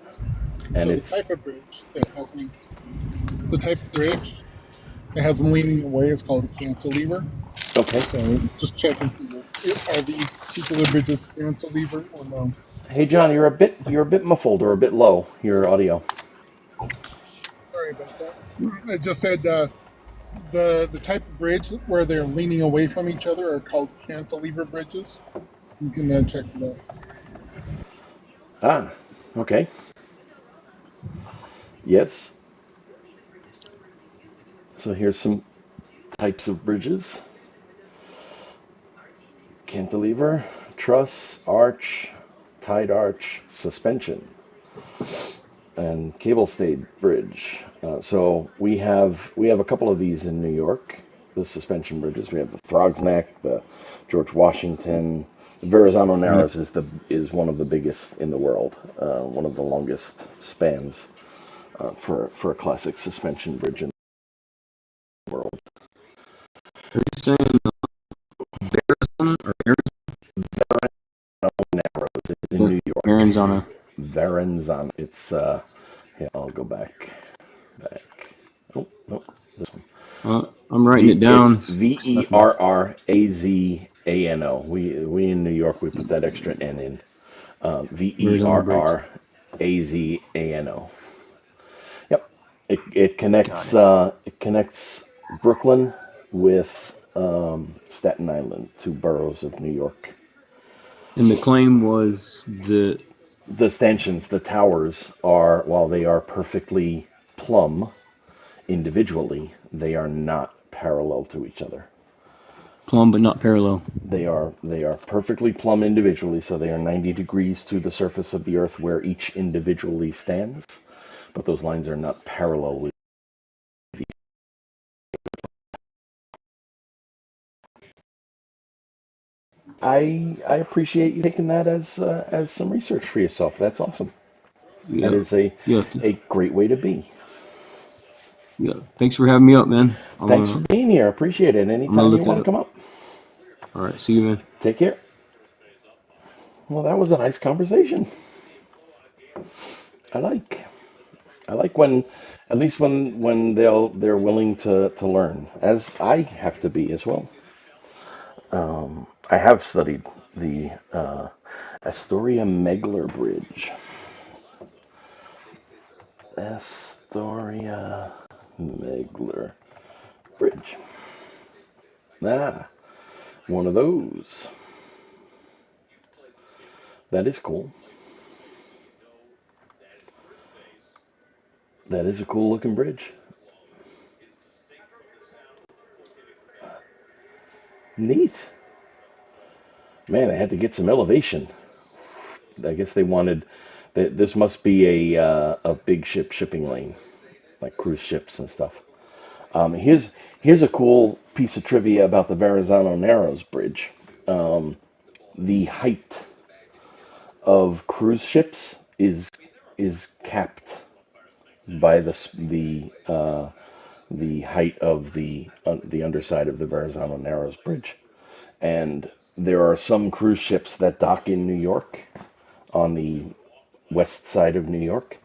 and So the it's type of bridge that has the type of bridge that has them leaning away is called a cantilever. okay. So just checking for you. Are these particular bridges cantilever or no? Hey John, you're a bit muffled or a bit low. Your audio. Sorry about that. I just said the type of bridge where they're leaning away from each other are called cantilever bridges. You can check it out. Ah, okay. Yes. So here's some types of bridges: cantilever, truss, arch, tied arch, suspension, and cable stayed bridge. So we have a couple of these in New York. The suspension bridges. We have the Throg's Neck, the George Washington. The Verrazano Narrows is one of the biggest in the world. One of the longest spans for a classic suspension bridge in the world. Are you saying Verrazano or Narrows is in New York. Verrazano? Verrazano. It's yeah. I'll go back. Oh no, this one. I'm writing it down. It's Verrazano. We in New York we put that extra N in. Verrazano Bridge. Verrazano. Yep. It connects Got it connects Brooklyn with Staten Island, two boroughs of New York. And the claim was the stanchions, the towers are, while they are perfectly plumb individually, they are not parallel to each other. plumb but not parallel. They are perfectly plumb individually, so they are 90 degrees to the surface of the earth where each individually stands, but those lines are not parallel with I appreciate you taking that as some research for yourself. That's awesome. Yeah. That is a great way to be. Yeah. Thanks for having me up, man. Thanks for being here. Appreciate it. Anytime you want to come up. All right. See you, man. Take care. Well, that was a nice conversation. I like when, at least when they're willing to learn, as I have to be as well. I have studied the Astoria Megler Bridge. Astoria Megler Bridge. Ah, one of those. That is cool. That is a cool looking bridge. Neat. Man, I had to get some elevation. I guess they wanted that. This must be a big ship shipping lane, like cruise ships and stuff. Here's a cool piece of trivia about the Verrazano Narrows Bridge. The height of cruise ships is capped by the height of the underside of the Verrazano Narrows Bridge, and there are some cruise ships that dock in New York, on the west side of New York,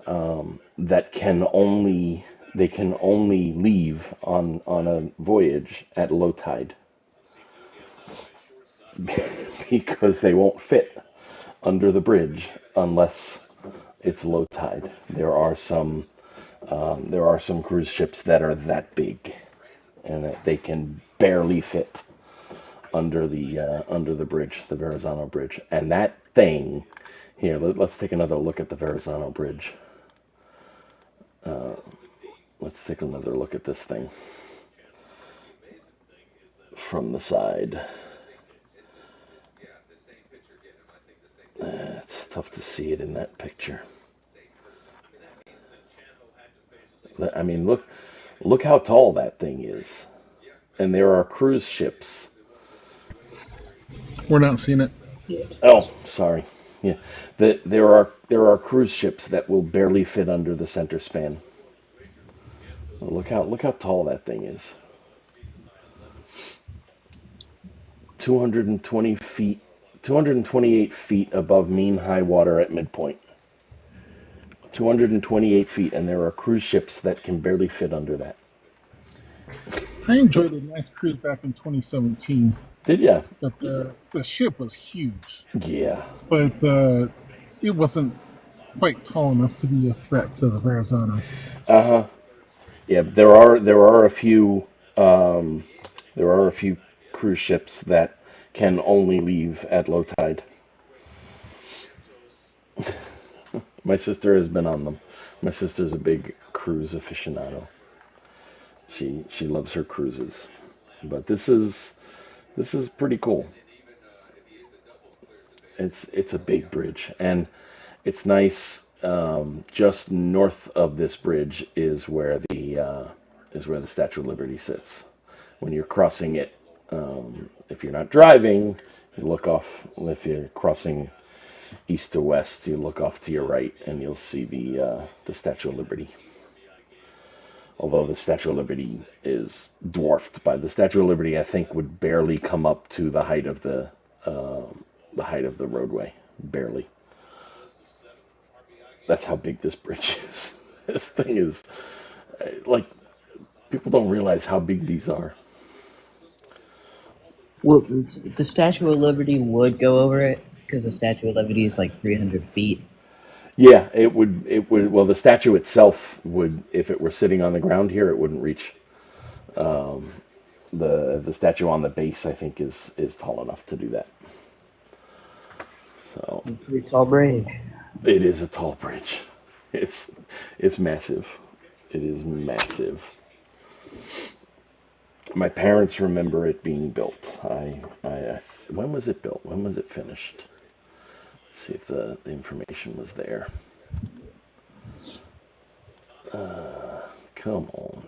that can only leave on a voyage at low tide because they won't fit under the bridge unless it's low tide. There are some cruise ships that are that big and that they can barely fit under the bridge, the Verrazano Bridge. And that thing here, let's take another look at the Verrazano Bridge. Let's take another look at this thing from the side. It's tough to see it in that picture. I mean, look how tall that thing is. And there are cruise ships. We're not seeing it. Oh, sorry. Yeah, there are cruise ships that will barely fit under the center span. Look how tall that thing is. 220 feet, 228 feet above mean high water at midpoint. 228 feet, and there are cruise ships that can barely fit under that. I enjoyed a nice cruise back in 2017, Did ya? but the ship was huge, Yeah. but it wasn't quite tall enough to be a threat to the Verrazano. Uh-huh. Yeah, there are a few cruise ships that can only leave at low tide. My sister has been on them. My sister's a big cruise aficionado. She loves her cruises. But this is pretty cool. It's a big bridge, and it's nice. Just north of this bridge is where the Statue of Liberty sits. When you're crossing it, if you're not driving, you look off. If you're crossing east to west, you look off to your right, and you'll see the Statue of Liberty. Although the Statue of Liberty is dwarfed by the Statue of Liberty, I think would barely come up to the height of the roadway, barely. That's how big this bridge is. This thing is like people don't realize how big these are. Well, the Statue of Liberty would go over it because the Statue of Liberty is like 300 feet. Yeah, it would. It would. Well, the statue itself would, if it were sitting on the ground here, it wouldn't reach. Um, the statue on the base, I think, is tall enough to do that. So Pretty tall bridge. it is a tall bridge. It's massive. It is massive. My parents remember it being built. When was it built? When was it finished? Let's see if the information was there. Come on.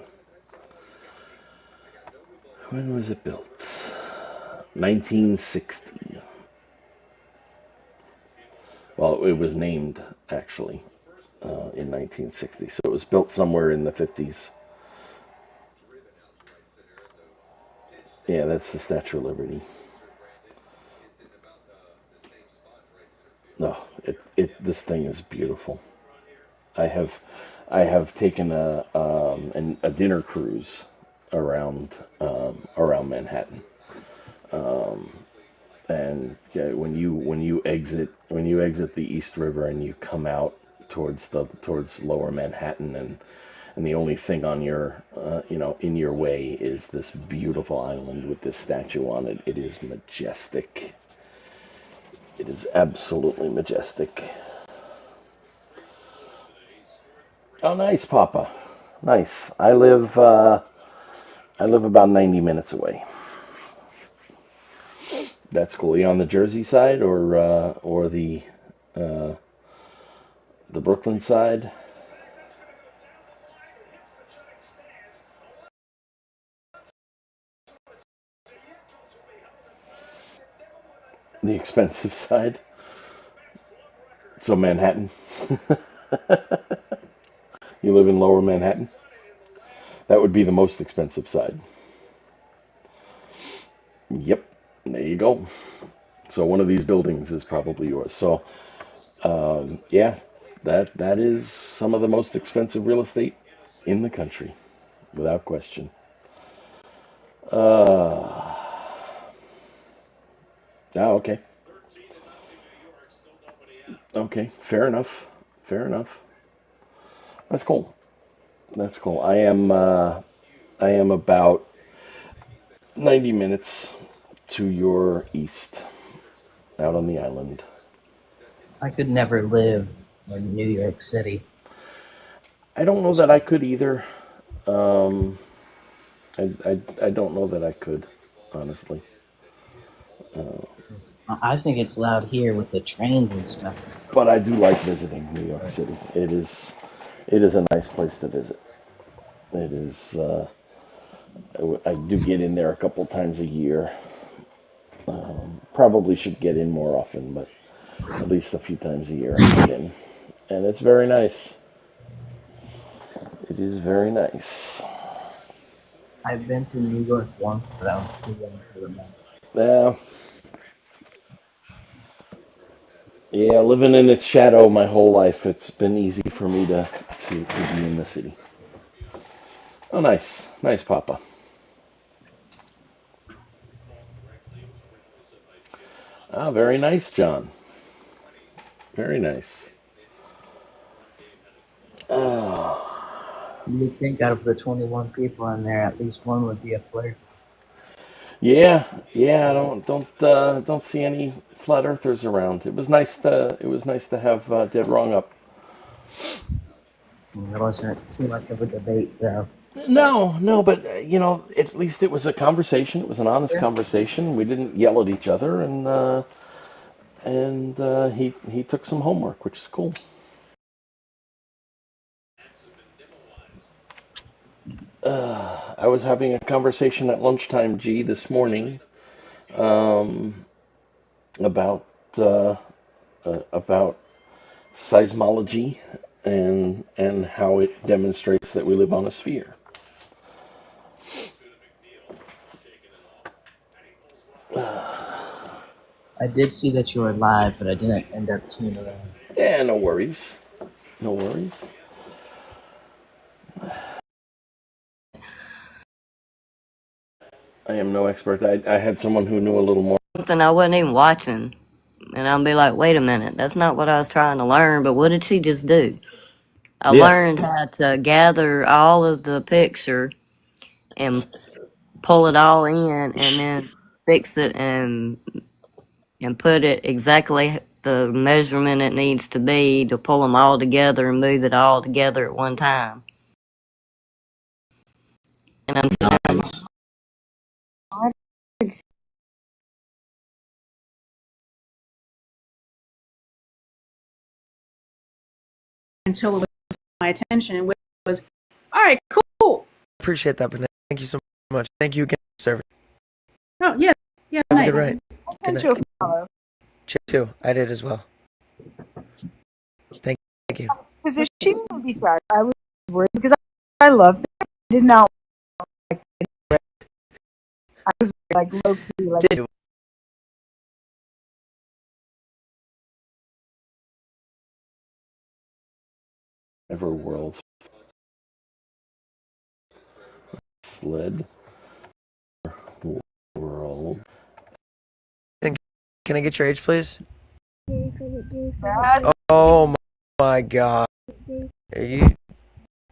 When was it built? 1960. Well, it was named, actually, in 1960. So it was built somewhere in the 50s. Yeah, that's the Statue of Liberty. No, this thing is beautiful. I have taken a dinner cruise around Manhattan. And yeah, when you exit the East River and you come out towards Lower Manhattan, and the only thing on your in your way is this beautiful island with this statue on it. It is majestic. It is absolutely majestic. Oh, nice, Papa. Nice. I live about 90 minutes away. That's cool. You on the Jersey side or the Brooklyn side? The expensive side. So Manhattan. You live in Lower Manhattan? That would be the most expensive side. Yep. There you go. So one of these buildings is probably yours. So yeah, that is some of the most expensive real estate in the country, without question. Oh, okay. Okay, fair enough. Fair enough. That's cool. That's cool. I am about 90 minutes to your east, out on the island. I could never live in New York City. I don't know that I could either. Um, I don't know that I could, honestly. I think it's loud here with the trains and stuff. But I do like visiting New York City. It is a nice place to visit. It is. I do get in there a couple times a year. probably should get in more often, but at least a few times a year I get in. And it's very nice. It is very nice. I've been to New York once, but I was too young to remember. Yeah. Yeah, living in its shadow my whole life, it's been easy for me to be in the city. Oh, nice. Nice, Papa. Ah, very nice, John. Very nice. Oh. You would think out of the 21 people in there, at least one would be a flirt. Yeah, yeah. Don't see any flat earthers around. It was nice to have Dead Wrong up. There wasn't too much of a debate, though. No, no, but at least it was a conversation. It was an honest conversation. We didn't yell at each other, and he took some homework, which is cool. I was having a conversation at lunchtime, G, this morning, about about seismology and how it demonstrates that we live on a sphere. I did see that you were live, but I didn't end up tuning in. Yeah, no worries. No worries. I am no expert. I had someone who knew a little more. Something I wasn't even watching. And I'll be like, wait a minute, that's not what I was trying to learn, but what did she just do? I learned how to gather all of the picture and pull it all in and then fix it and put it exactly the measurement it needs to be to pull them all together and move it all together at one time. And I'm sitting until it was my attention and was, all right, cool. Appreciate that, but thank you so much. Thank you again, sir. Oh, yeah, yeah, Have a nice. good night. I sent you a follow. Cheers too. I did as well. Thank you. Because if she movie track, I was worried because I loved it. I did not like it. I was like low key, like. Everworld sled world. And can I get your age, please? Oh my God. Are you?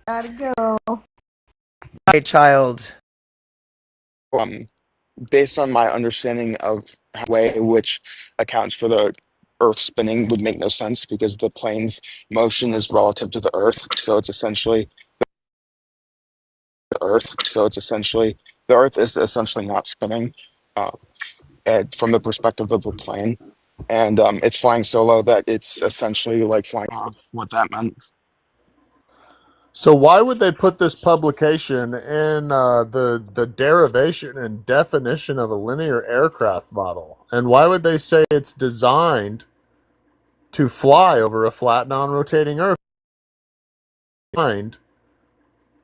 Gotta go. Hi, child. Based on my understanding of the way in which accounts for the Earth spinning would make no sense because the plane's motion is relative to the Earth. So it's essentially the Earth is essentially not spinning from the perspective of a plane. And it's flying so low that it's essentially like flying off what that meant. So why would they put this publication in the derivation and definition of a linear aircraft model? And why would they say it's designed to fly over a flat, non-rotating Earth? Designed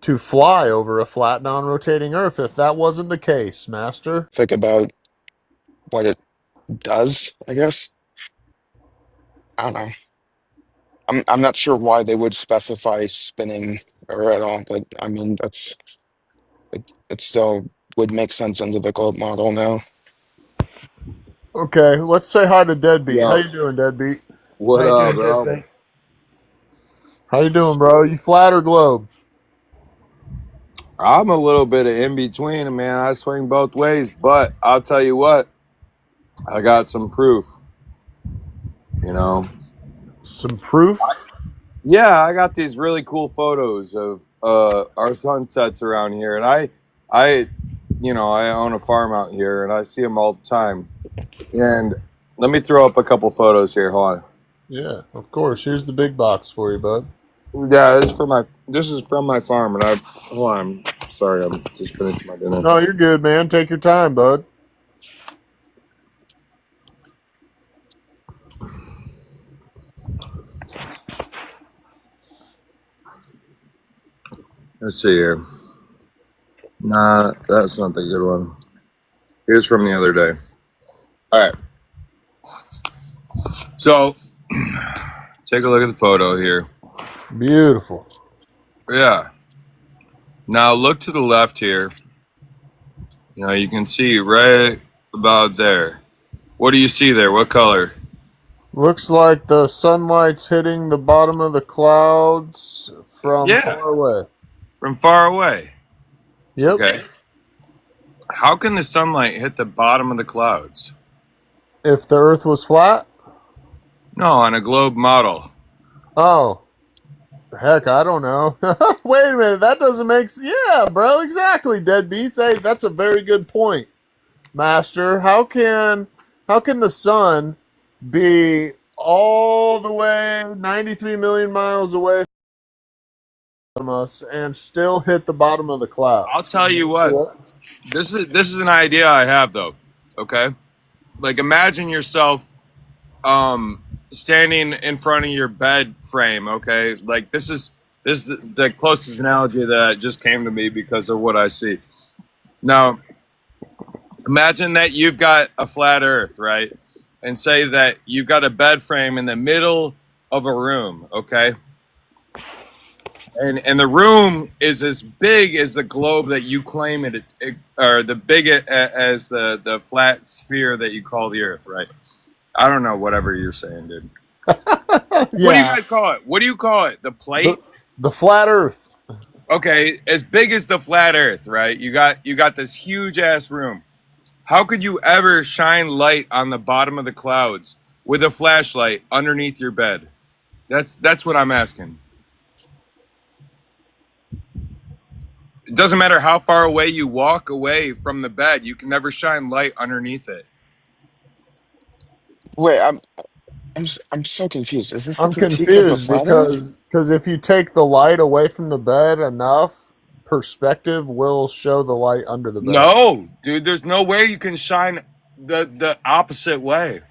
to fly over a flat, non-rotating Earth. If that wasn't the case, Master. Think about what it does, I guess. I don't know. I'm not sure why they would specify spinning or at all, but I mean it still would make sense under the globe model now. Okay, let's say hi to Deadbeat. Yo. How you doing, Deadbeat? What up, bro? How you doing, bro? You flat or globe? I'm a little bit of in between, man. I swing both ways, but I'll tell you what, I got some proof. You know, some proof? Yeah, I got these really cool photos of our sunsets around here, and I own a farm out here, and I see them all the time. And let me throw up a couple photos here. Hold on. Yeah, of course. Here's the big box for you, bud. Yeah, this is from my farm, and hold on. Sorry, I'm just finishing my dinner. No, you're good, man. Take your time, bud. Let's see here. Nah, that's not the good one. Here's from the other day. All right. So, take a look at the photo here. Beautiful. Yeah. Now look to the left here. You know, you can see right about there. What do you see there? What color? Looks like the sunlight's hitting the bottom of the clouds from Yeah, far away. from far away. Yep. Okay. How can the sunlight hit the bottom of the clouds? If the Earth was flat? No, on a globe model. Oh. Heck, I don't know. Wait a minute, that doesn't make sense. Yeah, bro, exactly, deadbeats. Hey, that's a very good point, Master. How can the sun be all the way 93 million miles away from us and still hit the bottom of the clouds? I'll tell you what. This is an idea I have though. Okay? Like imagine yourself standing in front of your bed frame, okay? Like this is the closest analogy that just came to me because of what I see. Now, imagine that you've got a flat earth, right? And say that you've got a bed frame in the middle of a room, okay? And the room is as big as the globe that you claim it or the big as the flat sphere that you call the earth, right? I don't know, whatever you're saying, dude. What do you guys call it? What do you call it? The plate? The flat earth. Okay, as big as the flat earth, right? You got this huge ass room. How could you ever shine light on the bottom of the clouds with a flashlight underneath your bed? That's what I'm asking. It doesn't matter how far away you walk away from the bed, you can never shine light underneath it. Wait, I'm so confused. Is this a I'm critique of the confused flat Earth? because if you take the light away from the bed enough, perspective will show the light under the bed. No, dude, there's no way you can shine the opposite way.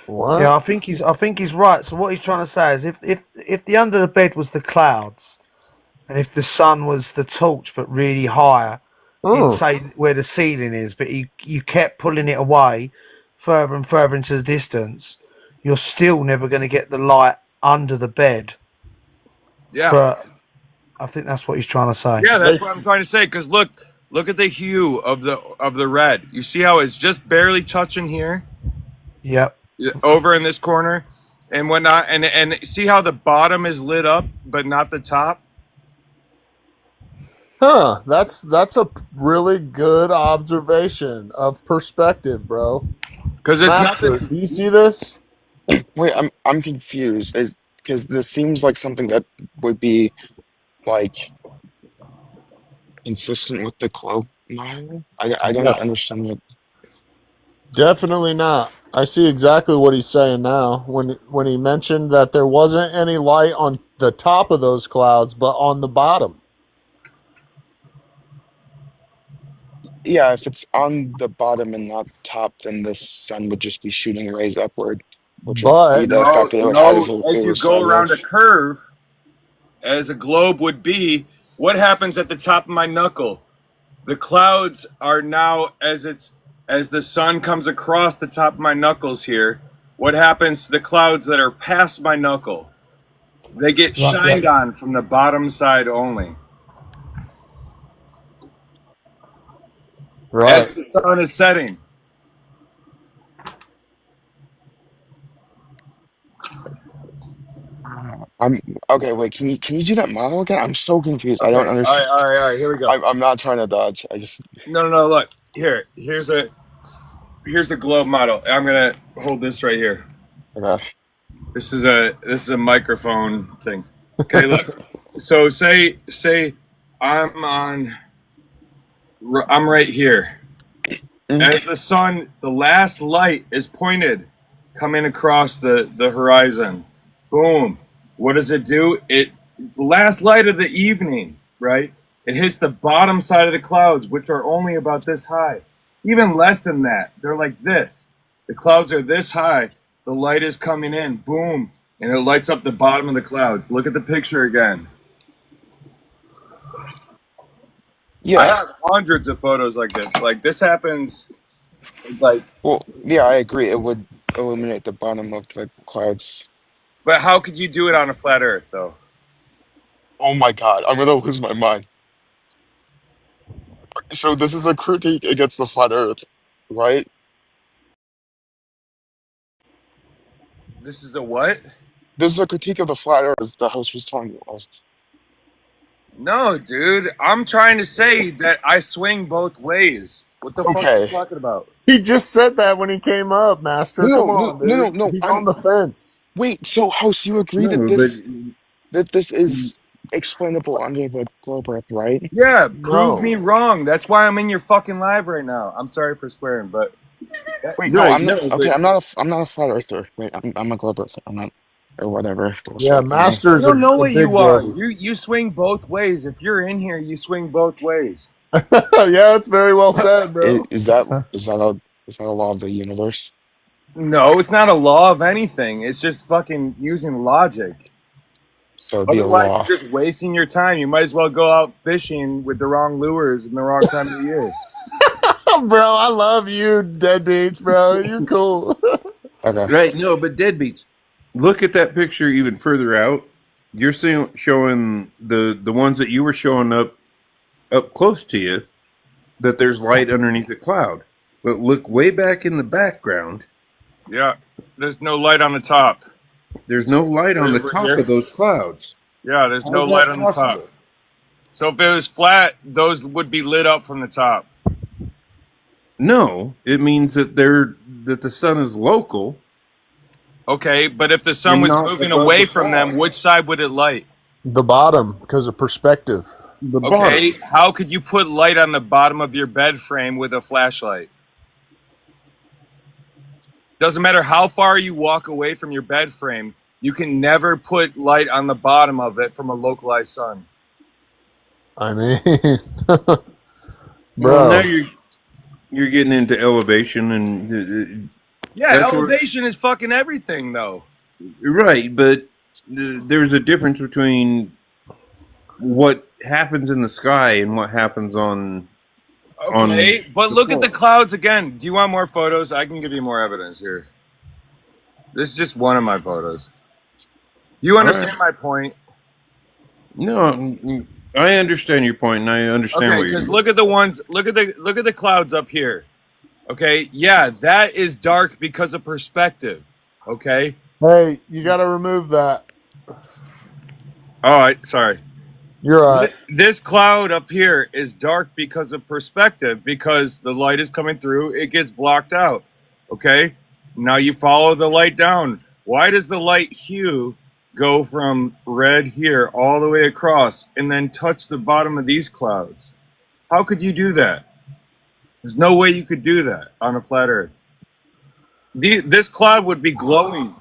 What? Yeah, I think he's right. So what he's trying to say is if the under the bed was the clouds, and if the sun was the torch but really higher, in say where the ceiling is, but you kept pulling it away further and further into the distance, you're still never going to get the light under the bed. Yeah. I think that's what he's trying to say. Yeah, that's what I'm trying to say. Because look at the hue of the red. You see how it's just barely touching here? Yep. Over in this corner and whatnot, and see how the bottom is lit up, but not the top. Huh, that's a really good observation of perspective, bro. Because it's Master, nothing. do you see this? Wait, I'm confused. Because this seems like something that would be like consistent with the globe model. I don't understand what. Definitely not. I see exactly what he's saying now when he mentioned that there wasn't any light on the top of those clouds, but on the bottom. Yeah, if it's on the bottom and not top, then the sun would just be shooting rays upward, which would be the effect that it would have if it As you was go around a sideways. curve, as a globe would be, what happens at the top of my knuckle? The clouds are now as the sun comes across the top of my knuckles here. What happens to the clouds that are past my knuckle? They get shined on from the bottom side only. Right. As the sun is setting. I'm okay. Wait, can you do that model again? I'm so confused. I don't Okay. understand. All right. Here we go. I'm not trying to dodge. I just No. Look here's a globe model. I'm gonna hold this right here. okay. This is a microphone thing. Okay, look. So say I'm right here. As the sun, the last light is pointed coming across the horizon. Boom. What does it do? The last light of the evening, right? It hits the bottom side of the clouds, which are only about this high. Even less than that. They're like this. The clouds are this high. The light is coming in. Boom. And it lights up the bottom of the cloud. Look at the picture again. I Yeah. have hundreds of photos like this. Like this happens. Like, Well, yeah, I agree. It would illuminate the bottom of the clouds. but how could you do it on a flat Earth, though? Oh my God, I'm gonna lose my mind. So this is a critique against the flat Earth, right? This is a what? This is a critique of the flat Earth, as the host was telling you. No, dude. I'm trying to say that I swing both ways. What the fuck are you Okay. talking about? He just said that when he came up, Master. Come on, dude. No. He's on the fence. Wait. So, host, you agree that No, but this is explainable under the globe Earth, right? yeah, prove me No. wrong. That's why I'm in your fucking live right now. I'm sorry for swearing, but Wait, no, right, I'm not. no, Okay, but I'm not a flat earther. Wait, I'm a globe earther. I'm not, or whatever Yeah, bullshit. I don't know. I Master's don't know a what big you are. global. You swing both ways. If you're in here, you swing both ways. Yeah, it's very well said, bro. Is that a law of the universe? No, it's not a law of anything. It's just fucking using logic. So it'd be a Otherwise, law. you're just wasting your time. You might as well go out fishing with the wrong lures in the wrong time of the year. Bro, I love you, deadbeats, bro. You're cool. Okay. Right? No, but deadbeats. Look at that picture even further out. You're showing the ones that you were showing up close to you. That there's light underneath the cloud. But look way back in the background. Yeah, there's no light on the top. There's no light on the top of those clouds. Yeah, there's no light on the top. So if it was flat, those would be lit up from the top. No, it means that the sun is local. Okay, but if the sun was moving away from them, which side would it light? The bottom, because of perspective. Okay, how could you put light on the bottom of your bed frame with a flashlight? Doesn't matter how far you walk away from your bed frame, you can never put light on the bottom of it from a localized sun. I mean, Well, bro. now you're getting into elevation and yeah, elevation is fucking everything, though. Right, but there's a difference between what happens in the sky and what happens on. Okay, but look at the clouds again. Do you want more photos? I can give you more evidence here. This is just one of my photos. Do you understand my point? No, I understand your point, and I understand what you're. Because look at the ones. Look at the clouds up here. Okay, yeah, that is dark because of perspective. Okay. Hey, you got to remove that. All right, sorry. You're all right. This cloud up here is dark because of perspective, because the light is coming through, it gets blocked out. Okay? Now you follow the light down. Why does the light hue go from red here all the way across and then touch the bottom of these clouds? How could you do that? There's no way you could do that on a flat Earth. This cloud would be glowing.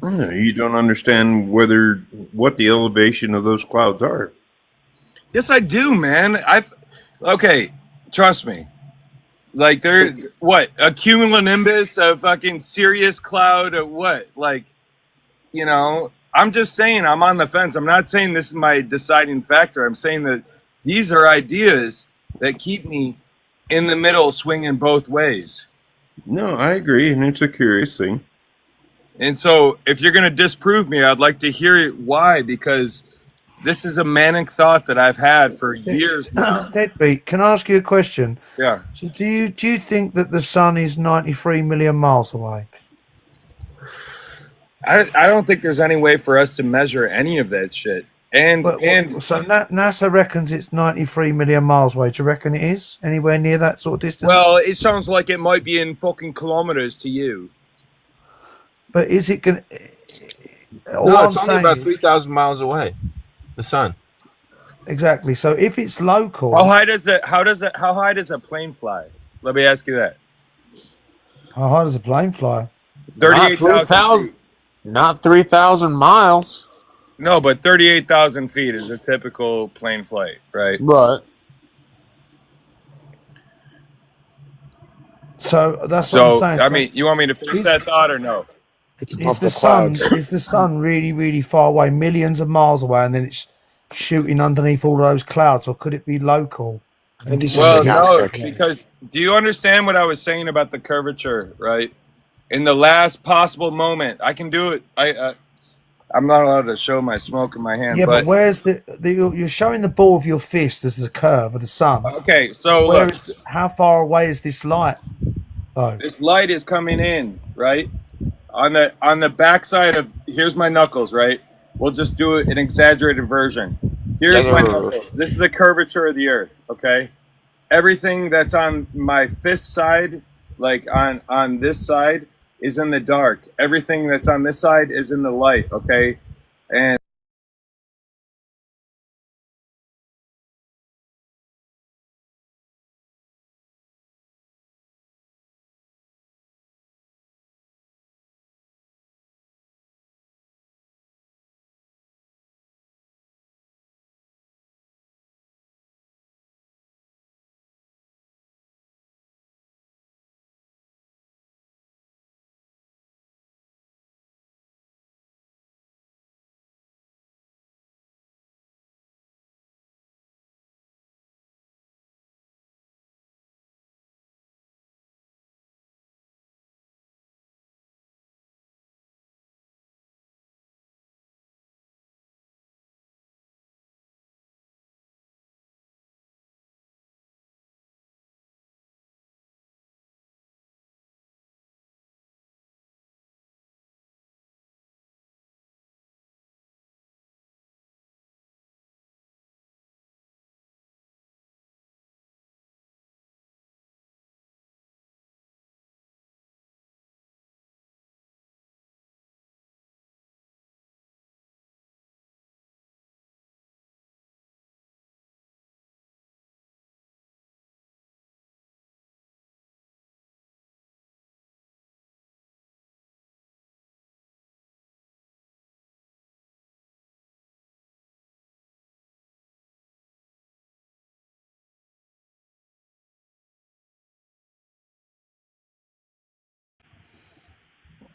You don't understand what the elevation of those clouds are. Yes, I do, man. Okay, trust me. Like a cumulonimbus, a fucking Sirius cloud, or what? Like, I'm just saying I'm on the fence. I'm not saying this is my deciding factor. I'm saying that these are ideas that keep me in the middle, swinging both ways. No, I agree, and it's a curious thing. And so, if you're going to disprove me, I'd like to hear why, because this is a manic thought that I've had for years now. Deadbeat, can I ask you a question? Yeah. So do you think that the sun is 93 million miles away? I don't think there's any way for us to measure any of that shit. So NASA reckons it's 93 million miles away. Do you reckon it is anywhere near that sort of distance? Well, it sounds like it might be in fucking kilometers to you. But is it going? No, it's only about 3,000 miles away. The sun. Exactly. So if it's local, how high does a plane fly? Let me ask you that. How high does a plane fly? 38,000. Not 3,000 miles. No, but 38,000 feet is a typical plane flight, right? Right. So that's what I'm saying. I mean, you want me to finish that thought or no? Is the sun really, really far away, millions of miles away, and then it's shooting underneath all those clouds, or could it be local? Well, no, because do you understand what I was saying about the curvature, right? In the last possible moment, I can do it. I'm not allowed to show my smoke in my hand. Yeah, but where's you're showing the ball of your fist as the curve of the sun. Okay, so look. How far away is this light? Oh, this light is coming in, right? On the backside of, here's my knuckles, right? We'll just do an exaggerated version. Here's my knuckles. This is the curvature of the earth, okay? Everything that's on my fist side, like on this side, is in the dark. Everything that's on this side is in the light, okay? And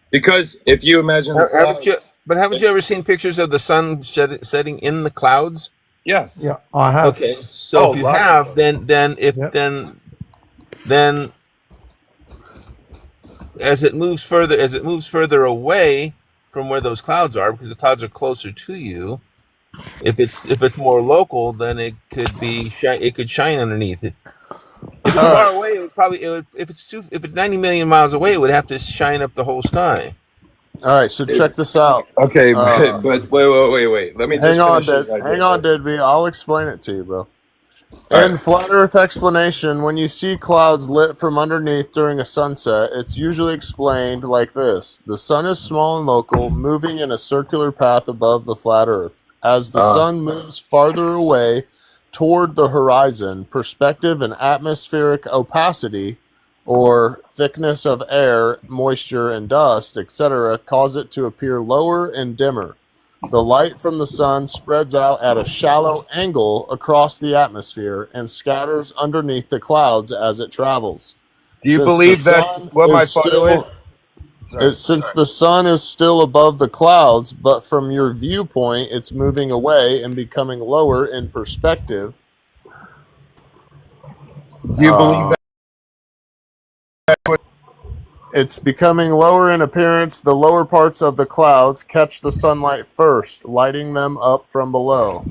because if you imagine the clouds, haven't you ever seen pictures of the sun setting in the clouds? Yes. Yeah, I have. Okay, so if you have, then as it moves further away from where those clouds are, because the clouds are closer to you, if it's more local, then it could shine underneath it. If it's far away, if it's 90 million miles away, it would have to shine up the whole sky. All right, so check this out. Okay, but wait. Let me just finish this idea. Hang on, Didby. I'll explain it to you, bro. In Flat Earth explanation, when you see clouds lit from underneath during a sunset, it's usually explained like this. The sun is small and local, moving in a circular path above the flat Earth. As the sun moves farther away toward the horizon, perspective and atmospheric opacity, or thickness of air, moisture, and dust, etc., cause it to appear lower and dimmer. The light from the sun spreads out at a shallow angle across the atmosphere and scatters underneath the clouds as it travels. Do you believe that's what my photo is? Since the sun is still above the clouds, but from your viewpoint, it's moving away and becoming lower in perspective. Do you believe that? It's becoming lower in appearance. The lower parts of the clouds catch the sunlight first, lighting them up from below.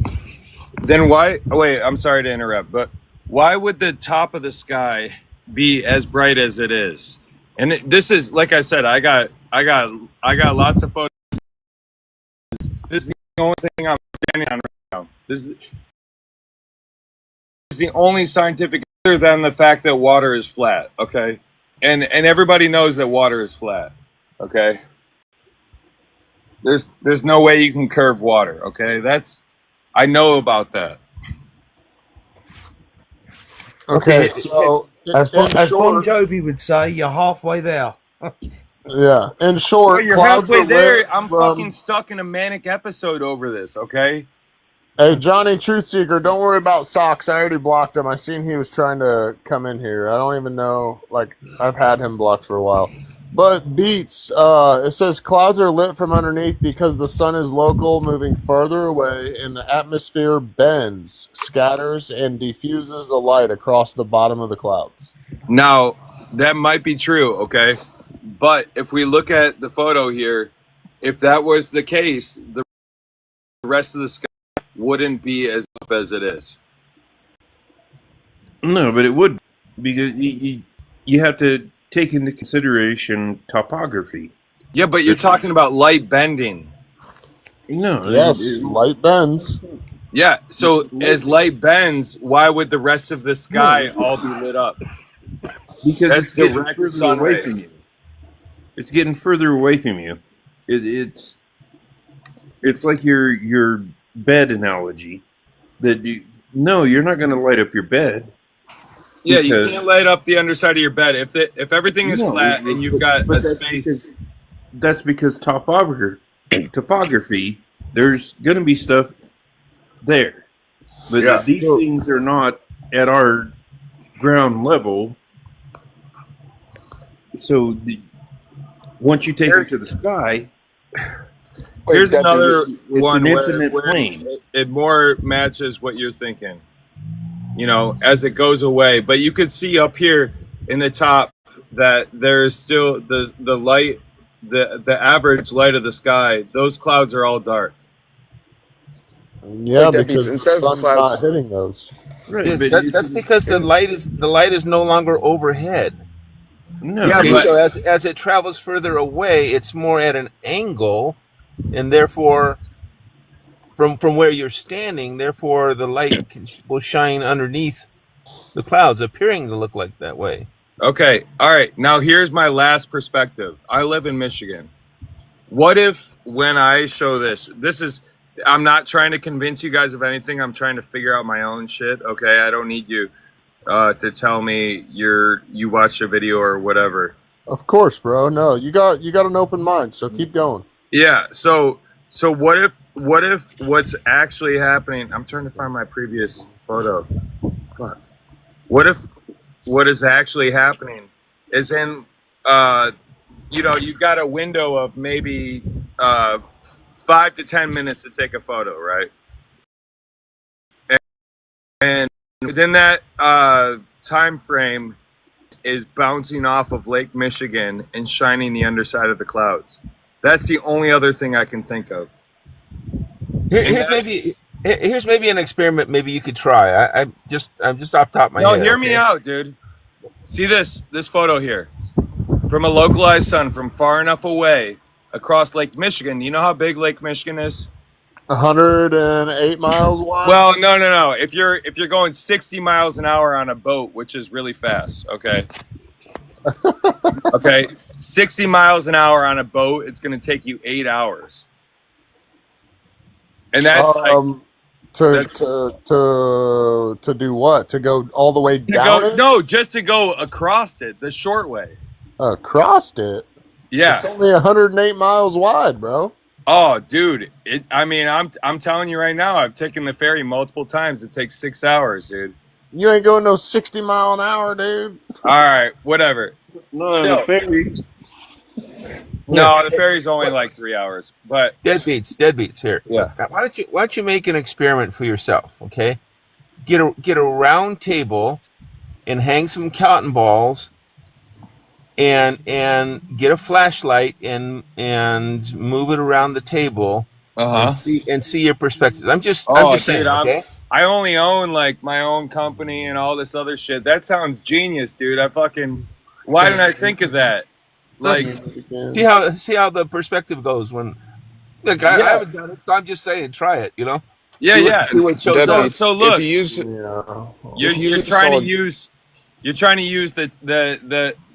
Then why? Wait, I'm sorry to interrupt, but why would the top of the sky be as bright as it is? And this is, like I said, I got lots of photos. This is the only thing I'm standing on right now. This is the only scientific, other than the fact that water is flat. Okay. And everybody knows that water is flat, okay? There's no way you can curve water, okay? I know about that. Okay, so as Bon Jovi would say, you're halfway there. Yeah, in short, you're clouds halfway are there. lit I'm from... fucking stuck in a manic episode over this, okay? Hey, Johnny Truthseeker, don't worry about Socks. I already blocked him. I seen he was trying to come in here. I don't even know. Like, I've had him blocked for a while. But Beats, it says clouds are lit from underneath because the sun is local, moving farther away, and the atmosphere bends, scatters, and diffuses the light across the bottom of the clouds. Now, that might be true, okay? But if we look at the photo here, if that was the case, the rest of the sky wouldn't be as up as it is. No, but it would, because you have to take into consideration topography. Yeah, but you're talking about light bending. No. Yes, light bends. Yeah, so as light bends, why would the rest of the sky all be lit up? Because That's it's getting direct further sun away from rays. you. It's getting further away from you. It's like your bed analogy. No, you're not going to light up your bed. Yeah, you can't light up the underside of your bed if everything is flat and you've got a space. That's because topography. There's going to be stuff there, but these things are not at our ground level. So once you take them to the sky, Here's another one an where infinite plane. it more matches what you're thinking. You know, as it goes away, but you could see up here in the top that there's still the light, the average light of the sky. Those clouds are all dark. Yeah, because the sun's not hitting those. Right, that's because the light is no longer overhead. No, yeah, okay, so as it travels further away, it's more at an angle, and therefore, from where you're standing, therefore the light will shine underneath the clouds, appearing to look like that way. Okay, all right. Now here's my last perspective. I live in Michigan. What if when I show this is, I'm not trying to convince you guys of anything. I'm trying to figure out my own shit. Okay, I don't need you to tell me you watched a video or whatever. Of course, bro. No, you got an open mind, so keep going. Yeah. So what if what's actually happening? I'm trying to find my previous photo. Fuck. What if what is actually happening is in you've got a window of maybe 5 to 10 minutes to take a photo, right? And within that time frame is bouncing off of Lake Michigan and shining the underside of the clouds. That's the only other thing I can think of. Here's maybe an experiment. Maybe you could try. I'm just off the top of my head. No, hear me out, dude. See this photo here, from a localized sun from far enough away across Lake Michigan. You know how big Lake Michigan is? 108 miles wide. Well, no. If you're going 60 miles an hour on a boat, which is really fast, okay. Okay, 60 miles an hour on a boat, it's going to take you 8 hours. And that's to do what? To go all the way down? No, just to go across it, the short way. Across it? Yeah. It's only 108 miles wide, bro. Oh, dude! I'm telling you right now. I've taken the ferry multiple times. It takes 6 hours, dude. You ain't going no 60 mile an hour, dude. All right, whatever. No, the ferry. No, the ferry's only like 3 hours. But deadbeats here. Yeah. Now, why don't you make an experiment for yourself? Okay, get a round table, and hang some cotton balls. And get a flashlight and move it around the table and see your perspective. I'm just saying. Dude, okay? I only own like my own company and all this other shit. That sounds genius, dude. Why didn't I think of that? Like, see how the perspective goes when. Look, I haven't done it, so I'm just saying, try it. You know. Yeah. See what shows up. So look, you're trying to use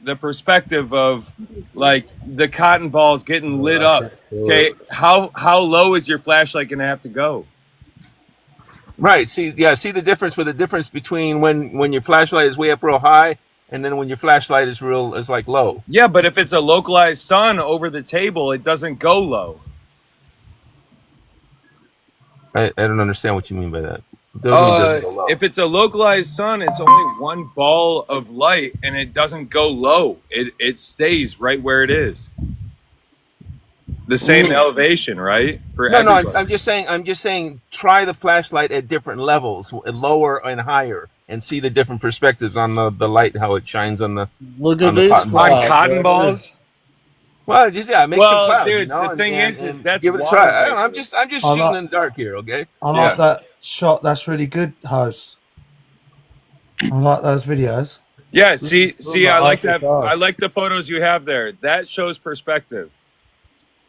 the perspective of like the cotton balls getting lit up. Okay, how low is your flashlight gonna have to go? Right. See the difference between when your flashlight is way up real high and then when your flashlight is like low. Yeah, but if it's a localized sun over the table, it doesn't go low. I don't understand what you mean by that. Doesn't mean it doesn't go low. If it's a localized sun, it's only one ball of light, and it doesn't go low. It stays right where it is. The same elevation, right? For No, everybody. I'm just saying. Try the flashlight at different levels, lower and higher, and see the different perspectives on the light, how it shines on the Look on at the these cotton balls. On cotton balls. Well, just make some clouds, dude, you know, the thing is and that's give it a water try. vapor. I'm just I shooting like- in the dark here, okay? I like that shot. That's really good, host. I like those videos. Yeah, see, I like that. Africa. I like the photos you have there. That shows perspective.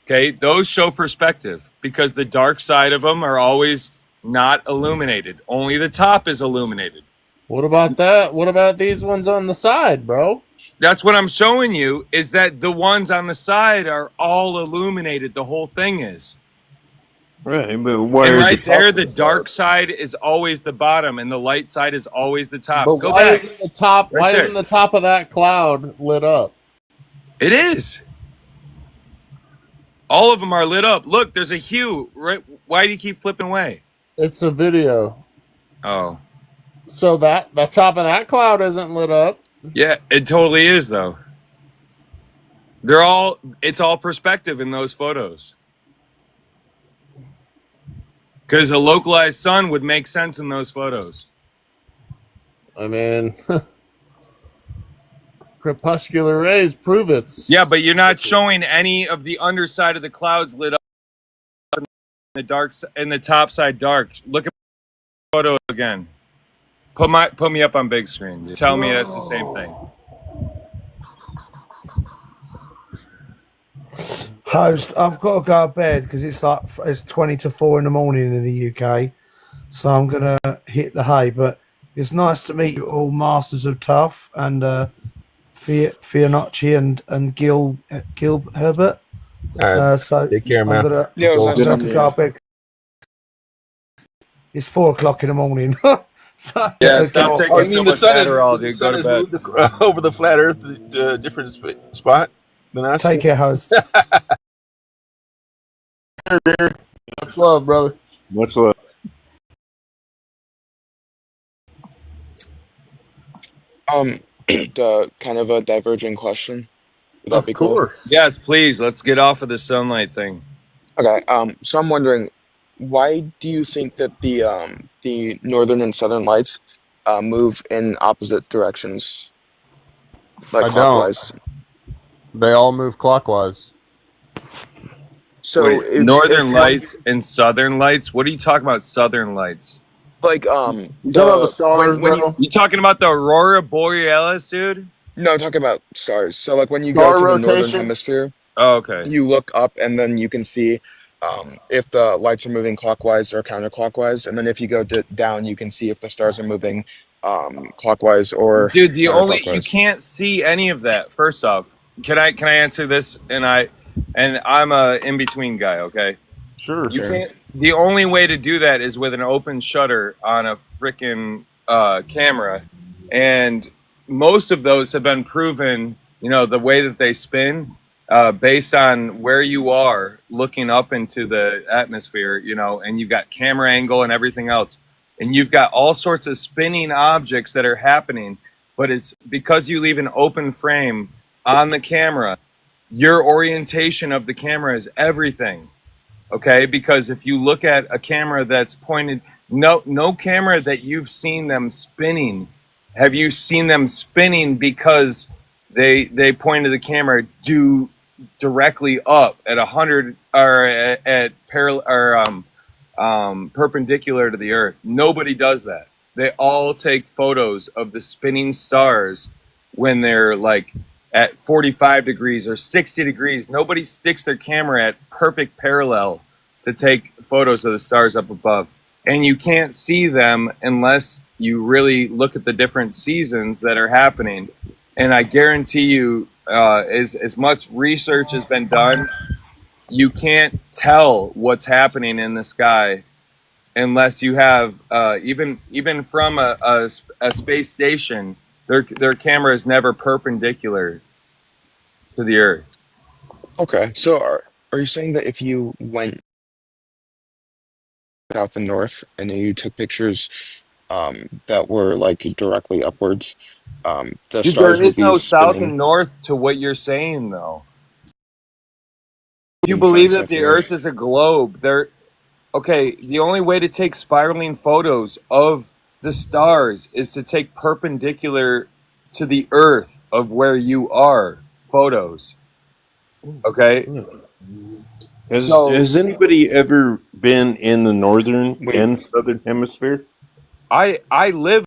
Okay, those show perspective because the dark side of them are always not illuminated. Only the top is illuminated. What about that? What about these ones on the side, bro? That's what I'm showing you, is that the ones on the side are all illuminated. The whole thing is. Right, but And why right there, the dark side is always the bottom, and the light side is always the top. But Go why back. isn't the top? Right why there. isn't the top of that cloud lit up? It is. All of them are lit up. Look, there's a hue. Right? Why do you keep flipping away? It's a video. Oh. So the top of that cloud isn't lit up. Yeah, it totally is, though. It's all perspective in those photos. Because a localized sun would make sense in those photos. I mean, crepuscular rays prove it. Yeah, but you're not showing any of the underside of the clouds lit up in the dark and the top side dark. Look at the photo again. Put me up on big screen. Tell me that's the same thing. Host, I've got to go to bed because it's 20 to 4 in the morning in the UK, so I'm gonna hit the hay. But it's nice to meet you all, masters of tough, and Fionacci and Gil Herbert. So take care, man. I'm gonna Yeah, have to go to bed. It's 4 o'clock in the morning. So, Yeah, stop taking you mean so much Adderall, dude. The sun Go has to bed. moved over the flat Earth to a different spot than us? Take care, host. Much love, brother. Much love. Kind of a diverging question. Would that Of be cool? course. Yes, please. Let's get off of the sunlight thing. Okay. So I'm wondering, why do you think that the northern and southern lights move in opposite directions, like I don't. clockwise? They all move clockwise. So Wait, if northern one- lights and southern lights? What are you talking about, southern lights? like You talking about the stars, when bro? You talking about the Aurora Borealis, dude? no, I'm talking about stars. So like when you Star go to the northern rotation? hemisphere, Oh, okay. you look up and then you can see if the lights are moving clockwise or counterclockwise, and then if you go down, you can see if the stars are moving clockwise or Dude, you counterclockwise. can't see any of that. First off, can I answer this? And I'm a in between guy. Okay. Sure. You can't. The only way to do that is with an open shutter on a freaking camera, and most of those have been proven. You know, the way that they spin, based on where you are looking up into the atmosphere. You know, and you've got camera angle and everything else, and you've got all sorts of spinning objects that are happening. But it's because you leave an open frame on the camera. Your orientation of the camera is everything. Okay, because if you look at a camera that's pointed, no camera that you've seen them spinning, have you seen them spinning because they pointed the camera due directly up at 100 or at parallel or perpendicular to the Earth? Nobody does that. They all take photos of the spinning stars when they're like at 45 degrees or 60 degrees. Nobody sticks their camera at perfect parallel to take photos of the stars up above. And you can't see them unless you really look at the different seasons that are happening. And I guarantee you, as much research has been done, you can't tell what's happening in the sky unless you have, even from a space station, their camera is never perpendicular to the Earth. Okay, so are you saying that if you went south and north, and then you took pictures that were like directly upwards, the Dude, there stars would is be no south spinning and north to what you're saying, though. You and find believe that stuff the here. Earth is a globe. Okay, the only way to take spiraling photos of the stars is to take perpendicular to the Earth of where you are photos. Okay? Has anybody ever been in the northern Wait. and southern hemisphere? I live